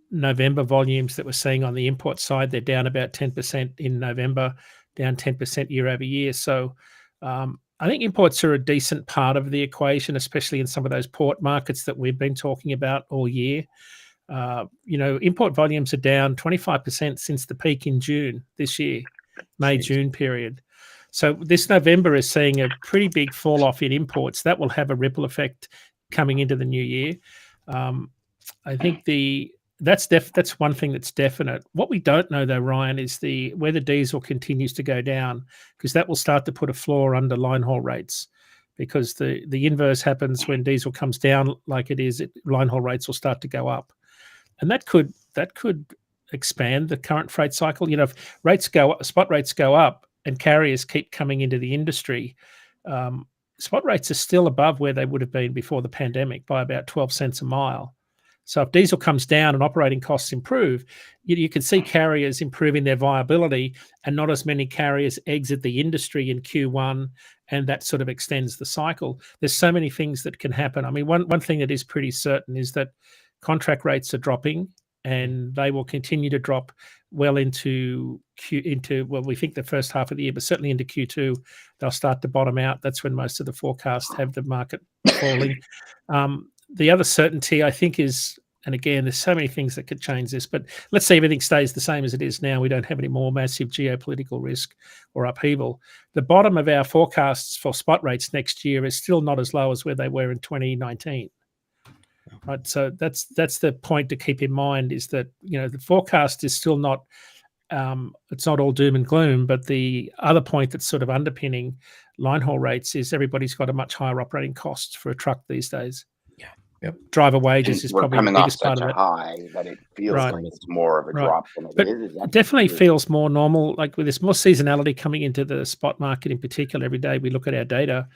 November volumes that we're seeing on the import side. They're down about 10% in November, down 10% year over year. So I think imports are a decent part of the equation, especially in some of those port markets that we've been talking about all year. Import volumes are down 25% since the peak in June this year, May-June period. So this November is seeing a pretty big fall off in imports. That will have a ripple effect coming into the new year. I think that's one thing that's definite. What we don't know, though, Ryan, is whether diesel continues to go down, because that will start to put a floor under line haul rates. Because the inverse happens when diesel comes down like it is, line haul rates will start to go up, and that could expand the current freight cycle. If spot rates go up, and carriers keep coming into the industry, spot rates are still above where they would have been before the pandemic by about 12 cents a mile. So if diesel comes down and operating costs improve, you can see carriers improving their viability, and not as many carriers exit the industry in Q1, and that sort of extends the cycle. There's so many things that can happen. I mean, one thing that is pretty certain is that contract rates are dropping, and they will continue to drop well into we think the first half of the year, but certainly into Q2, they'll start to bottom out. That's when most of the forecasts have the market falling. The other certainty, I think, is, and again, there's so many things that could change this, but let's say everything stays the same as it is now. We don't have any more massive geopolitical risk or upheaval. The bottom of our forecasts for spot rates next year is still not as low as where they were in 2019. Right, so that's the point to keep in mind, is that the forecast is still not it's not all doom and gloom, but the other point that's sort of underpinning line haul rates is everybody's got a much higher operating cost for a truck these days. Driver wages is We're probably the coming off biggest part such of a it. high that it feels Right. like it's more of a Right. drop than But it is. it definitely feels more normal. Like with this more seasonality coming into the spot market in particular, every day we look at our data.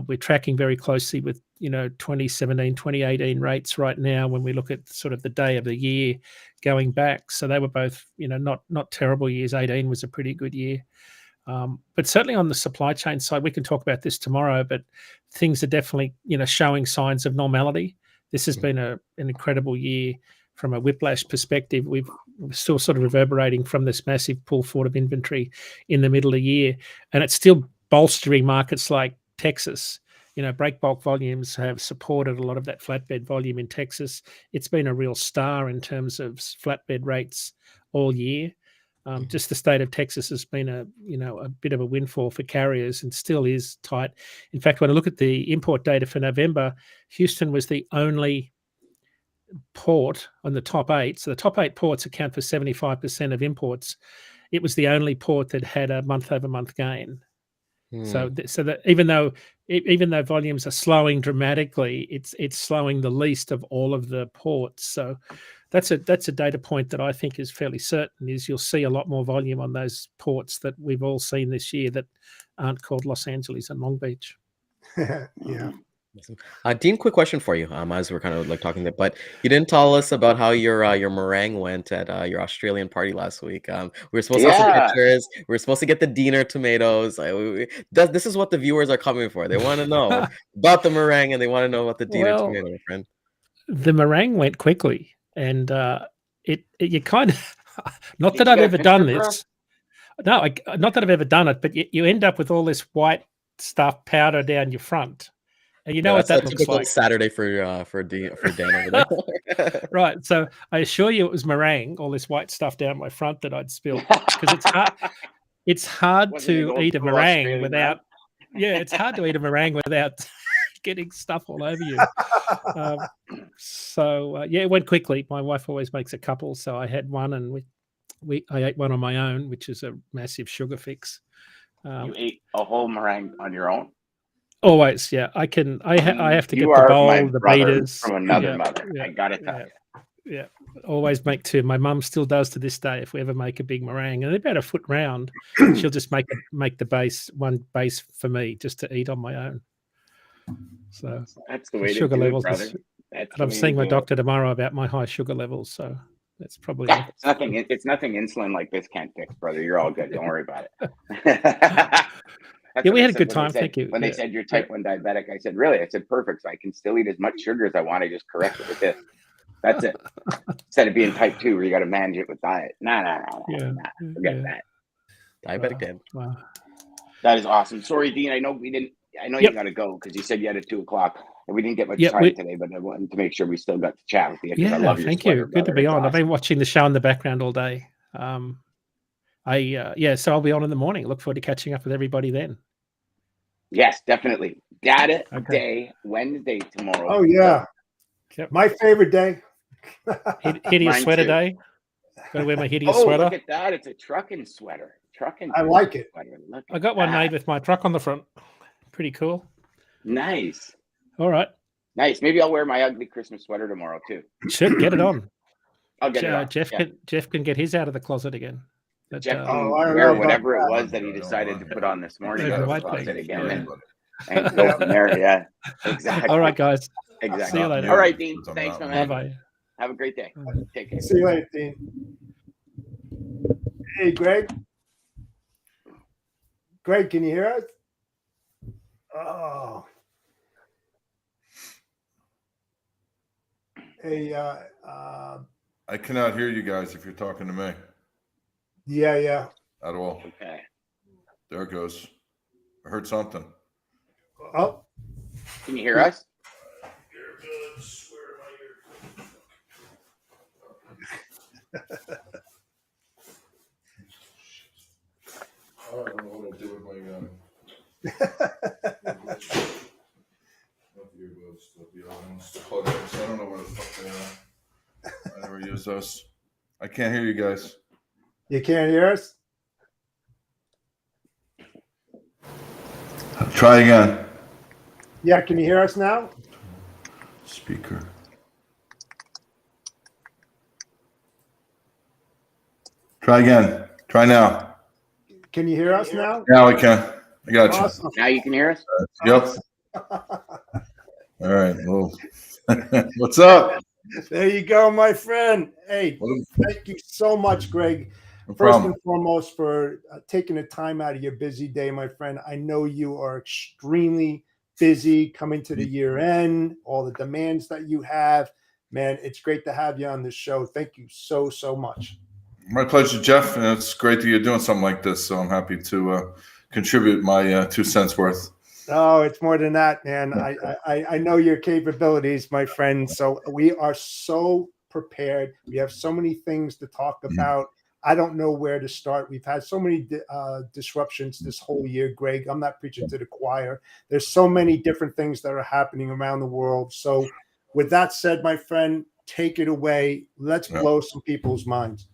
We're tracking very closely with 2017, 2018 rates right now when we look at sort of the day of the year going back. So they were both not terrible years. 18 was a pretty good year. But certainly on the supply chain side, we can talk about this tomorrow, but things are definitely, showing signs of normality. This has been an incredible year from a whiplash perspective. We're still sort of reverberating from this massive pull forward of inventory in the middle of the year, and it's still bolstering markets like Texas. Break bulk volumes have supported a lot of that flatbed volume in Texas. It's been a real star in terms of flatbed rates all year. Just the state of Texas has been a bit of a windfall for carriers and still is tight. In fact, when I look at the import data for November, Houston was the only port on the top 8. So the top 8 ports account for 75% of imports. It was the only port that had a month-over-month gain. So that even though volumes are slowing dramatically, it's slowing the least of all of the ports. So that's a data point that I think is fairly certain, is you'll see a lot more volume on those ports that we've all seen this year that aren't called Los Angeles and Long Beach. Yeah. Dean, quick question for you. As we're kind of like talking there, but you didn't tell us about how your meringue went at your Australian party last week. We were supposed to have some pictures. We were supposed to get the Diener tomatoes. This is what the viewers are coming for. They want to know about the meringue and they want to know about the Diener tomato, my friend. The meringue went quickly, and you kind of not that I've ever done this. No, not that I've ever done it, but you end up with all this white stuff powder down your front. And what that looks like. Saturday for Dan over there. Right. So I assure you it was meringue, all this white stuff down my front that I'd spilled, because it's hard to eat a meringue without. Yeah, it's hard to eat a meringue without getting stuff all over you. It went quickly. My wife always makes a couple, so I had one, and I ate one on my own, which is a massive sugar fix. You ate a whole meringue on your own? Always, yeah. I can. I have to get You the are bowl, my the brother beaters from another mother. I gotta tell you. Yeah, always make two. My mum still does to this day. If we ever make a big meringue, and they're about a foot round, she'll just make the one base for me just to eat on my own. So that's the way to sugar do levels. it, brother. And I'm seeing my doctor tomorrow about my high sugar levels. So that's probably it's nothing. It's nothing insulin like this can't fix, brother. You're all good. Don't worry about it. Yeah, we had a good time. Thank you. When they said you're type 1 diabetic, I said, really? I said, perfect. So I can still eat as much sugar as I want. I just correct it with this. That's it. Instead of being type 2 where you got to manage it with diet. Nah. Forget that. Diabetic Dan. Wow. That is awesome. Sorry, Dean. I know you got to go because you said you had at 2:00 and we didn't get much time today, but I wanted to make sure we still got to chat with you. Yeah, I love your thank sweater, you. Good brother. to be on. Awesome. I've been watching the show in the background all day. So I'll be on in the morning. Look forward to catching up with everybody then. Yes, definitely. Data Day, Wednesday tomorrow. Oh, yeah. Yep. My favorite day. Hideous sweater day. Gotta wear my hideous sweater. Look at that. It's a trucking sweater. I like it. I got one made with my truck on the front. Pretty cool. Nice. All right. Nice. Maybe I'll wear my ugly Christmas sweater tomorrow too. Sure, get it on. I'll get it on. Jeff can get his out of the closet again. But, Jeff can wear whatever it was that he decided to put on this morning out of the closet again and go from there. Yeah, exactly. All right, guys. Exactly. See you later. All right, Dean. Thanks, my man. Bye-bye. Have a great day. Take care. See you later, Dean. Hey, Greg. Greg, can you hear us? Oh. Hey, I cannot hear you guys if you're talking to me. Yeah. At all. Okay. There it goes. I heard something. Oh. Can you hear us? I don't know what to do with my plugins. I don't know where the fuck they are. I never use those. I can't hear you guys. You can't hear us? Try again. Yeah, can you hear us now? Speaker. Try again. Try now. Can you hear us now? Now I can. I got you. Awesome. Now you can hear us? Yep. All right. Well, what's up? There you go, my friend. Hey, Well, thank you so much, Greg. no First problem. and foremost, for taking the time out of your busy day, my friend. I know you are extremely busy coming to the year end, all the demands that you have. Man, it's great to have you on the show. Thank you so, so much. My pleasure, Jeff. And it's great that you're doing something like this. So I'm happy to contribute my 2 cents worth. Oh, it's more than that, man. I know your capabilities, my friend. So we are so prepared. We have so many things to talk about. I don't know where to start. We've had so many disruptions this whole year, Greg. I'm not preaching to the choir. There's so many different things that are happening around the world. So with that said, my friend, take it away. Let's blow some people's minds.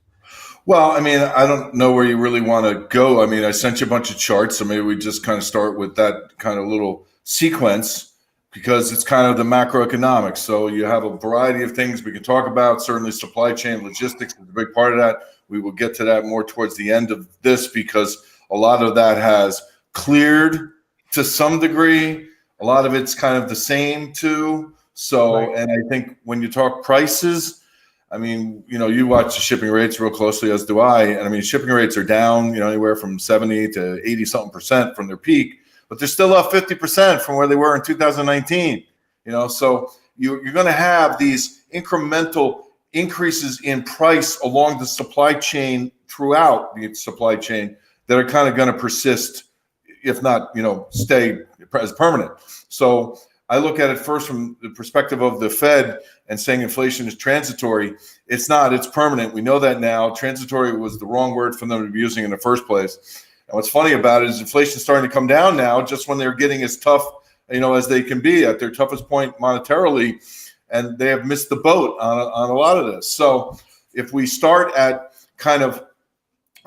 Well, I mean, I don't know where you really want to go. I mean, I sent you a bunch of charts, so maybe we just kind of start with that kind of little sequence because it's kind of the macroeconomics. So you have a variety of things we can talk about. Certainly supply chain logistics is a big part of that. We will get to that more towards the end of this because a lot of that has cleared to some degree. A lot of it's kind of the same too. So, right. And I think when you talk prices, I mean, you know, you watch the shipping rates real closely, as do I. And I mean, shipping rates are down, you know, anywhere from 70 to 80 something percent from their peak, but they're still up 50% from where they were in 2019. You know, so you're going to have these incremental increases in price along the supply chain throughout the supply chain that are kind of going to persist, if not, you know, stay as permanent. So I look at it first from the perspective of the Fed and saying inflation is transitory. It's not, it's permanent. We know that now. Transitory was the wrong word for them to be using in the first place. And what's funny about it is inflation's starting to come down now just when they're getting as tough, you know, as they can be at their toughest point monetarily. And they have missed the boat on a lot of this. So if we start at kind of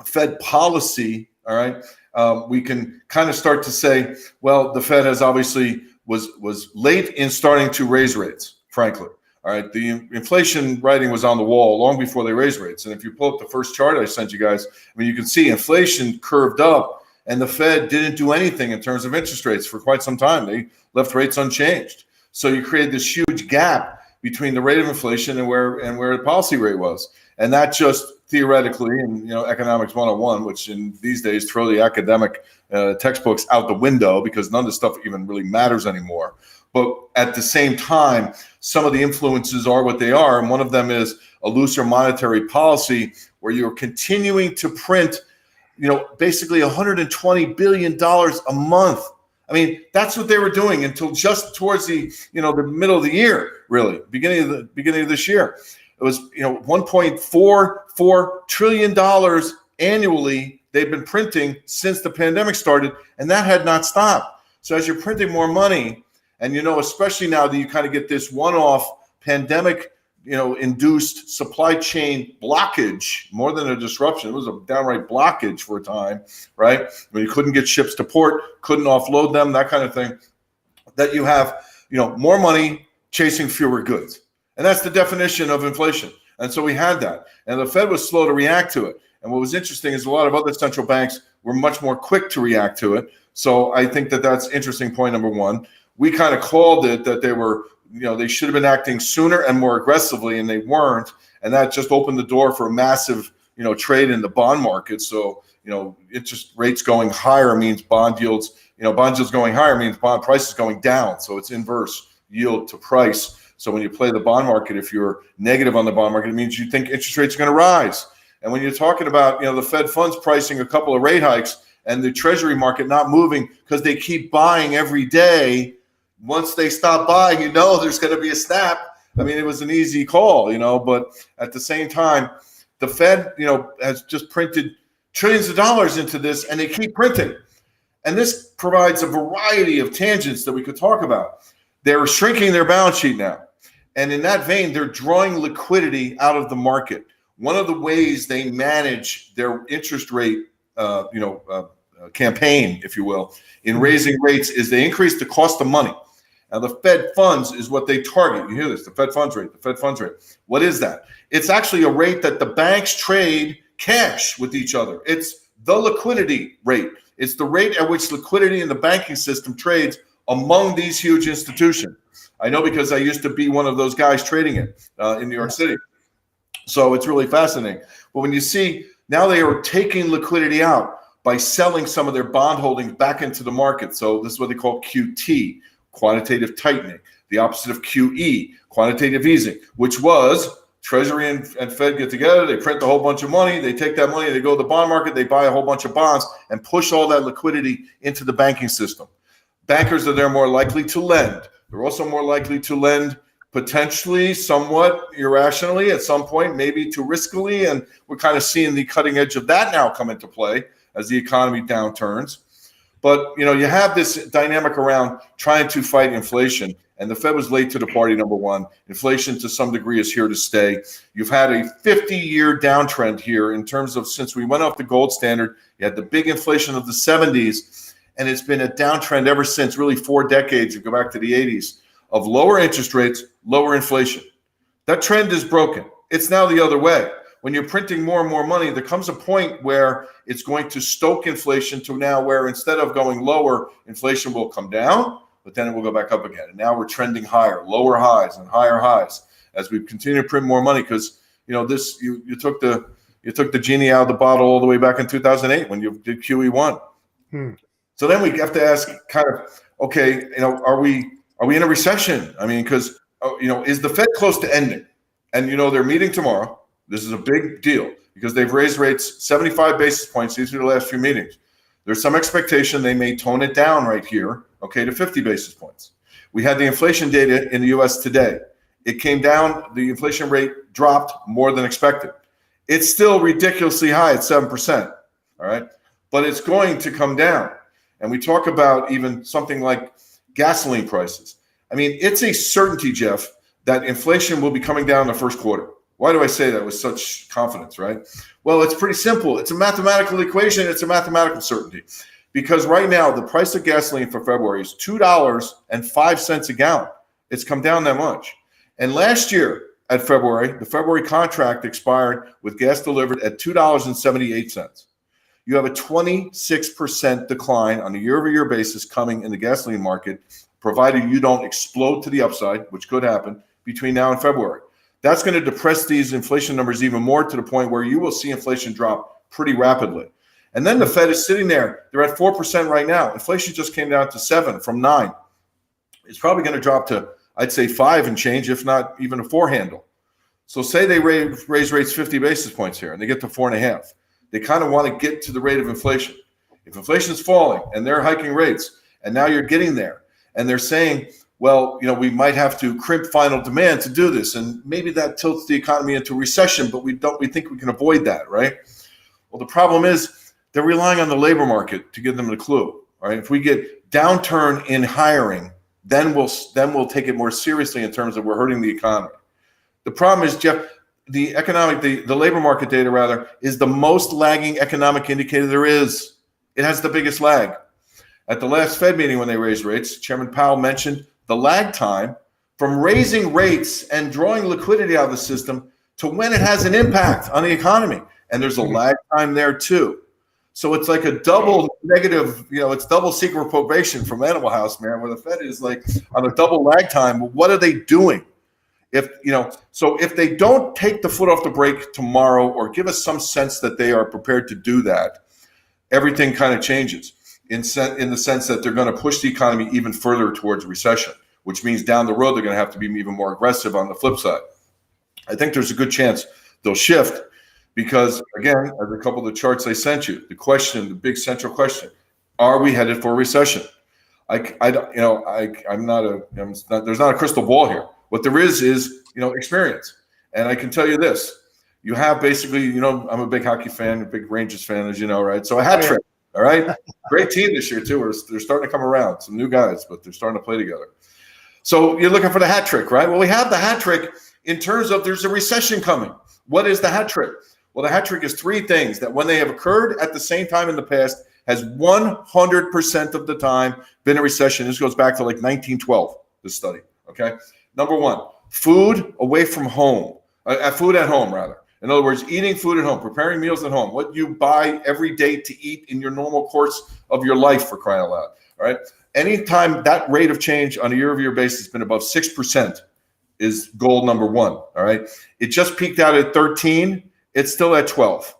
Fed policy, all right, we can kind of start to say, well, the Fed has obviously was late in starting to raise rates, frankly. All right, the inflation writing was on the wall long before they raised rates. And if you pull up the first chart I sent you guys, I mean, you can see inflation curved up and the Fed didn't do anything in terms of interest rates for quite some time. They left rates unchanged. So you create this huge gap between the rate of inflation and where the policy rate was. And that just theoretically, and you know, economics 101, which in these days throw the academic textbooks out the window because none of this stuff even really matters anymore. But at the same time, some of the influences are what they are. And one of them is a looser monetary policy where you're continuing to print, you know, basically $120 billion a month. I mean, that's what they were doing until just towards the, you know, the middle of the year, really, beginning of this year. It was, you know, $1.44 trillion annually they've been printing since the pandemic started, and that had not stopped. So as you're printing more money, and, you know, especially now that you kind of get this one-off pandemic, you know, induced supply chain blockage, more than a disruption, it was a downright blockage for a time, right? When you couldn't get ships to port, couldn't offload them, that kind of thing, that you have, you know, more money chasing fewer goods. And that's the definition of inflation. And so we had that. And the Fed was slow to react to it. And what was interesting is a lot of other central banks were much more quick to react to it. So I think that that's interesting point number one. We kind of called it that they were, you know, they should have been acting sooner and more aggressively, and they weren't. And that just opened the door for a massive, you know, trade in the bond market. So, you know, interest rates going higher means bond yields, you know, bond yields going higher means bond prices going down. So it's inverse yield to price. So when you play the bond market, if you're negative on the bond market, it means you think interest rates are going to rise. And when you're talking about, you know, the Fed funds pricing a couple of rate hikes and the Treasury market not moving because they keep buying every day, once they stop buying, you know, there's going to be a snap. I mean, it was an easy call, you know, but at the same time, the Fed, you know, has just printed trillions of dollars into this, and they keep printing. And this provides a variety of tangents that we could talk about. They're shrinking their balance sheet now. And in that vein, they're drawing liquidity out of the market. One of the ways they manage their interest rate, campaign, if you will, in raising rates is they increase the cost of money. Now, the Fed funds is what they target. You hear this, the Fed funds rate, the Fed funds rate. What is that? It's actually a rate that the banks trade cash with each other. It's the liquidity rate. It's the rate at which liquidity in the banking system trades among these huge institutions. I know because I used to be one of those guys trading it in New York City. So it's really fascinating. But when you see now they are taking liquidity out by selling some of their bond holdings back into the market. So this is what they call QT, quantitative tightening, the opposite of QE, quantitative easing, which was Treasury and Fed get together, they print a whole bunch of money, they take that money, they go to the bond market, they buy a whole bunch of bonds and push all that liquidity into the banking system. Bankers are there more likely to lend. They're also more likely to lend potentially somewhat irrationally at some point, maybe too riskily, and we're kind of seeing the cutting edge of that now come into play as the economy downturns. But, you have this dynamic around trying to fight inflation, and the Fed was late to the party, number one. Inflation, to some degree, is here to stay. You've had a 50-year downtrend here in terms of since we went off the gold standard. You had the big inflation of the 70s, and it's been a downtrend ever since, really 4 decades. You go back to the 80s, of lower interest rates, lower inflation. That trend is broken. It's now the other way. When you're printing more and more money, there comes a point where it's going to stoke inflation to now where instead of going lower, inflation will come down, but then it will go back up again. And now we're trending higher, lower highs and higher highs as we continue to print more money because, this you took the genie out of the bottle all the way back in 2008 when you did QE1. So then we have to ask kind of, okay, are we in a recession? I mean, because, is the Fed close to ending? And, they're meeting tomorrow. This is a big deal because they've raised rates 75 basis points. These are the last few meetings. There's some expectation they may tone it down right here, okay, to 50 basis points. We had the inflation data in the U.S. today. It came down. The inflation rate dropped more than expected. It's still ridiculously high at 7%, all right? But it's going to come down. And we talk about even something like gasoline prices. I mean, it's a certainty, Jeff, that inflation will be coming down in the first quarter. Why do I say that with such confidence, right? Well, it's pretty simple. It's a mathematical equation. It's a mathematical certainty. Because right now, the price of gasoline for February is $2.05 a gallon. It's come down that much. And last year at February, the February contract expired with gas delivered at $2.78. You have a 26% decline on a year-over-year basis coming in the gasoline market, provided you don't explode to the upside, which could happen between now and February. That's going to depress these inflation numbers even more to the point where you will see inflation drop pretty rapidly. And then the Fed is sitting there. They're at 4% right now. Inflation just came down to 7 from 9. It's probably going to drop to, I'd say, 5 and change, if not even a 4 handle. So say they raise rates 50 basis points here and they get to 4.5. They kind of want to get to the rate of inflation. If inflation is falling and they're hiking rates and now you're getting there and they're saying, well, we might have to crimp final demand to do this. And maybe that tilts the economy into recession, but we think we can avoid that, right? Well, the problem is they're relying on the labor market to give them the clue, all right? If we get downturn in hiring, then we'll take it more seriously in terms of we're hurting the economy. The problem is, Jeff, the labor market data rather is the most lagging economic indicator there is. It has the biggest lag. At the last Fed meeting when they raised rates, Chairman Powell mentioned the lag time from raising rates and drawing liquidity out of the system to when it has an impact on the economy. And there's a lag time there too. So it's like a double negative, it's double secret probation from Animal House, man, where the Fed is like on a double lag time. What are they doing? So if they don't take the foot off the brake tomorrow or give us some sense that they are prepared to do that, everything kind of changes in the sense that they're going to push the economy even further towards recession, which means down the road they're going to have to be even more aggressive on the flip side. I think there's a good chance they'll shift because, again, as a couple of the charts I sent you, the big central question, are we headed for a recession? There's not a crystal ball here. What there is experience. And I can tell you this, you have basically, I'm a big hockey fan, a big Rangers fan, as you know, right? So a hat trick, all right? Great team this year, too. They're starting to come around. Some new guys, but they're starting to play together. So you're looking for the hat trick, right? Well, we have the hat trick in terms of there's a recession coming. What is the hat trick? Well, the hat trick is 3 things that when they have occurred at the same time in the past has 100% of the time been a recession. This goes back to like 1912. this study. Okay. Number one, food away from home, food at home, rather. In other words, eating food at home, preparing meals at home, what you buy every day to eat in your normal course of your life, for crying out loud. All right. Anytime that rate of change on a year-over-year basis has been above 6% is goal number one. All right. It just peaked out at 13. It's still at 12.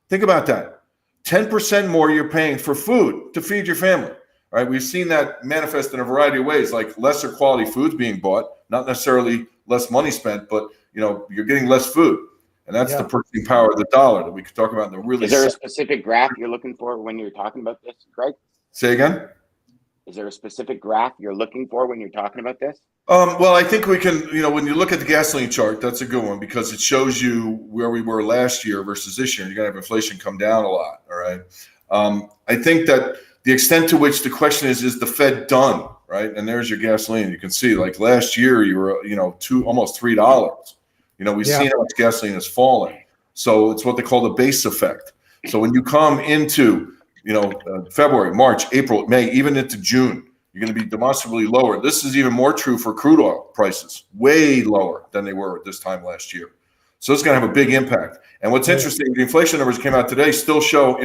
Think about that. 10% more you're paying for food to feed your family. All right. We've seen that manifest in a variety of ways, like lesser quality foods being bought, not necessarily less money spent, but you're getting less food. And that's the purchasing power of the dollar that we could talk about in the really. Is there a specific graph you're looking for when you're talking about this, Greg? Say again? Is there a specific graph you're looking for when you're talking about this? Well, I think we can, when you look at the gasoline chart, that's a good one because it shows you where we were last year versus this year. You're going to have inflation come down a lot. All right. I think that the extent to which the question is the Fed done? Right. And there's your gasoline. You can see like last year you were, almost $3. We've seen how much gasoline has fallen. So it's what they call the base effect. So when you come into, February, March, April, May, even into June, you're going to be demonstrably lower. This is even more true for crude oil prices, way lower than they were at this time last year. So it's going to have a big impact. And what's interesting, the inflation numbers came out today still show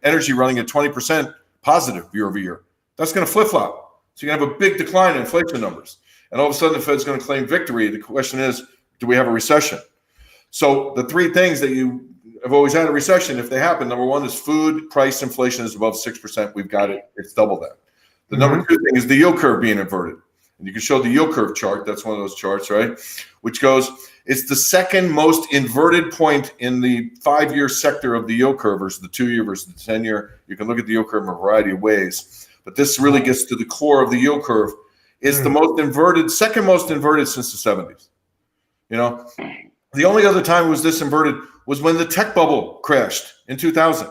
energy running at 20% positive year over year. That's going to flip-flop. So you're going to have a big decline in inflation numbers. And all of a sudden, the Fed's going to claim victory. The question is, do we have a recession? So the three things that you have always had a recession, if they happen, number one is food price inflation is above 6%. We've got it. It's double that. The number two thing is the yield curve being inverted. And you can show the yield curve chart. That's one of those charts, right? Which goes, it's the second most inverted point in the 5-year sector of the yield curve versus the 2-year versus the 10-year. You can look at the yield curve in a variety of ways. But this really gets to the core of the yield curve. It's the most inverted, second most inverted since the 70s. The only other time it was this inverted was when the tech bubble crashed in 2000.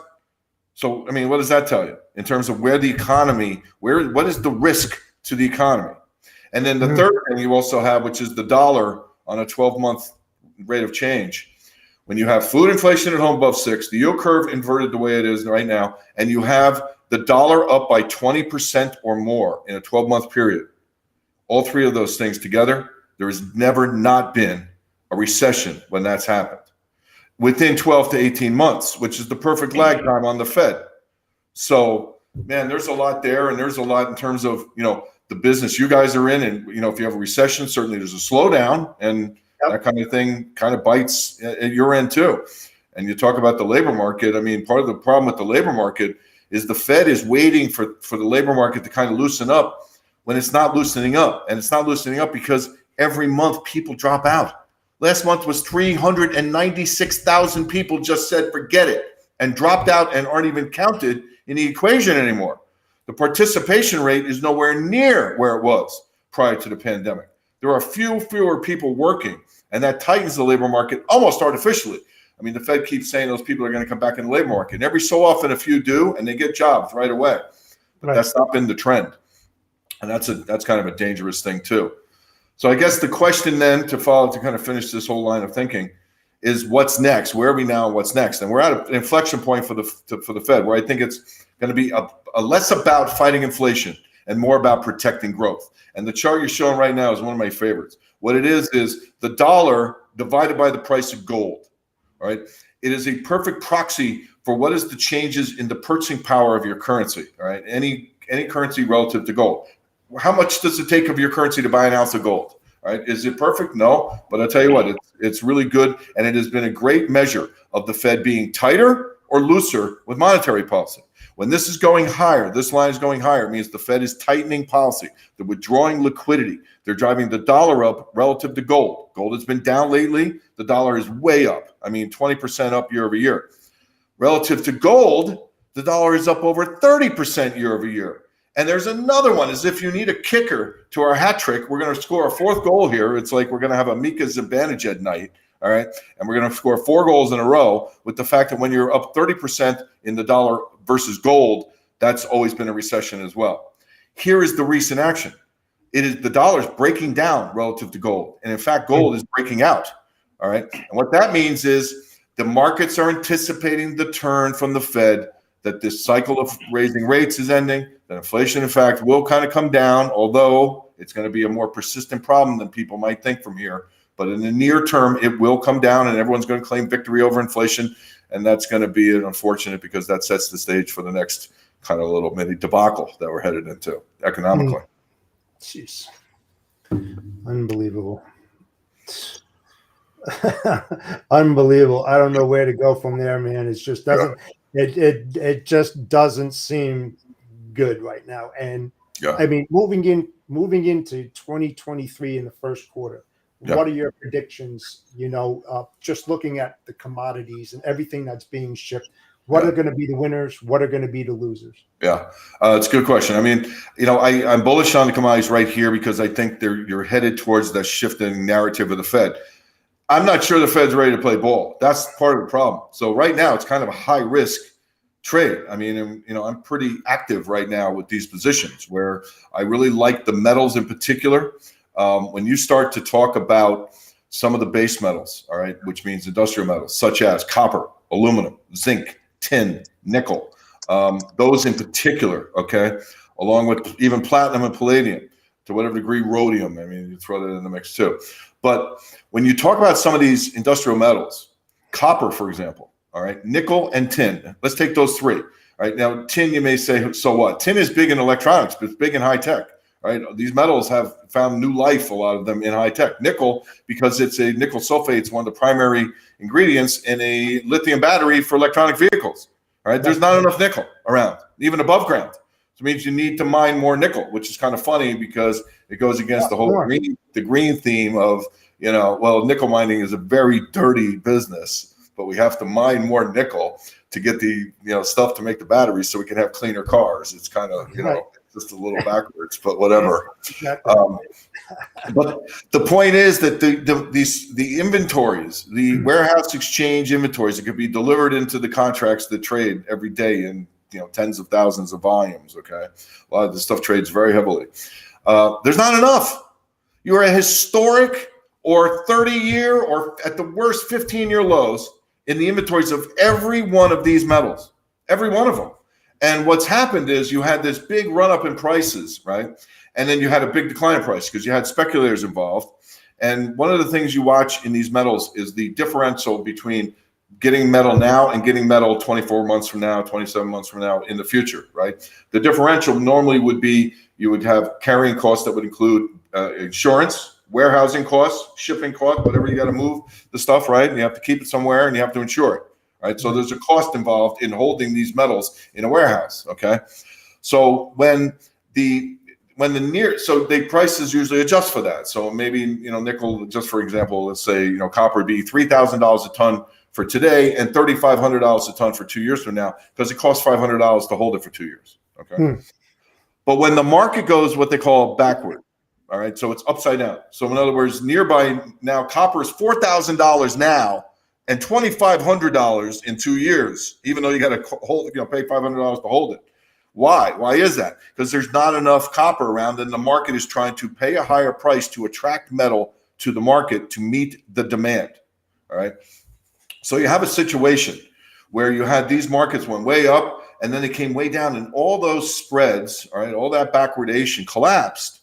So, what does that tell you in terms of where the economy, what is the risk to the economy? And then the third thing you also have, which is the dollar on a 12-month rate of change. When you have food inflation at home above 6, the yield curve inverted the way it is right now, and you have the dollar up by 20% or more in a 12-month period. All three of those things together, there has never not been a recession when that's happened within 12 to 18 months, which is the perfect lag time on the Fed. So, man, there's a lot there, and there's a lot in terms of, the business you guys are in. And, if you have a recession, certainly there's a slowdown, and that kind of thing kind of bites at your end too. And you talk about the labor market. Part of the problem with the labor market is the Fed is waiting for the labor market to kind of loosen up when it's not loosening up. And it's not loosening up because every month people drop out. Last month was 396,000 people just said, forget it, and dropped out and aren't even counted in the equation anymore. The participation rate is nowhere near where it was prior to the pandemic. There are fewer people working, and that tightens the labor market almost artificially. The Fed keeps saying those people are going to come back in the labor market. And every so often, a few do, and they get jobs right away. But that's not been the trend. And that's kind of a dangerous thing too. So I guess the question then to kind of finish this whole line of thinking is what's next? Where are we now? What's next? And we're at an inflection point for the Fed, where I think it's going to be a less about fighting inflation and more about protecting growth. And the chart you're showing right now is one of my favorites. What it is the dollar divided by the price of gold. All right. It is a perfect proxy for what is the changes in the purchasing power of your currency. All right. Any currency relative to gold. How much does it take of your currency to buy an ounce of gold? All right. Is it perfect? No. But I'll tell you what, it's really good. And it has been a great measure of the Fed being tighter or looser with monetary policy. When this is going higher, this line is going higher, it means the Fed is tightening policy. They're withdrawing liquidity. They're driving the dollar up relative to gold. Gold has been down lately. The dollar is way up. 20% up year over year. Relative to gold, the dollar is up over 30% year over year. And there's another one, as if you need a kicker to our hat trick. We're going to score a fourth goal here. It's like we're going to have a Mika Zibanejad night, all right? And we're going to score 4 goals in a row with the fact that when you're up 30% in the dollar versus gold, that's always been a recession as well. Here is the recent action. It is the dollar's breaking down relative to gold. And in fact, gold is breaking out, all right? And what that means is the markets are anticipating the turn from the Fed, that this cycle of raising rates is ending, that inflation, in fact, will kind of come down, although It's going to be a more persistent problem than people might think from here. But in the near term, it will come down and everyone's going to claim victory over inflation. And that's going to be unfortunate because that sets the stage for the next kind of little mini debacle that we're headed into economically. Jeez. Unbelievable. Unbelievable. I don't know where to go from there, man. It just doesn't it just doesn't seem good right now. And I mean, moving into 2023 in the first quarter, what are your predictions? You know, just looking at the commodities and everything that's being shipped, what are going to be the winners? What are going to be the losers? Yeah, it's a good question. I mean, you know, I'm bullish on the commodities right here because I think you're headed towards the shifting narrative of the Fed. I'm not sure the Fed's ready to play ball. That's part of the problem. So right now, it's kind of a high risk trade. I mean, you know, I'm pretty active right now with these positions where I really like the metals in particular. When you start to talk about some of the base metals, all right, which means industrial metals such as copper, aluminum, zinc, tin, nickel, those in particular, okay, along with even platinum and palladium, to whatever degree rhodium. I mean, you throw that in the mix too. But when you talk about some of these industrial metals, copper, for example, all right, nickel and tin, let's take those three. All right, now tin, you may say, so what? Tin is big in electronics, but it's big in high tech. Right? These metals have found new life, a lot of them in high tech. Nickel, because it's a nickel sulfate, it's one of the primary ingredients in a lithium battery for electronic vehicles. All right, there's not enough nickel around, even above ground. So it means you need to mine more nickel, which is kind of funny because it goes against the whole green theme of, you know, well, nickel mining is a very dirty business, but we have to mine more nickel to get the, you know, stuff to make the batteries so we can have cleaner cars. It's kind of, you know, just a little backwards, but whatever. But the point is that the inventories, the warehouse exchange inventories that could be delivered into the contracts that trade every day in, you know, tens of thousands of volumes. Okay, a lot of this stuff trades very heavily. There's not enough. You are at historic or 30-year or at the worst 15-year lows in the inventories of every one of these metals, every one of them. And what's happened is you had this big run up in prices, right? And then you had a big decline in price because you had speculators involved. And one of the things you watch in these metals is the differential between getting metal now and getting metal 24 months from now, 27 months from now in the future, right? The differential normally would be you would have carrying costs that would include insurance, warehousing costs, shipping costs, whatever you got to move the stuff, right? And you have to keep it somewhere and you have to insure it. Right, so there's a cost involved in holding these metals in a warehouse. Okay, so when the prices usually adjust for that. So maybe, you know, nickel, just for example, let's say, you know, copper would be $3,000 a ton for today and $3,500 a ton for 2 years from now because it costs $500 to hold it for 2 years. Okay, but when the market goes what they call backward, all right, so it's upside down. So in other words, nearby now copper is $4,000 now. And $2,500 in 2 years, even though you got to hold, you know, pay $500 to hold it. Why? Why is that? Because there's not enough copper around, and the market is trying to pay a higher price to attract metal to the market to meet the demand. All right. So you have a situation where you had these markets went way up, and then they came way down, and all those spreads, all right, all that backwardation collapsed,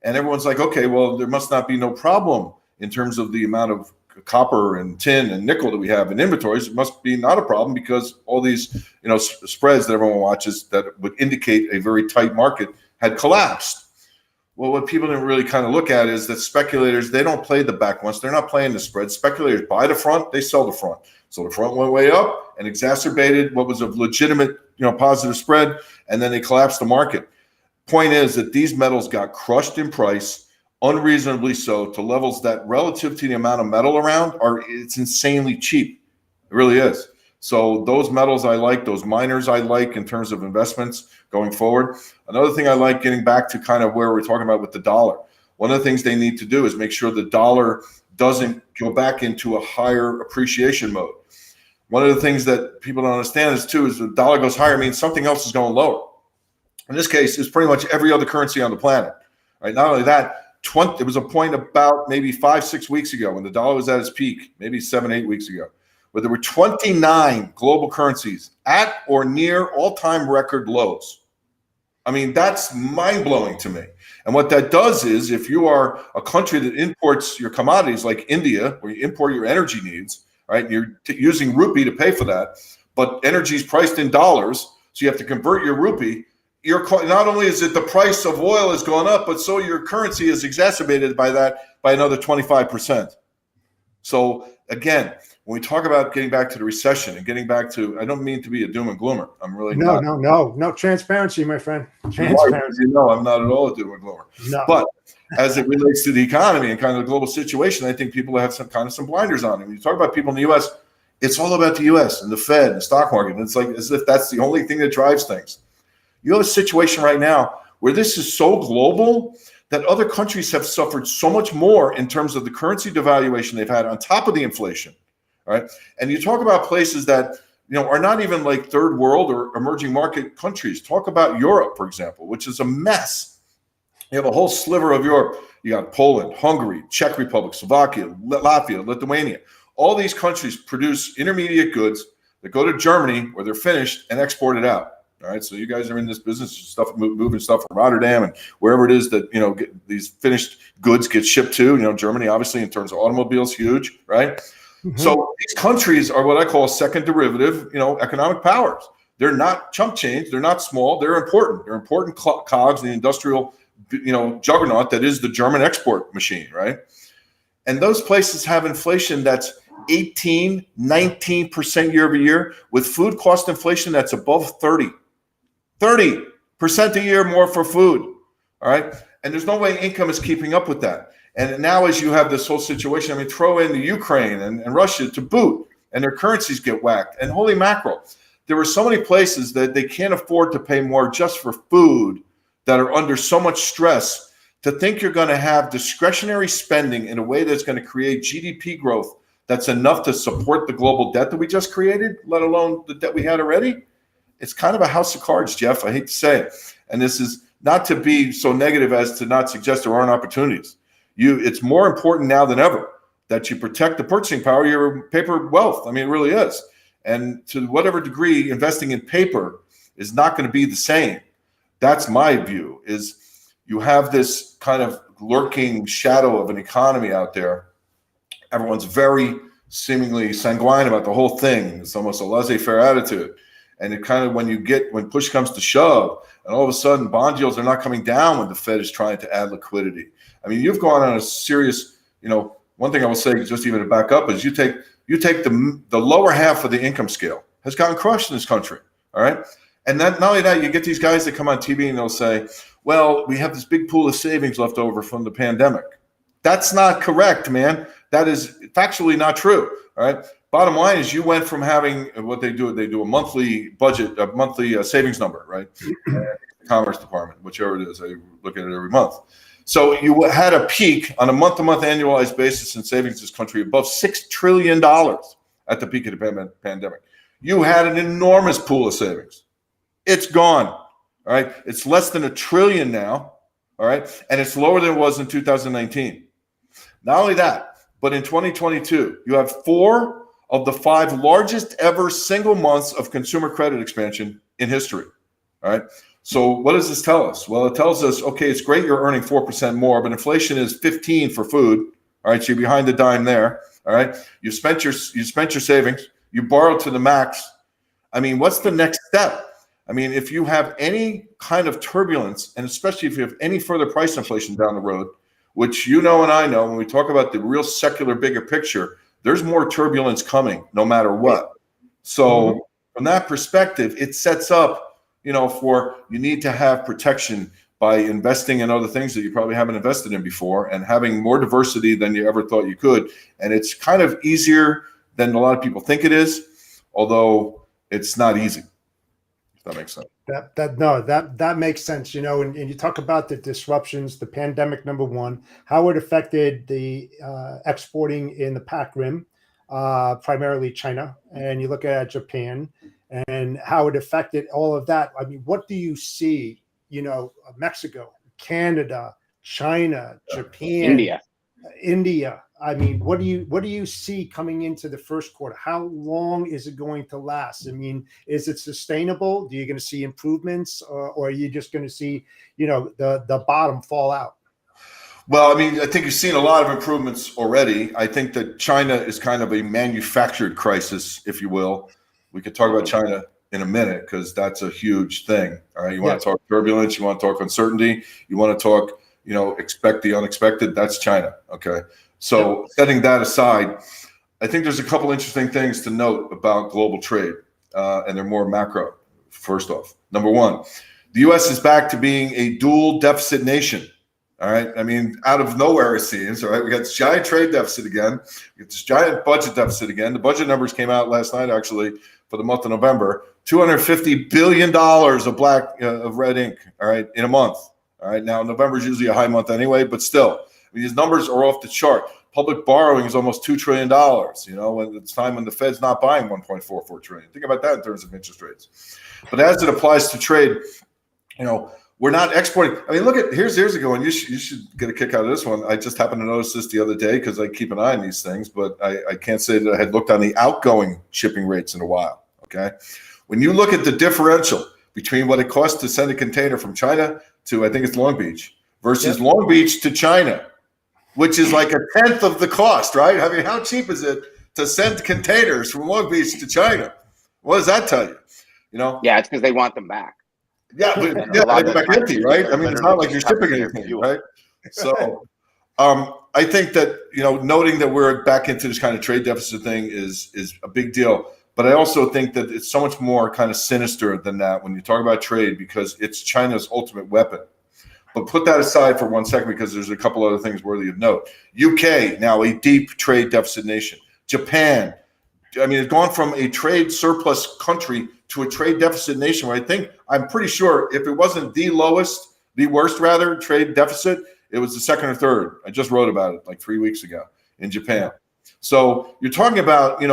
and everyone's like, okay, well, there must not be no problem in terms of the amount of copper and tin and nickel that we have in inventories. It must be not a problem because all these, you know, spreads that everyone watches that would indicate a very tight market had collapsed. Well, what people didn't really kind of look at is that speculators, they don't play the back ones. They're not playing the spread. Speculators buy the front, they sell the front. So the front went way up and exacerbated what was a legitimate, you know, positive spread, and then they collapsed the market. Point is that these metals got crushed in price, unreasonably so, to levels that relative to the amount of metal around it's insanely cheap. It really is. So those metals I like, those miners I like in terms of investments going forward. Another thing I like, getting back to kind of where we're talking about with the dollar, one of the things they need to do is make sure the dollar doesn't go back into a higher appreciation mode. One of the things that people don't understand is the dollar goes higher means something else is going lower. In this case, it's pretty much every other currency on the planet. Right? Not only that, there was a point about maybe 5-6 weeks ago when the dollar was at its peak, maybe 7-8 weeks ago, where there were 29 global currencies at or near all-time record lows. I mean, that's mind-blowing to me. And what that does is, if you are a country that imports your commodities like India, where you import your energy needs, right? You're using rupee to pay for that, but energy is priced in dollars, so you have to convert your rupee. Not only is it the price of oil has gone up, but so your currency is exacerbated by that by another 25%. So again, when we talk about getting back to the recession and getting back to, I don't mean to be a doom and gloomer. I'm really not. No transparency, my friend. Transparency. You know, I'm not at all a doom and gloomer. No. But as it relates to the economy and kind of the global situation, I think people have some blinders on. And when you talk about people in the U.S., it's all about the U.S. and the Fed and the stock market. And it's like as if that's the only thing that drives things. You have a situation right now where this is so global that other countries have suffered so much more in terms of the currency devaluation they've had on top of the inflation, right? And you talk about places that are not even like third world or emerging market countries. Talk about Europe, for example, which is a mess. You have a whole sliver of Europe. You got Poland, Hungary, Czech Republic, Slovakia, Latvia, Lithuania. All these countries produce intermediate goods that go to Germany where they're finished and export it out. All right, so you guys are in this business of stuff, moving stuff from Rotterdam and wherever it is that these finished goods get shipped to. Germany, obviously, in terms of automobiles, huge, right? Mm-hmm. So these countries are what I call second derivative, economic powers. They're not chump change. They're not small. They're important. They're important cogs in the industrial, juggernaut that is the German export machine, right? And those places have inflation that's 18, 19% year over year, with food cost inflation that's above 30% a year more for food. All right. And there's no way income is keeping up with that. And now, as you have this whole situation, throw in the Ukraine and Russia to boot, and their currencies get whacked. And holy mackerel, there are so many places that they can't afford to pay more just for food that are under so much stress. To think you're going to have discretionary spending in a way that's going to create GDP growth that's enough to support the global debt that we just created, let alone the debt we had already, it's kind of a house of cards, Jeff. I hate to say it. And this is not to be so negative as to not suggest there aren't opportunities. It's more important now than ever that you protect the purchasing power of your paper wealth. It really is. And to whatever degree, investing in paper is not going to be the same. That's my view, is you have this kind of lurking shadow of an economy out there. Everyone's very seemingly sanguine about the whole thing. It's almost a laissez-faire attitude. And it kind of, when push comes to shove, and all of a sudden bond yields are not coming down when the Fed is trying to add liquidity. You've gone on a serious, one thing I will say, just even to back up, is you take the lower half of the income scale has gotten crushed in this country. All right. And then not only that, you get these guys that come on TV and they'll say, well, we have this big pool of savings left over from the pandemic. That's not correct, man. That is factually not true. All right. Bottom line is, you went from having what they do a monthly budget, a monthly savings number, right? Commerce Department, whichever it is, I look at it every month. So you had a peak on a month-to-month annualized basis in savings in this country above $6 trillion at the peak of the pandemic. You had an enormous pool of savings. It's gone. All right. It's less than $1 trillion now. All right. And it's lower than it was in 2019. Not only that, but in 2022, you have 4 of the 5 largest ever single months of consumer credit expansion in history. All right. So what does this tell us? Well, it tells us, okay, it's great you're earning 4% more, but inflation is 15 for food. All right. So you're behind the dime there. All right. You spent your savings. You borrowed to the max. What's the next step? If you have any kind of turbulence, and especially if you have any further price inflation down the road, which and I know, when we talk about the real secular bigger picture, there's more turbulence coming no matter what. So from that perspective, it sets up, you need to have protection by investing in other things that you probably haven't invested in before, and having more diversity than you ever thought you could. And it's kind of easier than a lot of people think it is, although it's not easy. If that makes sense. That makes sense. And you talk about the disruptions, the pandemic, number one, how it affected the exporting in the PAC Rim, primarily China, and you look at Japan and how it affected all of that. What do you see? Mexico, Canada, China, Japan, India. I mean, what do you see coming into the first quarter? How long is it going to last? I mean, is it sustainable? Do you going to see improvements, or are you just going to see, the bottom fall out? Well, I mean, I think you've seen a lot of improvements already. I think that China is kind of a manufactured crisis, if you will. We could talk about China in a minute because that's a huge thing. All right. You want to talk turbulence, you want to talk uncertainty, you want to talk, expect the unexpected. That's China. Okay. So setting that aside, I think there's a couple interesting things to note about global trade, and they're more macro. First off, number one, the U.S. is back to being a dual deficit nation. All right. I mean, out of nowhere, it seems. All right. We got this giant trade deficit again. We got this giant budget deficit again. The budget numbers came out last night, actually, for the month of November. $250 billion of red ink. All right, in a month. All right. Now, November is usually a high month anyway, but still, these numbers are off the chart. Public borrowing is almost $2 trillion. When it's time when the Fed's not buying $1.44 trillion. Think about that in terms of interest rates. But as it applies to trade, we're not exporting. I mean, look at here's a good one. You should get a kick out of this one. I just happened to notice this the other day because I keep an eye on these things, but I can't say that I had looked on the outgoing shipping rates in a while. Okay, when you look at the differential between what it costs to send a container from China to, I think it's Long Beach, versus Long Beach to China, which is like a tenth of the cost, right? I mean, how cheap is it to send containers from Long Beach to China? What does that tell you? Yeah, it's because they want them back. Yeah, but they're back empty, right? I mean, it's not like you're shipping anything, right? So, I think that noting that we're back into this kind of trade deficit thing is a big deal. But I also think that it's so much more kind of sinister than that when you talk about trade because it's China's ultimate weapon. But put that aside for 1 second because there's a couple other things worthy of note. UK, now a deep trade deficit nation. Japan, I mean, it's gone from a trade surplus country to a trade deficit nation where I'm pretty sure if it wasn't the worst trade deficit, it was the second or third. I just wrote about it like 3 weeks ago in Japan. So you're talking about,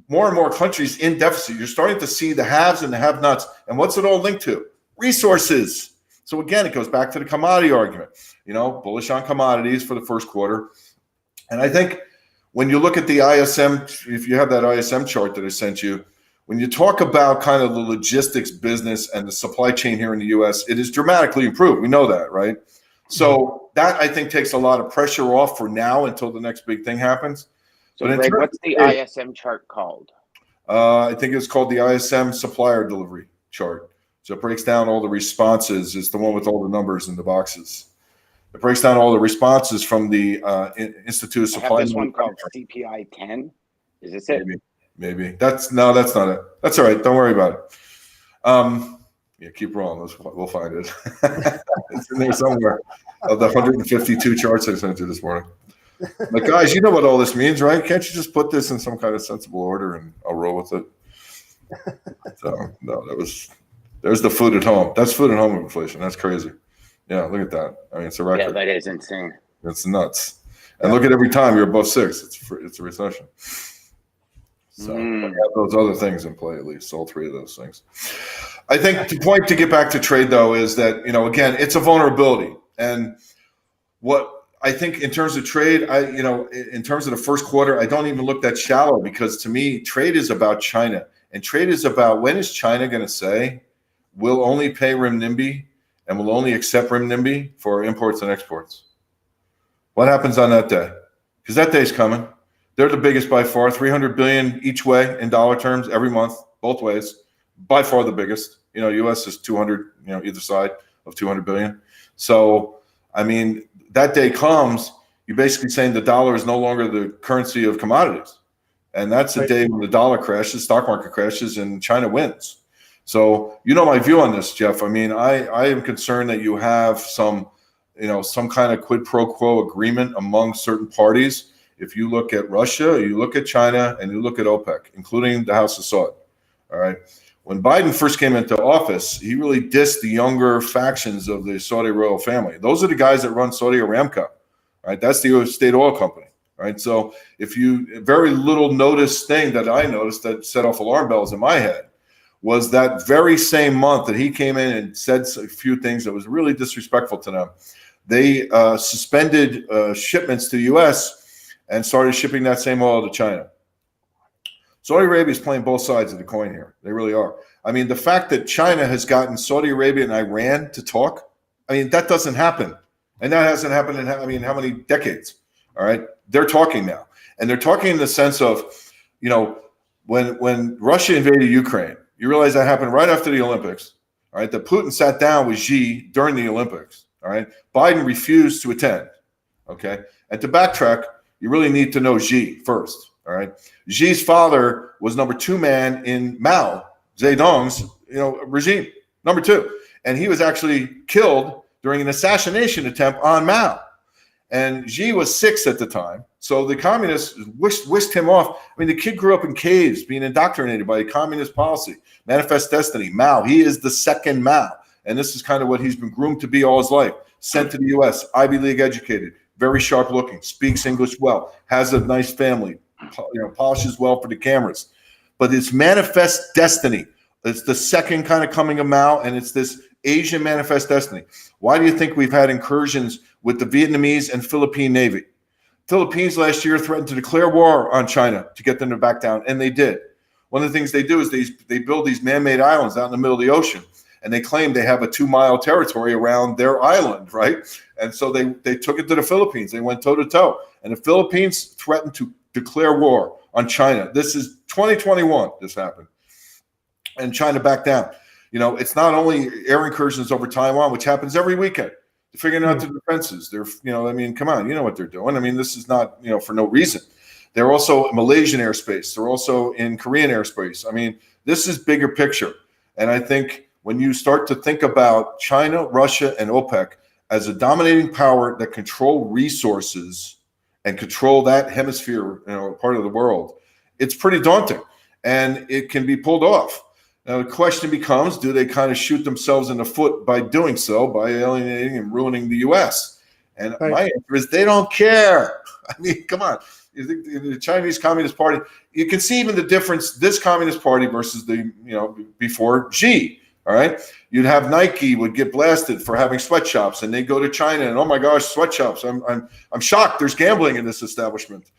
more and more countries in deficit. You're starting to see the haves and the have-nots. And what's it all linked to? Resources. So again, it goes back to the commodity argument, bullish on commodities for the first quarter. And I think when you look at the ISM, if you have that ISM chart that I sent you, when you talk about kind of the logistics business and the supply chain here in the U.S., it is dramatically improved. We know that, right? So that, I think, takes a lot of pressure off for now until the next big thing happens. So, Greg, what's the ISM chart called? I think it's called the ISM supplier delivery chart. So it breaks down all the responses. It's the one with all the numbers in the boxes. It breaks down all the responses from the Institute of Supply. I have this one called CPI 10. Is this it? Maybe. That's not it. That's all right. Don't worry about it. Keep rolling. We'll find it. It's in there somewhere of the 152 charts I sent you this morning. But guys, you know what all this means, right? Can't you just put this in some kind of sensible order and I'll roll with it? So no, there's the food at home. That's food at home inflation. That's crazy. Yeah, look at that. I mean, it's a record. Yeah, that is insane. It's nuts. And look at every time you're above 6, it's a recession. So we have those other things in play, at least all three of those things. I think the point to get back to trade, though, is that, again, it's a vulnerability. And what I think in terms of trade, in terms of the first quarter, I don't even look that shallow because to me, trade is about China. And trade is about when is China going to say, we'll only pay renminbi and we'll only accept renminbi for imports and exports. What happens on that day? Because that day's coming. They're the biggest by far, 300 billion each way in dollar terms every month, both ways. By far the biggest. U.S. is 200, either side of 200 billion. So, I mean, that day comes, you're basically saying the dollar is no longer the currency of commodities. And that's the day when the dollar crashes, stock market crashes, and China wins. So, my view on this, Jeff. I mean, I am concerned that you have some kind of quid pro quo agreement among certain parties. If you look at Russia, you look at China, and you look at OPEC, including the House of Saud. All right. When Biden first came into office, he really dissed the younger factions of the Saudi royal family. Those are the guys that run Saudi Aramco, right? That's the state oil company, right? So very little noticed thing that I noticed that set off alarm bells in my head was that very same month that he came in and said a few things that was really disrespectful to them. They suspended shipments to the U.S., and started shipping that same oil to China. Saudi Arabia is playing both sides of the coin here. They really are. I mean, the fact that China has gotten Saudi Arabia and Iran to talk, I mean, that doesn't happen. And that hasn't happened in, I mean, how many decades? All right. They're talking now. And they're talking in the sense of, you know, when Russia invaded Ukraine, you realize that happened right after the Olympics. All right. That Putin sat down with Xi during the Olympics. All right. Biden refused to attend. Okay. And to backtrack, you really need to know Xi first. All right. Xi's father was number 2 man in Mao Zedong's, regime, number 2. And he was actually killed during an assassination attempt on Mao. And Xi was 6 at the time. So the communists whisked him off. I mean, the kid grew up in caves being indoctrinated by communist policy, manifest destiny. Mao, he is the second Mao. And this is kind of what he's been groomed to be all his life. Sent to the U.S., Ivy League educated, very sharp looking, speaks English well, has a nice family, polishes well for the cameras. But it's manifest destiny. It's the second kind of coming of Mao, and it's this Asian manifest destiny. Why do you think we've had incursions with the Vietnamese and Philippine Navy? Philippines last year threatened to declare war on China to get them to back down, and they did. One of the things they do is they build these man-made islands out in the middle of the ocean, and they claim they have a 2-mile territory around their island, right? And so they took it to the Philippines. They went toe-to-toe, and the Philippines threatened to declare war on China. This is 2021, this happened. And China backed down. It's not only air incursions over Taiwan, which happens every weekend. They're figuring out the defenses. They're, come on, you know what they're doing. I mean, this is not, for no reason. They're also Malaysian airspace. They're also in Korean airspace. I mean, this is bigger picture. And I think when you start to think about China, Russia, and OPEC as a dominating power that control resources and control that hemisphere, part of the world, it's pretty daunting, and it can be pulled off. Now, the question becomes, do they kind of shoot themselves in the foot by doing so, by alienating and ruining the U.S.? And my answer is they don't care. I mean, come on. You think the Chinese Communist Party, you can see even the difference, this Communist Party versus the, before Xi, all right? You'd have Nike would get blasted for having sweatshops, and they go to China and, oh my gosh, sweatshops. I'm shocked there's gambling in this establishment,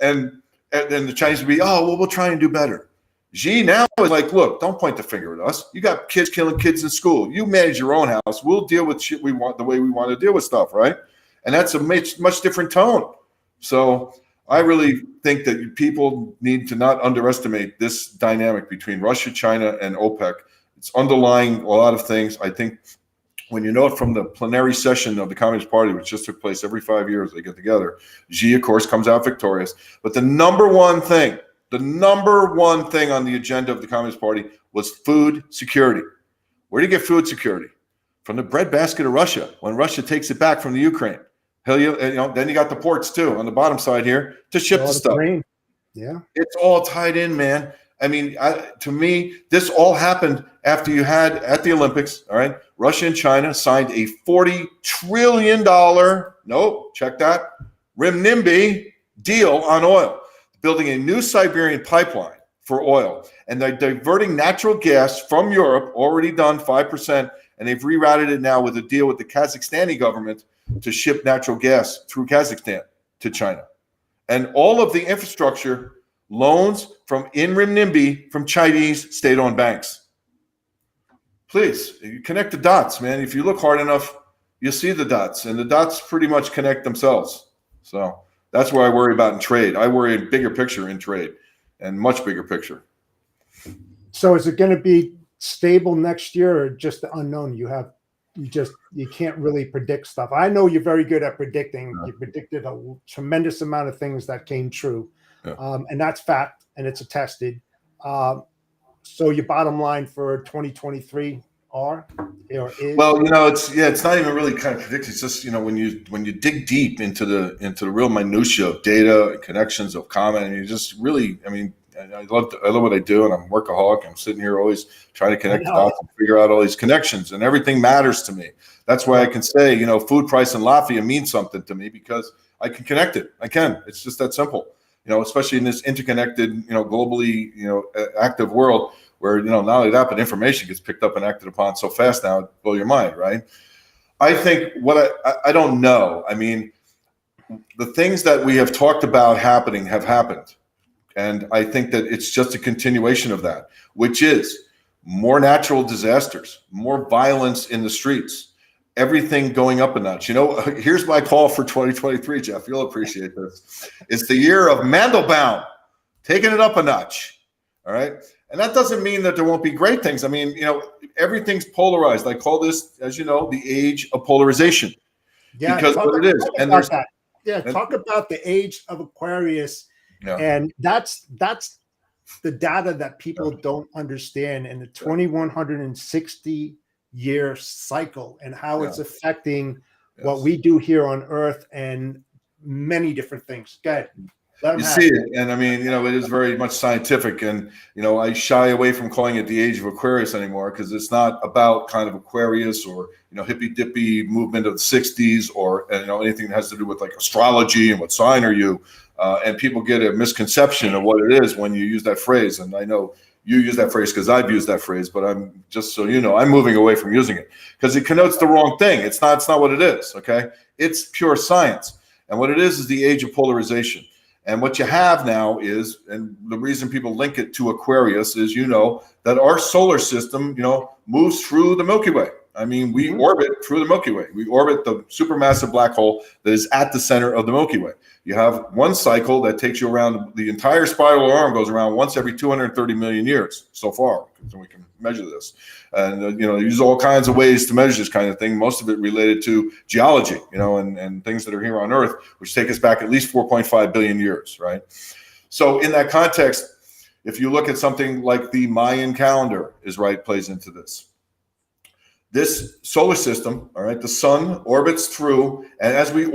And then the Chinese would be, oh, well, we'll try and do better. Xi now is like, look, don't point the finger at us. You got kids killing kids in school. You manage your own house. We'll deal with shit we want the way we want to deal with stuff, right? And that's a much different tone. So I really think that people need to not underestimate this dynamic between Russia, China, and OPEC. It's underlying a lot of things. I think when you know it from the plenary session of the Communist Party, which just took place every 5 years, they get together. Xi, of course, comes out victorious. But the number one thing on the agenda of the Communist Party was food security. Where do you get food security? From the breadbasket of Russia. When Russia takes it back from the Ukraine, then you got the ports too on the bottom side here to ship the stuff. Yeah, it's all tied in, man. I mean, to me, this all happened after you had at the Olympics. All right, Russia and China signed a $40 trillion check that renminbi deal on oil, building a new Siberian pipeline for oil, and they're diverting natural gas from Europe, already done 5%, and they've rerouted it now with a deal with the Kazakhstani government to ship natural gas through Kazakhstan to China. And all of the infrastructure loans in renminbi from Chinese state-owned banks. Please, you connect the dots, man. If you look hard enough, you'll see the dots, and the dots pretty much connect themselves. So that's what I worry about in trade. I worry a bigger picture in trade, and much bigger picture. So is it going to be stable next year, or just the unknown? You can't really predict stuff. I know you're very good at predicting. You predicted a tremendous amount of things that came true, and that's fact, and it's attested. So your bottom line for 2023 is? Well, it's not even really kind of predicted. It's just when you dig deep into the real minutia of data and connections of comment, and you just really, I love what I do, and I'm a workaholic. I'm sitting here always trying to connect the dots and figure out all these connections, and everything matters to me. That's why I can say, food price in Latvia means something to me, because I can connect it. I can. It's just that simple. Especially in this interconnected, globally, active world where, not only that, but information gets picked up and acted upon so fast now, it'll blow your mind, right? I think I don't know. I mean, the things that we have talked about happening have happened. And I think that it's just a continuation of that, which is more natural disasters, more violence in the streets, everything going up a notch. You know, here's my call for 2023, Jeff. You'll appreciate this. It's the year of Mandelbaum, taking it up a notch. All right. And that doesn't mean that there won't be great things. I mean, you know, everything's polarized. I call this, as you know, the age of polarization. Yeah, because what it is. And there's that. Yeah, talk about the age of Aquarius. Yeah. And that's the data that people don't understand in the 2160 year cycle and how it's affecting what we do here on Earth and many different things. Go ahead. You see it, and I mean, you know, it is very much scientific, and you know, I shy away from calling it the age of Aquarius anymore because it's not about kind of Aquarius or you know hippy dippy movement of the '60s or you know anything that has to do with like astrology and what sign are you, and people get a misconception of what it is when you use that phrase. And I know you use that phrase because I've used that phrase, but I'm just so you know, I'm moving away from using it because it connotes the wrong thing. It's not what it is. Okay, it's pure science, and what it is the age of polarization. And what you have now is, and the reason people link it to Aquarius is, you know, that our solar system, you know, moves through the Milky Way. I mean, we orbit through the Milky Way. We orbit the supermassive black hole that is at the center of the Milky Way. You have one cycle that takes you around, the entire spiral arm goes around once every 230 million years so far, so we can measure this. And, you know, use all kinds of ways to measure this kind of thing, most of it related to geology, you know, and things that are here on Earth, which take us back at least 4.5 billion years, right? So in that context, if you look at something like the Mayan calendar plays into this. This solar system, all right, the sun orbits through, and as we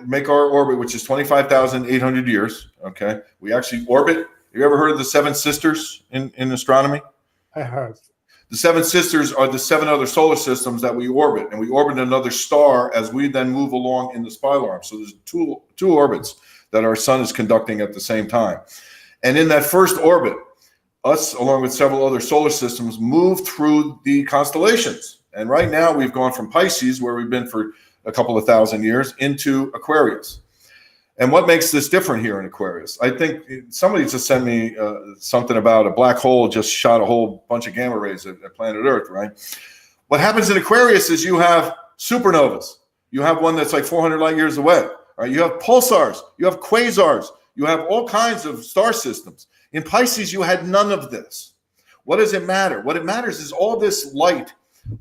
make our orbit, which is 25,800 years, okay, we actually orbit. Have you ever heard of the Seven Sisters in astronomy? I have. The Seven Sisters are the 7 other solar systems that we orbit, and we orbit another star as we then move along in the spiral arm. So there's two orbits that our sun is conducting at the same time. And in that first orbit, us, along with several other solar systems, move through the constellations. And right now we've gone from Pisces, where we've been for a couple of thousand years, into Aquarius. And what makes this different here in Aquarius? I think somebody just sent me something about a black hole just shot a whole bunch of gamma rays at planet Earth, right? What happens in Aquarius is you have supernovas. You have one that's like 400 light years away. Right? You have pulsars. You have quasars. You have all kinds of star systems. In Pisces, you had none of this. What does it matter? What it matters is all this light.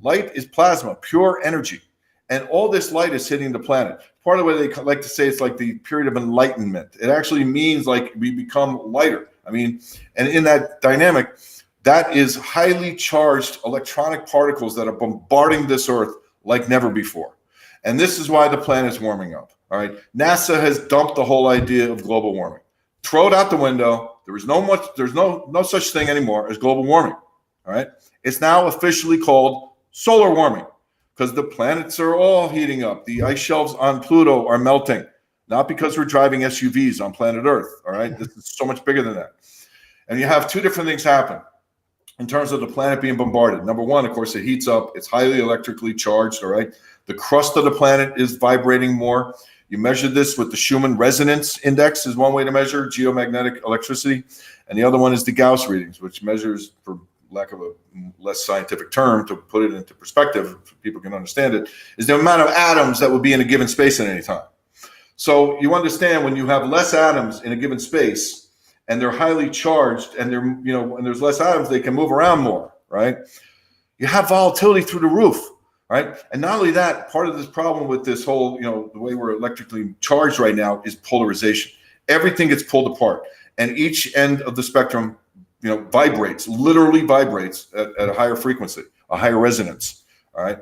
Light is plasma, pure energy. And all this light is hitting the planet. Part of what they like to say it's like the period of enlightenment. It actually means like we become lighter. I mean, and in that dynamic, that is highly charged electronic particles that are bombarding this Earth like never before. And this is why the planet's warming up. All right. NASA has dumped the whole idea of global warming. Throw it out the window. There's no such thing anymore as global warming. All right. It's now officially called solar warming because the planets are all heating up. The ice shelves on Pluto are melting, not because we're driving SUVs on planet Earth. All right. This is so much bigger than that. And you have two different things happen in terms of the planet being bombarded. Number one, of course, it heats up. It's highly electrically charged. All right. The crust of the planet is vibrating more. You measure this with the Schumann resonance index is one way to measure geomagnetic electricity. And the other one is the Gauss readings, which measures, for lack of a less scientific term, to put it into perspective, so people can understand it, is the amount of atoms that would be in a given space at any time. So you understand when you have less atoms in a given space and they're highly charged and they're, you know, when there's less atoms, they can move around more, right? You have volatility through the roof, right? And not only that, part of this problem with this whole, you know, the way we're electrically charged right now is polarization. Everything gets pulled apart and each end of the spectrum, you know, vibrates, literally vibrates at a higher frequency, a higher resonance. All right.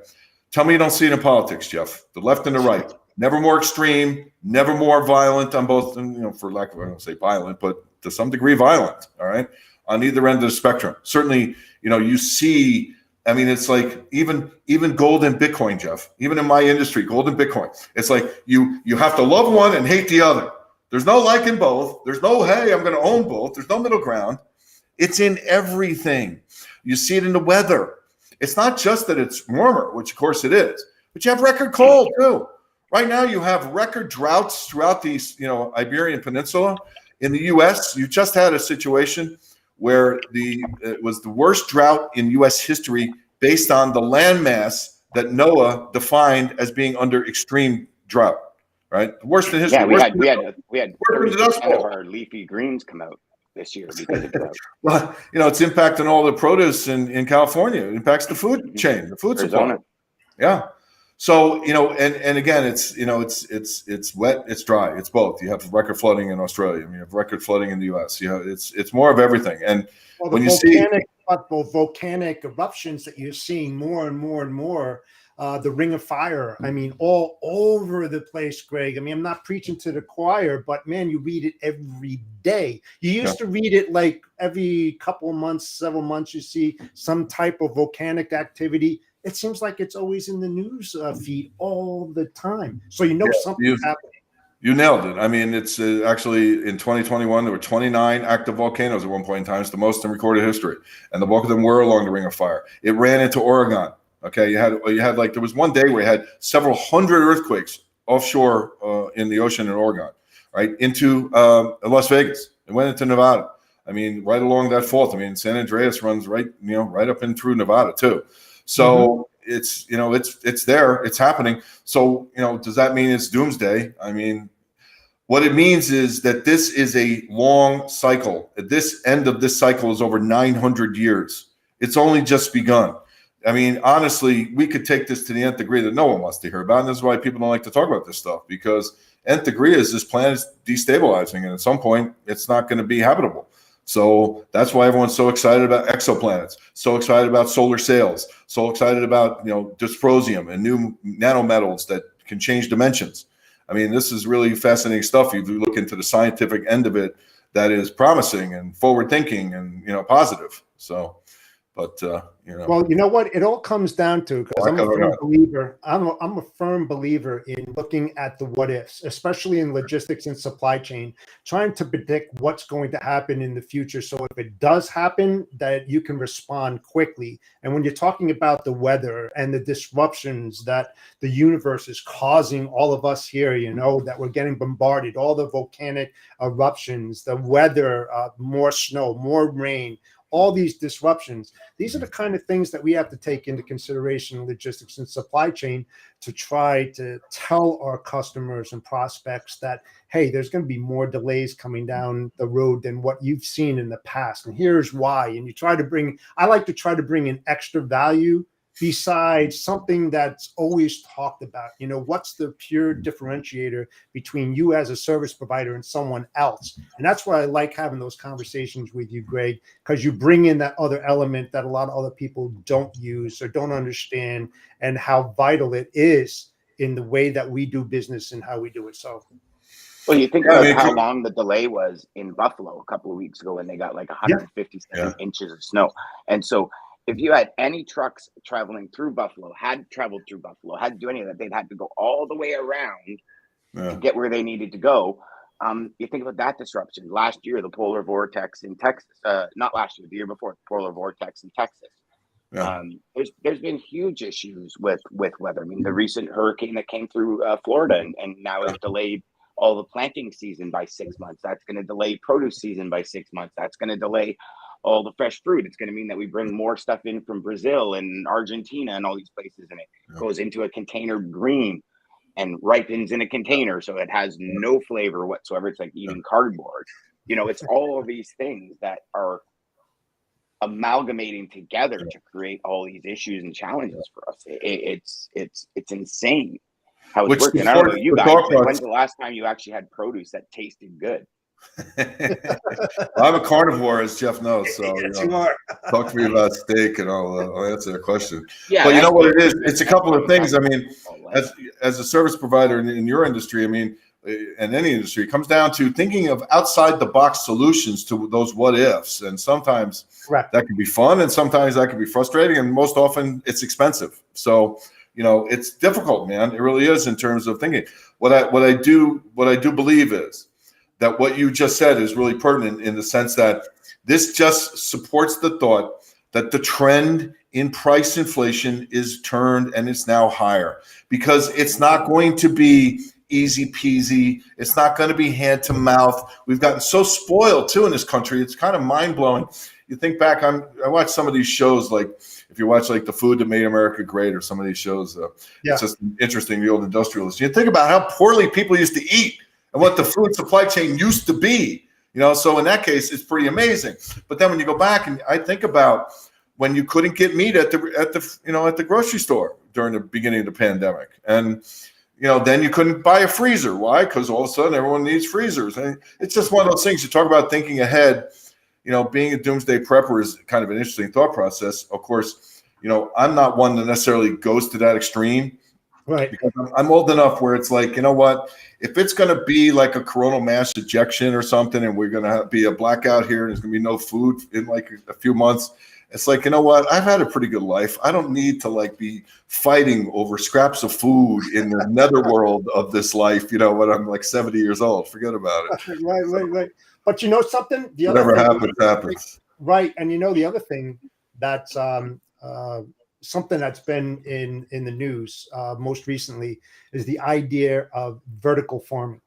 Tell me you don't see it in politics, Jeff. The left and the right, never more extreme, never more violent on both, you know, for lack of, I don't say violent, but to some degree violent. All right. On either end of the spectrum. Certainly, you know, you see, I mean, it's like even gold and Bitcoin, Jeff, even in my industry, gold and Bitcoin, it's like you have to love one and hate the other. There's no liking both. There's no, hey, I'm going to own both. There's no middle ground. It's in everything. You see it in the weather. It's not just that it's warmer, which of course it is, but you have record cold too. Right now, you have record droughts throughout the Iberian Peninsula. In the U.S., you just had a situation where it was the worst drought in U.S. history based on the landmass that NOAA defined as being under extreme drought. Right, the worst in history. Yeah, we had 30% of our leafy greens come out this year because of drought. Well, it's impacting all the produce in California. It impacts the food chain, the food supply. Yeah. So, and again, it's wet, it's dry, it's both. You have record flooding in Australia. You have record flooding in the US. It's more of everything. And when you see volcanic eruptions that you're seeing more and more and more, the Ring of Fire, I mean, all over the place, Greg. I mean, I'm not preaching to the choir, but man, you read it every day. You used to read it like every couple of months, several months, you see some type of volcanic activity. It seems like it's always in the news feed all the time. So something's happening. You nailed it. I mean, it's actually in 2021, there were 29 active volcanoes at one point in time. It's the most in recorded history. And the bulk of them were along the Ring of Fire. It ran into Oregon. Okay, you had like, there was one day where you had several hundred earthquakes offshore in the ocean in Oregon, right? Into Las Vegas. It went into Nevada. I mean, right along that fault. I mean, San Andreas runs right up and through Nevada too. So it's there, it's happening. So, does that mean it's doomsday? I mean, what it means is that this is a long cycle. This end of this cycle is over 900 years. It's only just begun. I mean, honestly, we could take this to the nth degree that no one wants to hear about. And this is why people don't like to talk about this stuff, because nth degree is this planet is destabilizing. And at some point, it's not going to be habitable. So that's why everyone's so excited about exoplanets, so excited about solar sails, so excited about, dysprosium and new nanometals that can change dimensions. I mean, this is really fascinating stuff. If you look into the scientific end of it, that is promising and forward thinking and, positive. So, but, Well, you know what? It all comes down to, because I'm a firm believer. I'm a firm believer in looking at the what ifs, especially in logistics and supply chain, trying to predict what's going to happen in the future. So if it does happen, that you can respond quickly. And when you're talking about the weather and the disruptions that the universe is causing all of us here, that we're getting bombarded, all the volcanic eruptions, the weather, more snow, more rain, all these disruptions. These are the kind of things that we have to take into consideration in logistics and supply chain to try to tell our customers and prospects that, hey, there's going to be more delays coming down the road than what you've seen in the past. And here's why. And I like to try to bring in extra value besides something that's always talked about. What's the pure differentiator between you as a service provider and someone else? And that's why I like having those conversations with you, Greg, because you bring in that other element that a lot of other people don't use or don't understand, and how vital it is in the way that we do business and how we do it. So, well, you think about how long the delay was in Buffalo a couple of weeks ago when they got like 157 inches of snow. And so if you had any trucks traveling through Buffalo, had traveled through Buffalo, had to do any of that, they'd had to go all the way around to get where they needed to go. You think about that disruption. Last year, the polar vortex in Texas, not last year, the year before, the polar vortex in Texas. Yeah. There's been huge issues with weather. I mean, the recent hurricane that came through Florida and now has delayed all the planting season by 6 months. That's going to delay produce season by 6 months. That's going to delay all the fresh fruit. It's going to mean that we bring more stuff in from Brazil and Argentina and all these places, and it goes into a container green and ripens in a container, so it has no flavor whatsoever. It's like eating cardboard. It's all of these things that are amalgamating together to create all these issues and challenges for us. It's insane how it's working. I don't know, you guys, when's the last time you actually had produce that tasted good? Well, I'm a carnivore, as Jeff knows. So talk to me about steak, and I'll answer the question. Yeah, but you know what it is? It's a couple of things. I mean, as a service provider in your industry, I mean, in any industry, it comes down to thinking of outside the box solutions to those what ifs. And sometimes that can be fun, and sometimes that can be frustrating, and most often it's expensive. So it's difficult, man. It really is, in terms of thinking. What I do believe is that what you just said is really pertinent, in the sense that this just supports the thought that the trend in price inflation is turned and it's now higher because it's not going to be easy peasy. It's not going to be hand to mouth. We've gotten so spoiled too in this country. It's kind of mind blowing. You think back, I watch some of these shows, like if you watch like The Food That Made America Great or some of these shows, it's just interesting, the old industrialists. You think about how poorly people used to eat and what the food supply chain used to be, you know, so in that case, it's pretty amazing. But then when you go back and I think about when you couldn't get meat at the grocery store during the beginning of the pandemic, and then you couldn't buy a freezer. Why? Because all of a sudden everyone needs freezers. And it's just one of those things. You talk about thinking ahead. Being a doomsday prepper is kind of an interesting thought process. Of course, I'm not one that necessarily goes to that extreme. Right. Because I'm old enough where it's like, you know what? If it's going to be like a coronal mass ejection or something, and we're going to be a blackout here, and there's going to be no food in like a few months, it's like, you know what? I've had a pretty good life. I don't need to like be fighting over scraps of food in the netherworld of this life, when I'm like 70 years old. Forget about it. Right. But you know something? Whatever happens. Right. And the other thing that's something that's been in the news most recently is the idea of vertical farming.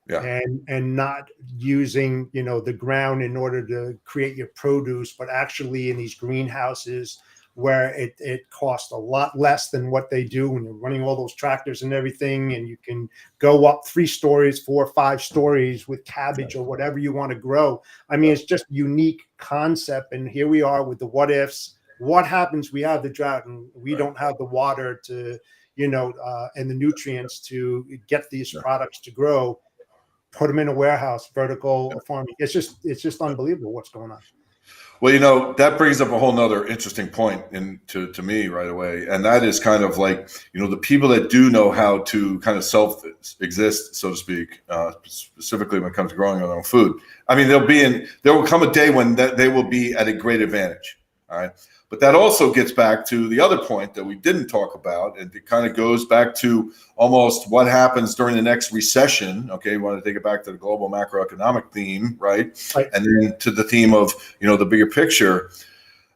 Yeah. And not using, the ground in order to create your produce, but actually in these greenhouses where it costs a lot less than what they do when you're running all those tractors and everything. And you can go up 3 stories, 4 or 5 stories with cabbage or whatever you want to grow. I mean, it's just unique concept. And here we are with the what ifs. What happens? We have the drought and we don't have the water to, and the nutrients to get these products to grow. Put them in a warehouse, vertical farming. It's just unbelievable what's going on. Well, that brings up a whole nother interesting point to me right away. And that is kind of like, the people that do know how to kind of self-exist, so to speak, specifically when it comes to growing their own food. I mean, there will come a day when they will be at a great advantage. All right. But that also gets back to the other point that we didn't talk about, and it kind of goes back to almost what happens during the next recession. Okay, we want to take it back to the global macroeconomic theme, right? And then to the theme of, the bigger picture.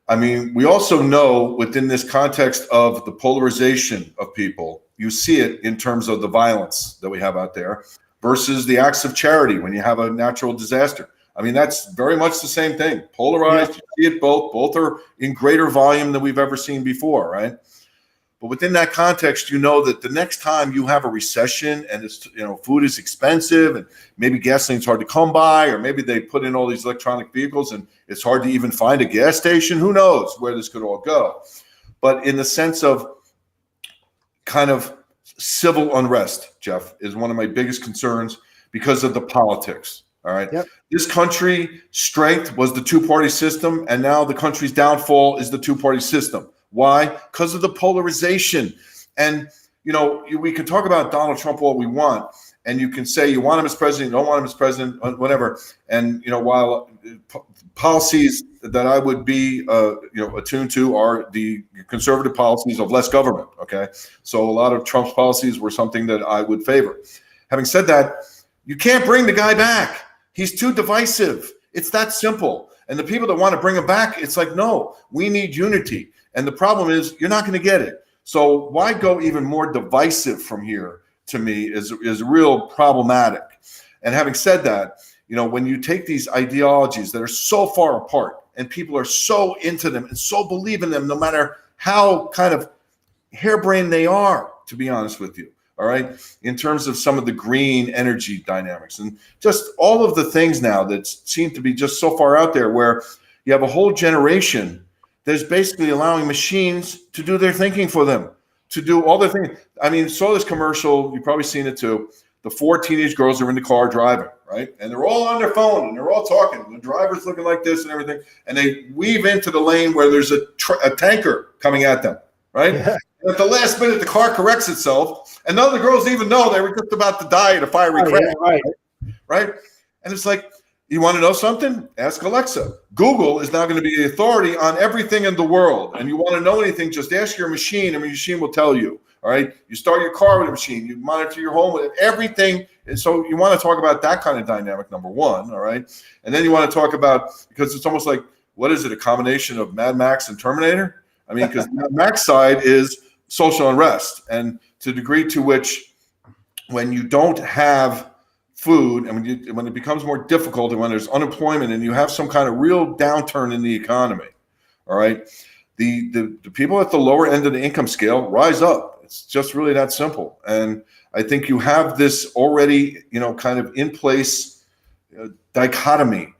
I mean, we also know within this context of the polarization of people, you see it in terms of the violence that we have out there versus the acts of charity when you have a natural disaster. I mean, that's very much the same thing. Polarized, you see it both. Both are in greater volume than we've ever seen before, right? But within that context, that the next time you have a recession and it's, food is expensive and maybe gasoline's hard to come by, or maybe they put in all these electronic vehicles and it's hard to even find a gas station. Who knows where this could all go? But in the sense of kind of civil unrest, Jeff, is one of my biggest concerns because of the politics. All right. Yep. This country's strength was the 2-party system, and now the country's downfall is the 2-party system. Why? Because of the polarization. And, we can talk about Donald Trump all we want, and you can say you want him as president, you don't want him as president, whatever. And, while policies that I would be, attuned to are the conservative policies of less government. Okay. So a lot of Trump's policies were something that I would favor. Having said that, you can't bring the guy back. He's too divisive. It's that simple. And the people that want to bring him back, it's like, no, we need unity. And the problem is you're not going to get it. So why go even more divisive from here, to me, is real problematic. And having said that, when you take these ideologies that are so far apart and people are so into them and so believe in them, no matter how kind of harebrained they are, to be honest with you. All right, in terms of some of the green energy dynamics and just all of the things now that seem to be just so far out there, where you have a whole generation that's basically allowing machines to do their thinking for them, to do all their things. I mean, saw this commercial, you've probably seen it too. The 4 teenage girls are in the car driving, right? And they're all on their phone and they're all talking. The driver's looking like this and everything. And they weave into the lane where there's a tanker coming at them, right? Yeah. At the last minute, the car corrects itself, and none of the girls even know they were just about to die in a fiery crash. Right? And it's like, you want to know something? Ask Alexa. Google is now going to be the authority on everything in the world. And you want to know anything, just ask your machine, and your machine will tell you. All right? You start your car with a machine. You monitor your home with everything. And so you want to talk about that kind of dynamic, number one. All right? And then you want to talk about, because it's almost like, what is it, a combination of Mad Max and Terminator? I mean, because Mac's side is social unrest, and to the degree to which when you don't have food, and when it becomes more difficult, and when there's unemployment, and you have some kind of real downturn in the economy, all right, the people at the lower end of the income scale rise up. It's just really that simple. And I think you have this already, kind of in place dichotomy,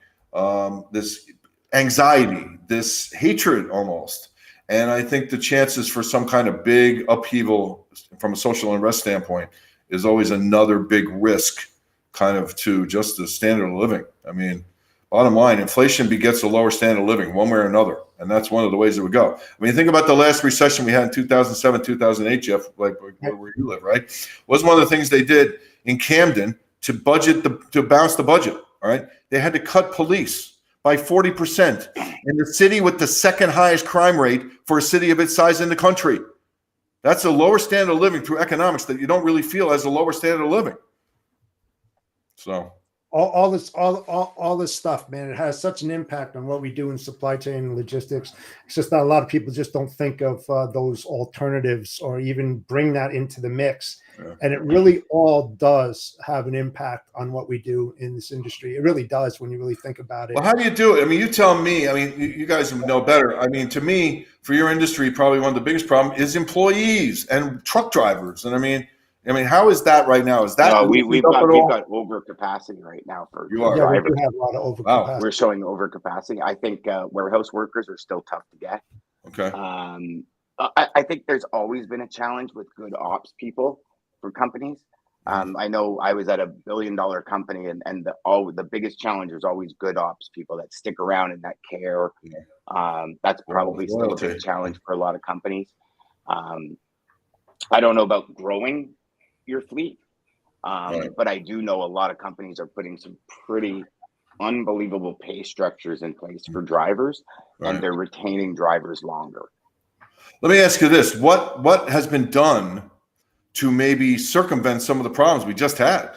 this anxiety, this hatred almost. And I think the chances for some kind of big upheaval from a social unrest standpoint is always another big risk kind of to just the standard of living. I mean, bottom line, inflation begets a lower standard of living one way or another. And that's one of the ways it would go. I mean, think about the last recession we had in 2007, 2008, Jeff, like where you live, right? Was one of the things they did in Camden to balance the budget, all right? They had to cut police by 40% in the city with the second highest crime rate for a city of its size in the country. That's a lower standard of living through economics that you don't really feel as a lower standard of living. So all this stuff, man, it has such an impact on what we do in supply chain and logistics. It's just that a lot of people just don't think of those alternatives or even bring that into the mix. Yeah. And it really all does have an impact on what we do in this industry. It really does when you really think about it. Well, how do you do it? I mean, you tell me. I mean, you guys would know better. I mean, to me, for your industry, probably one of the biggest problems is employees and truck drivers. And I mean, how is that right now? Is that we've got overcapacity right now for drivers. We have a lot of overcapacity. Wow. We're showing overcapacity. I think warehouse workers are still tough to get. Okay. I think there's always been a challenge with good ops people for companies. I know I was at a $1 billion company, and the biggest challenge was always good ops people that stick around and that care. That's probably still a big challenge for a lot of companies. I don't know about growing your fleet, but I do know a lot of companies are putting some pretty unbelievable pay structures in place for drivers, and they're retaining drivers longer. Let me ask you this: what has been done to maybe circumvent some of the problems we just had?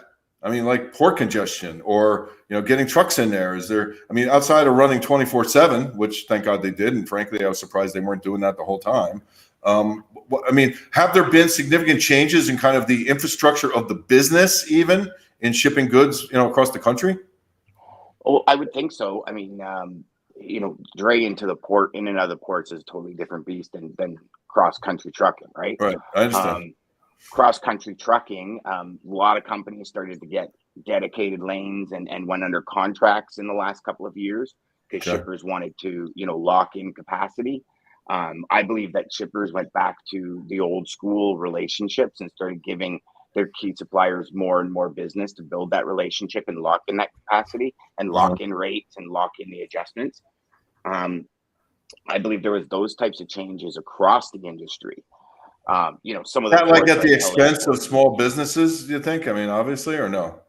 I mean, like port congestion, or getting trucks in there. Is there? I mean, outside of running 24/7, which thank God they did, and frankly, I was surprised they weren't doing that the whole time. I mean, have there been significant changes in kind of the infrastructure of the business, even in shipping goods, across the country? Oh, I would think so. I mean, dray into the port, in and out of the ports is a totally different beast than cross-country trucking, right? Right, I understand. Cross-country trucking, a lot of companies started to get dedicated lanes and went under contracts in the last couple of years because shippers wanted to, lock in capacity. I believe that shippers went back to the old school relationships and started giving their key suppliers more and more business to build that relationship and lock in that capacity and lock in rates and lock in the adjustments. I believe there was those types of changes across the industry. Some of the like at the expense of small businesses, do you think? I mean, obviously, or no?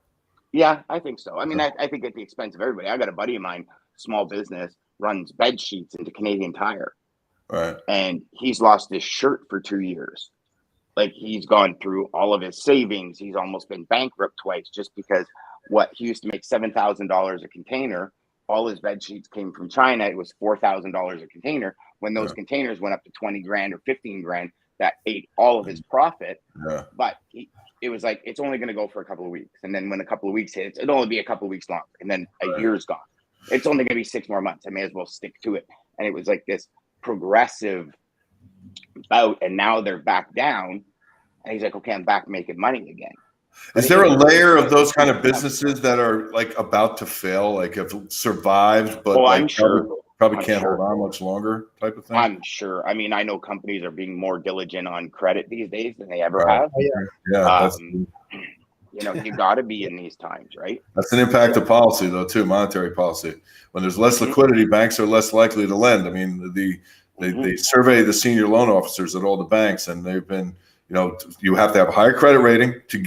Yeah, I think so. I mean, I think at the expense of everybody. I got a buddy of mine, small business, runs bed sheets into Canadian Tire. Right. And he's lost his shirt for 2 years. Like, he's gone through all of his savings. He's almost been bankrupt twice just because he used to make $7,000 a container. All his bed sheets came from China. It was $4,000 a container. When those containers went up to 20 grand or 15 grand, that ate all of his profit. Yeah. But it was like, it's only going to go for a couple of weeks. And then when a couple of weeks hits, it'll only be a couple of weeks longer. And then a year's gone. It's only going to be 6 more months. I may as well stick to it. And it was like this progressive bout, and now they're back down, and he's like, okay, I'm back making money again. Is there a layer of those kind of businesses that are like about to fail, like have survived, but I'm sure probably can't hold on much longer type of thing? I'm sure. I mean, I know companies are being more diligent on credit these days than they ever have. You got to be in these times, right? That's an impact of policy, though, too, monetary policy. When there's less liquidity, banks are less likely to lend. I mean, they survey the senior loan officers at all the banks, and they've been, you have to have a higher credit rating to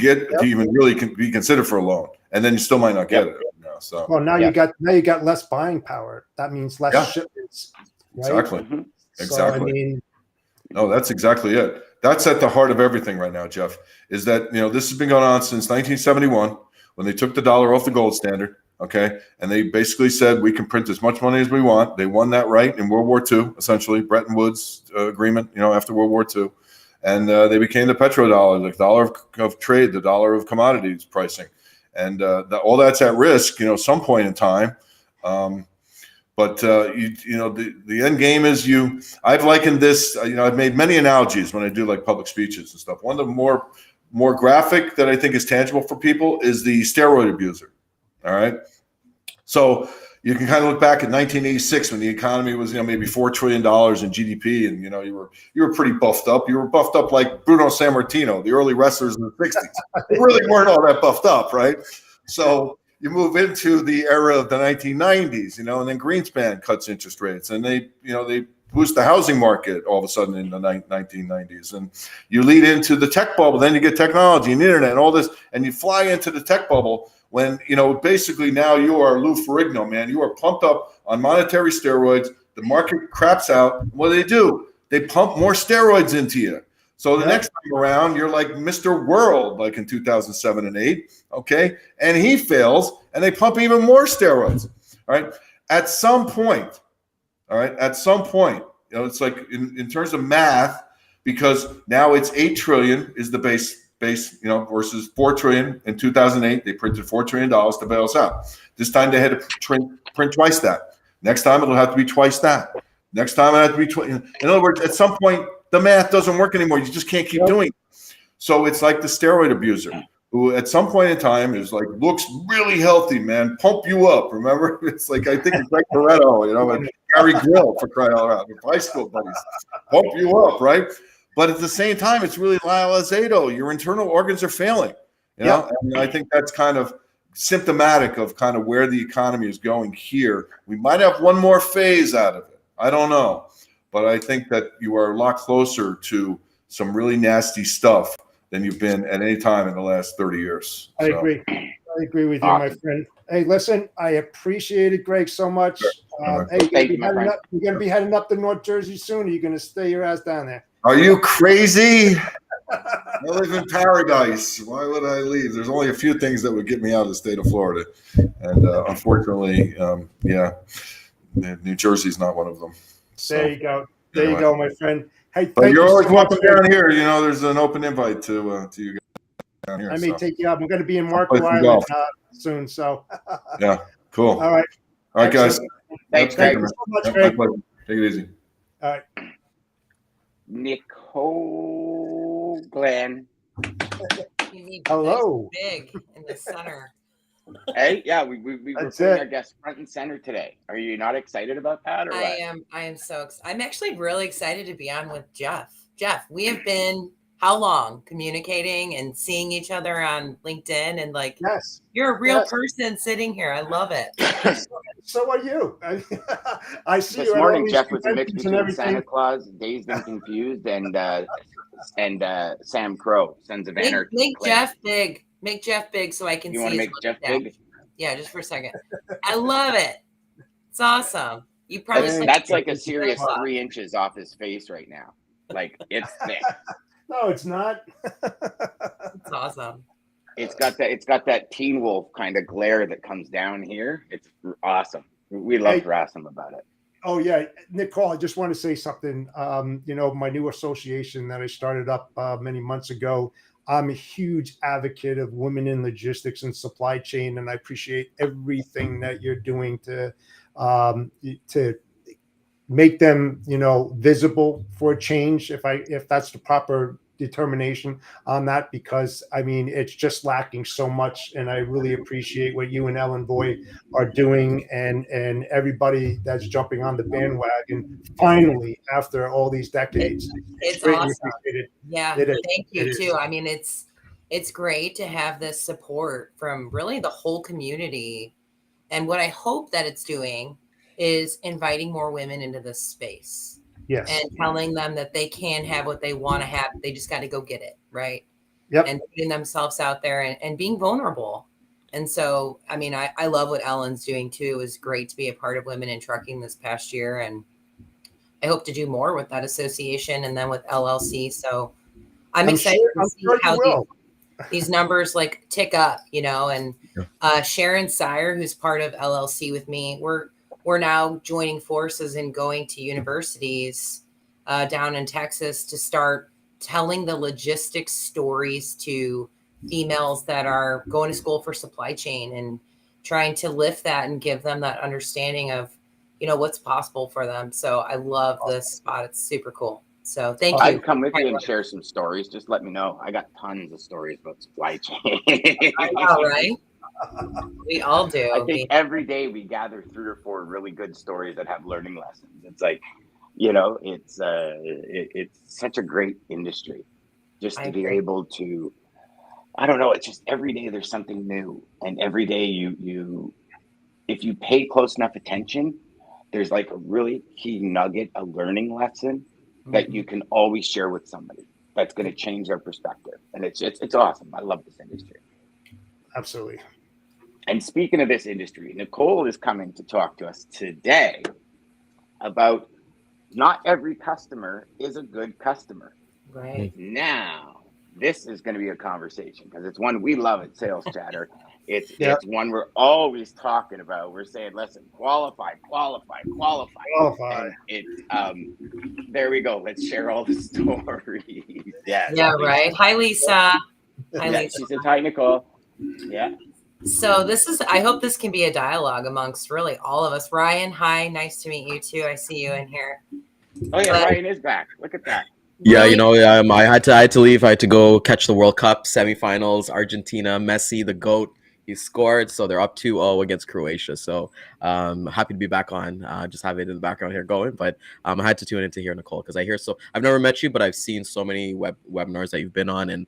even really be considered for a loan, and then you still might not get it. So now you got less buying power. That means less shipments. Right? Exactly. Exactly. No, that's exactly it. That's at the heart of everything right now, Jeff, is that, this has been going on since 1971 when they took the dollar off the gold standard. Okay. And they basically said, we can print as much money as we want. They won that right in World War II, essentially, Bretton Woods agreement, after World War II. And they became the petrodollar, the dollar of trade, the dollar of commodities pricing. And all that's at risk, some point in time. But the end game is I've likened this, I've made many analogies when I do like public speeches and stuff. One of the more graphic that I think is tangible for people is the steroid abuser. All right. So you can kind of look back at 1986 when the economy was, maybe $4 trillion in GDP, and you were pretty buffed up. You were buffed up like Bruno Sammartino, the early wrestlers in the 60s. They really weren't all that buffed up, right? So you move into the era of the 1990s, and then Greenspan cuts interest rates, and they boost the housing market all of a sudden in the 1990s, and you lead into the tech bubble. Then you get technology and internet and all this, and you fly into the tech bubble. When, basically now you are Lou Ferrigno, man. You are pumped up on monetary steroids. The market craps out. What do? They pump more steroids into you. So the next time around, you're like Mr. World, like in 2007 and 8, okay? And he fails, and they pump even more steroids, all right? At some point, it's like in terms of math, because now it's 8 trillion is the base, versus 4 trillion in 2008. They printed $4 trillion to bail us out. This time they had to print twice that. Next time it'll have to be twice that. Next time it'll have to be in other words, at some point the math doesn't work anymore. You just can't keep doing it. So it's like the steroid abuser who at some point in time is like, looks really healthy, man. Pump you up. Remember? It's like, I think it's Greg Toretto, and Gary Grill, for crying out loud, high school buddies. Pump you up, right? But at the same time, it's really Lyle Azedo. Your internal organs are failing. And I think that's kind of symptomatic of kind of where the economy is going here. We might have one more phase out of it. I don't know. But I think that you are a lot closer to some really nasty stuff than you've been at any time in the last 30 years. I agree. I agree with you, my friend. Hey, listen, I appreciate it, Greg, so much. Sure. Hey, you're going to be heading up to North Jersey soon, or are you going to stay your ass down there? Are you crazy? I live in paradise. Why would I leave? There's only a few things that would get me out of the state of Florida. And unfortunately, New Jersey's not one of them. So, there you go. There you go, my friend. Hey, but you're always welcome down here. There's an open invite to you guys down here. I may take you up. I'm going to be in Marco Island soon. So yeah, cool. All right. All right, guys. Thanks, Thank you so much, Greg. Take it easy. All right. Nicole Glenn. Hello. Big in the center. Hey, yeah, we were putting our guests front and center today. Are you not excited about that, or what? I am so excited. I'm actually really excited to be on with Jeff. Jeff, we have been how long communicating and seeing each other on LinkedIn, and you're a real person sitting here. I love it. So are you. I see this you morning. Jeff was a mix between Santa Claus, Dazed and Confused, and Sam Crow, Sons of Anarchy. Make Jeff big. Make Jeff big so I can see. You want to make Jeff big? Yeah, just for a second. I love it. It's awesome. You probably that's like a serious 3 inches off his face right now. Like it's thick. No, it's not. It's awesome. It's got that Teen Wolf kind of glare that comes down here. It's awesome. We love to harass him about it. Oh yeah, Nicole, I just want to say something. My new association that I started up many months ago. I'm a huge advocate of women in logistics and supply chain, and I appreciate everything that you're doing to make them, visible for a change. If that's the proper determination on that, because I mean it's just lacking so much, and I really appreciate what you and Ellen Boy are doing, and everybody that's jumping on the bandwagon finally after all these decades. It's awesome. Yeah, thank you too. I mean, it's great to have this support from really the whole community, and what I hope that it's doing is inviting more women into this space. Yes. And telling them that they can have what they want to have. They just got to go get it. Right. Yep. And putting themselves out there and being vulnerable. And so, I mean, I love what Ellen's doing too. It was great to be a part of Women in Trucking this past year. And I hope to do more with that association and then with LLC. So I'm excited to see how these numbers like tick up, and Sharon Sire, who's part of LLC with me, we're now joining forces and going to universities down in Texas to start telling the logistics stories to females that are going to school for supply chain and trying to lift that and give them that understanding of, what's possible for them. So I love this spot. It's super cool. So thank you. I'd come with you and share some stories. Just let me know. I got tons of stories about supply chain. I know, right? We all do. I think every day we gather 3 or 4 really good stories that have learning lessons. It's like, it's such a great industry just to be able to, I don't know. It's just every day there's something new, and every day you if you pay close enough attention, there's like a really key nugget, a learning lesson that you can always share with somebody that's going to change their perspective. And it's awesome. I love this industry. Absolutely. And speaking of this industry, Nicole is coming to talk to us today about not every customer is a good customer. Right. Now, this is going to be a conversation because it's one we love at SalesChatter. It's one we're always talking about. We're saying, listen, qualify. And there we go. Let's share all the stories. Yeah, right. Hi, Lisa. Hi, Lisa. She says, hi, Nicole. Yeah. So I hope this can be a dialogue amongst really all of us. Ryan, hi. Nice to meet you too. I see you in here. Oh, yeah. Ryan is back. Look at that. Yeah, I had to leave. I had to go catch the World Cup semifinals. Argentina, Messi, the GOAT. He scored, so they're up 2-0 against Croatia. So happy to be back on. Just have it in the background here going. But I had to tune in to hear Nicole because I've never met you, but I've seen so many webinars that you've been on, and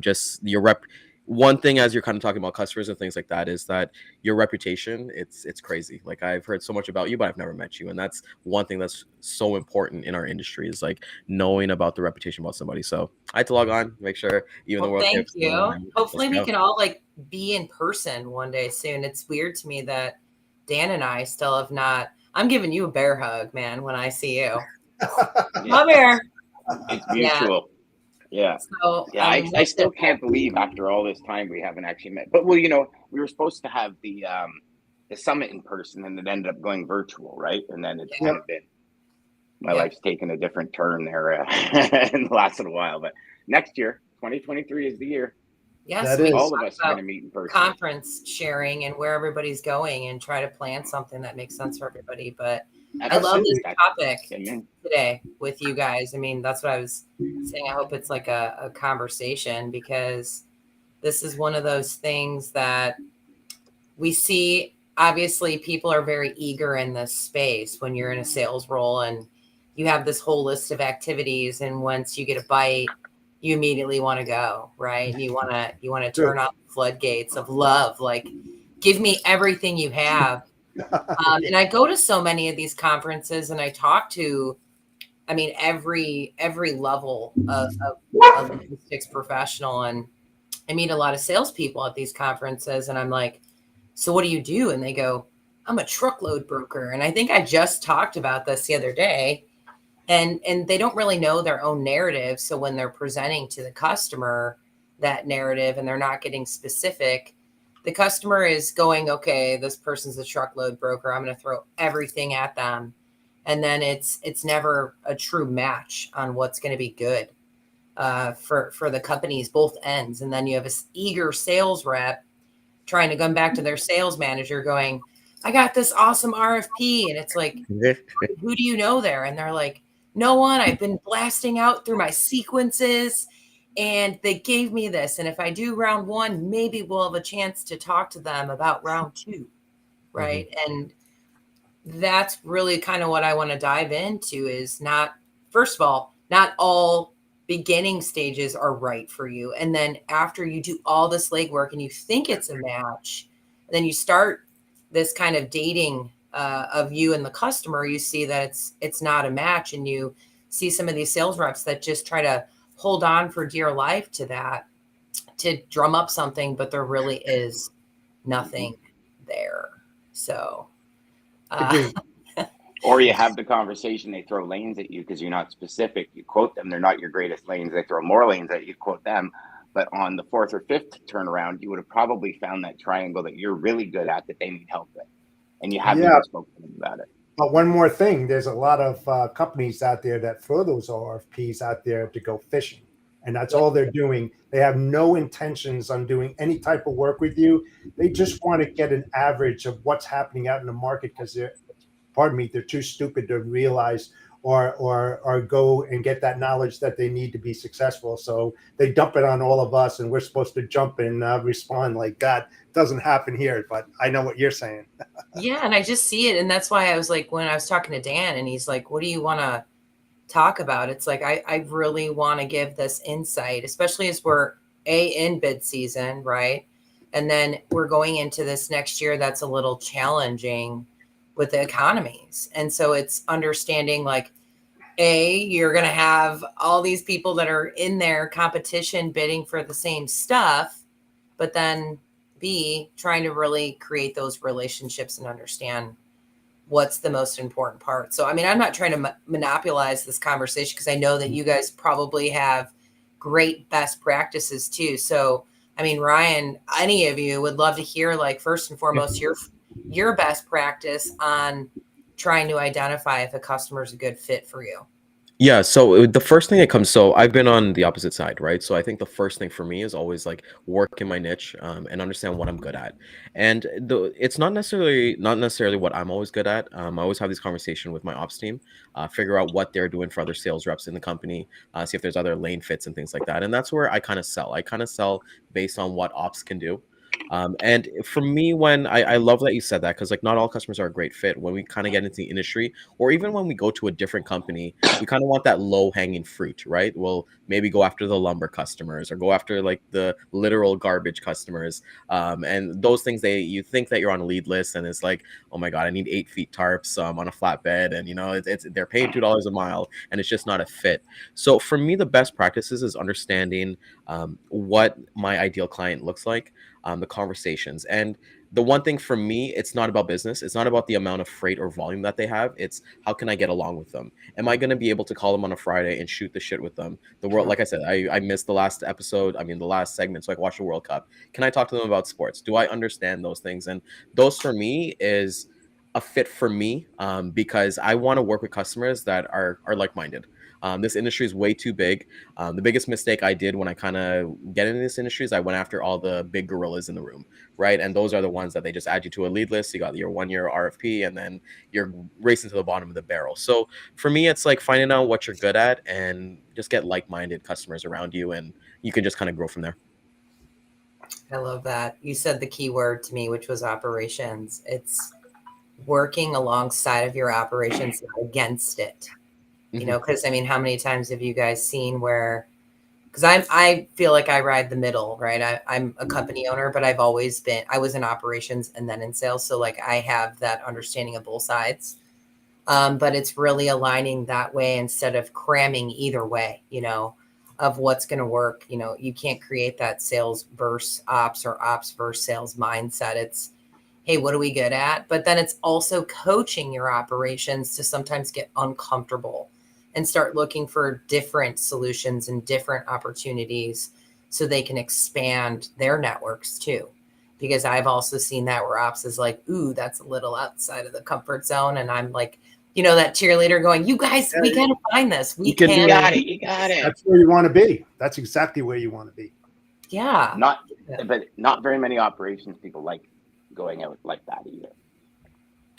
just your rep. One thing as you're kind of talking about customers and things like that is that your reputation, it's crazy. Like I've heard so much about you, but I've never met you. And that's one thing that's so important in our industry is like knowing about the reputation about somebody. So I had to log on, make sure even the world. Thank you. Hopefully we can all like be in person one day soon. It's weird to me that Dan and I still have not. I'm giving you a bear hug, man, when I see you. Come here. It's mutual. Yeah. So, I still can't believe after all this time we haven't actually met. But we were supposed to have the summit in person, and it ended up going virtual, right? And then it's kind of been my life's taken a different turn there in the last little while. But next year, 2023 is the year. Yes, all of us are going to meet in person. Conference sharing and where everybody's going, and try to plan something that makes sense for everybody. But I love this topic today with you guys. I mean, that's what I was saying. I hope it's like a conversation because this is one of those things that we see. Obviously, people are very eager in this space when you're in a sales role and you have this whole list of activities. And once you get a bite, you immediately want to go, right? You want to turn on the floodgates of love. Like, give me everything you have. And I go to so many of these conferences and I talk to, every level of logistics professional. And I meet a lot of salespeople at these conferences and I'm like, so what do you do? And they go, I'm a truckload broker. And I think I just talked about this the other day and they don't really know their own narrative. So when they're presenting to the customer that narrative and they're not getting specific, the customer is going, okay, this person's a truckload broker. I'm going to throw everything at them. And then it's never a true match on what's going to be good for the companies, both ends. And then you have this eager sales rep trying to come back to their sales manager going, I got this awesome RFP. And it's like, who do you know there? And they're like, no one. I've been blasting out through my sequences. And they gave me this. And if I do round 1, maybe we'll have a chance to talk to them about round 2. Right. Mm-hmm. And that's really kind of what I want to dive into is first of all, not all beginning stages are right for you. And then after you do all this legwork and you think it's a match, then you start this kind of dating of you and the customer, you see that it's not a match. And you see some of these sales reps that just try to hold on for dear life to that, to drum up something, but there really is nothing there. So, or you have the conversation, they throw lanes at you because you're not specific. You quote them, they're not your greatest lanes. They throw more lanes at you, quote them. But on the fourth or fifth turnaround, you would have probably found that triangle that you're really good at that they need help with, and you haven't even spoken to them about it. But one more thing, there's a lot of companies out there that throw those RFPs out there to go fishing. And that's all they're doing. They have no intentions on doing any type of work with you. They just want to get an average of what's happening out in the market because they're too stupid to realize or go and get that knowledge that they need to be successful. So they dump it on all of us, and we're supposed to jump and respond like that. It doesn't happen here, but I know what you're saying. Yeah, and I just see it, and that's why I was like, when I was talking to Dan, and he's like, "What do you want to talk about?" It's like I really want to give this insight, especially as we're in bid season, right? And then we're going into this next year that's a little challenging with the economies. And so it's understanding like, you're going to have all these people that are in their competition bidding for the same stuff, but then B, trying to really create those relationships and understand what's the most important part. So, I mean, I'm not trying to monopolize this conversation because I know that you guys probably have great best practices too. So, I mean, Ryan, any of you would love to hear, like, first and foremost, your best practice on trying to identify if a customer is a good fit for you. Yeah, so the first thing that comes, so I've been on the opposite side, right? So I think the first thing for me is always like work in my niche, and understand what I'm good at. And it's not necessarily what I'm always good at. I always have this conversation with my ops team, figure out what they're doing for other sales reps in the company, see if there's other lane fits and things like that. And that's where I kind of sell. I kind of sell based on what ops can do. And for me, when I love that you said that, because like not all customers are a great fit. When we kind of get into the industry, or even when we go to a different company, we kind of want that low hanging fruit, right? We'll maybe go after the lumber customers or go after like the literal garbage customers, and those things. You think that you're on a lead list, and it's like, oh my god, I need 8 feet tarps on a flatbed, and they're paying $2 a mile, and it's just not a fit. So for me, the best practices is understanding what my ideal client looks like. The conversations. And the one thing for me, it's not about business. It's not about the amount of freight or volume that they have. It's how can I get along with them? Am I going to be able to call them on a Friday and shoot the shit with them? The world, like I said, I missed the last episode. I mean, the last segment. So I watched the World Cup. Can I talk to them about sports? Do I understand those things? And those for me is a fit for me, because I want to work with customers that are like-minded. This industry is way too big. The biggest mistake I did when I kind of get into this industry is I went after all the big gorillas in the room, right? And those are the ones that they just add you to a lead list. You got your 1-year RFP, and then you're racing to the bottom of the barrel. So for me, it's like finding out what you're good at and just get like-minded customers around you, and you can just kind of grow from there. I love that. You said the key word to me, which was operations. It's working alongside of your operations, not against it. You know, because I mean, how many times have you guys seen where, because I feel like I ride the middle, right? I'm a company owner, but I was in operations and then in sales. So like I have that understanding of both sides. But it's really aligning that way instead of cramming either way, of what's going to work. You can't create that sales versus ops or ops versus sales mindset. It's, hey, what are we good at? But then it's also coaching your operations to sometimes get uncomfortable and start looking for different solutions and different opportunities so they can expand their networks too. Because I've also seen that where ops is like, ooh, that's a little outside of the comfort zone. And I'm like, that cheerleader going, you guys, we got to find this. You got it. That's where you want to be. That's exactly where you want to be. Yeah. But not very many operations people like going out like that either.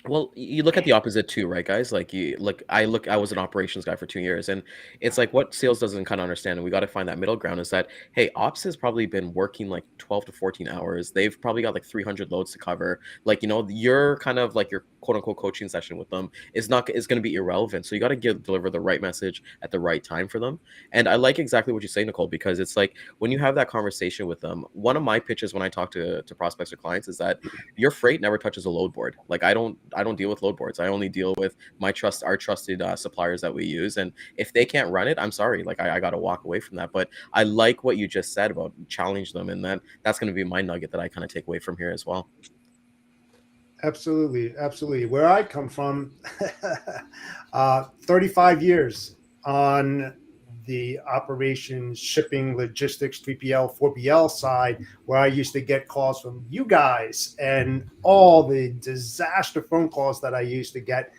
Well, you look at the opposite too, right, guys? I was an operations guy for 2 years, and it's like what sales doesn't kind of understand, and we got to find that middle ground is that, hey, ops has probably been working like 12 to 14 hours. They've probably got like 300 loads to cover. Like, your kind of like your quote unquote coaching session with them is going to be irrelevant. So you got to deliver the right message at the right time for them. And I like exactly what you say, Nicole, because it's like when you have that conversation with them, one of my pitches when I talk to prospects or clients is that your freight never touches a load board. Like I don't deal with load boards. I only deal with our trusted suppliers that we use. And if they can't run it, I'm sorry. Like I got to walk away from that. But I like what you just said about challenge them. And that's going to be my nugget that I kind of take away from here as well. Absolutely. Absolutely. Where I come from, 35 years on the operations, shipping, logistics, 3PL, 4PL side, where I used to get calls from you guys and all the disaster phone calls that I used to get.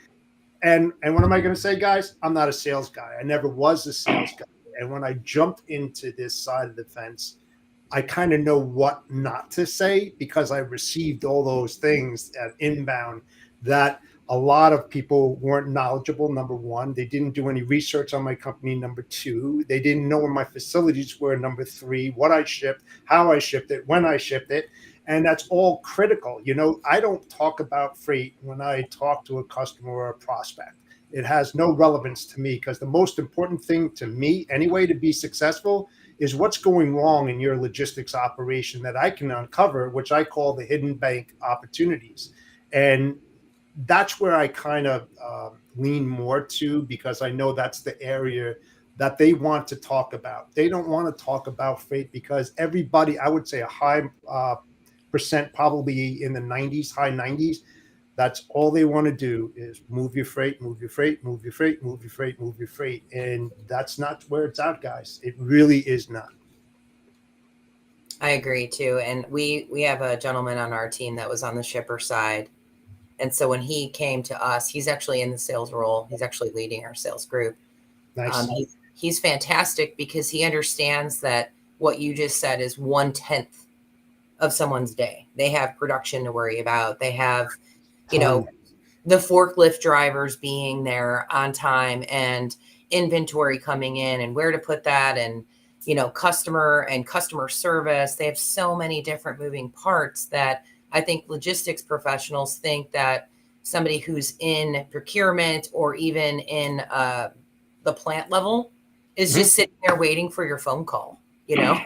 And what am I going to say, guys? I'm not a sales guy. I never was a sales guy. And when I jumped into this side of the fence, I kind of know what not to say because I received all those things at inbound that a lot of people weren't knowledgeable. Number one, they didn't do any research on my company. Number two, they didn't know where my facilities were. Number three, what I shipped, how I shipped it, when I shipped it. And that's all critical. You know, I don't talk about freight when I talk to a customer or a prospect. It has no relevance to me because the most important thing to me anyway to be successful is what's going wrong in your logistics operation that I can uncover, which I call the hidden bank opportunities. And that's where I kind of lean more to because I know that's the area that they want to talk about. They don't want to talk about freight because everybody, I would say a high percent, probably in the 90s, high 90s, that's all they want to do is move your freight, move your freight, move your freight, move your freight, move your freight. And that's not where it's at, guys. It really is not. I agree too. And we have a gentleman on our team that was on the shipper side. And so when he came to us, he's actually in the sales role. He's actually leading our sales group. Nice. He's fantastic because he understands that what you just said is 1/10 of someone's day. They have production to worry about. They have, you know, the forklift drivers being there on time and inventory coming in and where to put that and, you know, customer service. They have so many different moving parts that I think logistics professionals think that somebody who's in procurement or even in the plant level is just sitting there waiting for your phone call, you know?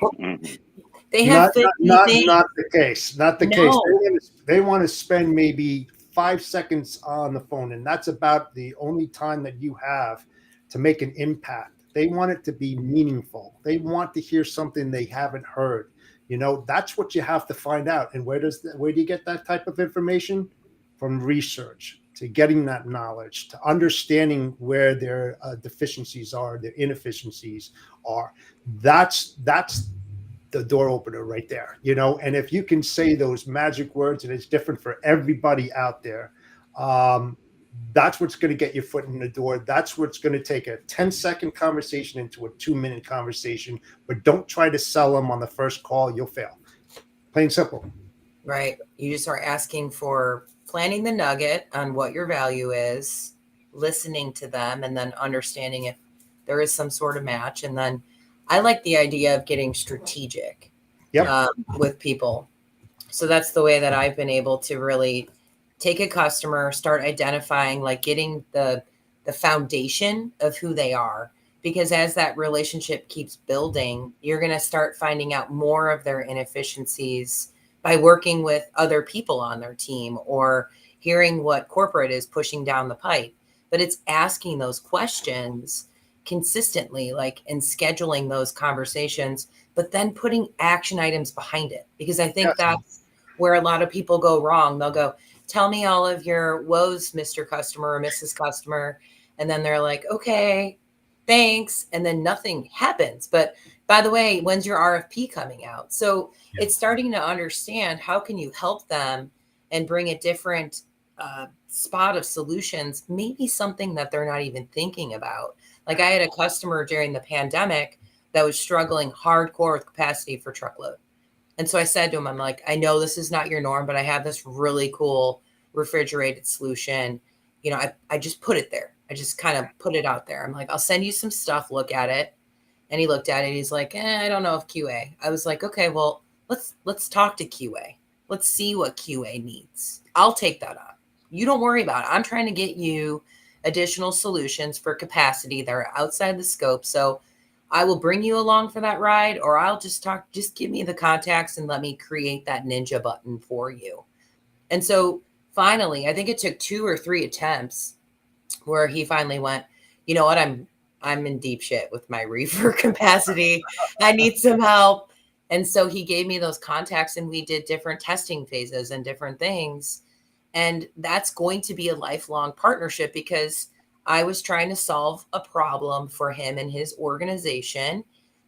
They have not the case. Not the case. They want to spend maybe 5 seconds on the phone, and that's about the only time that you have to make an impact. They want it to be meaningful. They want to hear something they haven't heard. You know, that's what you have to find out. And where do you get that type of information? From research, to getting that knowledge, to understanding where their deficiencies are, their inefficiencies are. That's the door opener right there, you know. And if you can say those magic words, and it's different for everybody out there, that's what's going to get your foot in the door. That's what's going to take a 10-second conversation into a 2-minute conversation. But don't try to sell them on the first call. You'll fail. Plain simple. Right. You just are asking for planting the nugget on what your value is, listening to them, and then understanding if there is some sort of match. And then I like the idea of getting strategic with people. So that's the way that I've been able to really take a customer, start identifying, like getting the foundation of who they are. Because as that relationship keeps building, you're going to start finding out more of their inefficiencies by working with other people on their team or hearing what corporate is pushing down the pipe. But it's asking those questions consistently, like, and scheduling those conversations, but then putting action items behind it. Because I think that's where a lot of people go wrong. They'll go, tell me all of your woes, Mr. Customer or Mrs. Customer. And then they're like, okay, thanks. And then nothing happens. But by the way, when's your RFP coming out? So it's starting to understand how can you help them and bring a different spot of solutions, maybe something that they're not even thinking about. Like I had a customer during the pandemic that was struggling hardcore with capacity for truckload. And so I said to him, I'm like, I know this is not your norm, but I have this really cool refrigerated solution. You know, I just put it there. I just kind of put it out there. I'm like, I'll send you some stuff, look at it. And he looked at it. He's like, I don't know if QA. I was like, okay, well, let's talk to QA. Let's see what QA needs. I'll take that on. You don't worry about it. I'm trying to get you additional solutions for capacity that are outside the scope. So I will bring you along for that ride, or I'll just give me the contacts and let me create that ninja button for you. And so finally, I think it took 2 or 3 attempts where he finally went, you know what, I'm in deep shit with my reefer capacity. I need some help. And so he gave me those contacts and we did different testing phases and different things. And that's going to be a lifelong partnership because I was trying to solve a problem for him and his organization,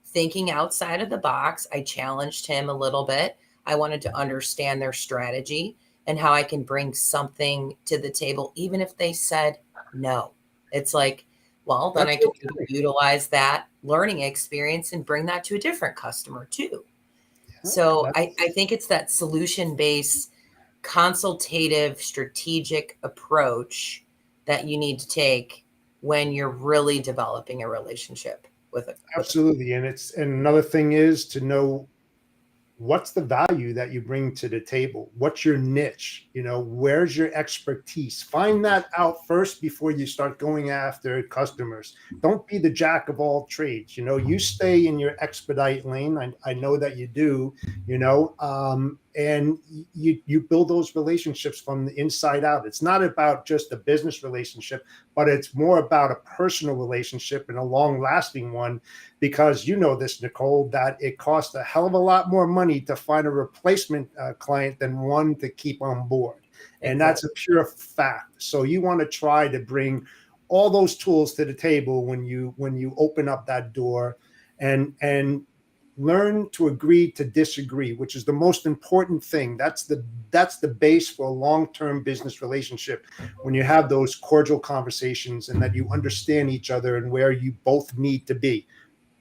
thinking outside of the box. I challenged him a little bit. I wanted to understand their strategy and how I can bring something to the table, even if they said no. It's like, well, then I can utilize that learning experience and bring that to a different customer too. So I think it's that solution-based, consultative, strategic approach that you need to take when you're really developing a relationship with it. Absolutely. And another thing is to know what's the value that you bring to the table? What's your niche? Where's your expertise? Find that out first before you start going after customers. Don't be the jack of all trades. You stay in your expedite lane. I know that you do, and you build those relationships from the inside out. It's not about just a business relationship, but it's more about a personal relationship and a long lasting one, because this, Nicole, that it costs a hell of a lot more money to find a replacement client than one to keep on board. And that's a pure fact. So you want to try to bring all those tools to the table when you open up that door, and learn to agree to disagree, which is the most important thing. That's the base for a long-term business relationship, when you have those cordial conversations and that you understand each other and where you both need to be.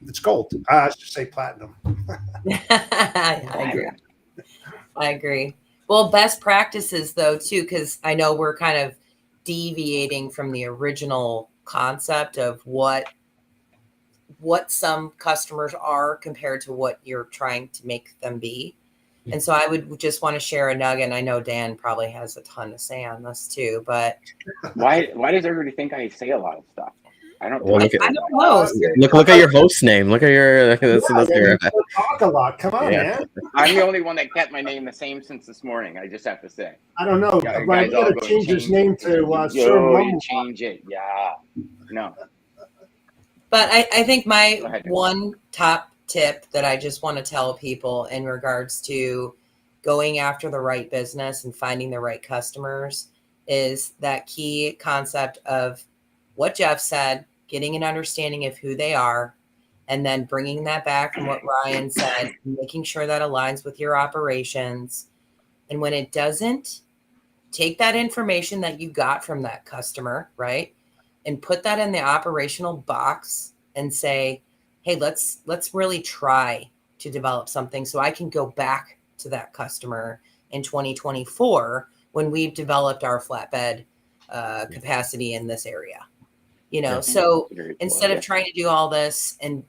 It's gold. I should say platinum. I agree. Well, best practices though too, because I know we're kind of deviating from the original concept of what some customers are compared to what you're trying to make them be. And so I would just want to share a nugget. And I know Dan probably has a ton to say on this too, but why does everybody think I say a lot of stuff? I don't. Well, I don't know. Look at your host name. Look at your. Talk a lot. Come on, man. I'm the only one that kept my name the same since this morning. I just have to say. I don't know. Right, you got to change his name to Sir you change it. Yeah. No. But I think my one top tip that I just want to tell people in regards to going after the right business and finding the right customers is that key concept of what Jeff said, getting an understanding of who they are, and then bringing that back from what Ryan said, making sure that aligns with your operations. And when it doesn't, take that information that you got from that customer, right? And put that in the operational box and say, hey, let's really try to develop something so I can go back to that customer in 2024 when we've developed our flatbed capacity in this area. So instead of trying to do all this and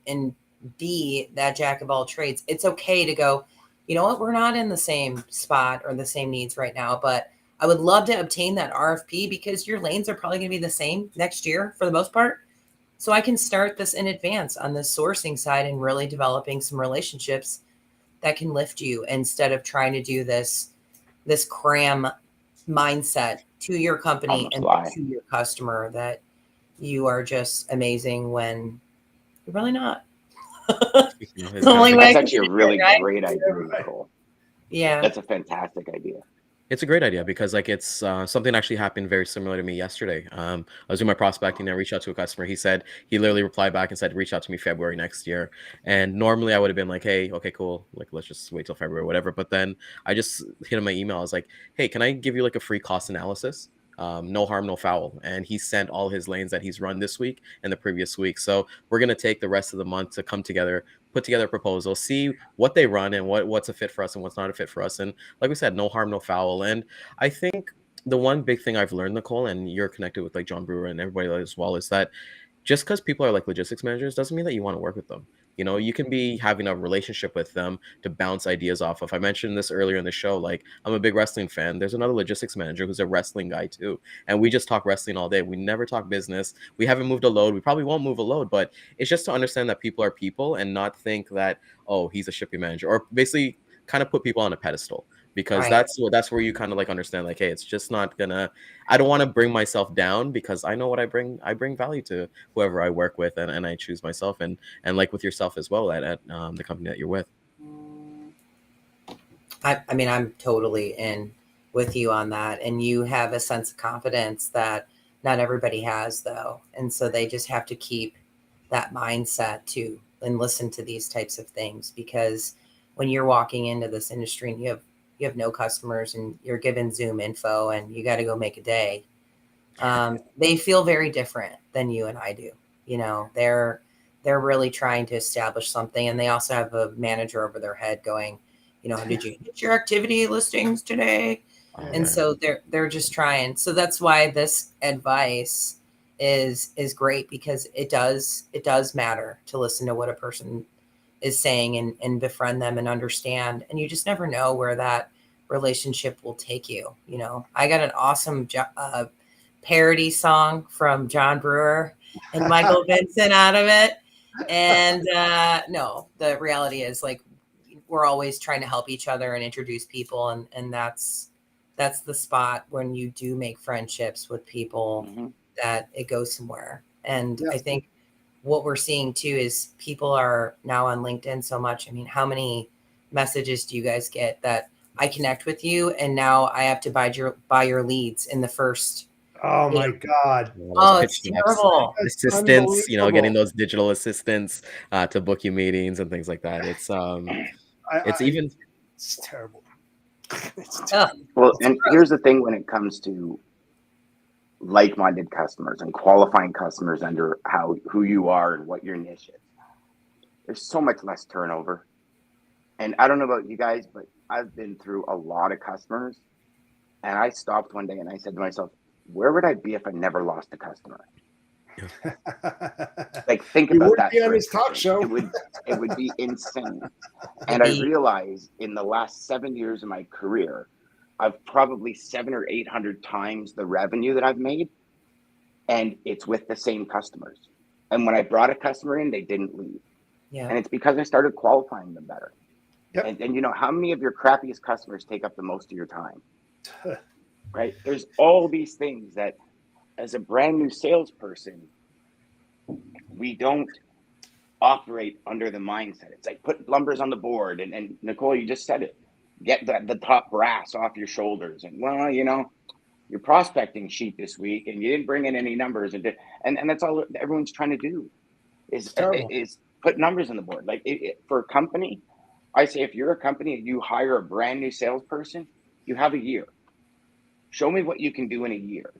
be that jack of all trades, it's okay to go, you know what, we're not in the same spot or the same needs right now, but I would love to obtain that RFP because your lanes are probably going to be the same next year for the most part. So I can start this in advance on the sourcing side and really developing some relationships that can lift you instead of trying to do this cram mindset to your company and to your customer that you are just amazing when you're really not. That's actually a really great idea, Nicole. Yeah. That's a fantastic idea. It's a great idea because it's something actually happened very similar to me yesterday. I was doing my prospecting and I reached out to a customer. He literally replied back and said, reach out to me February next year. And normally I would have been like, hey, okay, cool. Like, let's just wait till February or whatever. But then I just hit him my email. I was like, hey, can I give you like a free cost analysis? No harm, no foul. And he sent all his lanes that he's run this week and the previous week. So we're going to take the rest of the month to come together, put together a proposal, see what they run and what's a fit for us and what's not a fit for us. And like we said, no harm, no foul. And I think the one big thing I've learned, Nicole, and you're connected with like John Brewer and everybody as well, is that just because people are like logistics managers doesn't mean that you want to work with them. You can be having a relationship with them to bounce ideas off of. I mentioned this earlier in the show. Like, I'm a big wrestling fan. There's another logistics manager who's a wrestling guy too. And we just talk wrestling all day. We never talk business. We haven't moved a load. We probably won't move a load, but it's just to understand that people are people and not think that, oh, he's a shipping manager, or basically kind of put people on a pedestal. Because that's where you kind of like understand, like, hey, it's just not gonna, I don't want to bring myself down because I know what I bring value to whoever I work with and I choose myself and like with yourself as well at the company that you're with. I mean, I'm totally in with you on that. And you have a sense of confidence that Not everybody has, though. And so they just have to keep that mindset too and listen to these types of things, because when you're walking into this industry and you have no customers and you're given Zoom info and you got to go make a day, they feel very different than you and I do. You know, they're really trying to establish something, and they also have a manager over their head going, you know, did you hit your activity listings today? And so they're just trying. So that's why this advice is great, because it does matter to listen to what a person is saying and befriend them and understand. And you just never know where that relationship will take you. You know, I got an awesome parody song from John Brewer and Michael Vincent out of it. And no, the reality is, like, we're always trying to help each other and introduce people. And that's the spot when you do make friendships with people, that it goes somewhere. And I think what we're seeing too is people are now on LinkedIn so much. I mean, how many messages do you guys get that I connect with you and now I have to buy your leads in the first? Oh my God. Oh, it's terrible. Assistants, you know, getting those digital assistants to book you meetings and things like that. It's it's terrible. Well, and here's the thing when it comes to like-minded customers and qualifying customers under who you are and what your niche is. There's so much less turnover. And I don't know about you guys, but I've been through a lot of customers, and I stopped one day and I said to myself, where would I be if I never lost a customer? Like, think about that. You wouldn't be on this talk show. It would be insane. And I realized in the last 7 years of my career, I've probably 700 or 800 times the revenue that I've made, and it's with the same customers. And when I brought a customer in, they didn't leave. Yeah. And it's because I started qualifying them better. Yep. And you know, how many of your crappiest customers take up the most of your time? Right? There's all these things that, as a brand new salesperson, we don't operate under the mindset. It's like, put numbers on the board. And Nicole, you just said it. Get the top brass off your shoulders. And, well, you know, your prospecting sheet this week and you didn't bring in any numbers. And that's all everyone's trying to do is put numbers on the board. Like, for a company, I say, if you're a company and you hire a brand new salesperson, you have a year. Show me what you can do in a year.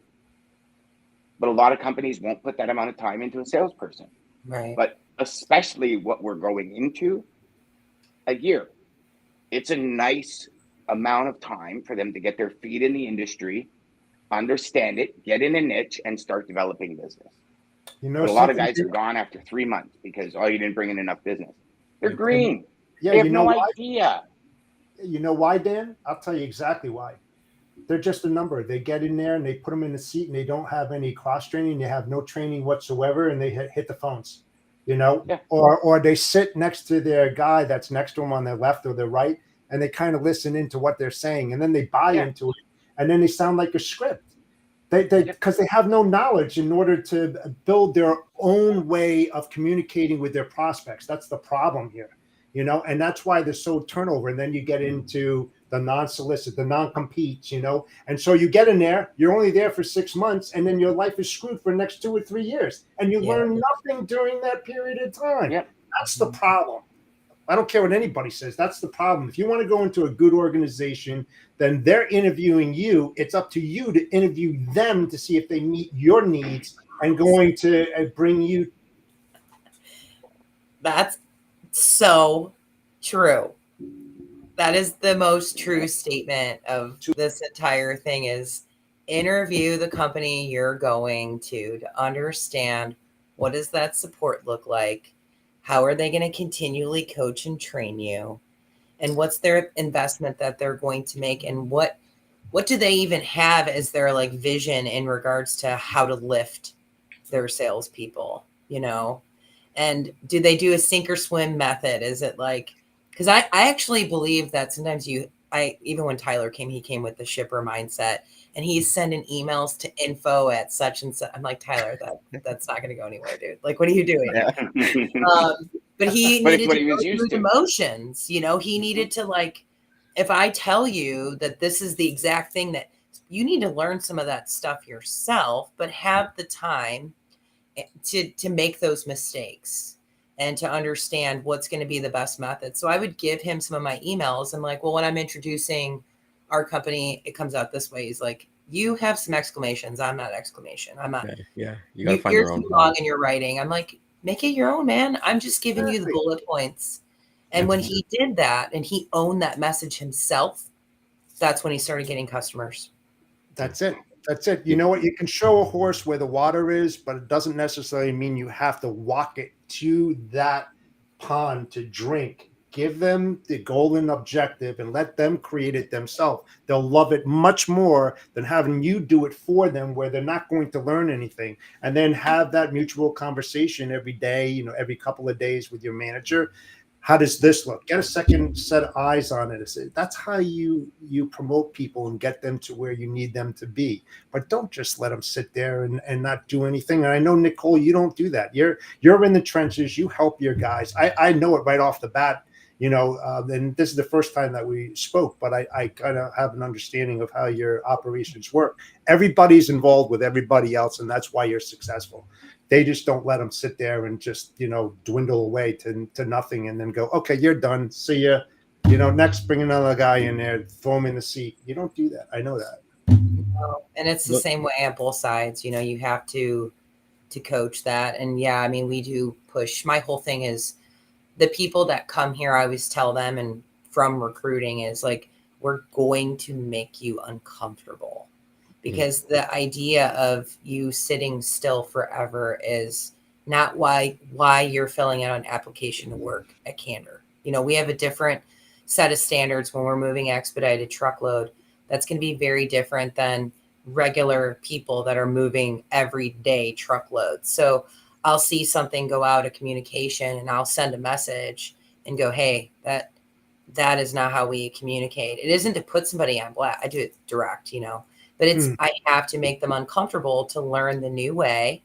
But a lot of companies won't put that amount of time into a salesperson. Right. But especially what we're going into, a year. It's a nice amount of time for them to get their feet in the industry, understand it, get in a niche, and start developing business. You know, but a lot of guys are gone after 3 months because, you didn't bring in enough business. They're green. Yeah, they have no idea. You know why, Dan? I'll tell you exactly why. They're just a number. They get in there and they put them in the seat and they don't have any cross training. They have no training whatsoever, and they hit the phones, you know, or they sit next to their guy that's next to them on their left or their right, and they kind of listen into what they're saying, and then they buy into it, and then they sound like a script. Because they have no knowledge in order to build their own way of communicating with their prospects. That's the problem here, you know, and that's why there's so turnover. And then you get into the non-solicit, the non-competes, you know, and so you get in there, you're only there for 6 months, and then your life is screwed for the next 2 or 3 years, and you learn nothing during that period of time. That's the problem. I don't care what anybody says. That's the problem. If you want to go into a good organization, then they're interviewing you. It's up to you to interview them to see if they meet your needs and going to bring you. That's so true. That is the most true statement of this entire thing, is interview the company you're going to understand what does that support look like? How are they going to continually coach and train you? And what's their investment that they're going to make? And what do they even have as their like vision in regards to how to lift their salespeople, you know? And do they do a sink or swim method? Is it like, because I actually believe that sometimes even when Tyler came, he came with the shipper mindset, and he's sending emails to info at such and such. I'm like, Tyler, that's not going to go anywhere, dude. Like, what are you doing? But he needed to go through the motions. You know, he needed to, like, if I tell you that this is the exact thing that you need to learn some of that stuff yourself, but have the time to make those mistakes and to understand what's going to be the best method. So I would give him some of my emails. I'm like, well, when I'm introducing our company, it comes out this way. He's like, you have some exclamations. I'm not exclamation. I'm not. Yeah. You got to find you're your own. too long in your writing. I'm like, make it your own, man. I'm just giving you the bullet points. And when he did that and he owned that message himself, that's when he started getting customers. That's it. That's it. You know what? You can show a horse where the water is, but it doesn't necessarily mean you have to walk it to that pond to drink. Give them the golden objective and let them create it themselves. They'll love it much more than having you do it for them, where they're not going to learn anything. And then have that mutual conversation every day, you know, every couple of days with your manager. How does this look? Get a second set of eyes on it. That's how you promote people and get them to where you need them to be. But don't just let them sit there and not do anything. And I know, Nicole, you don't do that. You're in the trenches. You help your guys. I know it right off the bat. You know, and this is the first time that we spoke, but I kind of have an understanding of how your operations work. Everybody's involved with everybody else, and that's why you're successful. They just don't let them sit there and just, you know, dwindle away to nothing and then go, okay, you're done. See ya. You know, next, bring another guy in there, throw him in the seat. You don't do that. I know that. And it's the same way on both sides. You know, you have to coach that. And yeah, I mean, we do push. My whole thing is the people that come here, I always tell them, and from recruiting, is like, we're going to make you uncomfortable. Because the idea of you sitting still forever is not why you're filling out an application to work at Candor. You know, we have a different set of standards when we're moving expedited truckload. That's going to be very different than regular people that are moving everyday truckloads. So I'll see something go out of communication and I'll send a message and go, hey, that is not how we communicate. It isn't to put somebody on blast. I do it direct, you know. But it's I have to make them uncomfortable to learn the new way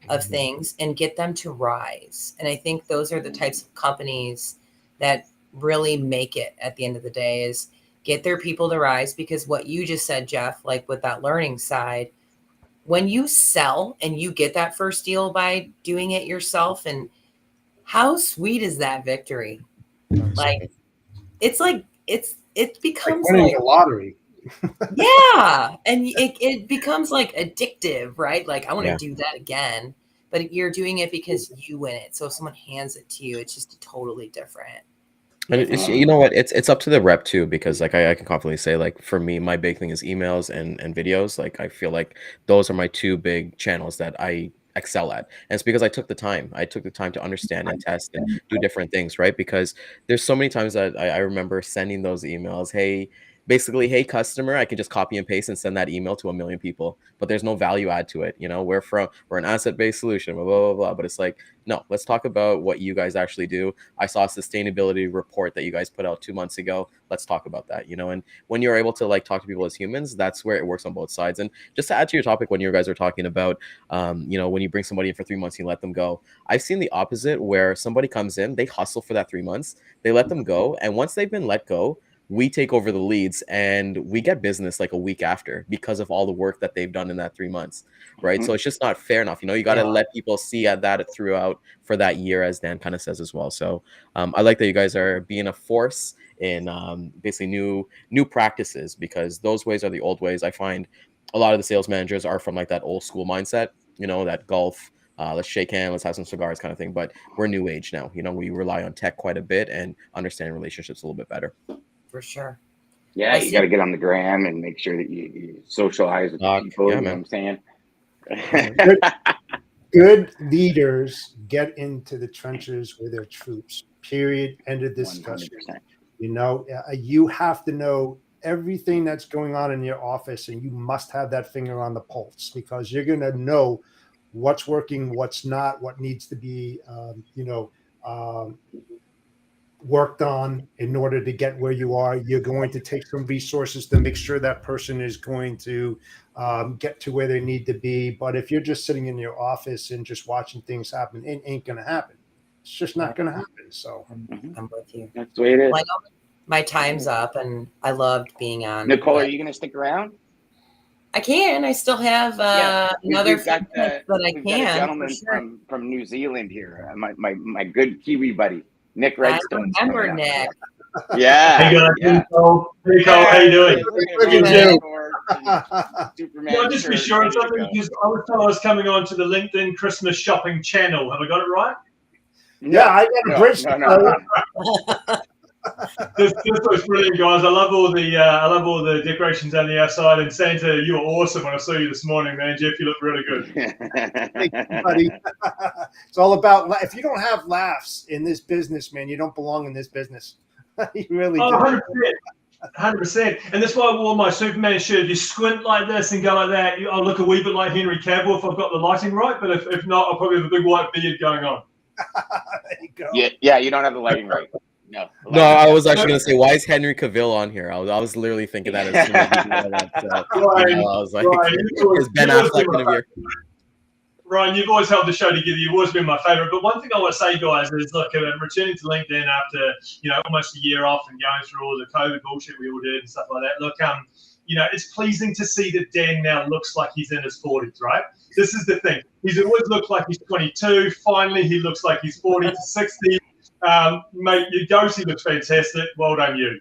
of things and get them to rise. And I think those are the types of companies that really make it at the end of the day, is get their people to rise. Because what you just said, Jeff, like with that learning side, when you sell and you get that first deal by doing it yourself, and how sweet is that victory? Like, it's like, it becomes like winning the lottery. Yeah. And it becomes like addictive, right? Like, I want to do that again, but you're doing it because you win it. So if someone hands it to you, it's just totally different. And it's, you know what, it's up to the rep too, because like I can confidently say, like, for me, my big thing is emails and videos. Like, I feel like those are my two big channels that I excel at. And it's because I took the time to understand and test and do different things, right? Because there's so many times that I remember sending those emails, basically, hey customer, I can just copy and paste and send that email to 1 million people, but there's no value add to it. You know, we're an asset-based solution, blah, blah, blah, blah. But it's like, no, let's talk about what you guys actually do. I saw a sustainability report that you guys put out 2 months ago. Let's talk about that, you know. And when you're able to like talk to people as humans, that's where it works on both sides. And just to add to your topic, when you guys are talking about, you know, when you bring somebody in for 3 months, you let them go. I've seen the opposite, where somebody comes in, they hustle for that 3 months, they let them go. And once they've been let go, we take over the leads and we get business like a week after, because of all the work that they've done in that 3 months, right? So it's just not fair enough. You know, you got to let people see that throughout for that year, as Dan kind of says as well. So I like that you guys are being a force in basically new practices, because those ways are the old ways. I find a lot of the sales managers are from like that old school mindset, you know, that golf, let's shake hands, let's have some cigars kind of thing. But we're new age now. You know, we rely on tech quite a bit and understand relationships a little bit better. For sure. Yeah, you got to get on the gram and make sure that you socialize with people. You know what I'm saying? Good leaders get into the trenches with their troops. Period. End of discussion. 100%. You know, you have to know everything that's going on in your office, and you must have that finger on the pulse, because you're going to know what's working, what's not, what needs to be, worked on in order to get where you are. You're going to take some resources to make sure that person is going to get to where they need to be. But if you're just sitting in your office and just watching things happen, it ain't going to happen. It's just not going to happen. So I'm with you. That's the way it is. My time's up, and I loved being on. Nicole, are you going to stick around? I can. I still have another we've got that I we've can. got a gentleman sure. from New Zealand here. My good Kiwi buddy, Nick I Redstone's remember coming up. Nick. Yeah. Hey guys, Yeah. Hey Cole, how you doing? Look at Superman Yeah, I'll just be shirt, sure ready to something go. because I was told I was coming on to the LinkedIn Christmas shopping channel. Have I got it right? Yeah, I got a bridge. No. This looks brilliant, guys. I love all the decorations on the outside. And Santa, you were awesome when I saw you this morning, man. Jeff, you look really good. Thank you, buddy. It's all about if you don't have laughs in this business, man, you don't belong in this business. You really do. 100%. 100%. And that's why I wore my Superman shirt. You squint like this and go like that. I'll look a wee bit like Henry Cavill if I've got the lighting right. But if not, I'll probably have a big white beard going on. There you go. Yeah, you don't have the lighting right. No, I was actually going to say, why is Henry Cavill on here? I was literally thinking that as soon as you said that. So, I was like, is Ben Affleck going to be here? Ryan, you've always held the show together. You've always been my favorite. But one thing I want to say, guys, is look, returning to LinkedIn after almost a year off and going through all the COVID bullshit we all did and stuff like that. Look, it's pleasing to see that Dan now looks like he's in his 40s, right? This is the thing. He's always looked like he's 22. Finally, he looks like he's 40 to 60. Mate, your goatee looks fantastic. Well done, you.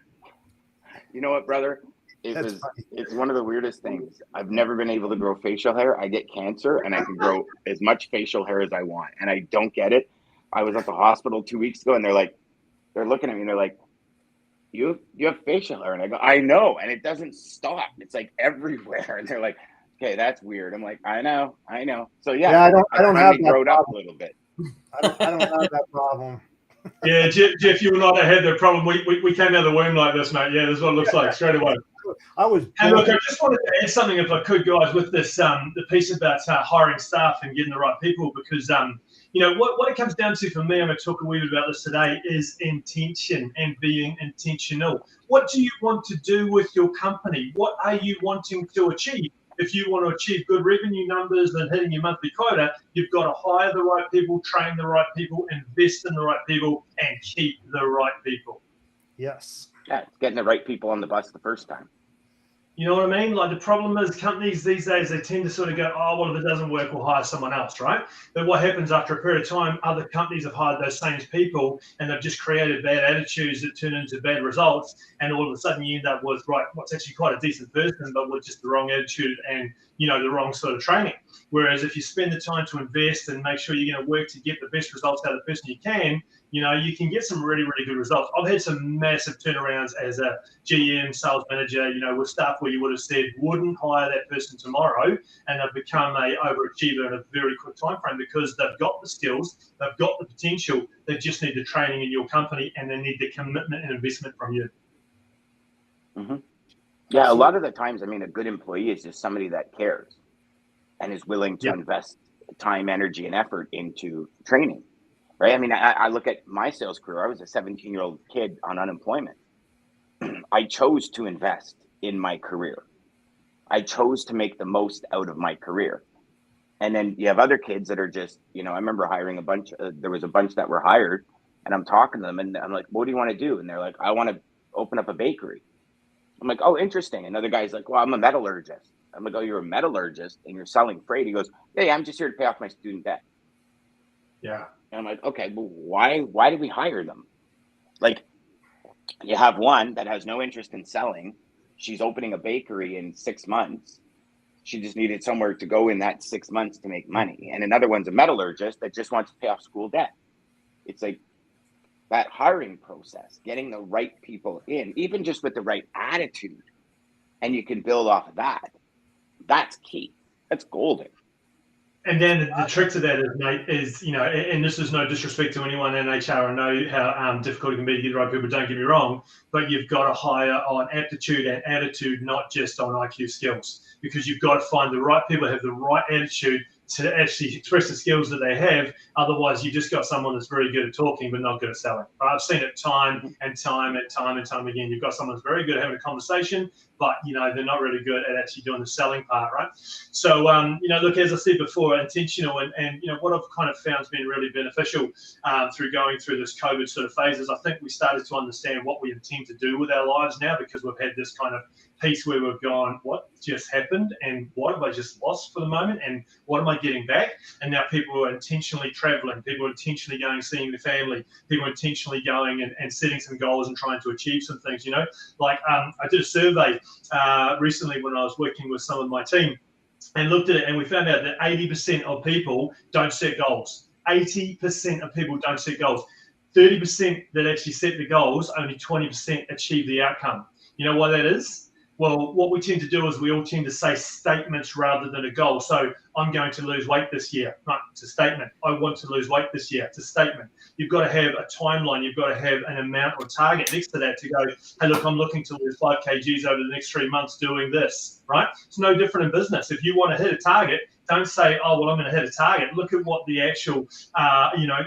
You know what, brother? It's one of the weirdest things. I've never been able to grow facial hair. I get cancer, and I can grow as much facial hair as I want, and I don't get it. I was at the hospital 2 weeks ago, and they're looking at me, and they're like, "You have facial hair," and I go, "I know," and it doesn't stop. It's like everywhere, and they're like, "Okay, that's weird." I'm like, "I know." So yeah, I don't have that growed up a problem. little bit. I don't have that problem. Yeah, Jeff, you and I had that problem. We came out of the womb like this, mate. Yeah, this is what it looks like straight away. I was. And look, I just wanted to add something, if I could, guys, with this the piece about hiring staff and getting the right people, because what it comes down to for me, I'm going to talk a wee bit about this today, is intention and being intentional. What do you want to do with your company? What are you wanting to achieve? If you want to achieve good revenue numbers and hitting your monthly quota, you've got to hire the right people, train the right people, invest in the right people, and keep the right people. Yes. Yeah, it's getting the right people on the bus the first time. You know what I mean? Like, the problem is companies these days, they tend to sort of go, oh, well, if it doesn't work, we'll hire someone else, right? But what happens after a period of time, other companies have hired those same people and they've just created bad attitudes that turn into bad results. And all of a sudden you end up with, right, what's actually quite a decent person, but with just the wrong attitude and, the wrong sort of training. Whereas if you spend the time to invest and make sure you're going to work to get the best results out of the person you can, you can get some really, really good results. I've had some massive turnarounds as a GM, sales manager, with staff where you would have said, wouldn't hire that person tomorrow, and they've become a overachiever in a very quick time frame because they've got the skills, they've got the potential, they just need the training in your company, and they need the commitment and investment from you. Mm-hmm. Yeah, a lot of the times, a good employee is just somebody that cares and is willing to invest time, energy, and effort into training. Right. I look at my sales career. I was a 17-year-old kid on unemployment. I chose to invest in my career. I chose to make the most out of my career. And then you have other kids that are just, I remember hiring a bunch. There was a bunch that were hired, and I'm talking to them, and I'm like, "What do you want to do?" And they're like, "I want to open up a bakery." I'm like, "Oh, interesting." Another guy's like, "Well, I'm a metallurgist." I'm like, "Oh, you're a metallurgist and you're selling freight?" He goes, "Yeah, I'm just here to pay off my student debt." Yeah. And I'm like, okay, well, why did we hire them? Like, you have one that has no interest in selling. She's opening a bakery in 6 months. She just needed somewhere to go in that 6 months to make money. And another one's a metallurgist that just wants to pay off school debt. It's like that hiring process, getting the right people in, even just with the right attitude, and you can build off of that. That's key. That's golden. And then the trick to that is, mate, and this is no disrespect to anyone in HR. I know how difficult it can be to get the right people, don't get me wrong, but you've got to hire on aptitude and attitude, not just on IQ skills, because you've got to find the right people who have the right attitude to actually express the skills that they have. Otherwise, you just got someone that's very good at talking but not good at selling. I've seen it time and time again. You've got someone that's very good at having a conversation, but they're not really good at actually doing the selling part, right? So look, as I said before, intentional and what I've kind of found has been really beneficial through going through this COVID sort of phases. I think we started to understand what we intend to do with our lives now, because we've had this kind of piece where we've gone, what just happened and what have I just lost for the moment and what am I getting back? And now people are intentionally traveling, people are intentionally going, seeing the family, people are intentionally going and setting some goals and trying to achieve some things, you know. Like I did a survey recently when I was working with some of my team and looked at it, and we found out that 80% of people don't set goals. 80% of people don't set goals. 30% that actually set the goals, only 20% achieve the outcome. You know why that is? Well, what we tend to do is we all tend to say statements rather than a goal. So I'm going to lose weight this year. Right, it's a statement. I want to lose weight this year. It's a statement. You've got to have a timeline. You've got to have an amount or target next to that to go, hey, look, I'm looking to lose 5 kgs over the next 3 months doing this, right? It's no different in business. If you want to hit a target, don't say, oh, well, I'm going to hit a target. Look at what the actual,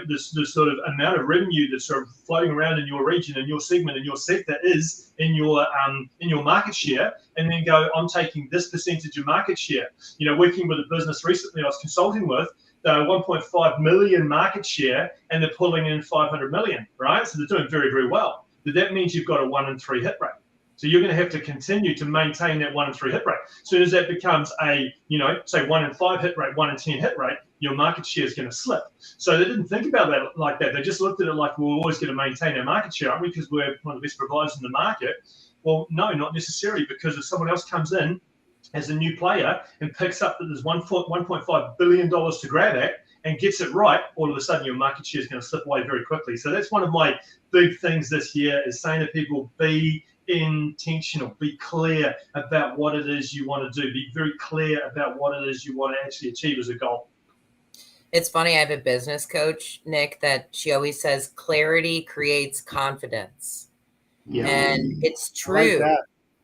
this sort of amount of revenue that's sort of floating around in your region, in your segment, in your sector is in your market share, and then go, I'm taking this percentage of market share. You know, working with a business recently I was consulting with, 1.5 million market share, and they're pulling in 500 million, right? So they're doing very, very well. But that means you've got a 1 in 3 hit rate. So you're going to have to continue to maintain that 1 in 3 hit rate. As soon as that becomes a, say 1 in 5 hit rate, 1 in 10 hit rate, your market share is going to slip. So they didn't think about that like that. They just looked at it like, well, we're always going to maintain our market share, aren't we? Because we're one of the best providers in the market. Well, no, not necessarily, because if someone else comes in as a new player and picks up that there's $1.5 billion to grab at and gets it right, all of a sudden your market share is going to slip away very quickly. So that's one of my big things this year, is saying to people, be intentional, be clear about what it is you want to do, be very clear about what it is you want to actually achieve as a goal. It's funny, I have a business coach, Nick, that she always says clarity creates confidence. Yeah. And it's true.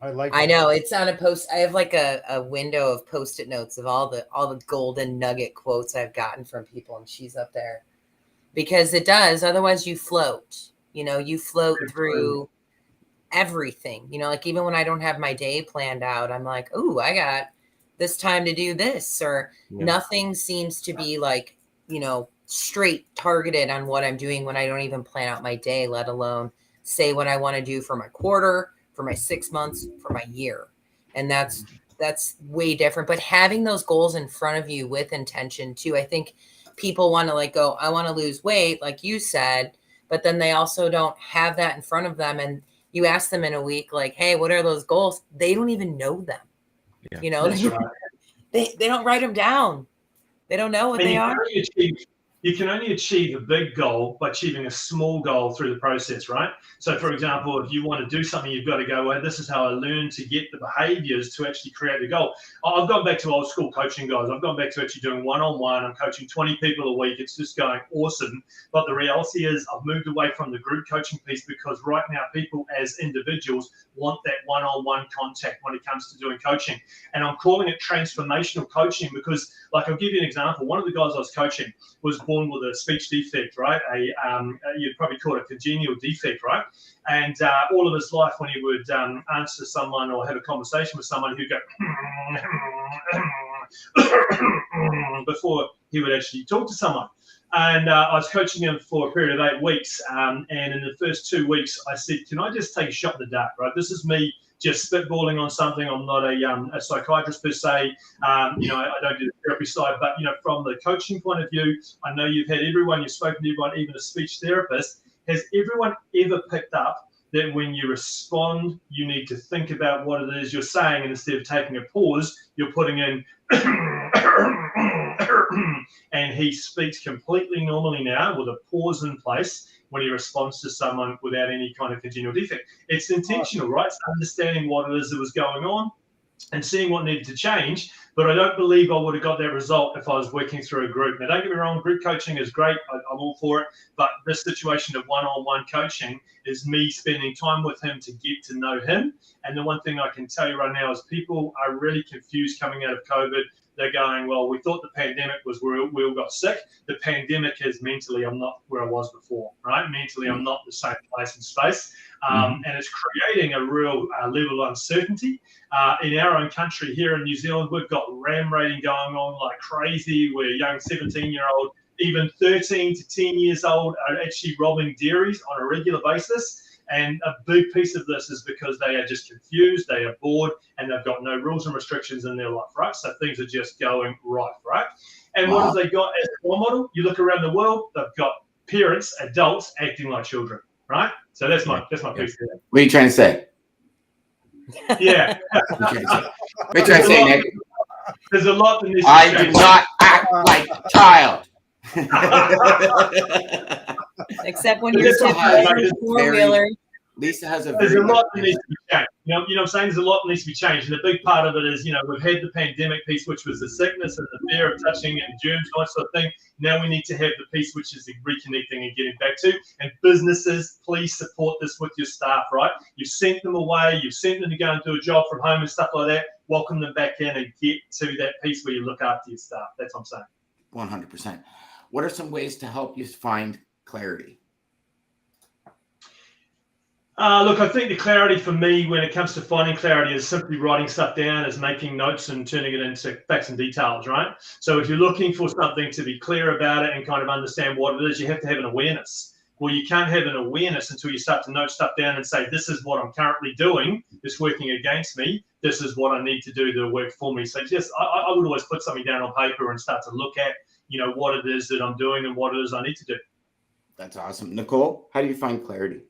I know it's on a post. I have like a window of Post-it notes of all the golden nugget quotes I've gotten from people, and she's up there because it does. Otherwise you float, you float through everything, like even when I don't have my day planned out, I'm like, oh, I got this time to do this, or nothing seems to be like, straight targeted on what I'm doing when I don't even plan out my day, let alone say what I want to do for my quarter, for my 6 months, for my year. And that's way different. But having those goals in front of you with intention too, I think people want to like go, I want to lose weight, like you said, but then they also don't have that in front of them. And you ask them in a week, like, hey, what are those goals? They don't even know them. They don't write them down. They don't know what they are. You can only achieve a big goal by achieving a small goal through the process, right? So, for example, if you want to do something, you've got to go, well, this is how I learned to get the behaviors to actually create the goal. I've gone back to old school coaching, guys. I've gone back to actually doing one-on-one. I'm coaching 20 people a week. It's just going awesome. But the reality is I've moved away from the group coaching piece, because right now people as individuals want that one-on-one contact when it comes to doing coaching. And I'm calling it transformational coaching because, like, I'll give you an example. One of the guys I was coaching was born with a speech defect, right? You'd probably call it a congenital defect, right? And all of his life, when he would answer someone or have a conversation with someone, he'd go before he would actually talk to someone. And I was coaching him for a period of 8 weeks. And in the first 2 weeks, I said, can I just take a shot in the dark, right? This is me just spitballing on something. I'm not a psychiatrist per se. I don't do the therapy side, but from the coaching point of view, I know you've spoken to everyone, even a speech therapist. Has everyone ever picked up that when you respond, you need to think about what it is you're saying, and instead of taking a pause, you're putting in and he speaks completely normally now with a pause in place when he responds to someone without any kind of congenital defect. It's intentional, right? It's understanding what it is that was going on and seeing what needed to change. But I don't believe I would have got that result if I was working through a group. Now, don't get me wrong, group coaching is great. I'm all for it. But this situation of one-on-one coaching is me spending time with him to get to know him. And the one thing I can tell you right now is people are really confused coming out of COVID. They're going, well, we thought the pandemic was where we all got sick. The pandemic is mentally, I'm not where I was before, right? Mentally, I'm not the same place and space. And it's creating a real level of uncertainty. In our own country here in New Zealand, we've got ram raiding going on like crazy, where young 17-year-old, even 13 to 10 years old, are actually robbing dairies on a regular basis. And a big piece of this is because they are just confused, they are bored, and they've got no rules and restrictions in their life, right? So things are just going right? And what have they got as a role model? You look around the world, they've got parents, adults acting like children, right? So that's my piece there. What are you trying to say? Yeah. What are you trying to say, Nick? There's a lot that needs to I change. do not act like a child. Except when you're tipping over four-wheeler. Lisa has a There's a lot that needs to be changed. You know what I'm saying? There's a lot that needs to be changed. And a big part of it is, we've had the pandemic piece, which was the sickness and the fear of touching and germs and all that sort of thing. Now we need to have the piece, which is the reconnecting and getting back to. And businesses, please support this with your staff, right? You've sent them away. You've sent them to go and do a job from home and stuff like that. Welcome them back in and get to that piece where you look after your staff. That's what I'm saying. 100%. What are some ways to help you find clarity? Look, I think the clarity for me when it comes to finding clarity is simply writing stuff down, is making notes and turning it into facts and details, right? So if you're looking for something to be clear about it and kind of understand what it is, you have to have an awareness. Well, you can't have an awareness until you start to note stuff down and say, this is what I'm currently doing. It's working against me. This is what I need to do to work for me. So just, I would always put something down on paper and start to look at, what it is that I'm doing and what it is I need to do. That's awesome. Nicole, how do you find clarity?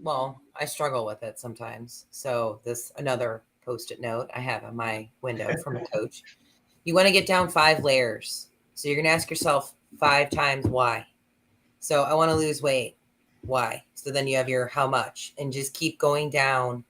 Well, I struggle with it sometimes. So this another post-it note I have on my window from a coach. You want to get down 5 layers. So you're going to ask yourself 5 times why. So I want to lose weight. Why? So then you have your how much, and just keep going down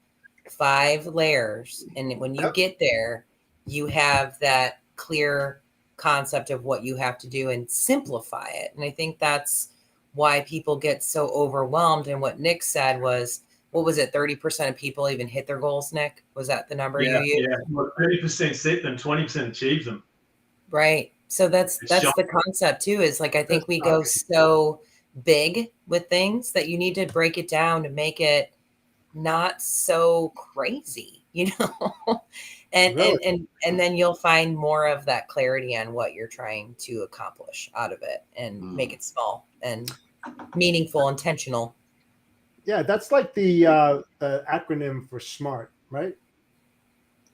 5 layers. And when you get there, you have that clear concept of what you have to do and simplify it. And I think that's why people get so overwhelmed. And what Nick said was, what was it? 30% of people even hit their goals, Nick? Was that the number you used? Yeah. Well, 30% set them, 20% achieve them. Right. So that's the concept too, is like, I think we go so big with things that you need to break it down to make it not so crazy, and really? and then you'll find more of that clarity on what you're trying to accomplish out of it, and make it small and meaningful, intentional. Yeah, that's like the acronym for SMART, right?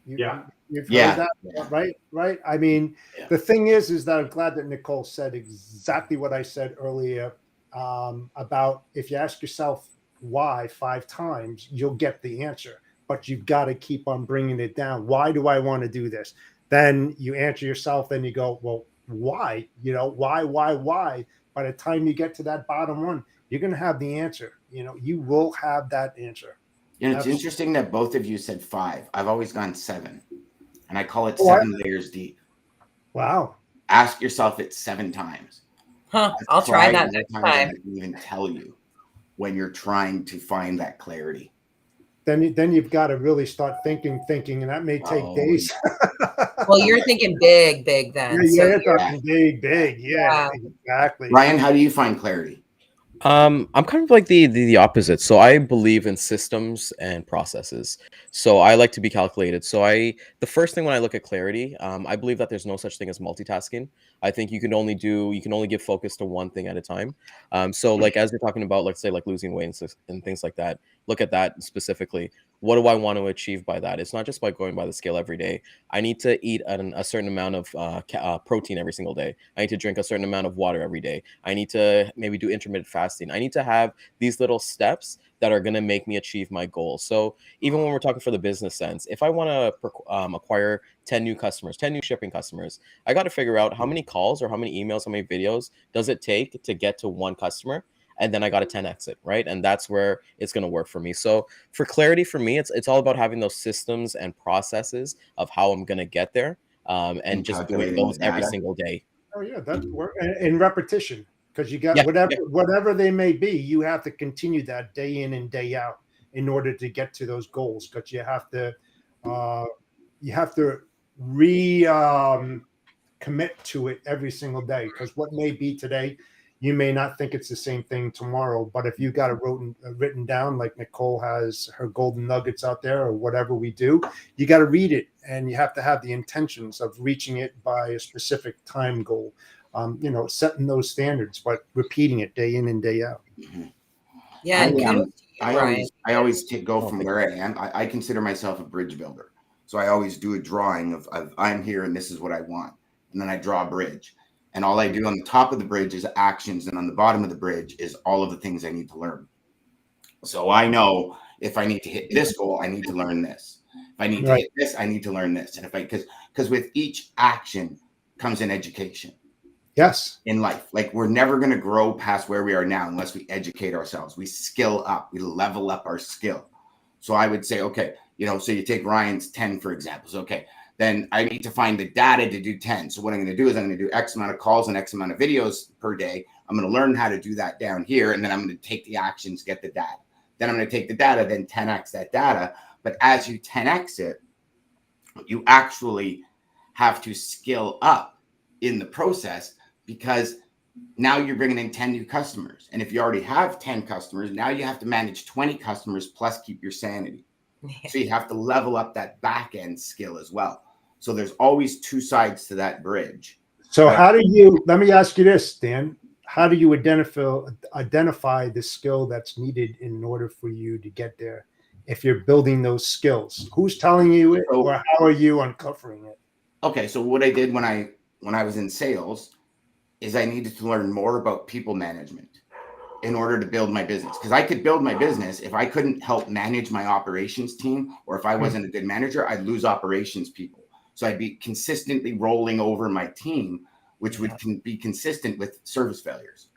You've heard that, right? I mean, the thing is that I'm glad that Nicole said exactly what I said earlier about if you ask yourself why 5 times, you'll get the answer. But you've got to keep on bringing it down. Why do I want to do this? Then you answer yourself, then you go, well, why? Why? By the time you get to that bottom one, you're going to have the answer. You will have that answer. It's interesting that both of you said 5. I've always gone 7, and I call it 7 layers deep. Wow. Ask yourself it 7 times. Huh. I'll try that next time. I can even tell you when you're trying to find that clarity. Then you've got to really start thinking, and that may take days. Well, you're thinking big then. You're talking big. Yeah, exactly. Ryan, how do you find clarity? I'm kind of like the opposite. So I believe in systems and processes. So I like to be calculated. So the first thing when I look at clarity, I believe that there's no such thing as multitasking. I think you can only give focus to one thing at a time. So like as you're talking about, let's say like losing weight and things like that, look at that specifically. What do I want to achieve by that? It's not just by going by the scale every day. I need to eat a certain amount of protein every single day. I need to drink a certain amount of water every day. I need to maybe do intermittent fasting. I need to have these little steps that are going to make me achieve my goals. So even when we're talking for the business sense, if I want to acquire 10 new customers, 10 new shipping customers, I got to figure out how many calls or how many emails, how many videos does it take to get to one customer? And then I got a 10 exit, right? And that's where it's going to work for me. So for clarity, for me, it's all about having those systems and processes of how I'm going to get there, and just doing those every single day. Oh yeah, that's work in repetition, because you got whatever they may be, you have to continue that day in and day out in order to get to those goals. Because you have to commit to it every single day. Because what may be today, you may not think it's the same thing tomorrow, but if you got it written down, like Nicole has her golden nuggets out there, or whatever we do, you got to read it, and you have to have the intentions of reaching it by a specific time goal. setting those standards, but repeating it day in and day out. Yeah, and kudos to I always go from where I am. I consider myself a bridge builder. So I always do a drawing of I'm here and this is what I want. And then I draw a bridge. And all I do on the top of the bridge is actions. And on the bottom of the bridge is all of the things I need to learn. So I know if I need to hit this goal, I need to learn this. If I need to hit this, I need to learn this. And if I, because with each action comes an education. Yes. In life, like we're never going to grow past where we are now unless we educate ourselves. We skill up, we level up our skill. So I would say, okay, so you take Ryan's 10, for example. So, okay, then I need to find the data to do 10. So what I'm going to do is I'm going to do X amount of calls and X amount of videos per day. I'm going to learn how to do that down here. And then I'm going to take the actions, get the data. Then I'm going to take the data, then 10X that data. But as you 10X it, you actually have to skill up in the process, because now you're bringing in 10 new customers. And if you already have 10 customers, now you have to manage 20 customers plus keep your sanity. So you have to level up that back end skill as well. So there's always two sides to that bridge. So let me ask you this, Dan, how do you identify the skill that's needed in order for you to get there? If you're building those skills, who's telling you it, or how are you uncovering it? Okay. So what I did when I was in sales is I needed to learn more about people management in order to build my business. Because I could build my business if I couldn't help manage my operations team, or if I wasn't a good manager, I'd lose operations people. So I'd be consistently rolling over my team, which would be consistent with service failures.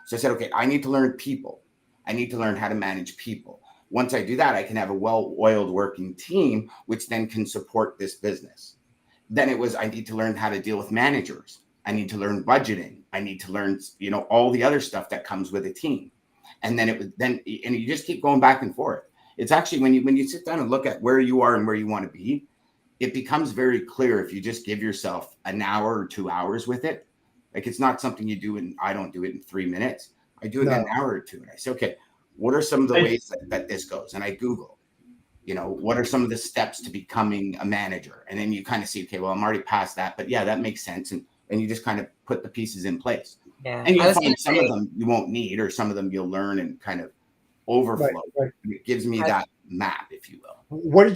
So I said, okay, I need to learn people. I need to learn how to manage people. Once I do that, I can have a well-oiled working team, which then can support this business. Then it was, I need to learn how to deal with managers. I need to learn budgeting. I need to learn, all the other stuff that comes with a team. And then and you just keep going back and forth. It's actually when you sit down and look at where you are and where you want to be, it becomes very clear if you just give yourself an hour or 2 hours with it. Like, it's not something you do, and I don't do it in 3 minutes. I do it in an hour or two. And I say, okay, what are some of the ways that this goes? And I Google, what are some of the steps to becoming a manager? And then you kind of see, okay, well, I'm already past that, but yeah, that makes sense. And you just kind of put the pieces in place. Yeah. And you find some of them you won't need, or some of them you'll learn and kind of overflow. Right. It gives me that map, if you will. What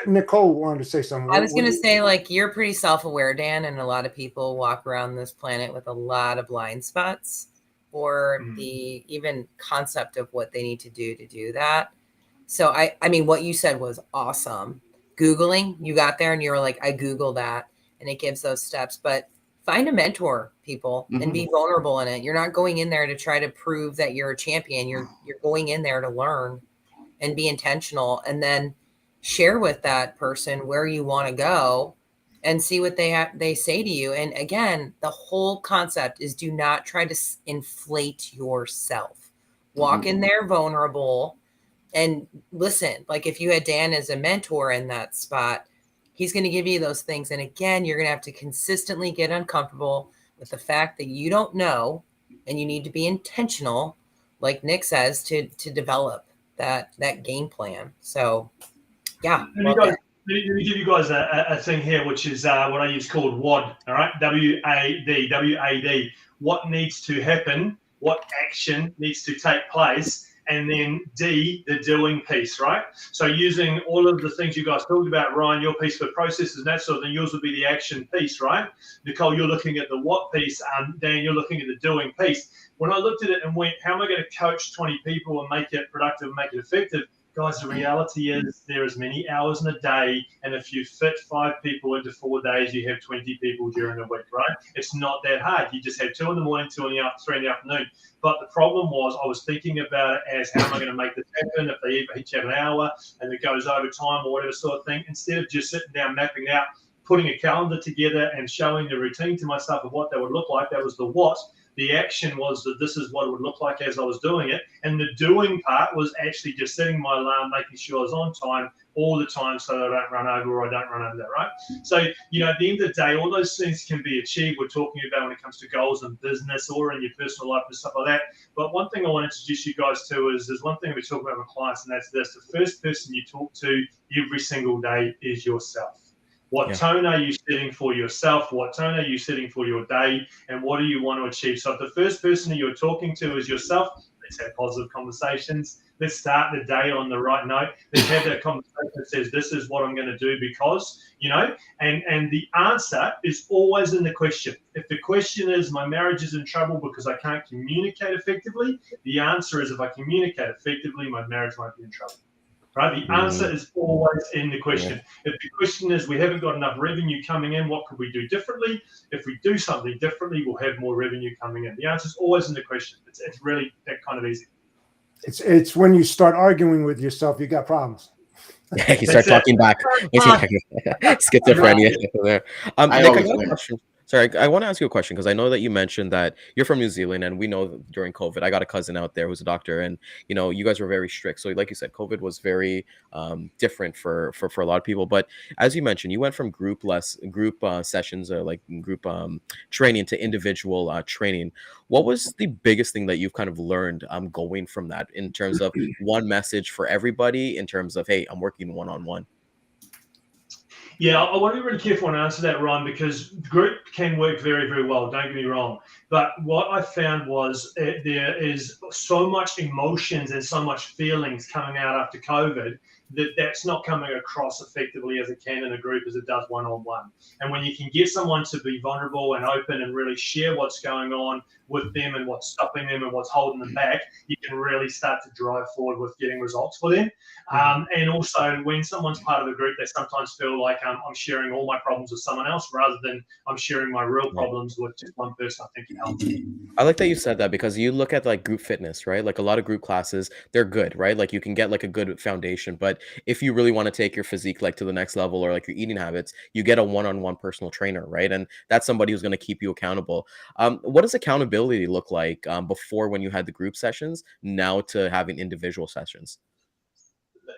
Nicole wanted to say something. I was going to say, like, you're pretty self-aware, Dan, and a lot of people walk around this planet with a lot of blind spots, or the even concept of what they need to do that. So I mean, what you said was awesome. Googling, you got there and you were like, I Googled that, and it gives those steps. But find a mentor, people, and be vulnerable in it. You're not going in there to try to prove that you're a champion. You're going in there to learn and be intentional, and then share with that person where you want to go and see what they say to you. And again, the whole concept is, do not try to inflate yourself. Walk in there vulnerable and listen. Like, if you had Dan as a mentor in that spot, he's going to give you those things. And again, you're going to have to consistently get uncomfortable with the fact that you don't know, and you need to be intentional, like Nick says, to develop that game plan. So yeah. Let me give you guys a thing here, which is what I use called WAD. All right. WAD. What needs to happen? What action needs to take place? And then D, the doing piece, right? So using all of the things you guys talked about, Ryan, your piece for processes and that sort of thing, yours would be the action piece, right? Nicole, you're looking at the what piece, and Dan, you're looking at the doing piece. When I looked at it and went, how am I going to coach 20 people and make it productive and make it effective? Guys, the reality is there is many hours in a day, and if you fit 5 people into 4 days, you have 20 people during the week, right? It's not that hard. You just have 2 in the morning, 2 in the afternoon, 3 in the afternoon. But the problem was, I was thinking about it as, how am I going to make this happen if they each have an hour and it goes over time or whatever sort of thing, instead of just sitting down, mapping out, putting a calendar together and showing the routine to myself of what that would look like. That was the what. The action was that this is what it would look like as I was doing it. And the doing part was actually just setting my alarm, making sure I was on time all the time so that I don't run over or I don't run over that, right? So, at the end of the day, all those things can be achieved. We're talking about when it comes to goals in business or in your personal life and stuff like that. But one thing I want to introduce you guys to is there's one thing we talk about with clients, and that's this. The first person you talk to every single day is yourself. What tone are you setting for yourself? What tone are you setting for your day? And what do you want to achieve? So if the first person that you're talking to is yourself, Let's have positive conversations. Let's start the day on the right note. Let's have that conversation that says, this is what I'm going to do because, and the answer is always in the question. If the question is, my marriage is in trouble because I can't communicate effectively, the answer is, if I communicate effectively, my marriage won't be in trouble. Right? The answer is always in the question. If the question is, we haven't got enough revenue coming in, what could we do differently? If we do something differently, we'll have more revenue coming in. The answer is always in the question. It's really that kind of easy. It's when you start arguing with yourself, you got problems. You start talking back. Schizophrenia there. Nick, I got a question. Sorry, I want to ask you a question because I know that you mentioned that you're from New Zealand, and we know during COVID, I got a cousin out there who's a doctor, and you guys were very strict. So, like you said, COVID was very different for a lot of people. But as you mentioned, you went from group sessions or like group training to individual training. What was the biggest thing that you've kind of learned going from that in terms of one message for everybody, in terms of, hey, I'm working one-on-one? Yeah, I want to be really careful and answer that, Ryan, because group can work very, very well. Don't get me wrong. But what I found was there is so much emotions and so much feelings coming out after COVID that's not coming across effectively as it can in a group as it does one-on-one. And when you can get someone to be vulnerable and open and really share what's going on with them and what's stopping them and what's holding them back, you can really start to drive forward with getting results for them. And also, when someone's part of a group, they sometimes feel like I'm sharing all my problems with someone else rather than I'm sharing my real problems with just one person I think can help them. I like that you said that, because you look at like group fitness, right? Like a lot of group classes, they're good, right? Like you can get like a good foundation, but if you really want to take your physique like to the next level, or like your eating habits, you get a one-on-one personal trainer, right? And that's somebody who's going to keep you accountable. What does accountability look like before, when you had the group sessions, now to having individual sessions?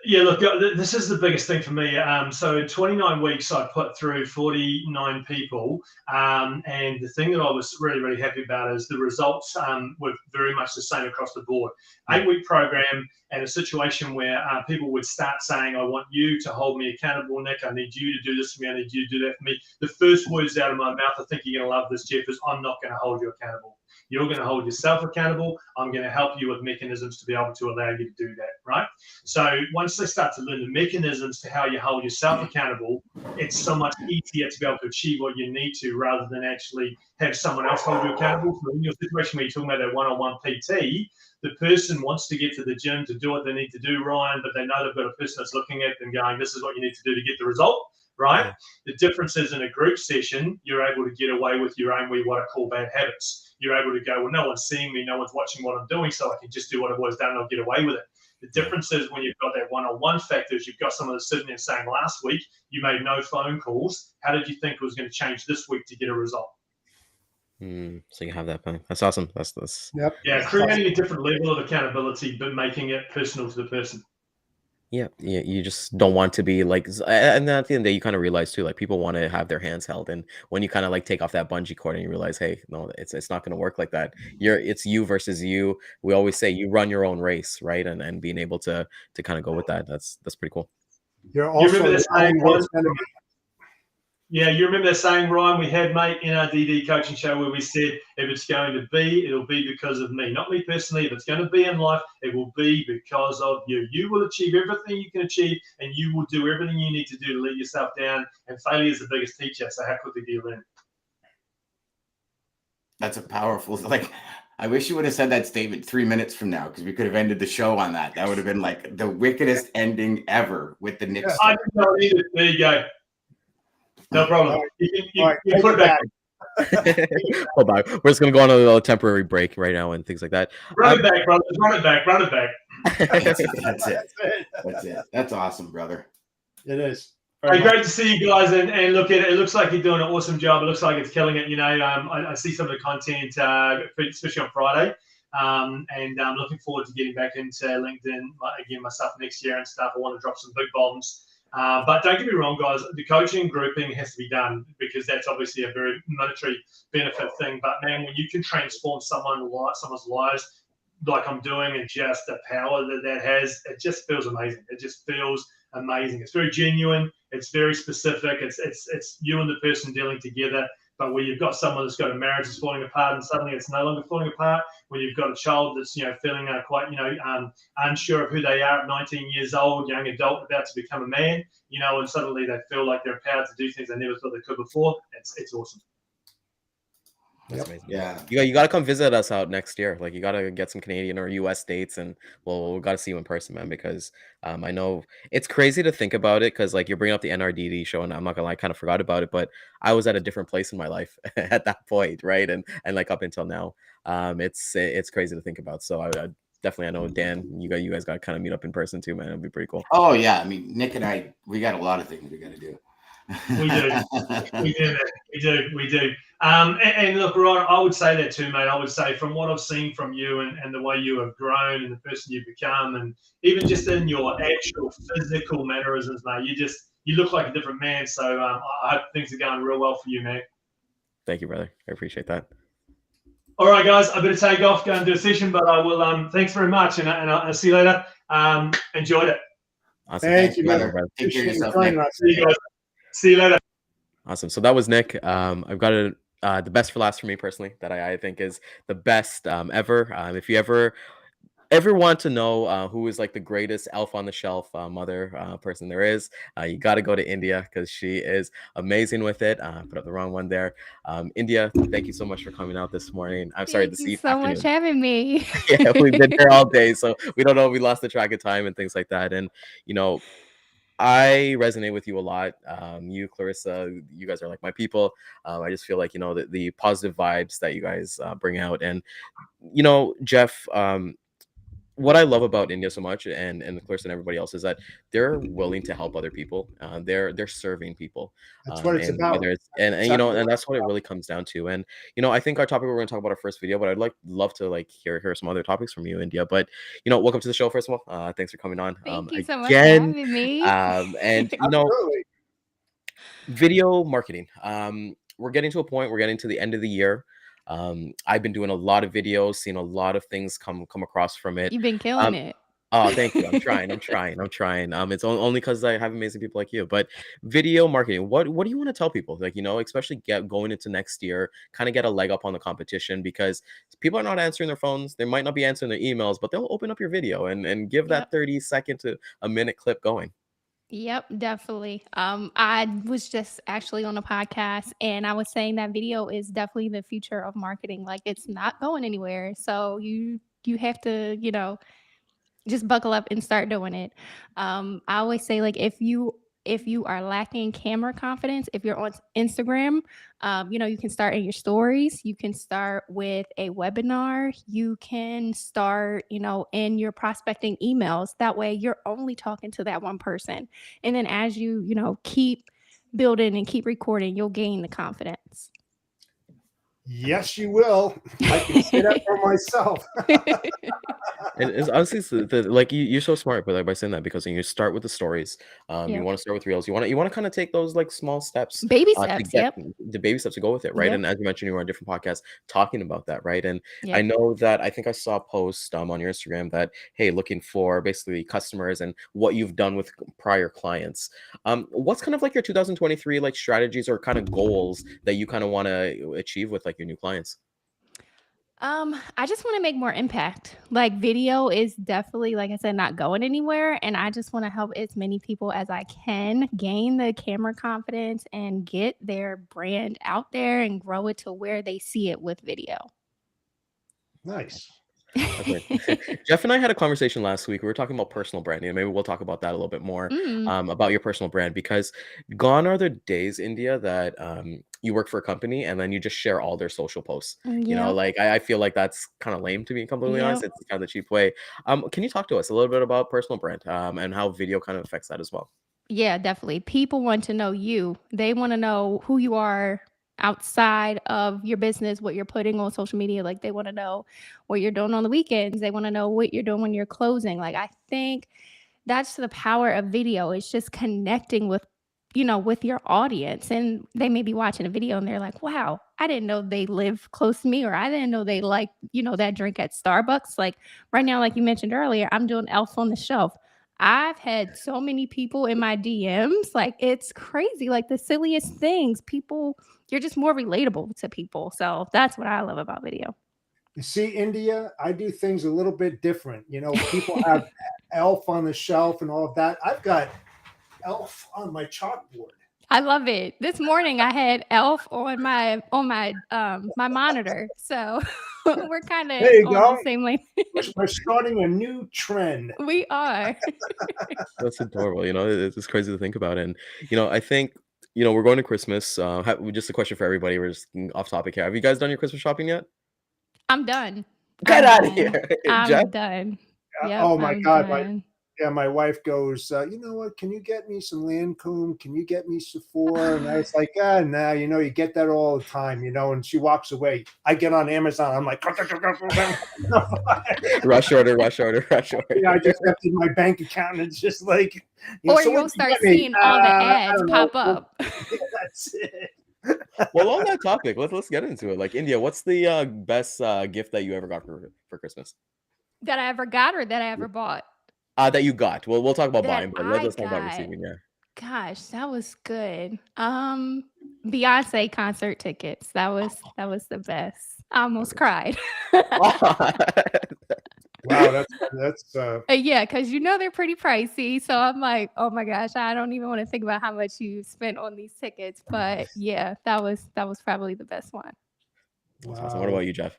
Yeah, look, this is the biggest thing for me. So in 29 weeks, I put through 49 people. And the thing that I was really, really happy about is the results were very much the same across the board. 8-week program, and a situation where people would start saying, I want you to hold me accountable, Nick. I need you to do this for me. I need you to do that for me. The first words out of my mouth, I think you're going to love this, Jeff, is I'm not going to hold you accountable. You're going to hold yourself accountable. I'm going to help you with mechanisms to be able to allow you to do that, right? So once they start to learn the mechanisms to how you hold yourself accountable, it's so much easier to be able to achieve what you need to, rather than actually have someone else hold you accountable. So in your situation where you're talking about that one-on-one PT, the person wants to get to the gym to do what they need to do, Ryan, but they know they've got a person that's looking at them going, this is what you need to do to get the result, right? The difference is, in a group session, you're able to get away with your own what I call bad habits. You're able to go, well, no one's seeing me, no one's watching what I'm doing, so I can just do what I've always done and I'll get away with it. The difference is, when you've got that one-on-one factor, is you've got someone that's sitting there saying, last week you made no phone calls. How did you think it was going to change this week to get a result? So you have that plan. That's awesome. That's Yep. Yeah, creating a different level of accountability, but making it personal to the person. Yeah, you just don't want to be like, and then at the end of the day, you kind of realize too, like people want to have their hands held, and when you kind of like take off that bungee cord and you realize, hey, no, it's not going to work like that. It's you versus you. We always say you run your own race, right? And being able to kind of go with that, that's pretty cool. You're also you remember that saying, worst enemy. Yeah, you remember that saying, Ryan, we had, mate, in our DD coaching show, where we said, if it's going to be, it'll be because of me. Not me personally. If it's going to be in life, it will be because of you. You will achieve everything you can achieve, and you will do everything you need to do to let yourself down. And failure is the biggest teacher. So how quickly do you learn? That's a powerful, like, I wish you would have said that statement 3 minutes from now, because we could have ended the show on that. That would have been like the wickedest ending ever with the Knicks. I didn't know either. There you go. No problem. You put it back. Hold on. We're just going to go on a little temporary break right now and things like that. Run it back, brothers. Run it back. Run it back. That's it. That's awesome, brother. It is. Hey, great to see you guys, and look at it. It looks like you're doing an awesome job. It looks like it's killing it. You know, I see some of the content, especially on Friday, and I'm looking forward to getting back into LinkedIn again myself next year and stuff. I want to drop some big bombs. But don't get me wrong, guys, the coaching grouping has to be done, because that's obviously a very monetary benefit thing. But man, when you can transform someone's lives like I'm doing, and just the power that has, it just feels amazing. It just feels amazing. It's very genuine. It's very specific. It's you and the person dealing together. But where you've got someone that's got a marriage that's falling apart and suddenly it's no longer falling apart, where you've got a child that's, feeling quite, unsure of who they are at 19 years old, young adult about to become a man, and suddenly they feel like they're empowered to do things they never thought they could before. It's awesome. That's amazing. Yeah. You got to come visit us out next year. Like, you got to get some Canadian or US dates, and we got to see you in person, man, because I know it's crazy to think about it, because like you're bringing up the NRDD show, and I'm not gonna lie, I kind of forgot about it, but I was at a different place in my life at that point, right? And like up until now, it's crazy to think about. So I definitely, I know Dan, you guys got to kind of meet up in person too, man. It'd be pretty cool. Oh yeah, I mean, Nick and I, we got a lot of things we got to do. We do. And look, Ryan, I would say that too, mate. I would say from what I've seen from you and the way you have grown and the person you've become, and even just in your actual physical mannerisms, mate, you look like a different man. So I hope things are going real well for you, man. Thank you, brother. I appreciate that. All right, guys, I better take off, go and do a session, but I will. Thanks very much, and I'll see you later. Enjoyed it. Awesome. Thank you, brother. brother. Take care of yourself, Appreciate you man. joining us. See you guys. See you later. Awesome. So that was Nick. I've got the best for last for me personally, that I think is the best ever. If you ever want to know who is like the greatest elf on the shelf mother person there is, you got to go to India, because she is amazing with it. Put up the wrong one there. India, thank you so much for coming out this morning. I'm sorry, Thank you so much having me. Yeah, we've been here all day, so we don't know. We lost the track of time and things like that. And I resonate with you a lot. You, Clarissa, you guys are like my people. I just feel like, the positive vibes that you guys bring out. And, Jeff, what I love about India so much, and Clarissa and everybody else, is that they're willing to help other people. They're serving people. That's what it's and about. whether it's, and and that's what it really comes down to. And I think our topic, we're going to talk about our first video, but I'd love to hear some other topics from you, India. But welcome to the show first of all. Thanks for coming on. Thank you so much for having me. And video marketing. We're getting to a point. We're getting to the end of the year. I've been doing a lot of videos, seeing a lot of things come across from it. You've been killing it. Oh, thank you. I'm trying. It's only because I have amazing people like you. But video marketing, what do you want to tell people? Especially going into next year, kind of get a leg up on the competition, because people are not answering their phones. They might not be answering their emails, but they'll open up your video and give that 30-second to a minute clip going. Yep, definitely. I was just actually on a podcast, and I was saying that video is definitely the future of marketing. Like, it's not going anywhere. So you have to, just buckle up and start doing it. I always say, like, if you are lacking camera confidence, if you're on Instagram, you can start in your stories. You can start with a webinar. You can start, in your prospecting emails. That way you're only talking to that one person. And then as you, keep building and keep recording, you'll gain the confidence. Yes, you will. I can say that for myself. And it's honestly, you're so smart by saying that, because you start with the stories. You want to start with reels. You want to kind of take those small steps, baby steps. The baby steps to go with it, right? Yep. And as you mentioned, you were on different podcasts talking about that, right? And Yep. I know that I think I saw a post on your Instagram that, hey, looking for basically customers and what you've done with prior clients. What's kind of like your 2023 strategies or kind of goals that you kind of want to achieve with your new clients? I just want to make more impact. Video is definitely, like I said, not going anywhere. And I just want to help as many people as I can gain the camera confidence and get their brand out there and grow it to where they see it with video. Nice. Okay. Jeff and I had a conversation last week. We were talking about personal branding, and maybe we'll talk about that a little bit more, about your personal brand, because gone are the days, India, that you work for a company and then you just share all their social posts. I feel like that's kind of lame, to be completely honest. It's kind of the cheap way. Can you talk to us a little bit about personal brand and how video kind of affects that as well? Yeah, definitely. People want to know you. They want to know who you are outside of your business, what you're putting on social media. They want to know what you're doing on the weekends. They want to know what you're doing when you're closing. I think that's the power of video. It's just connecting with your audience, and they may be watching a video and they're like, wow, I didn't know they live close to me, or I didn't know they like, that drink at Starbucks. Right now, like you mentioned earlier, I'm doing Elf on the Shelf. I've had so many people in my DMs, like it's crazy, like the silliest things. People, you're just more relatable to people. So that's what I love about video. You see, India, I do things a little bit different. You know, people have Elf on the shelf and all of that. I've got Elf on my chalkboard. I love it. This morning I had Elf on my my monitor. So we're kind of There you on go. the same lane. We're starting a new trend. We are. That's adorable. You know, it's crazy to think about. And, you know, I think, you know, we're going to Christmas. Just a question for everybody. We're just off topic here. Have you guys done your Christmas shopping yet? I'm done. Get I'm out of done. here. I'm Jeff? done. Yep, Oh my I'm God. done. My wife goes, you know what? Can you get me some Lancome? Can you get me Sephora? And I was like, nah, you know, you get that all the time, you know, and she walks away. I get on Amazon. I'm like, rush order. Yeah, I just emptied my bank account and it's just like, you know, Or so you'll what start seeing all the ads pop up. Yeah, that's it. Well, on that topic, let's get into it. Like, India, what's the best gift that you ever got for Christmas? That I ever got or that I ever bought? That you got. Well, we'll talk about That buying, but I let's talk about got. receiving. Yeah. Gosh, that was good. Beyonce concert tickets. That was the best. I almost cried. Wow, that's Yeah, because you know they're pretty pricey. So I'm like, oh my gosh, I don't even want to think about how much you spent on these tickets. But yeah, that was probably the best one. That's awesome. What about you, Jeff?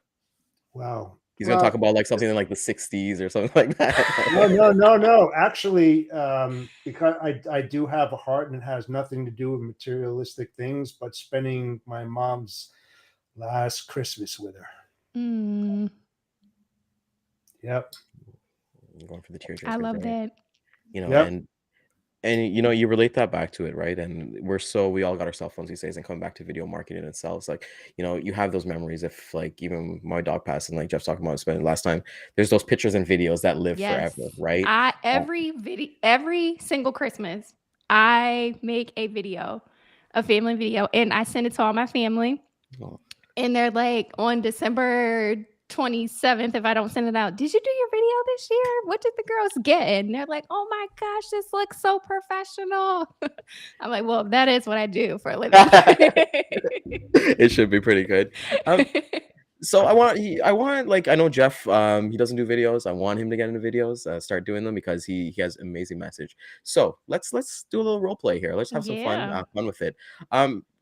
Wow. He's gonna talk about like something in like the 60s or something like that. No. Actually, because I do have a heart and it has nothing to do with materialistic things, but spending my mom's last Christmas with her. Yep. I'm going for the tear. I love that. You know, and you know, you relate that back to it, right? And we all got our cell phones these days, and coming back to video marketing itself, it's like, you know, you have those memories. If like even my dog passed, and like Jeff's talking about spending last time, there's those pictures and videos that live forever, right? Every single Christmas, I make a family video, and I send it to all my family. Oh. And they're like, on December 27th, if I don't send it out, did you do your video this year? What did the girls get? And they're like, oh my gosh, this looks so professional. I'm like, well, that is what I do for a living. It should be pretty good. So I want like, I know Jeff, he doesn't do videos. I want him to get into videos, start doing them, because he has amazing message. So let's do a little role play here. Let's have some fun with it.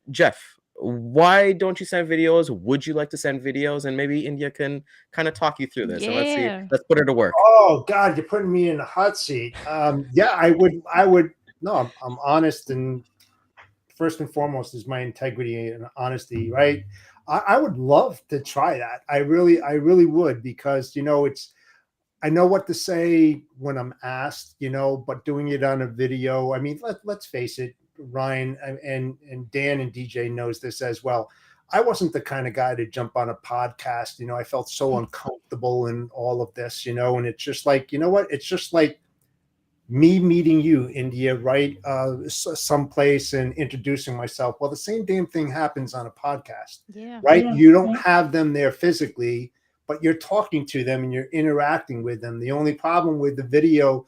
Jeff, why don't you send videos? Would you like to send videos? And maybe India can kind of talk you through this. And let's see. Let's put her to work. Oh God, you're putting me in the hot seat. Yeah, I would. No, I'm honest, and first and foremost is my integrity and honesty, right? I would love to try that. I really would, because you know, I know what to say when I'm asked, you know, but doing it on a video, I mean, let's face it, Ryan and Dan and DJ knows this as well. I wasn't the kind of guy to jump on a podcast. You know, I felt so uncomfortable in all of this, you know, and it's just like, you know what? It's just like me meeting you, India, right? Someplace and introducing myself. Well, the same damn thing happens on a podcast, right? Yeah. You don't have them there physically, but you're talking to them and you're interacting with them. The only problem with the video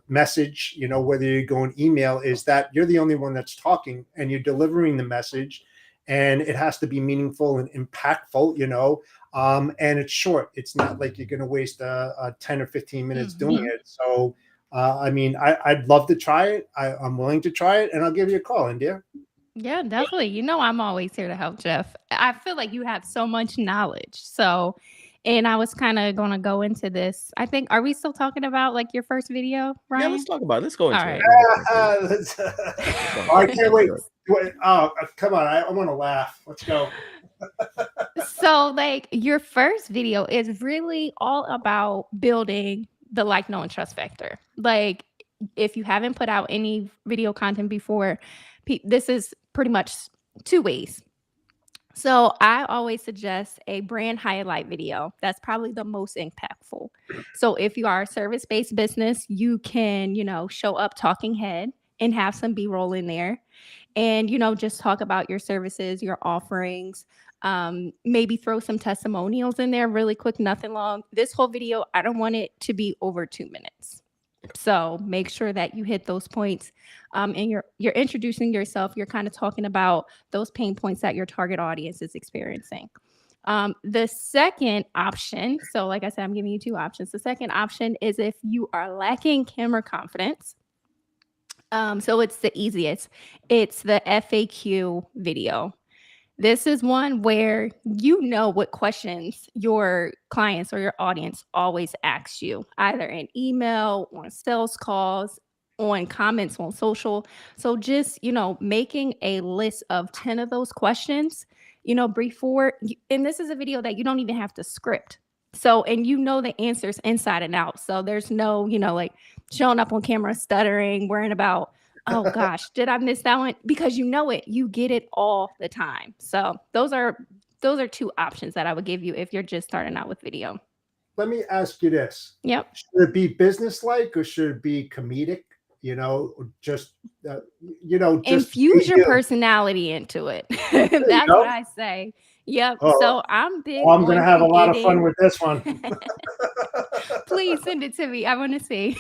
message, you know, whether you're going email, is that you're the only one that's talking and you're delivering the message, and it has to be meaningful and impactful, you know, and it's short. It's not like you're going to waste 10 or 15 minutes doing it. So, I mean, I'd love to try it. I'm willing to try it, and I'll give you a call, India. Yeah, definitely. You know, I'm always here to help, Jeff. I feel like you have so much knowledge. So, and I was kind of going to go into this. I think, are we still talking about like your first video, Ryan? Yeah, let's talk about it. Let's go into it. I can't wait. Oh, come on. I want to laugh. Let's go. So like your first video is really all about building the like, know, and trust factor. Like if you haven't put out any video content before, this is pretty much two ways. So I always suggest a brand highlight video. That's probably the most impactful. So if you are a service-based business, you can, you know, show up talking head and have some B-roll in there, and, you know, just talk about your services, your offerings, maybe throw some testimonials in there really quick, nothing long. This whole video, I don't want it to be over 2 minutes. So make sure that you hit those points, and you're introducing yourself. You're kind of talking about those pain points that your target audience is experiencing. The second option, so like I said, I'm giving you two options. The second option is if you are lacking camera confidence. So it's the easiest. It's the FAQ video. This is one where you know what questions your clients or your audience always asks you, either in email, on sales calls, on comments on social. So just, making a list of 10 of those questions, before, and this is a video that you don't even have to script. So, and the answers inside and out. So there's no, like showing up on camera, stuttering, worrying about, oh gosh, did I miss that one? Because you get it all the time. So those are two options that I would give you if you're just starting out with video. Let me ask you this. Yep. Should it be business-like or should it be comedic? Just infuse your personality into it. That's what I say. Yep. Oh, so I'm big. I'm going to have a lot of fun with this one. Please send it to me. I want to see.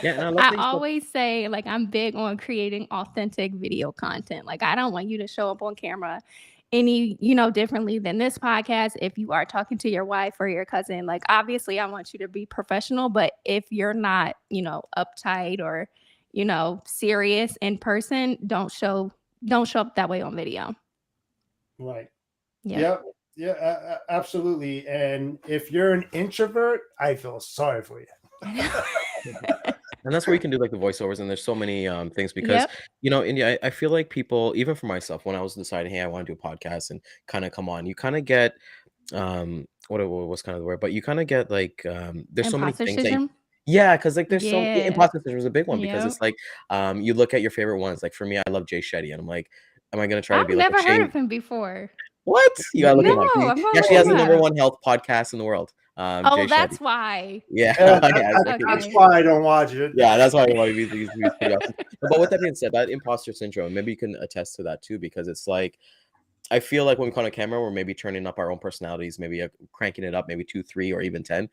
Yeah, I always say, like, I'm big on creating authentic video content. Like, I don't want you to show up on camera any, differently than this podcast. If you are talking to your wife or your cousin, like, obviously I want you to be professional, but if you're not, uptight or, serious in person, don't show up that way on video. Right. Yeah. Yeah, absolutely. And if you're an introvert, I feel sorry for you. And that's where you can do like the voiceovers, and there's so many things because and I feel like people, even for myself, when I was deciding, hey, I want to do a podcast and kind of come on, you kind of get what was kind of the word, but you kind of get like there's so many things that because like there's so imposter syndrome is a big one because it's like you look at your favorite ones. Like for me, I love Jay Shetty, and I'm like, am I gonna try to be like? I've never heard of him before. What? You gotta look him up. He actually has the #1 health podcast in the world. Jay that's Shetty. Why. Yeah, that's why I don't watch it. Yeah, that's why I want to be awesome. But with that being said, that imposter syndrome, maybe you can attest to that too, because it's like I feel like when we come on camera, we're maybe turning up our own personalities, maybe cranking it up, maybe 2, 3, or even 10%.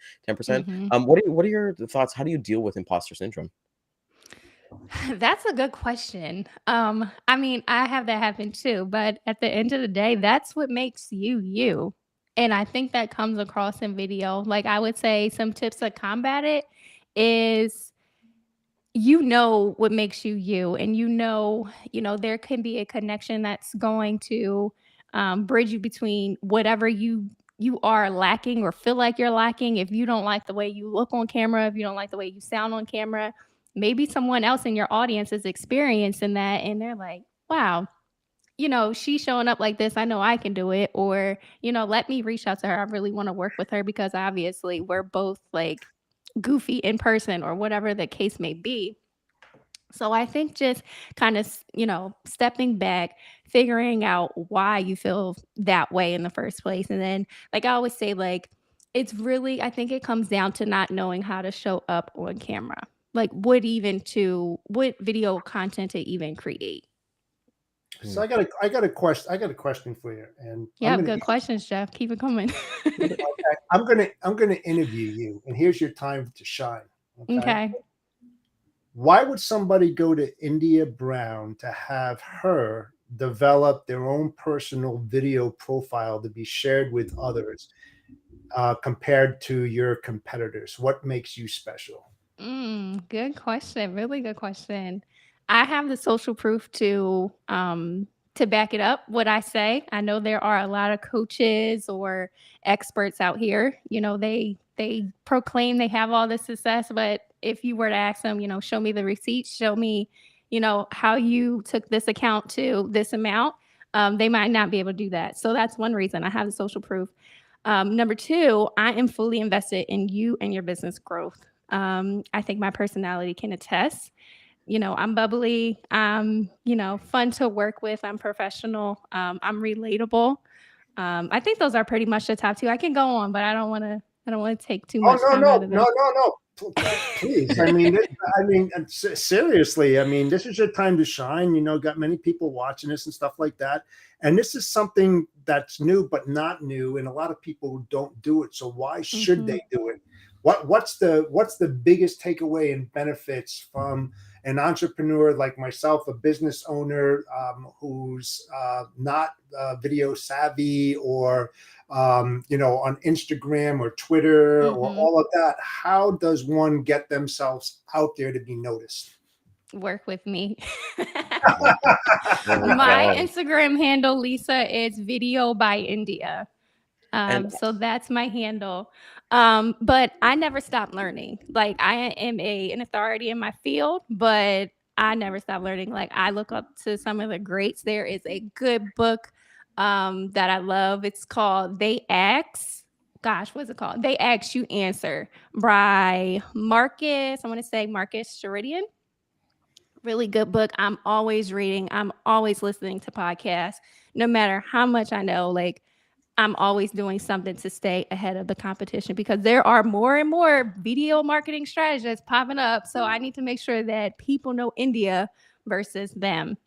What are your thoughts? How do you deal with imposter syndrome? That's a good question. I mean, I have that happen too, but at the end of the day, that's what makes you you. And I think that comes across in video. Like I would say some tips to combat it is what makes you you, and there can be a connection that's going to bridge you between whatever you are lacking or feel like you're lacking. If you don't like the way you look on camera, if you don't like the way you sound on camera, maybe someone else in your audience is experiencing that and they're like, wow, she's showing up like this. I know I can do it. Or, let me reach out to her. I really want to work with her because obviously we're both like goofy in person or whatever the case may be. So I think just kind of, stepping back, figuring out why you feel that way in the first place. And then, like I always say, like, it's really, I think it comes down to not knowing how to show up on camera. Like what video content to even create. So I got a question for you. And good questions, Jeff. Keep it coming. Okay, I'm gonna interview you, and here's your time to shine. Okay. Why would somebody go to India Brown to have her develop their own personal video profile to be shared with others compared to your competitors? What makes you special? Good question. Really good question. I have the social proof to back it up what I say. I know there are a lot of coaches or experts out here. They proclaim they have all this success, but if you were to ask them, show me the receipts, show me, how you took this account to this amount, they might not be able to do that. So that's one reason I have the social proof. Number 2, I am fully invested in you and your business growth. I think my personality can attest. I'm bubbly. I'm, fun to work with. I'm professional. I'm relatable. I think those are pretty much the top 2. I can go on, but I don't want to take too much time out of this. No. Please. I mean, seriously. I mean, this is your time to shine. Got many people watching this and stuff like that. And this is something that's new, but not new. And a lot of people don't do it. So why should they do it? what's the biggest takeaway and benefits from an entrepreneur like myself, a business owner who's not video savvy or on Instagram or Twitter or all of that? How does one get themselves out there to be noticed? Work with me. Oh, My God. Instagram handle, Lisa, is Video by India. And So that's my handle. But I never stop learning. Like I am an authority in my field, but I never stop learning. Like I look up to some of the greats. There is a good book that I love. It's called They Ask. Gosh, what's it called? They Ask, You Answer by Marcus. I want to say Marcus Sheridan. Really good book. I'm always reading. I'm always listening to podcasts. No matter how much I know, like I'm always doing something to stay ahead of the competition because there are more and more video marketing strategies popping up. So I need to make sure that people know India versus them.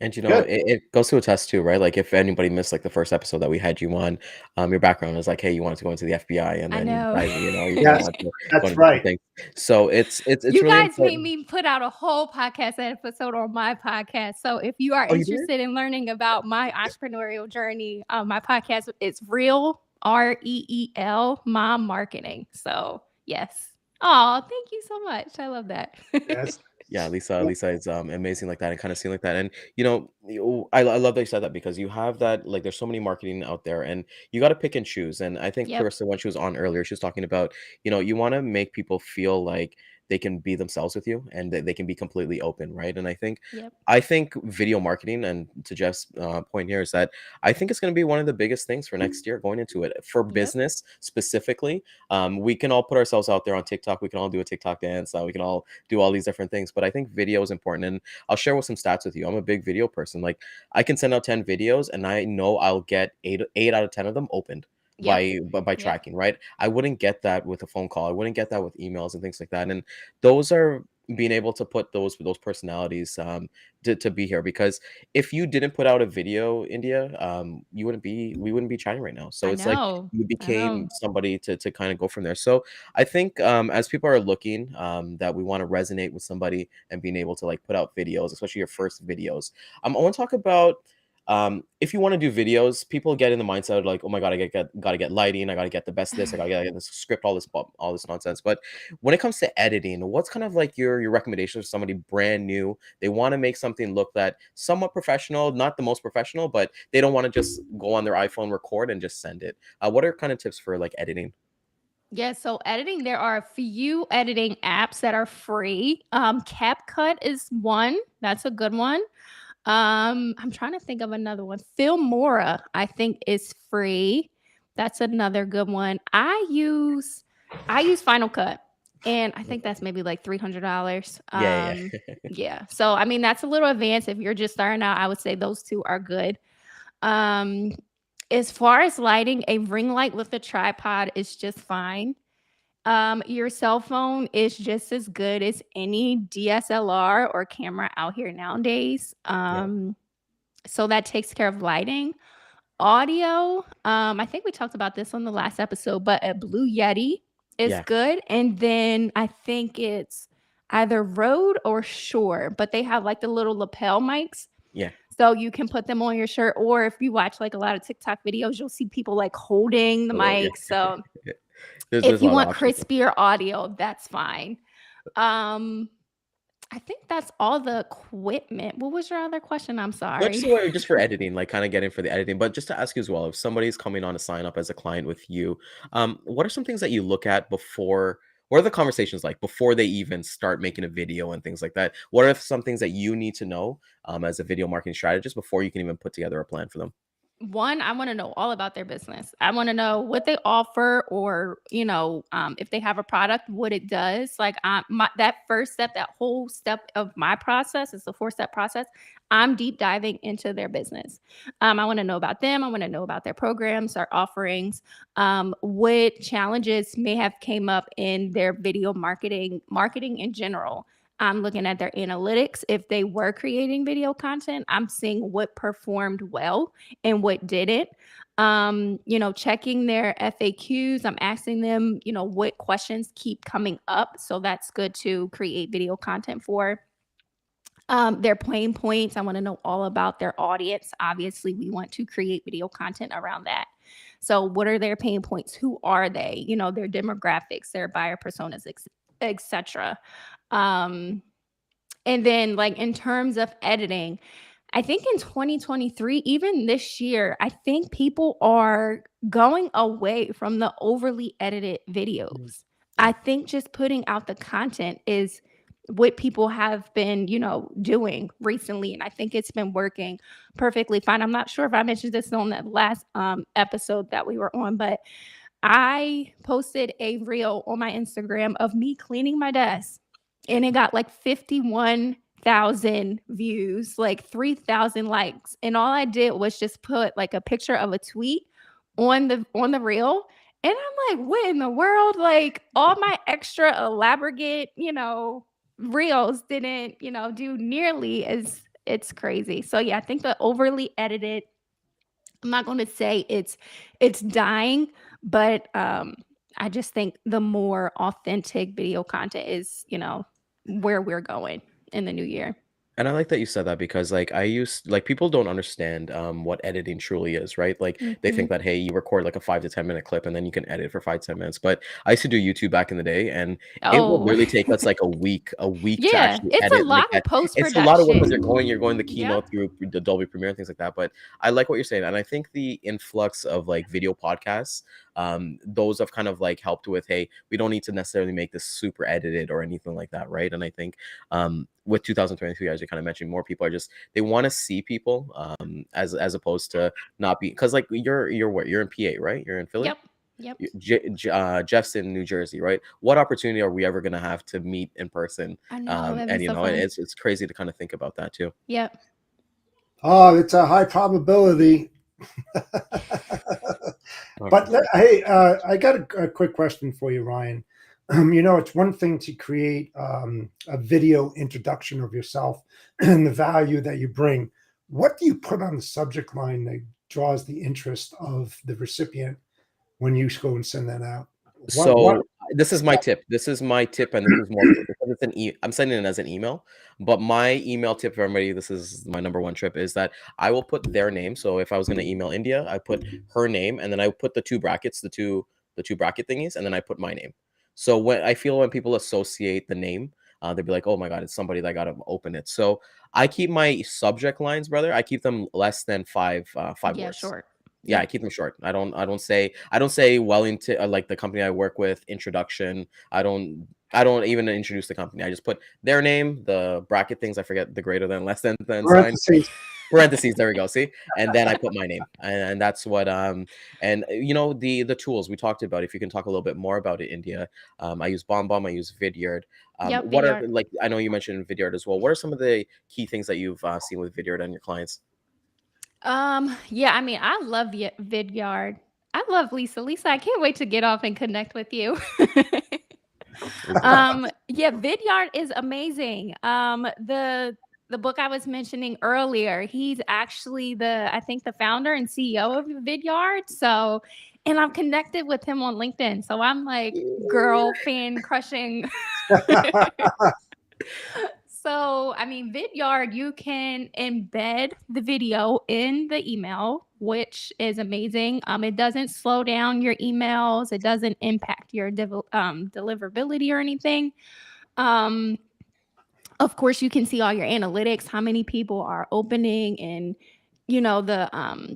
And it goes to a test too, right? Like if anybody missed like the first episode that we had you on, your background was like, hey, you wanted to go into the FBI, and I then know. you Yes, want to go that's into right. things. So it's You really guys made important. me put out a whole podcast episode on my podcast. So if you are Oh, you did? interested in learning about my entrepreneurial journey, my podcast is Real, REEL, Mom Marketing. So yes. Oh, thank you so much. I love that. Yes. Yeah, Lisa is amazing like that and kind of seeing like that. And I love that you said that because you have that, like there's so many marketing out there and you got to pick and choose. And I think Yep. Clarissa, when she was on earlier, she was talking about, you want to make people feel like they can be themselves with you and that they can be completely open, right? And Yep. I think video marketing, and to Jeff's point here, is that I think it's going to be one of the biggest things for next year going into it for business specifically. We can all put ourselves out there on TikTok. We can all do a TikTok dance. We can all do all these different things. But I think video is important. And I'll share with some stats with you. I'm a big video person. Like I can send out 10 videos and I know I'll get eight out of 10 of them opened by tracking, right? I wouldn't get that with a phone call. I wouldn't get that with emails and things like that. And those are being able to put those personalities to be here, because if you didn't put out a video, India, we wouldn't be chatting right now. So I it's like know. you became somebody to kind of go from there. So I think as people are looking that we want to resonate with somebody and being able to like put out videos, especially your first videos. I want to talk about if you want to do videos, people get in the mindset of like, oh my god, gotta get lighting, I gotta get the best this, I gotta get this script, all this nonsense. But when it comes to editing, what's kind of like your recommendation for somebody brand new? They want to make something look that somewhat professional, not the most professional, but they don't want to just go on their iPhone, record, and just send it. What are kind of tips for like editing? Yeah, so editing, there are a few editing apps that are free. CapCut is one. That's a good one. I'm trying to think of another one. Filmora, I think, is free. That's another good one. I use Final Cut, and I think that's maybe like $300. Yeah. Yeah. So I mean, that's a little advanced. If you're just starting out, I would say those two are good. As far as lighting, a ring light with a tripod is just fine. Your cell phone is just as good as any DSLR or camera out here nowadays. So that takes care of lighting. Audio, I think we talked about this on the last episode, but a Blue Yeti is good. And then I think it's either Rode or Shure, but they have like the little lapel mics. Yeah. So you can put them on your shirt, or if you watch like a lot of TikTok videos, you'll see people like holding the mic. So if you want crispier audio, that's fine. I think that's all the equipment. What was your other question? I'm sorry. Just for editing, like kind of getting for the editing. But just to ask you as well, if somebody's coming on to sign up as a client with you, what are some things that you look at before? What are the conversations like before they even start making a video and things like that? What are some things that you need to know as a video marketing strategist before you can even put together a plan for them? One, I want to know all about their business. I want to know what they offer, or if they have a product, what it does. Like that first step, that whole step of my process is the 4-step process. I'm deep diving into their business. I want to know about them. I want to know about their programs, their offerings, what challenges may have came up in their video marketing in general. I'm looking at their analytics. If they were creating video content, I'm seeing what performed well and what didn't. Checking their FAQs. I'm asking them, what questions keep coming up. So that's good to create video content for. Their pain points. I want to know all about their audience. Obviously, we want to create video content around that. So what are their pain points? Who are they? Their demographics, their buyer personas, etc. And then like in terms of editing, I think in 2023, even this year, I think people are going away from the overly edited videos. I think just putting out the content is what people have been, doing recently. And I think it's been working perfectly fine. I'm not sure if I mentioned this on that last episode that we were on, but I posted a reel on my Instagram of me cleaning my desk, and it got like 51,000 views, like 3,000 likes. And all I did was just put like a picture of a tweet on the reel. And I'm like, what in the world? Like all my extra elaborate, reels didn't, do nearly as it's crazy. So yeah, I think the overly edited, I'm not going to say it's dying, but I just think the more authentic video content is, where we're going in the new year. And I like that you said that because people don't understand what editing truly is, right? Like they think that, hey, you record like a 5 to 10 minute clip and then you can edit for 5 to 10 minutes. But I used to do YouTube back in the day, and it would really take us like a week to Yeah, actually it's edit. a lot of It's a lot of work because post-production. you're going the keynote through the Dolby Premiere and things like that. But I like what you're saying, and I think the influx of like video podcasts, those have kind of like helped with, hey, we don't need to necessarily make this super edited or anything like that, right? And I think with 2023, as you kind of mentioned, more people are just, they want to see people as opposed to not be, because like you're in PA, right? You're in Philly. Yep. Jeff's in New Jersey, right? What opportunity are we ever going to have to meet in person? I know, that'd And be you so know, fun. it's crazy to kind of think about that too. Yep. Oh, it's a high probability. But hey, I got a quick question for you, Ryan. It's one thing to create a video introduction of yourself and the value that you bring. What do you put on the subject line that draws the interest of the recipient when you go and send that out? This is my tip. This is my tip, and this is more because it's I'm sending it as an email. But my email tip for everybody, this is my number one tip, is that I will put their name. So if I was going to email India, I put her name, and then I put the two brackets, the two bracket thingies, and then I put my name. So when people associate the name, they'll be like, "Oh my God, it's somebody that got to open it." So I keep my subject lines, brother. I keep them less than five words. Short. Yeah, I keep them short. I don't say Wellington, like the company I work with, introduction. I don't even introduce the company. I just put their name, the bracket things. I forget the greater than, less than sign. Parentheses. There we go. See, and then I put my name, and that's what and the tools we talked about. If you can talk a little bit more about it, India. I use BombBomb. I use Vidyard. What are, like, I know you mentioned Vidyard as well. What are some of the key things that you've seen with Vidyard and your clients? Yeah, I mean, I love Vidyard. I love Lisa. Lisa, I can't wait to get off and connect with you. Yeah, Vidyard is amazing. The book I was mentioning earlier, he's actually I think the founder and CEO of Vidyard. So, and I'm connected with him on LinkedIn. So I'm like girl fan crushing. So, I mean, Vidyard, you can embed the video in the email, which is amazing. It doesn't slow down your emails. It doesn't impact your deliverability or anything. Of course, you can see all your analytics, how many people are opening, and the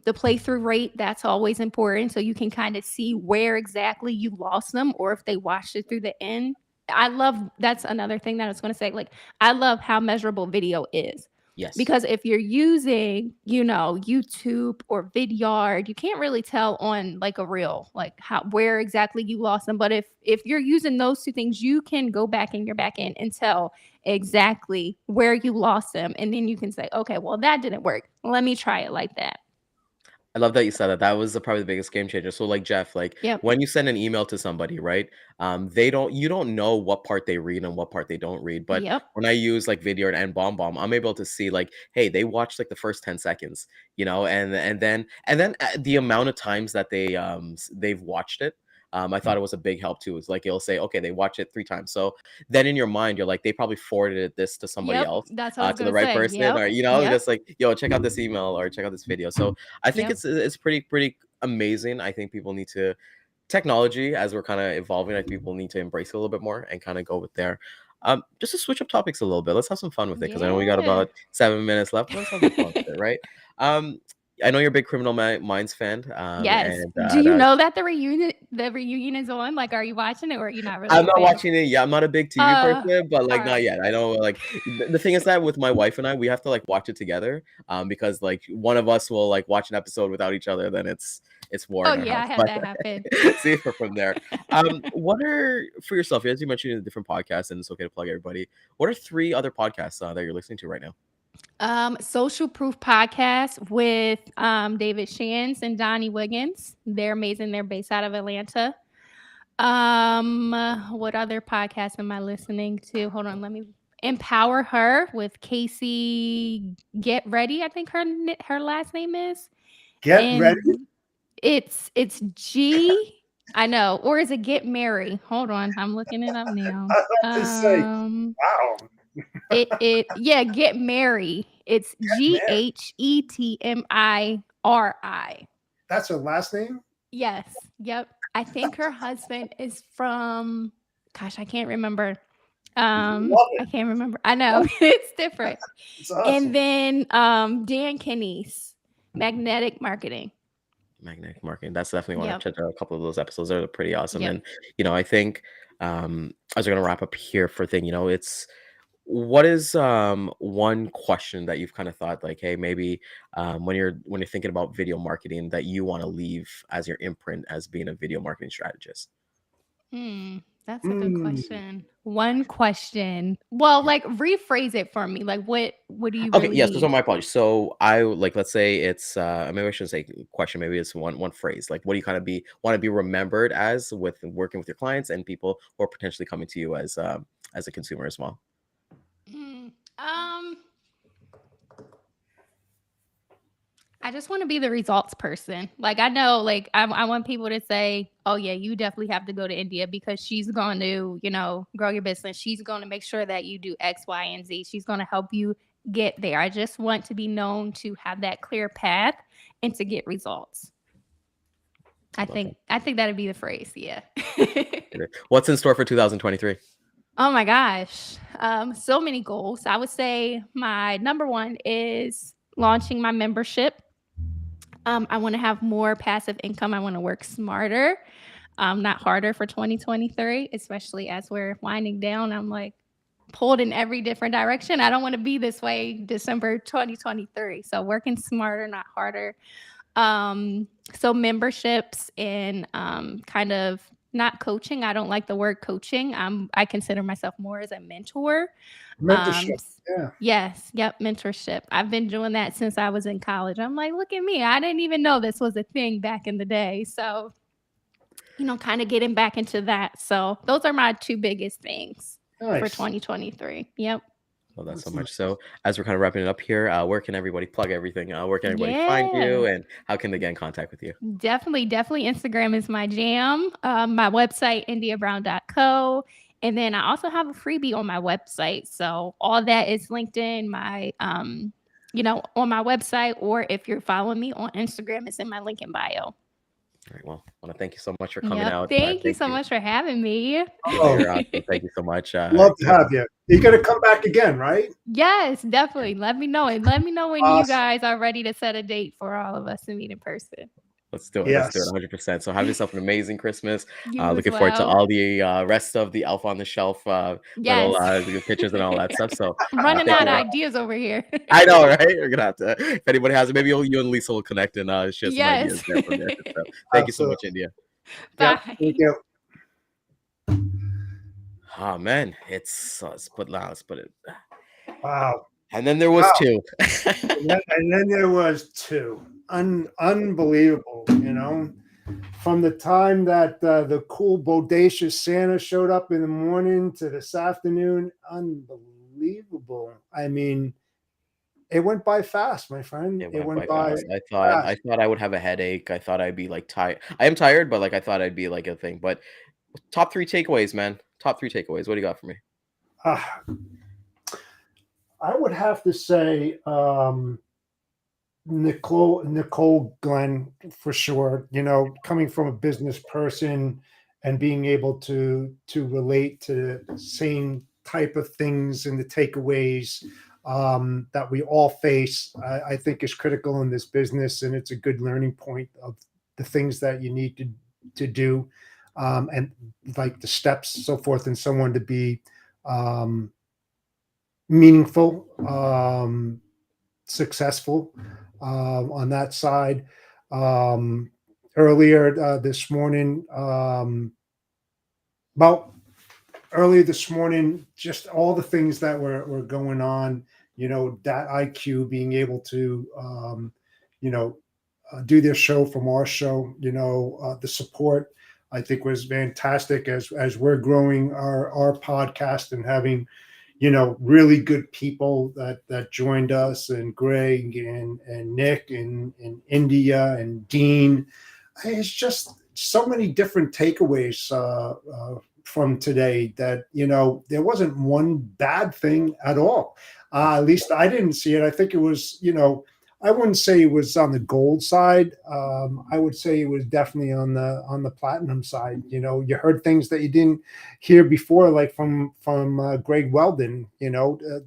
playthrough rate. That's always important, so you can kind of see where exactly you lost them, or if they watched it through the end. That's another thing that I was going to say. Like, I love how measurable video is. Yes. Because if you're using, YouTube or Vidyard, you can't really tell on like a reel, like where exactly you lost them. But if you're using those two things, you can go back in your back end and tell exactly where you lost them. And then you can say, okay, well, that didn't work. Let me try it like that. I love that you said that. That was probably the biggest game changer. So, like Jeff, like Yep. when you send an email to somebody, right? You don't know what part they read and what part they don't read. But Yep. when I use like Vidyard and BombBomb, I'm able to see like, hey, they watched like the first 10 seconds, and then the amount of times that they've watched it. I thought it was a big help too. It's like it'll say, okay, they watch it 3 times. So then in your mind, you're like, they probably forwarded this to somebody Yep. else, That's what I was to the gonna right say. person, Yep. or Yep. just like, yo, check out this email or check out this video. So I think Yep. it's pretty amazing. I think people need to technology as we're kind of evolving. I think people need to embrace it a little bit more and kind of go with there. Just to switch up topics a little bit, let's have some fun with it because I know we got Yeah. about 7 minutes left. Let's have some fun with it, right? I know you're a big Criminal Minds fan. Yes. And Do you know that the reunion is on? Like, are you watching it or are you not really? I'm a not fan? watching it. Yeah, I'm not a big TV person, but like all not right. yet. I know like the thing is that with my wife and I, we have to like watch it together. Because like one of us will like watch an episode without each other, then it's war Oh in our yeah, I house. had But that happen. see if we're from there. What are for yourself, as you mentioned in different podcasts, and it's okay to plug everybody. What are 3 other podcasts that you're listening to right now? Social Proof Podcast with David Shands and Donnie Wiggins. They're amazing. They're based out of Atlanta. What other podcast am I listening to? Hold on, let me Empower Her with Casey Get Ready. I think her last name is. Get Ready. It's G. I know, or is it Get Merry? Hold on, I'm looking it up now. I have to say, wow. Get Merry. It's GHETMIRI. That's her last name? Yes. Yep. I think her husband is from gosh, I can't remember. I can't remember. I know it's different. It's awesome. And then Dan Kinney's Magnetic Marketing. That's definitely want Yep. to check out a couple of those episodes. They're pretty awesome. Yep. And I think as we're gonna wrap up here for thing, it's what is one question that you've kind of thought like, hey, maybe when you're thinking about video marketing that you want to leave as your imprint as being a video marketing strategist? That's a good question. One question. Well, like rephrase it for me. Like what do you Okay, really yes. need? So my apologies. So I like, let's say it's maybe I shouldn't say question. Maybe it's one phrase. Like, what do you kind of want to be remembered as with working with your clients and people who are potentially coming to you as a consumer as well? I just want to be the results person. Like I know, like I want people to say, "Oh yeah, you definitely have to go to India because she's going to, grow your business. She's going to make sure that you do X, Y, and Z. She's going to help you get there." I just want to be known to have that clear path and to get results. I think that'd be the phrase. Yeah. What's in store for 2023? Oh my gosh. So many goals. I would say my number one is launching my membership. I want to have more passive income. I want to work smarter, not harder for 2023, especially as we're winding down. I'm like pulled in every different direction. I don't want to be this way December 2023. So working smarter, not harder. So memberships and kind of not coaching. I don't like the word coaching. I consider myself more as a mentor. Mentorship. Yeah. Yes. Yep. Mentorship. I've been doing that since I was in college. I'm like, look at me. I didn't even know this was a thing back in the day. So, kind of getting back into that. So those are my 2 biggest things for 2023. Yep. Love that so much. So as we're kind of wrapping it up here, where can everybody plug everything? Where can everybody find you, and how can they get in contact with you? Definitely Instagram is my jam. My website, indiabrown.co. And then I also have a freebie on my website. So all that is linked in my, on my website, or if you're following me on Instagram, it's in my link in bio. All right. Well, I want to thank you so much for coming out. Thank you so much for having me. Oh, you're awesome. Thank you so much. Love to have you. You're going to come back again, right? Yes, definitely. Let me know. And let me know when you guys are ready to set a date for all of us to meet in person. Let's do it. Yes. Let's do it 100%. So have yourself an amazing Christmas. You Looking forward to all the rest of the Elf on the Shelf little pictures and all that stuff. So I'm running out of ideas over here. I know, right? We're gonna have to. If anybody has it, maybe you and Lisa will connect and share some ideas there from there. So, thank you so much, India. Bye. Yeah, thank you. Oh man, let's put it. Wow. And then there was 2. and then there was 2. unbelievable, from the time that the cool bodacious Santa showed up in the morning to this afternoon. Unbelievable. I mean, it went by fast, my friend. It It went went by by fast. I fast. thought I would have a headache. I thought I'd be like tired. I am tired, but like I thought I'd be like a thing. But top three takeaways, man. Top three takeaways. What do you got for me? I would have to say Nicole Glenn for sure. Coming from a business person and being able to relate to the same type of things and the takeaways that we all face, I think is critical in this business, and it's a good learning point of the things that you need to do, and like the steps, so forth, and so on, to be meaningful, successful on that side. Earlier this morning, earlier this morning, just all the things that were going on, that IQ being able to, do their show from our show, the support, I think, was fantastic as we're growing our podcast and having, really good people that joined us, and Greg and Nick and India and Dean. It's just so many different takeaways from today that, there wasn't one bad thing at all. At least I didn't see it. I think it was, I wouldn't say it was on the gold side. I would say it was definitely on the platinum side. You heard things that you didn't hear before, like from Greg Weldon.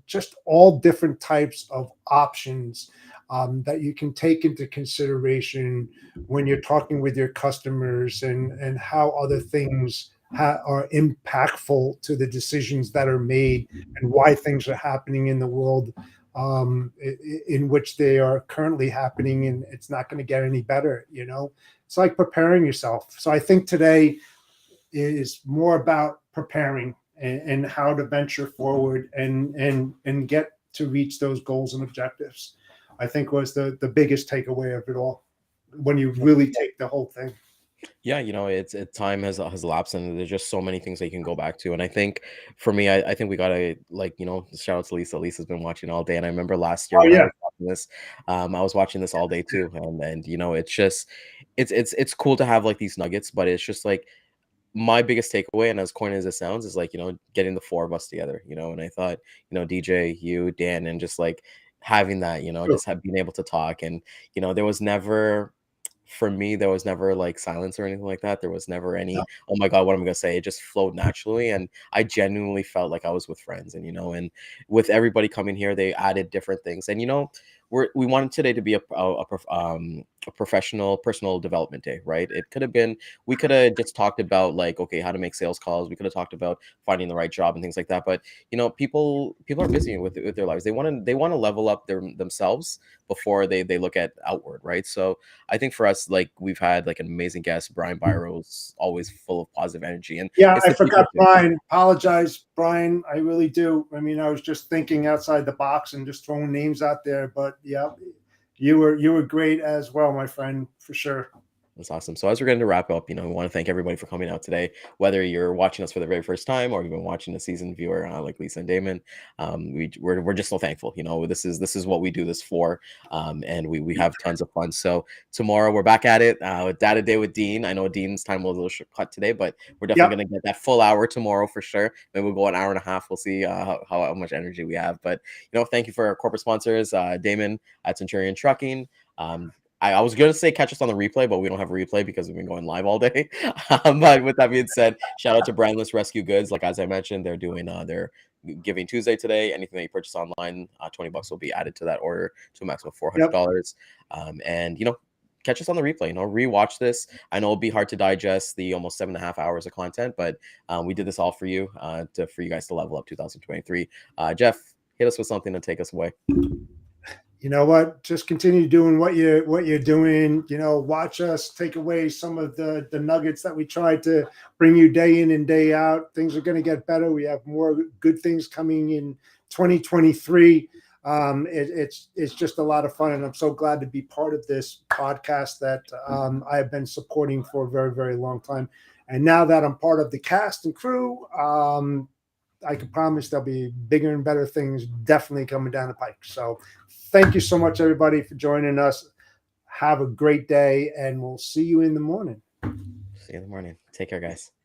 Just all different types of options that you can take into consideration when you're talking with your customers, and how other things are impactful to the decisions that are made, and why things are happening in the world in which they are currently happening, and it's not going to get any better. It's like preparing yourself. So I think today is more about preparing, and how to venture forward and get to reach those goals and objectives. I think was the biggest takeaway of it all, when you really take the whole thing. Yeah, it's time has elapsed, and there's just so many things that you can go back to. And I think for me, I think we gotta, like, shout out to Lisa. Lisa's been watching all day, and I remember last year Oh when I yeah. was watching this, I was watching this all day too. And it's just it's cool to have like these nuggets, but it's just like my biggest takeaway, and as corny as it sounds, is like, getting the four of us together, and I thought, DJ, you, Dan, and just like having that, Sure. just being able to talk. And there was never, for me, there was never like silence or anything like that. There was never any, oh my God, what am I gonna say? It just flowed naturally, and I genuinely felt like I was with friends. And and with everybody coming here, they added different things. And we wanted today to be a professional personal development day, right? It could have been, we could have just talked about like, okay, how to make sales calls. We could have talked about finding the right job and things like that. But people are busy with their lives. They want to level up themselves before they look at outward, right? So I think for us, like, we've had like an amazing guest. Brian Byro's always full of positive energy, and Yeah, it's I the people forgot thing. Brian. Apologize, Brian. I really do. I mean, I was just thinking outside the box and just throwing names out there. But yeah, you were great as well, my friend, for sure. That's awesome. So as we're going to wrap up, we want to thank everybody for coming out today. Whether you're watching us for the very first time or you've been watching a seasoned viewer like Lisa and Damon, we're just so thankful. This is what we do this for, and we have tons of fun. So tomorrow we're back at it with Data Day with Dean. I know Dean's time was a little cut today, but we're definitely going to get that full hour tomorrow for sure. Maybe we'll go an hour and a half. We'll see how much energy we have. But thank you for our corporate sponsors, Daman at Centurion Trucking. I was going to say catch us on the replay, but we don't have a replay because we've been going live all day. But with that being said, shout out to Brandless Rescue Goods. Like, as I mentioned, they're doing their Giving Tuesday today. Anything that you purchase online, $20 will be added to that order to a maximum of $400. And catch us on the replay. Rewatch this. I know it'll be hard to digest the almost 7.5 hours of content, but we did this all for you, for you guys to level up 2023. Jeff, hit us with something to take us away. You know what? Just continue doing what you're doing. Watch us take away some of the nuggets that we tried to bring you day in and day out. Things are going to get better. We have more good things coming in 2023. It's just a lot of fun, and I'm so glad to be part of this podcast that I have been supporting for a very, very long time. And now that I'm part of the cast and crew, I can promise there'll be bigger and better things definitely coming down the pike. So thank you so much, everybody, for joining us. Have a great day, and we'll see you in the morning. See you in the morning. Take care, guys.